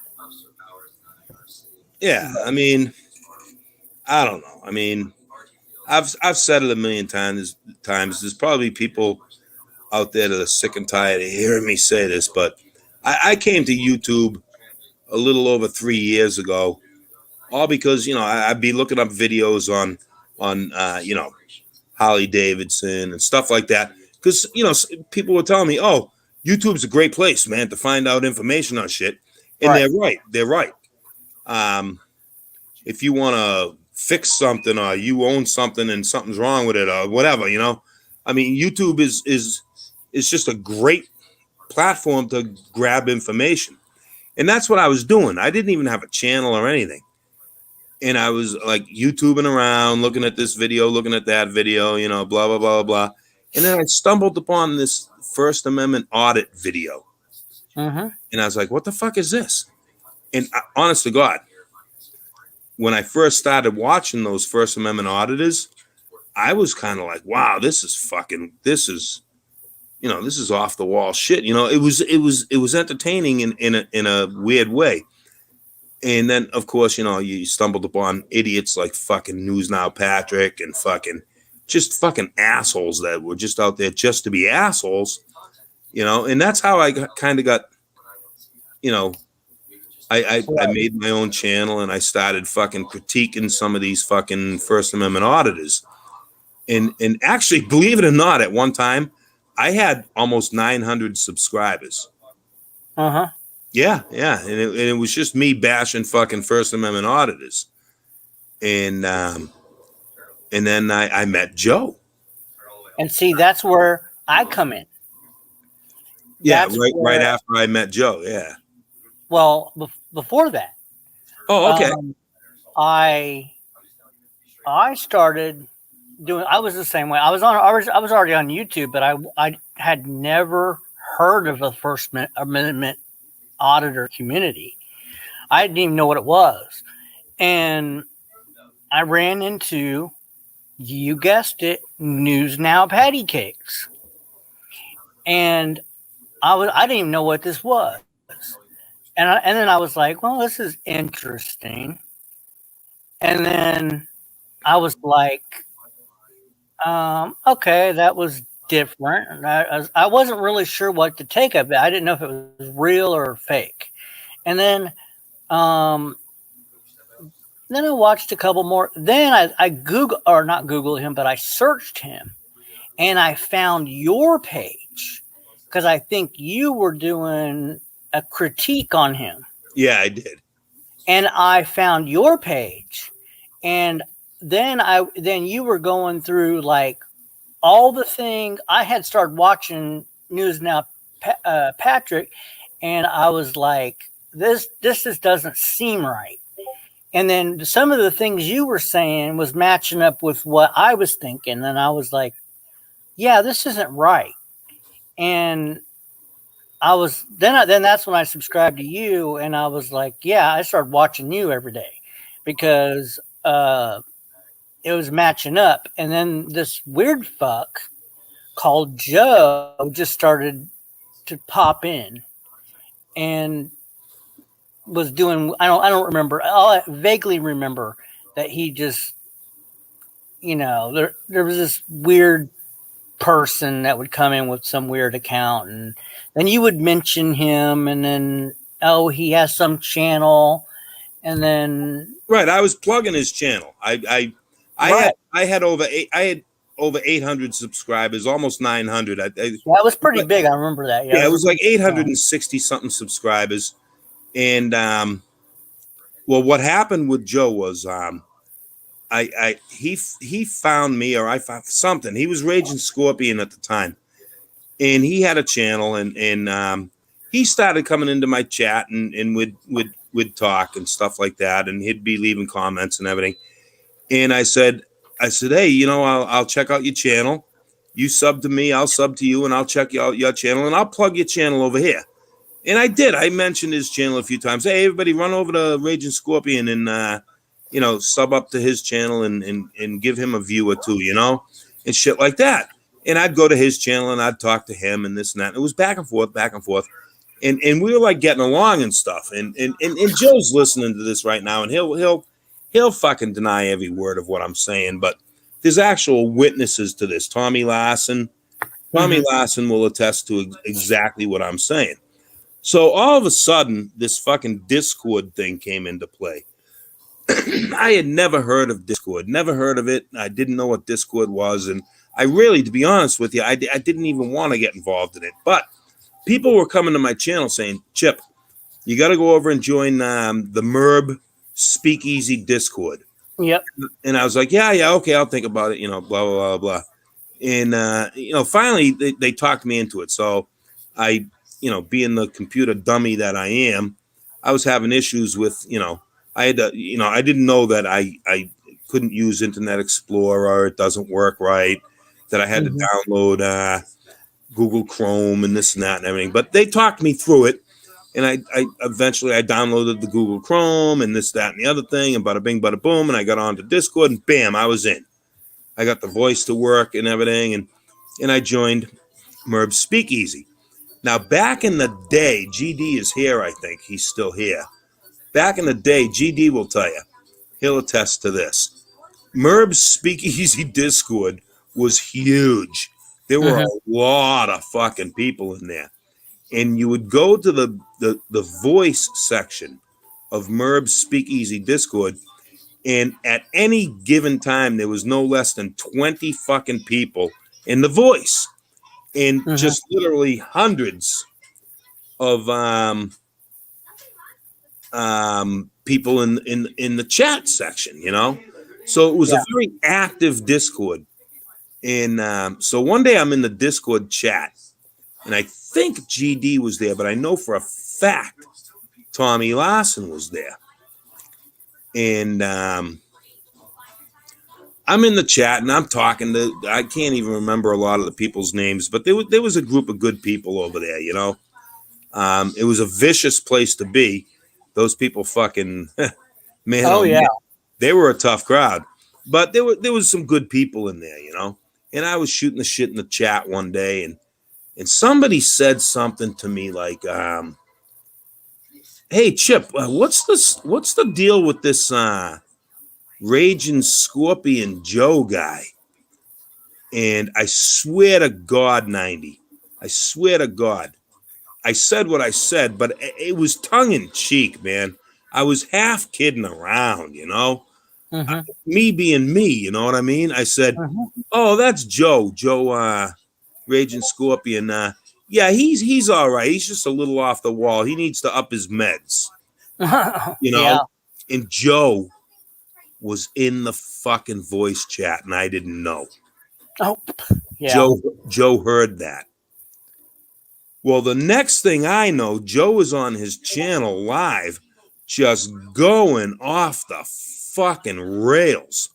Yeah, I mean, I don't know. I mean, I've said it a million times. There's probably people out there that are sick and tired of hearing me say this, but I came to YouTube a little over 3 years ago, all because I'd be looking up videos on Harley Davidson and stuff like that, because people were telling me, "Oh, YouTube's a great place, man, to find out information on shit," and they're right. If you want to fix something or you own something and something's wrong with it or whatever, I mean, YouTube is just a great platform to grab information. And that's what I was doing. I didn't even have a channel or anything. And I was like YouTubing around, looking at this video, looking at that video, blah, blah, blah, blah. And then I stumbled upon this First Amendment audit video. Uh-huh. And I was like, what the fuck is this? And honest to God, when I first started watching those First Amendment auditors, I was kind of like, wow, this is off the wall shit. It was entertaining in a weird way. And then, of course, you stumbled upon idiots like fucking News Now Patrick and fucking assholes that were just out there just to be assholes, and that's how I kind of got, I made my own channel and I started fucking critiquing some of these fucking First Amendment auditors. And actually, believe it or not, at one time, I had almost 900 subscribers. Uh-huh. Yeah. And it was just me bashing fucking First Amendment auditors. And then I met Joe. And see, that's where I come in. Yeah, right after I met Joe, yeah. Well, before that. Oh, okay. I started doing. I was the same way. I was already on YouTube, but I had never heard of the First Amendment auditor community. I didn't even know what it was, and I ran into, you guessed it, News Now patty cakes, and I didn't even know what this was. And then I was like, well, this is interesting. And then I was like, okay, that was different. And I wasn't really sure what to take of it. I didn't know if it was real or fake. And um, then I watched a couple more. Then I Google or not Google him, but I searched him, and I found your page because I think you were doing a critique on him. Yeah, I did. And I found your page, and then you were going through like all the thing. I had started watching News Now, Patrick, and I was like, this just doesn't seem right. And then some of the things you were saying was matching up with what I was thinking, and I was like, yeah, this isn't right. And then that's when I subscribed to you, and I was like, yeah, I started watching you every day because it was matching up. And then this weird fuck called Joe just started to pop in and was doing. I don't remember. I vaguely remember that he just, there was this weird person that would come in with some weird account, and then you would mention him, and then he has some channel, and then Right, I was plugging his channel. Right. I had over 800 subscribers, almost 900. That was pretty big. I remember that. Yeah, it was like 860 something subscribers. And well, what happened with Joe was he found me, or I found something. He was Raging Scorpion at the time, and he had a channel, and he started coming into my chat and would talk and stuff like that, and he'd be leaving comments and everything. And I said, hey, I'll check out your channel. You sub to me, I'll sub to you, and I'll check out your channel, and I'll plug your channel over here. And I did. I mentioned his channel a few times. Hey, everybody, run over to Raging Scorpion and sub up to his channel and give him a view or two, and shit like that. And I'd go to his channel and I'd talk to him and this and that. It was back and forth. And we were like getting along and stuff. And Joe's listening to this right now, and he'll fucking deny every word of what I'm saying. But there's actual witnesses to this. Tommy Larson Larson will attest to exactly what I'm saying. So all of a sudden, this fucking Discord thing came into play. I had never heard of Discord, never heard of it. I didn't know what Discord was. And I really, to be honest with you, I didn't even want to get involved in it. But people were coming to my channel saying, Chip, you got to go over and join the hmmmm Speakeasy Discord. Yep. And I was like, yeah, okay, I'll think about it, blah, blah, blah, blah. And, finally, they talked me into it. So I, being the computer dummy that I am, I was having issues with, I had to, I didn't know that I couldn't use Internet Explorer. It doesn't work right. That I had to download Google Chrome and this and that and everything. But they talked me through it. And I eventually downloaded the Google Chrome and this, that, and the other thing, and bada bing, bada boom. And I got onto Discord, and bam, I was in. I got the voice to work and everything. And I joined hmmmm Speakeasy. Now, back in the day, GD is here, I think. He's still here. Back in the day, GD will tell you. He'll attest to this. hmmmm Speakeasy Discord was huge. There were a lot of fucking people in there. And you would go to the voice section of hmmmm Speakeasy Discord, and at any given time, there was no less than 20 fucking people in the voice. And just literally hundreds of people in the chat section, So it was a very active Discord. And so one day I'm in the Discord chat, and I think GD was there, but I know for a fact Tommy Larson was there. And I'm in the chat, and I'm talking to, I can't even remember a lot of the people's names, but there was a group of good people over there, It was a vicious place to be. Those people fucking, man. Oh, yeah. Man, they were a tough crowd. But there was some good people in there, And I was shooting the shit in the chat one day, and somebody said something to me like, hey, Chip, what's the deal with this Raging Scorpion Joe guy? And I swear to God, 90. I swear to God. I said what I said, but it was tongue in cheek, man. I was half kidding around, you know? Mm-hmm. Me being me, you know what I mean? I said, Mm-hmm. "Oh, that's Joe, Raging Scorpion. Yeah, he's all right. He's just a little off the wall. He needs to up his meds, you Yeah. know." And Joe was in the fucking voice chat, and I didn't know. Oh, yeah. Joe heard that. Well, the next thing I know, Joe is on his channel live, just going off the fucking rails.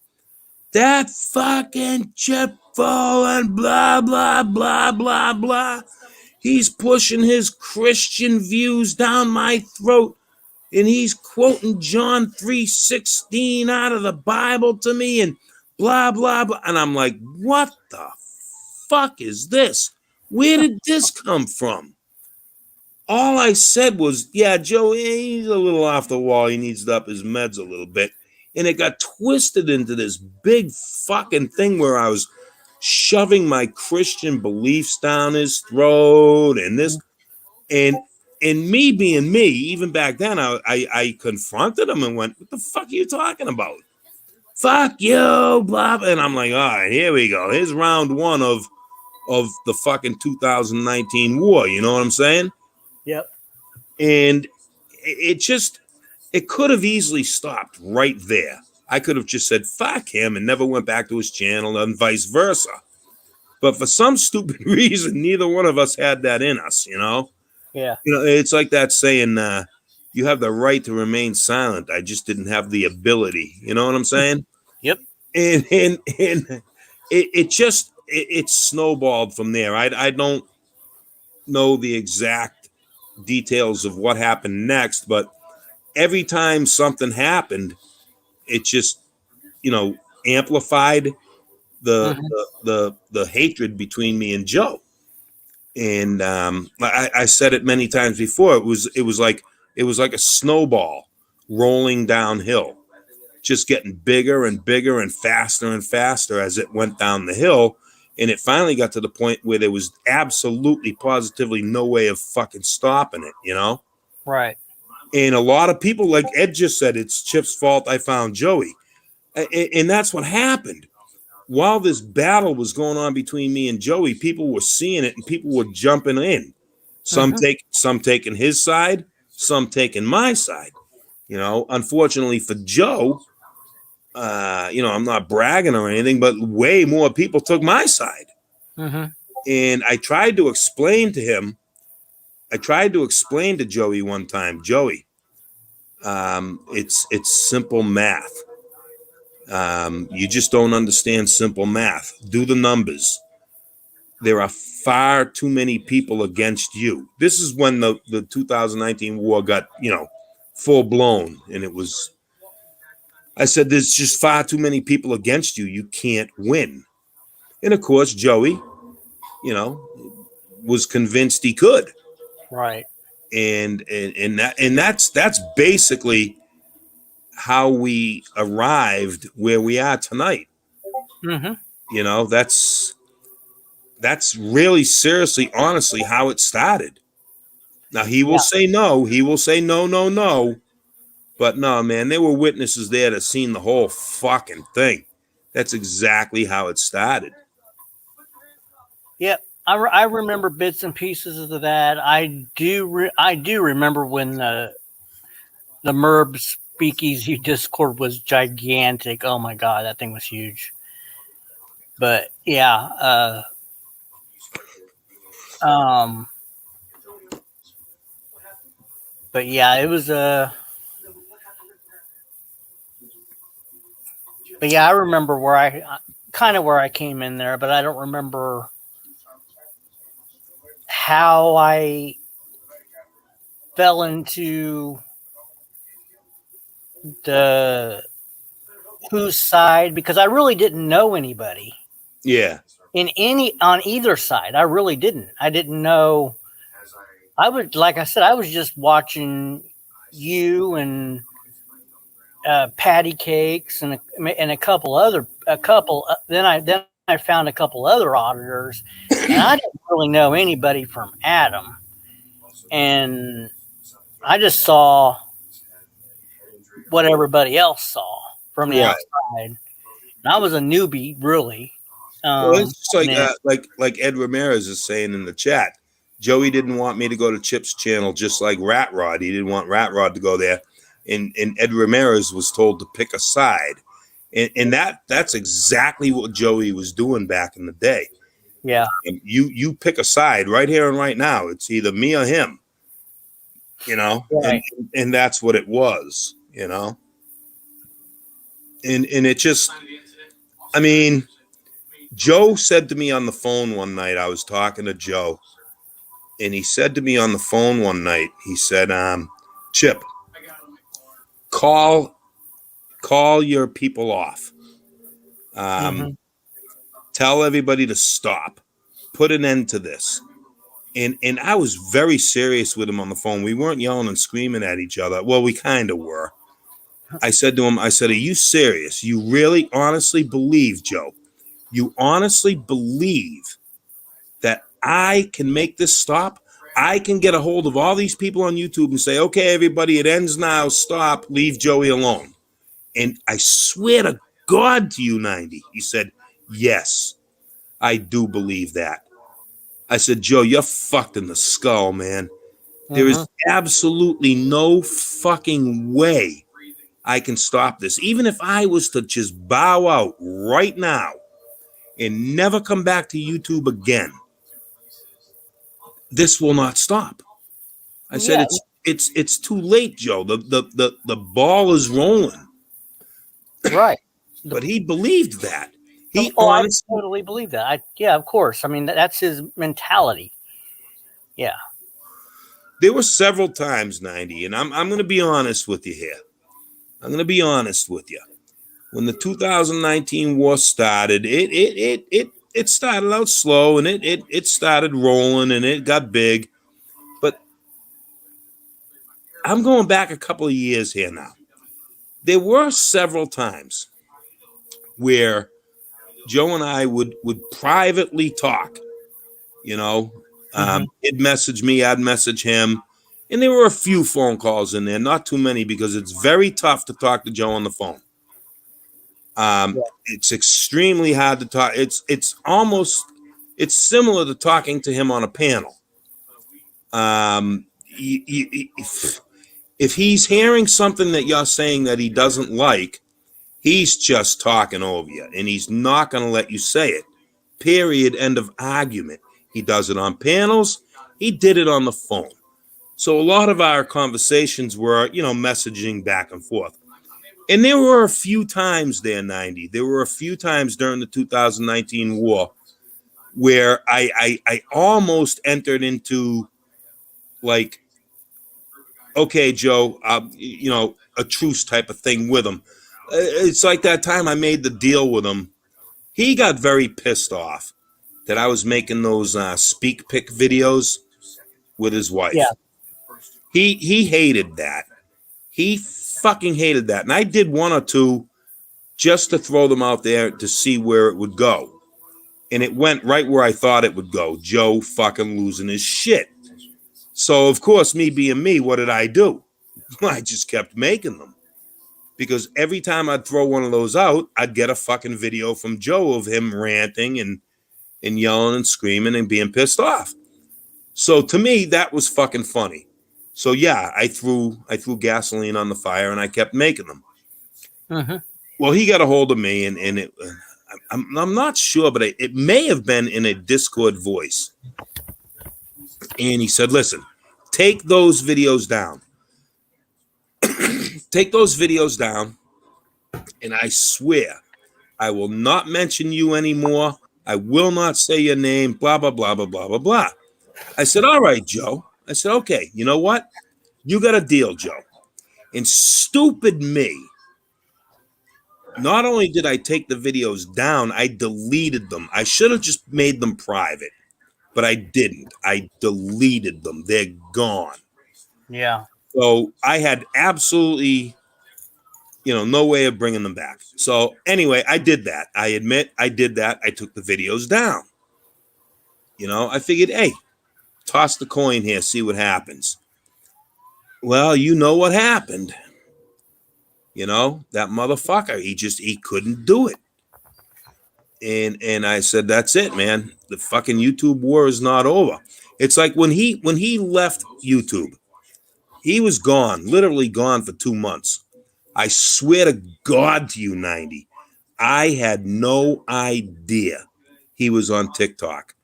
That fucking chip falling, blah, blah, blah, blah, blah. He's pushing his Christian views down my throat, and he's quoting John 3:16 out of the Bible to me, and blah, blah, blah. And I'm like, what the fuck is this? Where did this come from? All I said was, yeah, Joe, he's a little off the wall. He needs to up his meds a little bit. And it got twisted into this big fucking thing where I was shoving my Christian beliefs down his throat and this. And me being me, even back then, I confronted him and went, what the fuck are you talking about? Fuck you, blah, blah. And I'm like, all right, here we go. Here's round one of the fucking 2019 war. You know what I'm saying? Yep. And it could have easily stopped right there. I could have just said, fuck him, and never went back to his channel and vice versa. But for some stupid reason, neither one of us had that in us, you know? Yeah. You know, it's like that saying, you have the right to remain silent. I just didn't have the ability. You know what I'm saying? Yep. And it snowballed from there. I don't know the exact details of what happened next, but every time something happened, it just, you know, amplified the hatred between me and Joe. And I said it many times before. It was like a snowball rolling downhill, just getting bigger and bigger and faster as it went down the hill. And it finally got to the point where there was absolutely, positively no way of fucking stopping it, you know? Right. And a lot of people, like Ed just said, it's Chip's fault I found Joey. And that's what happened. While this battle was going on between me and Joey, people were seeing it and people were jumping in. Some taking his side, some taking my side. You know, unfortunately for Joe, you know, I'm not bragging or anything, but way more people took my side. Mm-hmm. And I tried to explain to Joey one time, Joey, it's simple math. You just don't understand simple math. Do the numbers. There are far too many people against you. This is when the 2019 war got, you know, full blown. And I said, there's just far too many people against you. You can't win. And of course, Joey, you know, was convinced he could. Right. And that's basically how we arrived where we are tonight. Mm-hmm. You know, that's really seriously, honestly, how it started. Now he will say no. He will say no. But no, man, there were witnesses there that seen the whole fucking thing. That's exactly how it started. Yep. I remember bits and pieces of that. I do remember when the MERB Speakeasy Discord was gigantic. Oh my god, that thing was huge. But yeah, but yeah, it was but yeah, I remember where I came in there, but I don't remember how I fell into the whose side, because I really didn't know anybody. Yeah. On either side. I really didn't. I didn't know. Like I said, I was just watching you and Patty Cakes and a couple. Then I I found a couple other auditors, and I didn't really know anybody from Adam. And I just saw what everybody else saw from the Right. outside. And I was a newbie, really. Well, it's just and then- like Ed Ramirez is saying in the chat. Joey didn't want me to go to Chip's channel, just like Rat Rod. He didn't want Rat Rod to go there, and Ed Ramirez was told to pick a side, and that's exactly what Joey was doing back in the day. yeah, And you pick a side right here and right now. It's either me or him, you know, right. and that's what it was, you know, and it just, I mean. Joe said to me on the phone one night, I was talking to Joe, and he said to me on the phone one night, he said, Chip, call your people off. Tell everybody to stop. Put an end to this. And I was very serious with him on the phone. We weren't yelling and screaming at each other. Well, we kind of were. I said to him, are you serious? You really honestly believe, Joe? You honestly believe that I can make this stop? I can get a hold of all these people on YouTube and say, okay, everybody, it ends now. Stop. Leave Joey alone. And I swear to God to you, 90. He said, yes, I do believe that. I said, Joe, you're fucked in the skull, man. There is absolutely no fucking way I can stop this. Even if I was to just bow out right now and never come back to YouTube again, this will not stop. I said, it's too late, Joe. The ball is rolling. Right. But he believed that. He I totally believe that. Yeah, of course. I mean, that's his mentality. Yeah. There were several times, 90, and I'm going to be honest with you here. I'm going to be honest with you. When the 2019 war started, it started out slow, and it started rolling, and it got big. But I'm going back a couple of years here now. There were several times where Joe and I would privately talk, you know. He'd message me, I'd message him. And there were a few phone calls in there, not too many, because it's very tough to talk to Joe on the phone. It's extremely hard to talk. It's similar to talking to him on a panel. If he's hearing something that you're saying that he doesn't like, he's just talking over you, and he's not going to let you say it. Period. End of argument. He does it on panels. He did it on the phone. So a lot of our conversations were, messaging back and forth. And there were a few times there, 90. There were a few times during the 2019 war where I almost entered into, like, okay, Joe, a truce type of thing with him. It's like that time I made the deal with him. He got very pissed off that I was making those speak pick videos with his wife. Yeah. He hated that. He fucking hated that. And I did one or two just to throw them out there to see where it would go. And it went right where I thought it would go. Joe fucking losing his shit. So, of course, me being me, what did I do? I just kept making them. Because every time I'd throw one of those out, I'd get a fucking video from Joe of him ranting and yelling and screaming and being pissed off. So to me, that was fucking funny. So yeah, I threw gasoline on the fire and I kept making them. Well, he got a hold of me and it, I'm not sure, but it may have been in a Discord voice. And he said, listen, take those videos down. Take those videos down. And I swear, I will not mention you anymore. I will not say your name, blah, blah, blah, blah, blah, blah, blah. I said, all right, Joe. I said, okay, you know what? You got a deal, Joe. And stupid me, not only did I take the videos down, I deleted them. I should have just made them private, but I didn't. I deleted them. They're gone. Yeah. So I had absolutely no way of bringing them back. So anyway, I did that. I admit I did that. I took the videos down. I figured, hey, toss the coin here, see what happens. Well, you know what happened. That motherfucker, he couldn't do it. And I said, that's it, man. The fucking YouTube war is not over. It's like when he left YouTube, he was gone, literally gone for 2 months. I swear to God to you, 90, I had no idea he was on TikTok.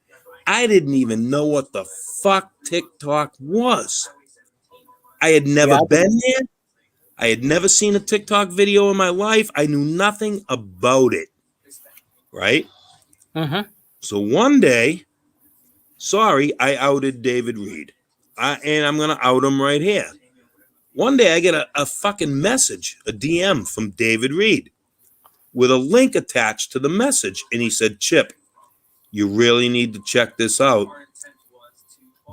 I didn't even know what the fuck TikTok was. I had never been there. I had never seen a TikTok video in my life. I knew nothing about it. Right? Mm-hmm. So one day, I outed David Reed. And I'm going to out him right here. One day I get a fucking message, a DM from David Reed with a link attached to the message. And he said, Chip, you really need to check this out.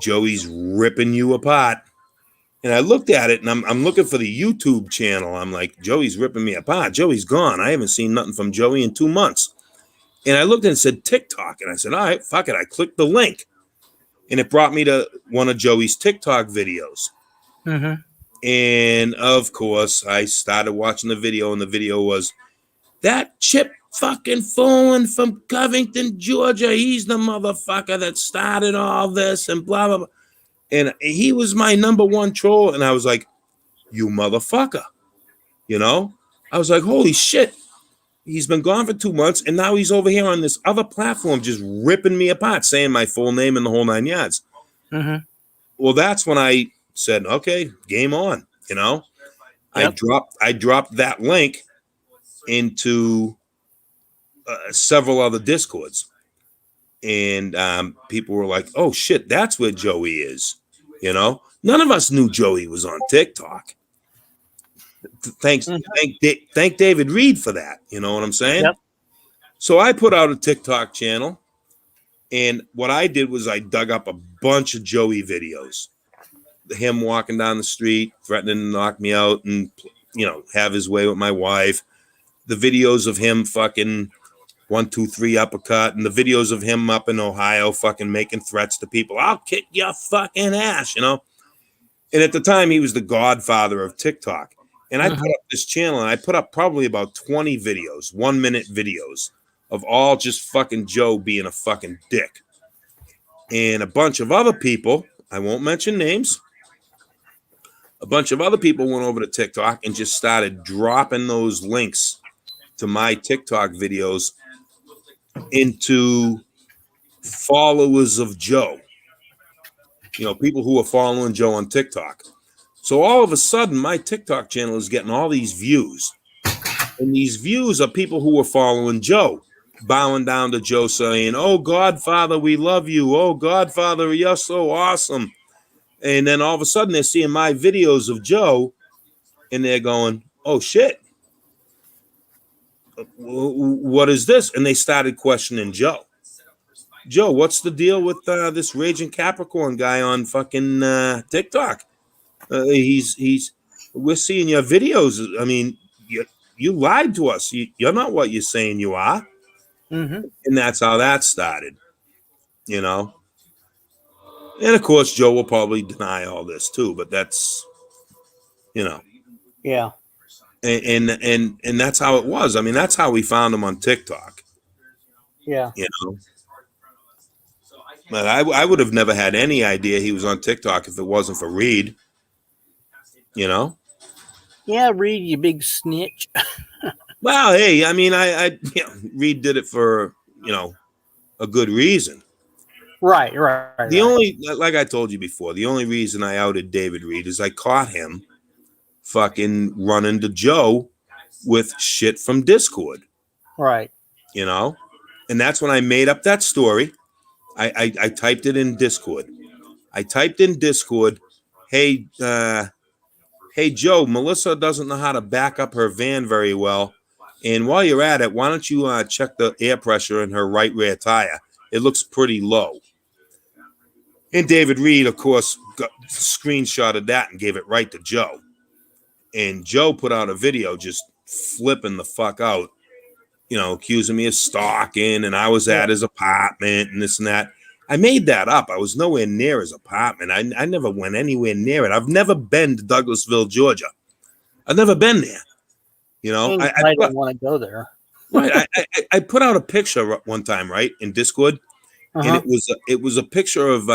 Joey's ripping you apart. And I looked at it, and I'm looking for the YouTube channel. I'm like, Joey's ripping me apart. Joey's gone. I haven't seen nothing from Joey in 2 months. And I looked and it said TikTok. And I said, all right, fuck it. I clicked the link. And it brought me to one of Joey's TikTok videos. Mm-hmm. And, of course, I started watching the video. And the video was, that Chip fucking Folan from Covington, Georgia. He's the motherfucker that started all this and blah, blah, blah. And he was my number one troll. And I was like, you motherfucker. I was like, holy shit. He's been gone for 2 months. And now he's over here on this other platform just ripping me apart, saying my full name and the whole 9 yards. Mm-hmm. Well, that's when I said, okay, game on. Yep. I dropped that link into several other Discords. And people were like, oh, shit, that's where Joey is. None of us knew Joey was on TikTok. Thank David Reed for that. You know what I'm saying? Yep. So I put out a TikTok channel. And what I did was I dug up a bunch of Joey videos. Him walking down the street, threatening to knock me out and, have his way with my wife. The videos of him fucking 1, 2, 3 uppercut, and the videos of him up in Ohio fucking making threats to people. I'll kick your fucking ass, And at the time, he was the godfather of TikTok. And I put up this channel, and I put up probably about 20 videos, 1-minute videos of all just fucking Joe being a fucking dick. And a bunch of other people, I won't mention names, a bunch of other people went over to TikTok and just started dropping those links to my TikTok videos into followers of Joe. People who are following Joe on TikTok. So all of a sudden, my TikTok channel is getting all these views. And these views are people who are following Joe, bowing down to Joe saying, oh, Godfather, we love you. Oh, Godfather, you're so awesome. And then all of a sudden, they're seeing my videos of Joe, and they're going, oh, shit. What is this? And they started questioning Joe. Joe, what's the deal with this Raging Capricorn guy on fucking TikTok? We're seeing your videos. I mean, you lied to us. You're not what you're saying you are. Mm-hmm. And that's how that started, And of course, Joe will probably deny all this too, but that's, Yeah. And that's how it was. I mean, that's how we found him on TikTok. Yeah. But I would have never had any idea he was on TikTok if it wasn't for Reed. Yeah, Reed, you big snitch. Well, hey, I mean, Reed did it for, a good reason. Right. Only, like I told you before, the only reason I outed David Reed is I caught him fucking running to Joe with shit from Discord. Right. And that's when I made up that story. I typed it in Discord. I typed in Discord, hey, Joe, Melissa doesn't know how to back up her van very well. And while you're at it, why don't you check the air pressure in her right rear tire? It looks pretty low. And David Reed, of course, screenshotted that and gave it right to Joe. And Joe put out a video just flipping the fuck out, accusing me of stalking, and I was at his apartment and this and that. I made that up. I was nowhere near his apartment. I never went anywhere near it. I've never been to Douglasville, Georgia. I've never been there. I don't want to go there. Right. I put out a picture one time, right, in Discord, and it was a picture of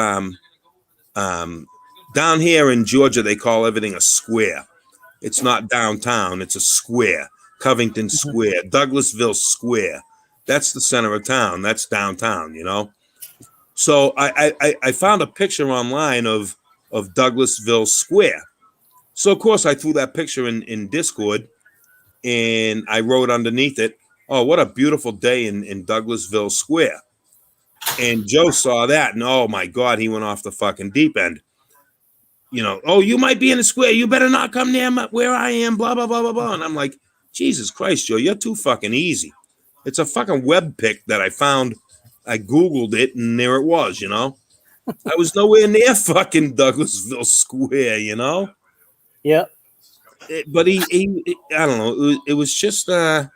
down here in Georgia. They call everything a square. It's not downtown. It's a square. Covington Square, Douglasville Square. That's the center of town. That's downtown. So I found a picture online of Douglasville Square. So of course I threw that picture in Discord, and I wrote underneath it, "Oh, what a beautiful day in Douglasville Square." And Joe saw that, and oh my God, he went off the fucking deep end. "Oh, you might be in the square. You better not come near where I am, blah, blah, blah, blah, blah." And I'm like, Jesus Christ, Joe, you're too fucking easy. It's a fucking web pic that I found. I Googled it, and there it was, I was nowhere near fucking Douglasville Square, Yep. But he I don't know. It was just, Yeah.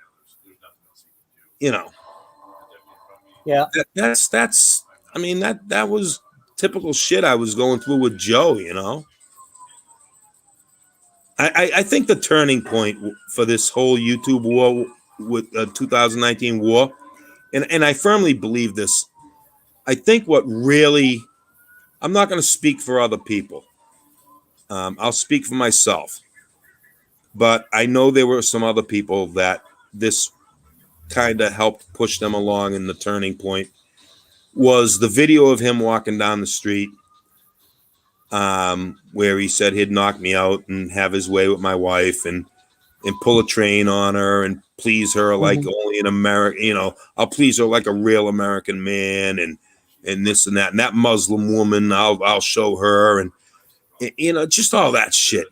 That's. I mean, that was typical shit I was going through with Joe. I think the turning point for this whole YouTube war with 2019 war, and I firmly believe this. I think what really, I'm not going to speak for other people. I'll speak for myself. But I know there were some other people that this kind of helped push them along, in the turning point was the video of him walking down the street, where he said he'd knock me out and have his way with my wife and pull a train on her and please her like only an American, I'll please her like a real American man, and this and that. And that Muslim woman, I'll show her, and just all that shit,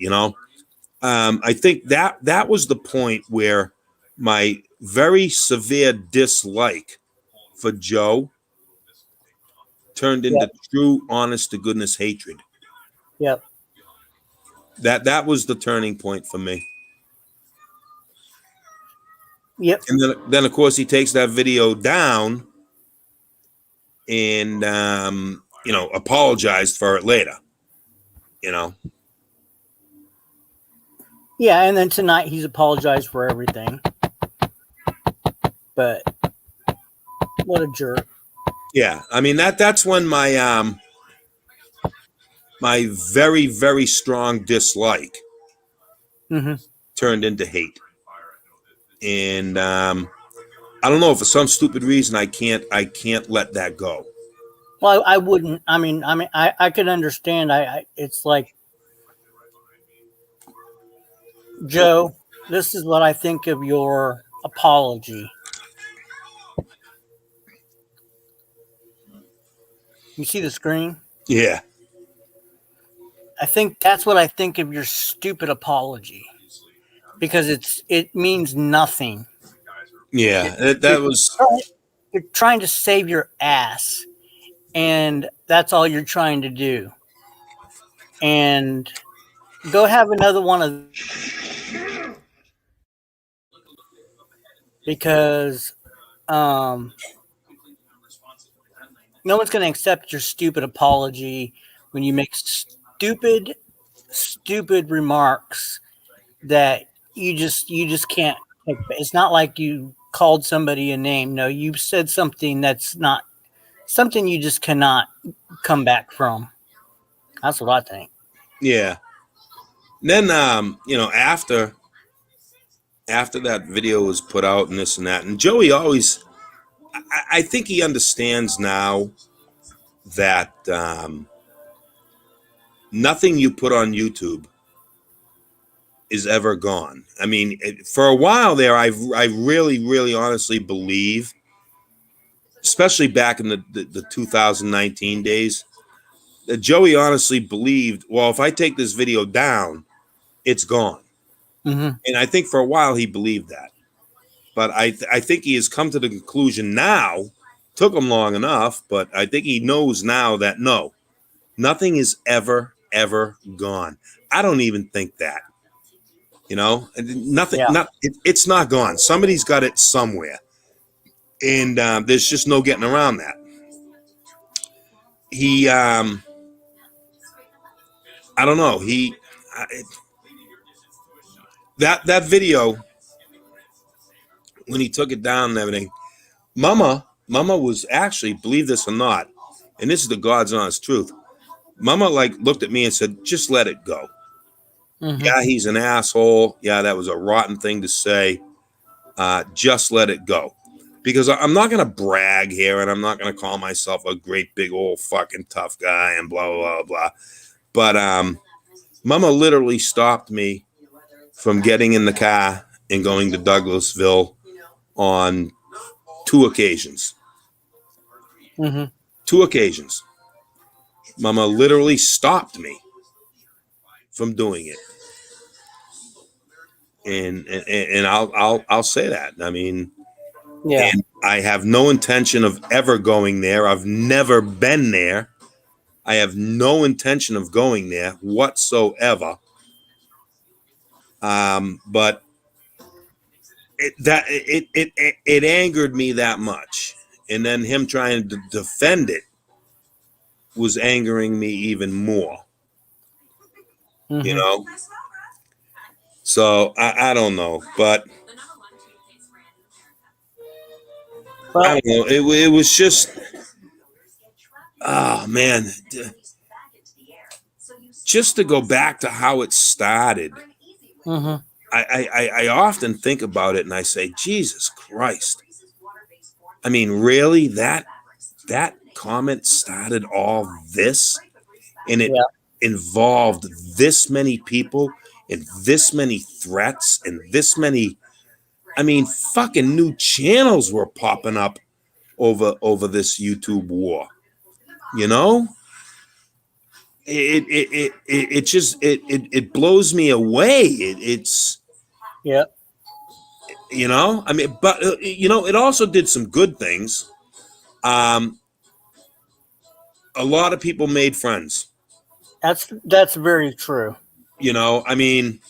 I think that was the point where my very severe dislike for Joe turned into true, honest to goodness hatred. Yep. That was the turning point for me. Yep. And then of course he takes that video down and apologized for it later. Yeah, and then tonight he's apologized for everything. But what a jerk. Yeah, I mean that's when my my very, very strong dislike turned into hate. And I don't know, for some stupid reason I can't let that go. Well, I wouldn't. I could understand. It's like, Joe, this is what I think of your apology. You see the screen? Yeah. I think that's what I think of your stupid apology, because it means nothing. Yeah, you're trying to save your ass, and that's all you're trying to do. And go have another one of, because no one's going to accept your stupid apology when you make stupid remarks that you just can't. It's not like you called somebody a name. No, you said something that's not something you just cannot come back from. That's what I think. Yeah. And then after that video was put out and this and that, and Joey always, I think he understands now that nothing you put on YouTube is ever gone. I mean, for a while there, I really, really honestly believe, especially back in the 2019 days, that Joey honestly believed, well, if I take this video down, it's gone. And I think for a while he believed that. But I think he has come to the conclusion now, took him long enough, but I think he knows now that no, nothing is ever, ever gone. I don't even think that. You know, nothing. Yeah. It's not gone. Somebody's got it somewhere, and there's just no getting around that. He, I don't know. That video when he took it down and everything. Mama was actually, believe this or not, and this is the God's honest truth. Mama like looked at me and said, "Just let it go." Mm-hmm. Yeah, he's an asshole. Yeah, that was a rotten thing to say. Just let it go. Because I'm not going to brag here and I'm not going to call myself a great big old fucking tough guy and blah, blah, blah. But Mama literally stopped me from getting in the car and going to Douglasville on 2 occasions. Mm-hmm. 2 occasions. Mama literally stopped me from doing it. And I'll say that. I mean, Yeah. and I have no intention of ever going there. I've never been there. I have no intention of going there whatsoever. But it angered me that much, and then him trying to defend it was angering me even more. Mm-hmm. You know. So I don't know, but Well, I don't know. It was just, oh man, just to go back to how it started. mm-hmm. I often think about it and I say, Jesus Christ. I mean, really, that comment started all this, and it involved this many people and this many threats and this many. I mean, fucking new channels were popping up over this YouTube war. You know, it just it blows me away. It's Yeah. you know, I mean, but you know, it also did some good things. A lot of people made friends. That's very true. You know, I mean,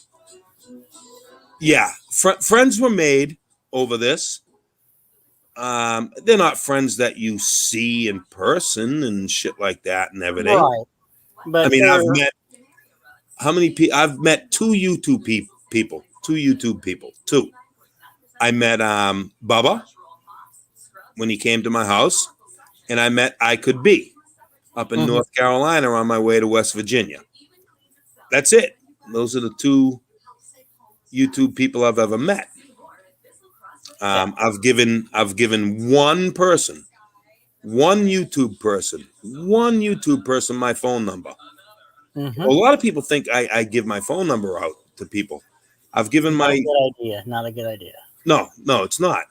yeah, friends were made over this. They're not friends that you see in person and shit like that and everything. Right. But I mean, they're I've met how many people? I've met 2 YouTube people. 2 YouTube people. 2. I met Bubba when he came to my house, and I met I Could Be up in Mhm. North Carolina on my way to West Virginia. That's it. Those are the 2 YouTube people I've ever met. I've given one YouTube person my phone number. Mhm. A lot of people think I give my phone number out to people. I've given Not a my good idea. Not a good idea. no, it's not.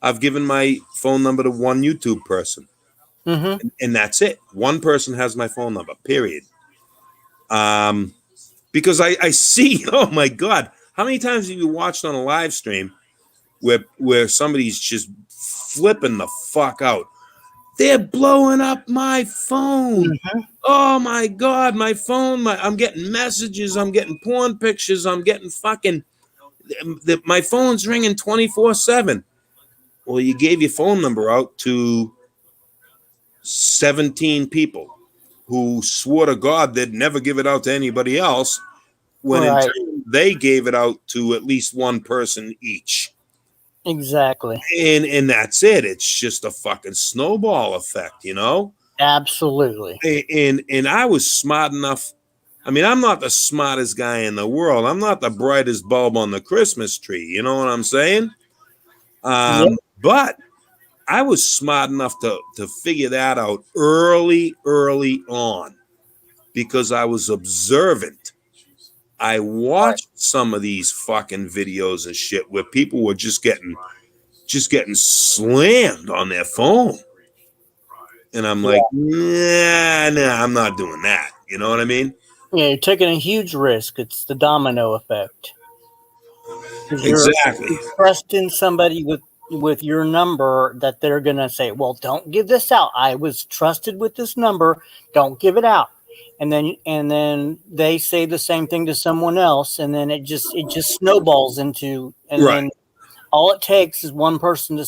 I've given my phone number to one YouTube person, Mm-hmm. and that's it. One person has my phone number. Period. Because I see. Oh my God, how many times have you watched on a live stream where somebody's just flipping the fuck out? They're blowing up my phone. Mm-hmm. Oh my God, my phone. I'm getting messages. I'm getting porn pictures. I'm getting fucking. My phone's ringing 24/7. Well, you gave your phone number out to 17 people who swore to God they'd never give it out to anybody else, when in Right. turn they gave it out to at least one person each. Exactly. And that's it. It's just a fucking snowball effect, you know? Absolutely. And I was smart enough. I mean, I'm not the smartest guy in the world. I'm not the brightest bulb on the Christmas tree. You know what I'm saying? Yep. But I was smart enough to figure that out early on, because I was observant. I watched some of these fucking videos and shit where people were just getting slammed on their phone. And I'm like, nah, I'm not doing that. You know what I mean? Yeah, you're taking a huge risk. It's the domino effect. 'Cause Exactly. you're trusting somebody with your number that they're gonna say, "Well, don't give this out. I was trusted with this number. Don't give it out." and then they say the same thing to someone else, and then it just snowballs into, and Right. then all it takes is one person to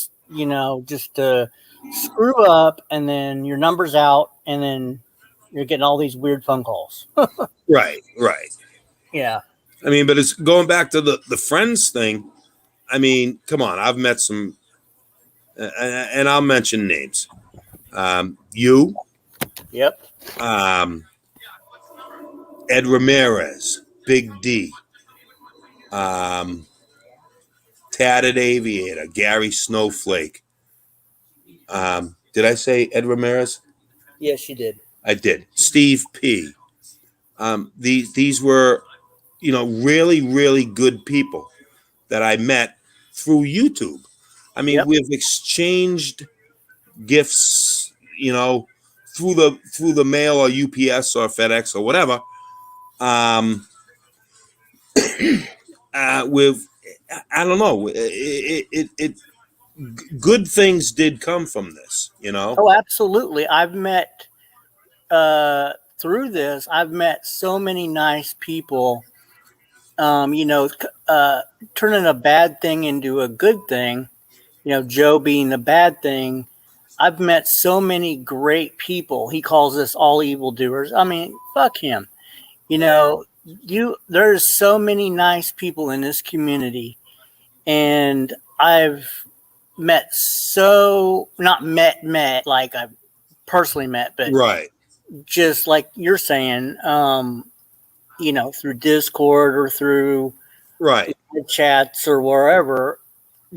just to screw up, and then your number's out, and then you're getting all these weird phone calls. Right. Yeah. I mean, but it's going back to the friends thing. I mean, come on. I've met some, and I'll mention names. You, Yep. Ed Ramirez, Big D, Tatted Aviator, Gary Snowflake. Did I say Ed Ramirez? Yes, you did. I did. Steve P. These were, really, really good people that I met through YouTube. I mean, Yep. we've exchanged gifts, through the mail or UPS or FedEx or whatever. With, I don't know, good things did come from this, Oh, absolutely. I've met through this. I've met so many nice people. Turning a bad thing into a good thing. Joe being the bad thing. I've met so many great people. He calls us all evildoers. I mean, fuck him. There's so many nice people in this community, and I've not met like I've personally met, but Right. just like you're saying, through Discord or through Right. chats or wherever.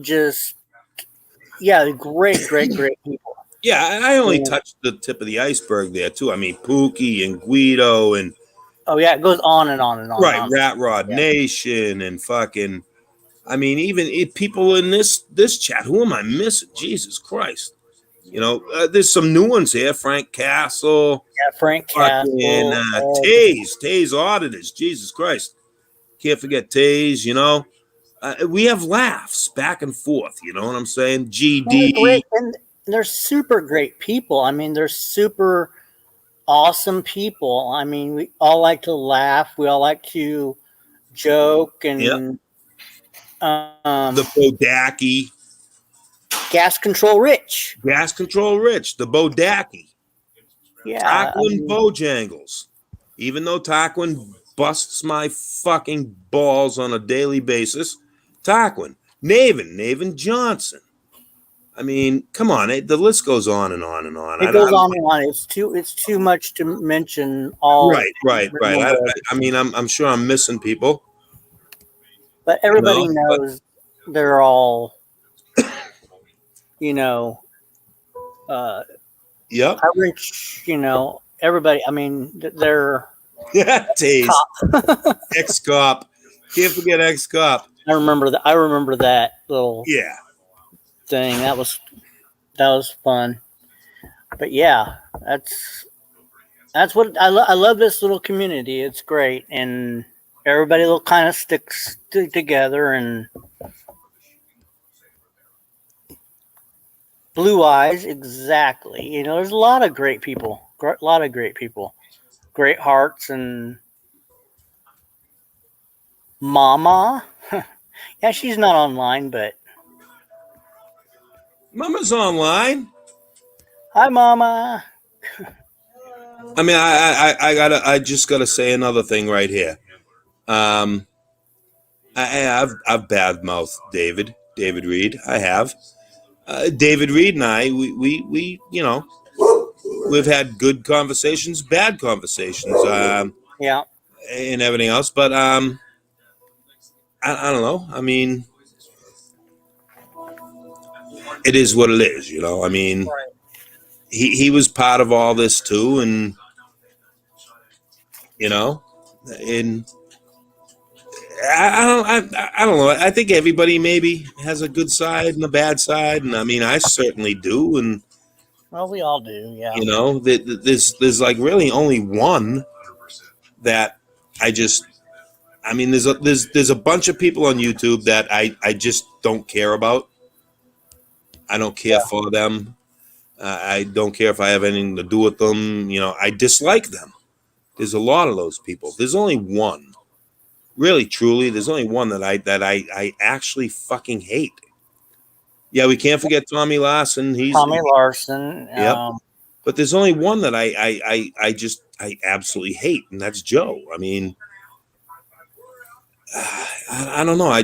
Just great people. Yeah, I only Yeah. touched the tip of the iceberg there too. I mean, Pookie and Guido and Oh yeah, it goes on and on and on. right, And on. Rat Rod Yeah. Nation and fucking. I mean, even people in this chat. Who am I missing? Jesus Christ! There's some new ones here. Frank Castle, Yeah, Frank fucking Castle. Taze Auditors. Jesus Christ! Can't forget Taze. We have laughs back and forth. You know what I'm saying? They're GD. great, and they're super great people. I mean, they're super awesome people. I mean, we all like to laugh. We all like to joke, and The Bodaki. Gas Control Rich. Gas Control Rich. The Bodaki. Yeah. Tarquin Bojangles. Even though Tarquin busts my fucking balls on a daily basis, Tarquin. Naven Johnson. I mean, come on. The list goes on and on and on. It goes on and on. It's too much to mention all. Right. I mean, I'm sure I'm missing people. But everybody knows they're all, Yep. Rich, everybody. I mean, they're Taze. Ex-cop. Can't forget ex-cop. I remember that little thing. That was fun. But yeah, that's what I love this little community. It's great, and everybody will kind of sticks together. And Blue Eyes, exactly. There's a lot of great people. Great hearts, and Mama. Yeah, she's not online, but Mama's online. Hi, Mama. I mean, I just gotta say another thing right here. I've badmouthed David Reed. I have. David Reed and I, we we've had good conversations, bad conversations, Yeah. and everything else. But I don't know. I mean, it is what it is. I mean, he was part of all this too, and and I don't know. I think everybody maybe has a good side and a bad side, and I mean, I certainly do. And Well, we all do. Yeah. there's like really only one that I mean, there's a bunch of people on YouTube that I just don't care about. I don't care for them. I don't care if I have anything to do with them. I dislike them. There's a lot of those people. There's only one. Really, truly, there's only one that I actually fucking hate. Yeah, we can't forget Tommy Larson. Tommy Larson. Yep. But there's only one that I absolutely hate, and that's Joe. I mean, I don't know. I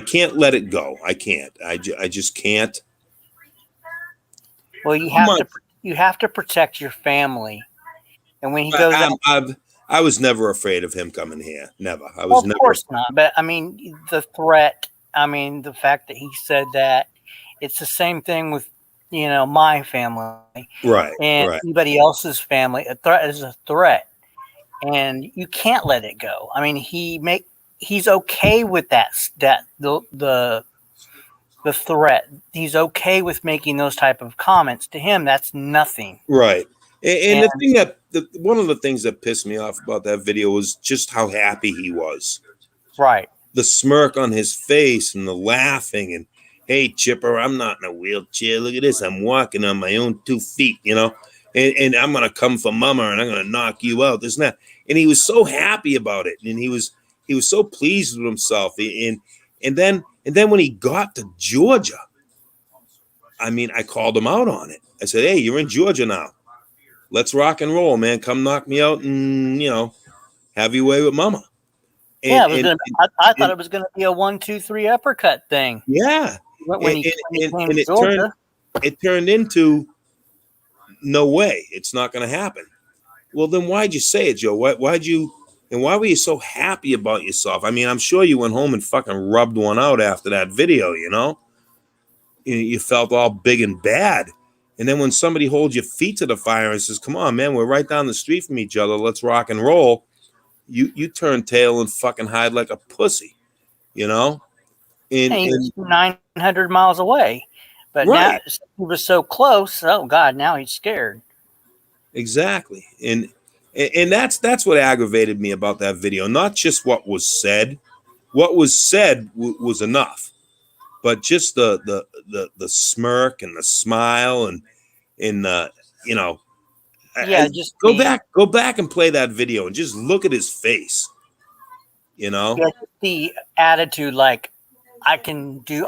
can't let it go. I can't. I just can't. Well, you have to protect your family, and when he goes out, I was never afraid of him coming here. Never. I was well, of never. course not. But I mean, the threat. I mean, the fact that he said that. It's the same thing with, my family, Right? And right. anybody else's family. A threat is a threat, and you can't let it go. I mean, he's okay with that. The threat. He's okay with making those type of comments. To him, that's nothing. Right. And the thing one of the things that pissed me off about that video was just how happy he was. Right. The smirk on his face and the laughing and, hey, Chipper, I'm not in a wheelchair. Look at this. I'm walking on my own 2 feet, and I'm going to come for Mama and I'm going to knock you out. This and that. And he was so happy about it. And he was so pleased with himself. And then when he got to Georgia, I mean, I called him out on it. I said, hey, you're in Georgia now. Let's rock and roll, man. Come knock me out and, have your way with Mama. And, I thought it was going to be a 1, 2, 3 uppercut thing. Yeah. When he came to Georgia. It turned into, no way, it's not going to happen. Well, then why'd you say it, Joe? Why were you so happy about yourself? I mean, I'm sure you went home and fucking rubbed one out after that video, You felt all big and bad. And then when somebody holds your feet to the fire and says, come on, man, we're right down the street from each other. Let's rock and roll. You turn tail and fucking hide like a pussy, And he's 900 miles away. But right. Now he was so close. Oh, God, now he's scared. Exactly. And that's what aggravated me about that video. Not just what was said. What was said was enough. But just the smirk and the smile and just go back and play that video and just look at his face. Yeah, the attitude, like I can do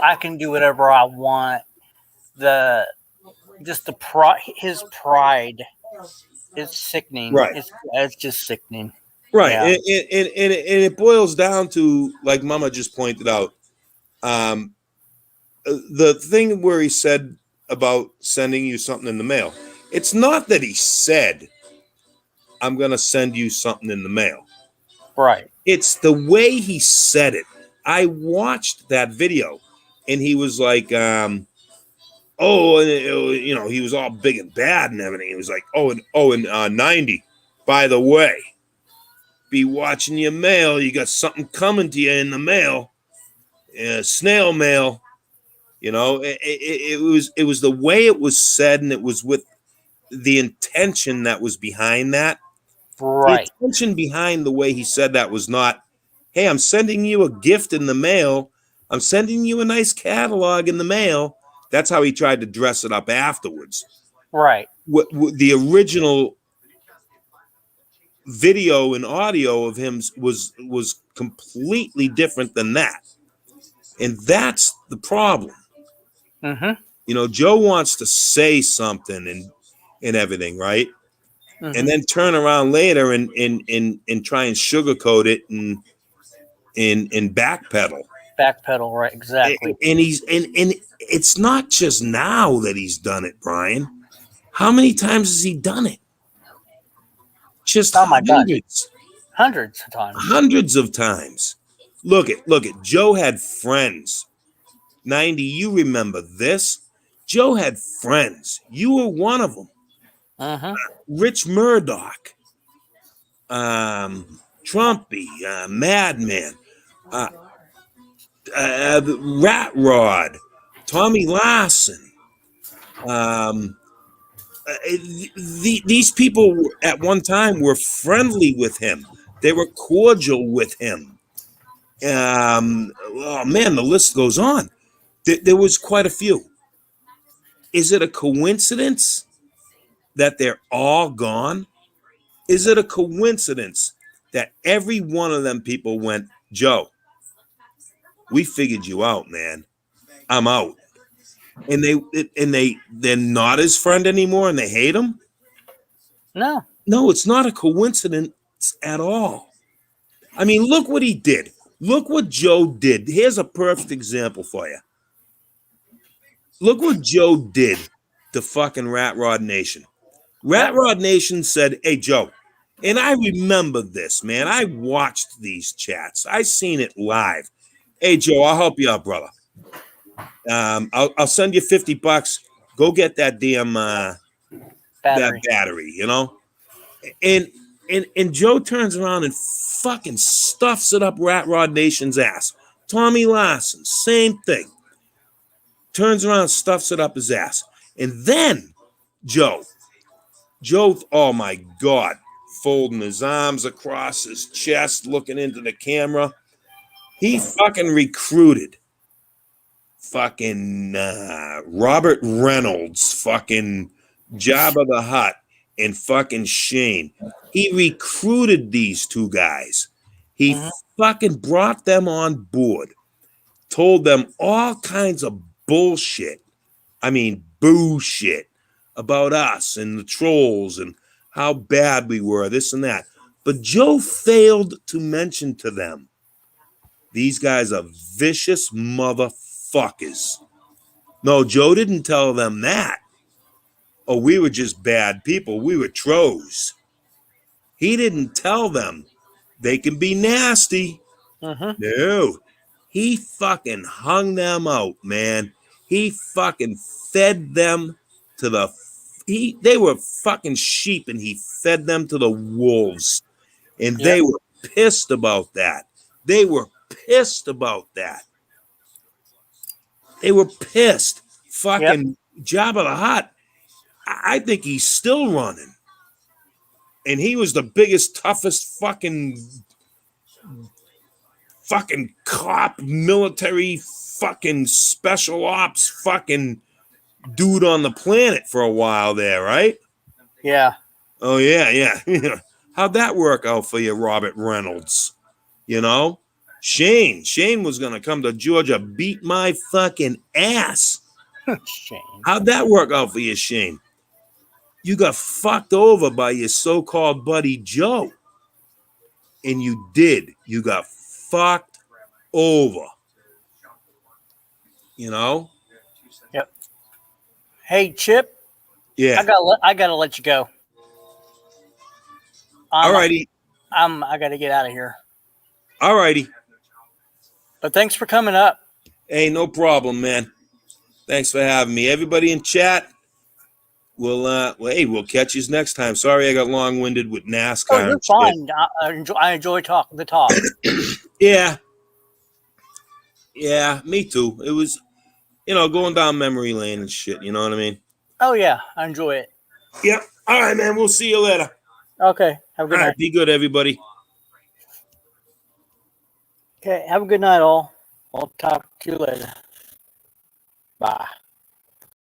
whatever I want. His pride is sickening. Right. It's just sickening. Right. Yeah. And it boils down to, like Mama just pointed out, the thing where he said about sending you something in the mail. It's not that he said, I'm going to send you something in the mail. Right. It's the way he said it. I watched that video and he was like, he was all big and bad and everything. He was like, 90, by the way, be watching your mail. You got something coming to you in the mail, snail mail. It was the way it was said, and it was with the intention that was behind that. Right. The intention behind the way he said that was not, hey, I'm sending you a gift in the mail. I'm sending you a nice catalog in the mail. That's how he tried to dress it up afterwards. Right. The original video and audio of him was completely different than that. And that's the problem. Mm-hmm. Joe wants to say something and everything, right? Mm-hmm. And then turn around later and try and sugarcoat it and backpedal. Backpedal, right? Exactly. And it's not just now that he's done it, Brian. How many times has he done it? Just hundreds. Hundreds of times. Hundreds of times. Look at Joe had friends. 90, you remember this? Joe had friends. You were one of them. Uh-huh. Rich Murdoch, Trumpy, Madman, Rat Rod, Tommy Larson. These people at one time were friendly with him. They were cordial with him. Oh man, the list goes on. There was quite a few. Is it a coincidence that they're all gone? Is it a coincidence that every one of them people went, Joe, we figured you out, man. I'm out. And they're not his friend anymore and they hate him? No. No, it's not a coincidence at all. I mean, look what he did. Look what Joe did. Here's a perfect example for you. Look what Joe did to fucking Rat Rod Nation. Rat Rod Nation said, hey, Joe, and I remember this, man. I watched these chats. I seen it live. Hey, Joe, I'll help you out, brother. I'll send you $50. Go get that damn that battery, you know? And Joe turns around and fucking stuffs it up Rat Rod Nation's ass. Tommy Larson, same thing. Turns around, stuffs it up his ass. And then Joe, oh my God, folding his arms across his chest, looking into the camera. He fucking recruited fucking Robert Reynolds, fucking Jabba the Hutt, and fucking Shane. He recruited these two guys. He fucking brought them on board, told them all kinds of bullshit. I mean, bullshit about us and the trolls and how bad we were, this and that. But Joe failed to mention to them, these guys are vicious motherfuckers. No, Joe didn't tell them that. Oh, we were just bad people. We were trolls. He didn't tell them they can be nasty. No. He fucking hung them out, man. He fucking fed them to the they were fucking sheep and he fed them to the wolves. And they were pissed about that. They were pissed about that. They were pissed. Fucking Jabba the Hutt. I think he's still running. And he was the biggest, toughest fucking cop, military, fucking special ops, fucking dude on the planet for a while there, right? Yeah. Oh, yeah. How'd that work out for you, Robert Reynolds? You know? Shane was going to come to Georgia, beat my fucking ass. Shane. How'd that work out for you, Shane? You got fucked over by your so-called buddy Joe. And you did. You got fucked over. You know? Yep. Hey, Chip. Yeah. I gotta let you go. Alrighty. I gotta get out of here. Alrighty. But thanks for coming up. Hey, no problem, man. Thanks for having me. Everybody in chat, we'll catch you next time. Sorry I got long-winded with NASCAR. Oh, you're fine. I enjoy the talk. Yeah. Yeah, me too. It was, going down memory lane and shit. You know what I mean? Oh, yeah. I enjoy it. Yep. All right, man. We'll see you later. Okay. Have a good night. Be good, everybody. Okay. Have a good night, all. I'll talk to you later. Bye.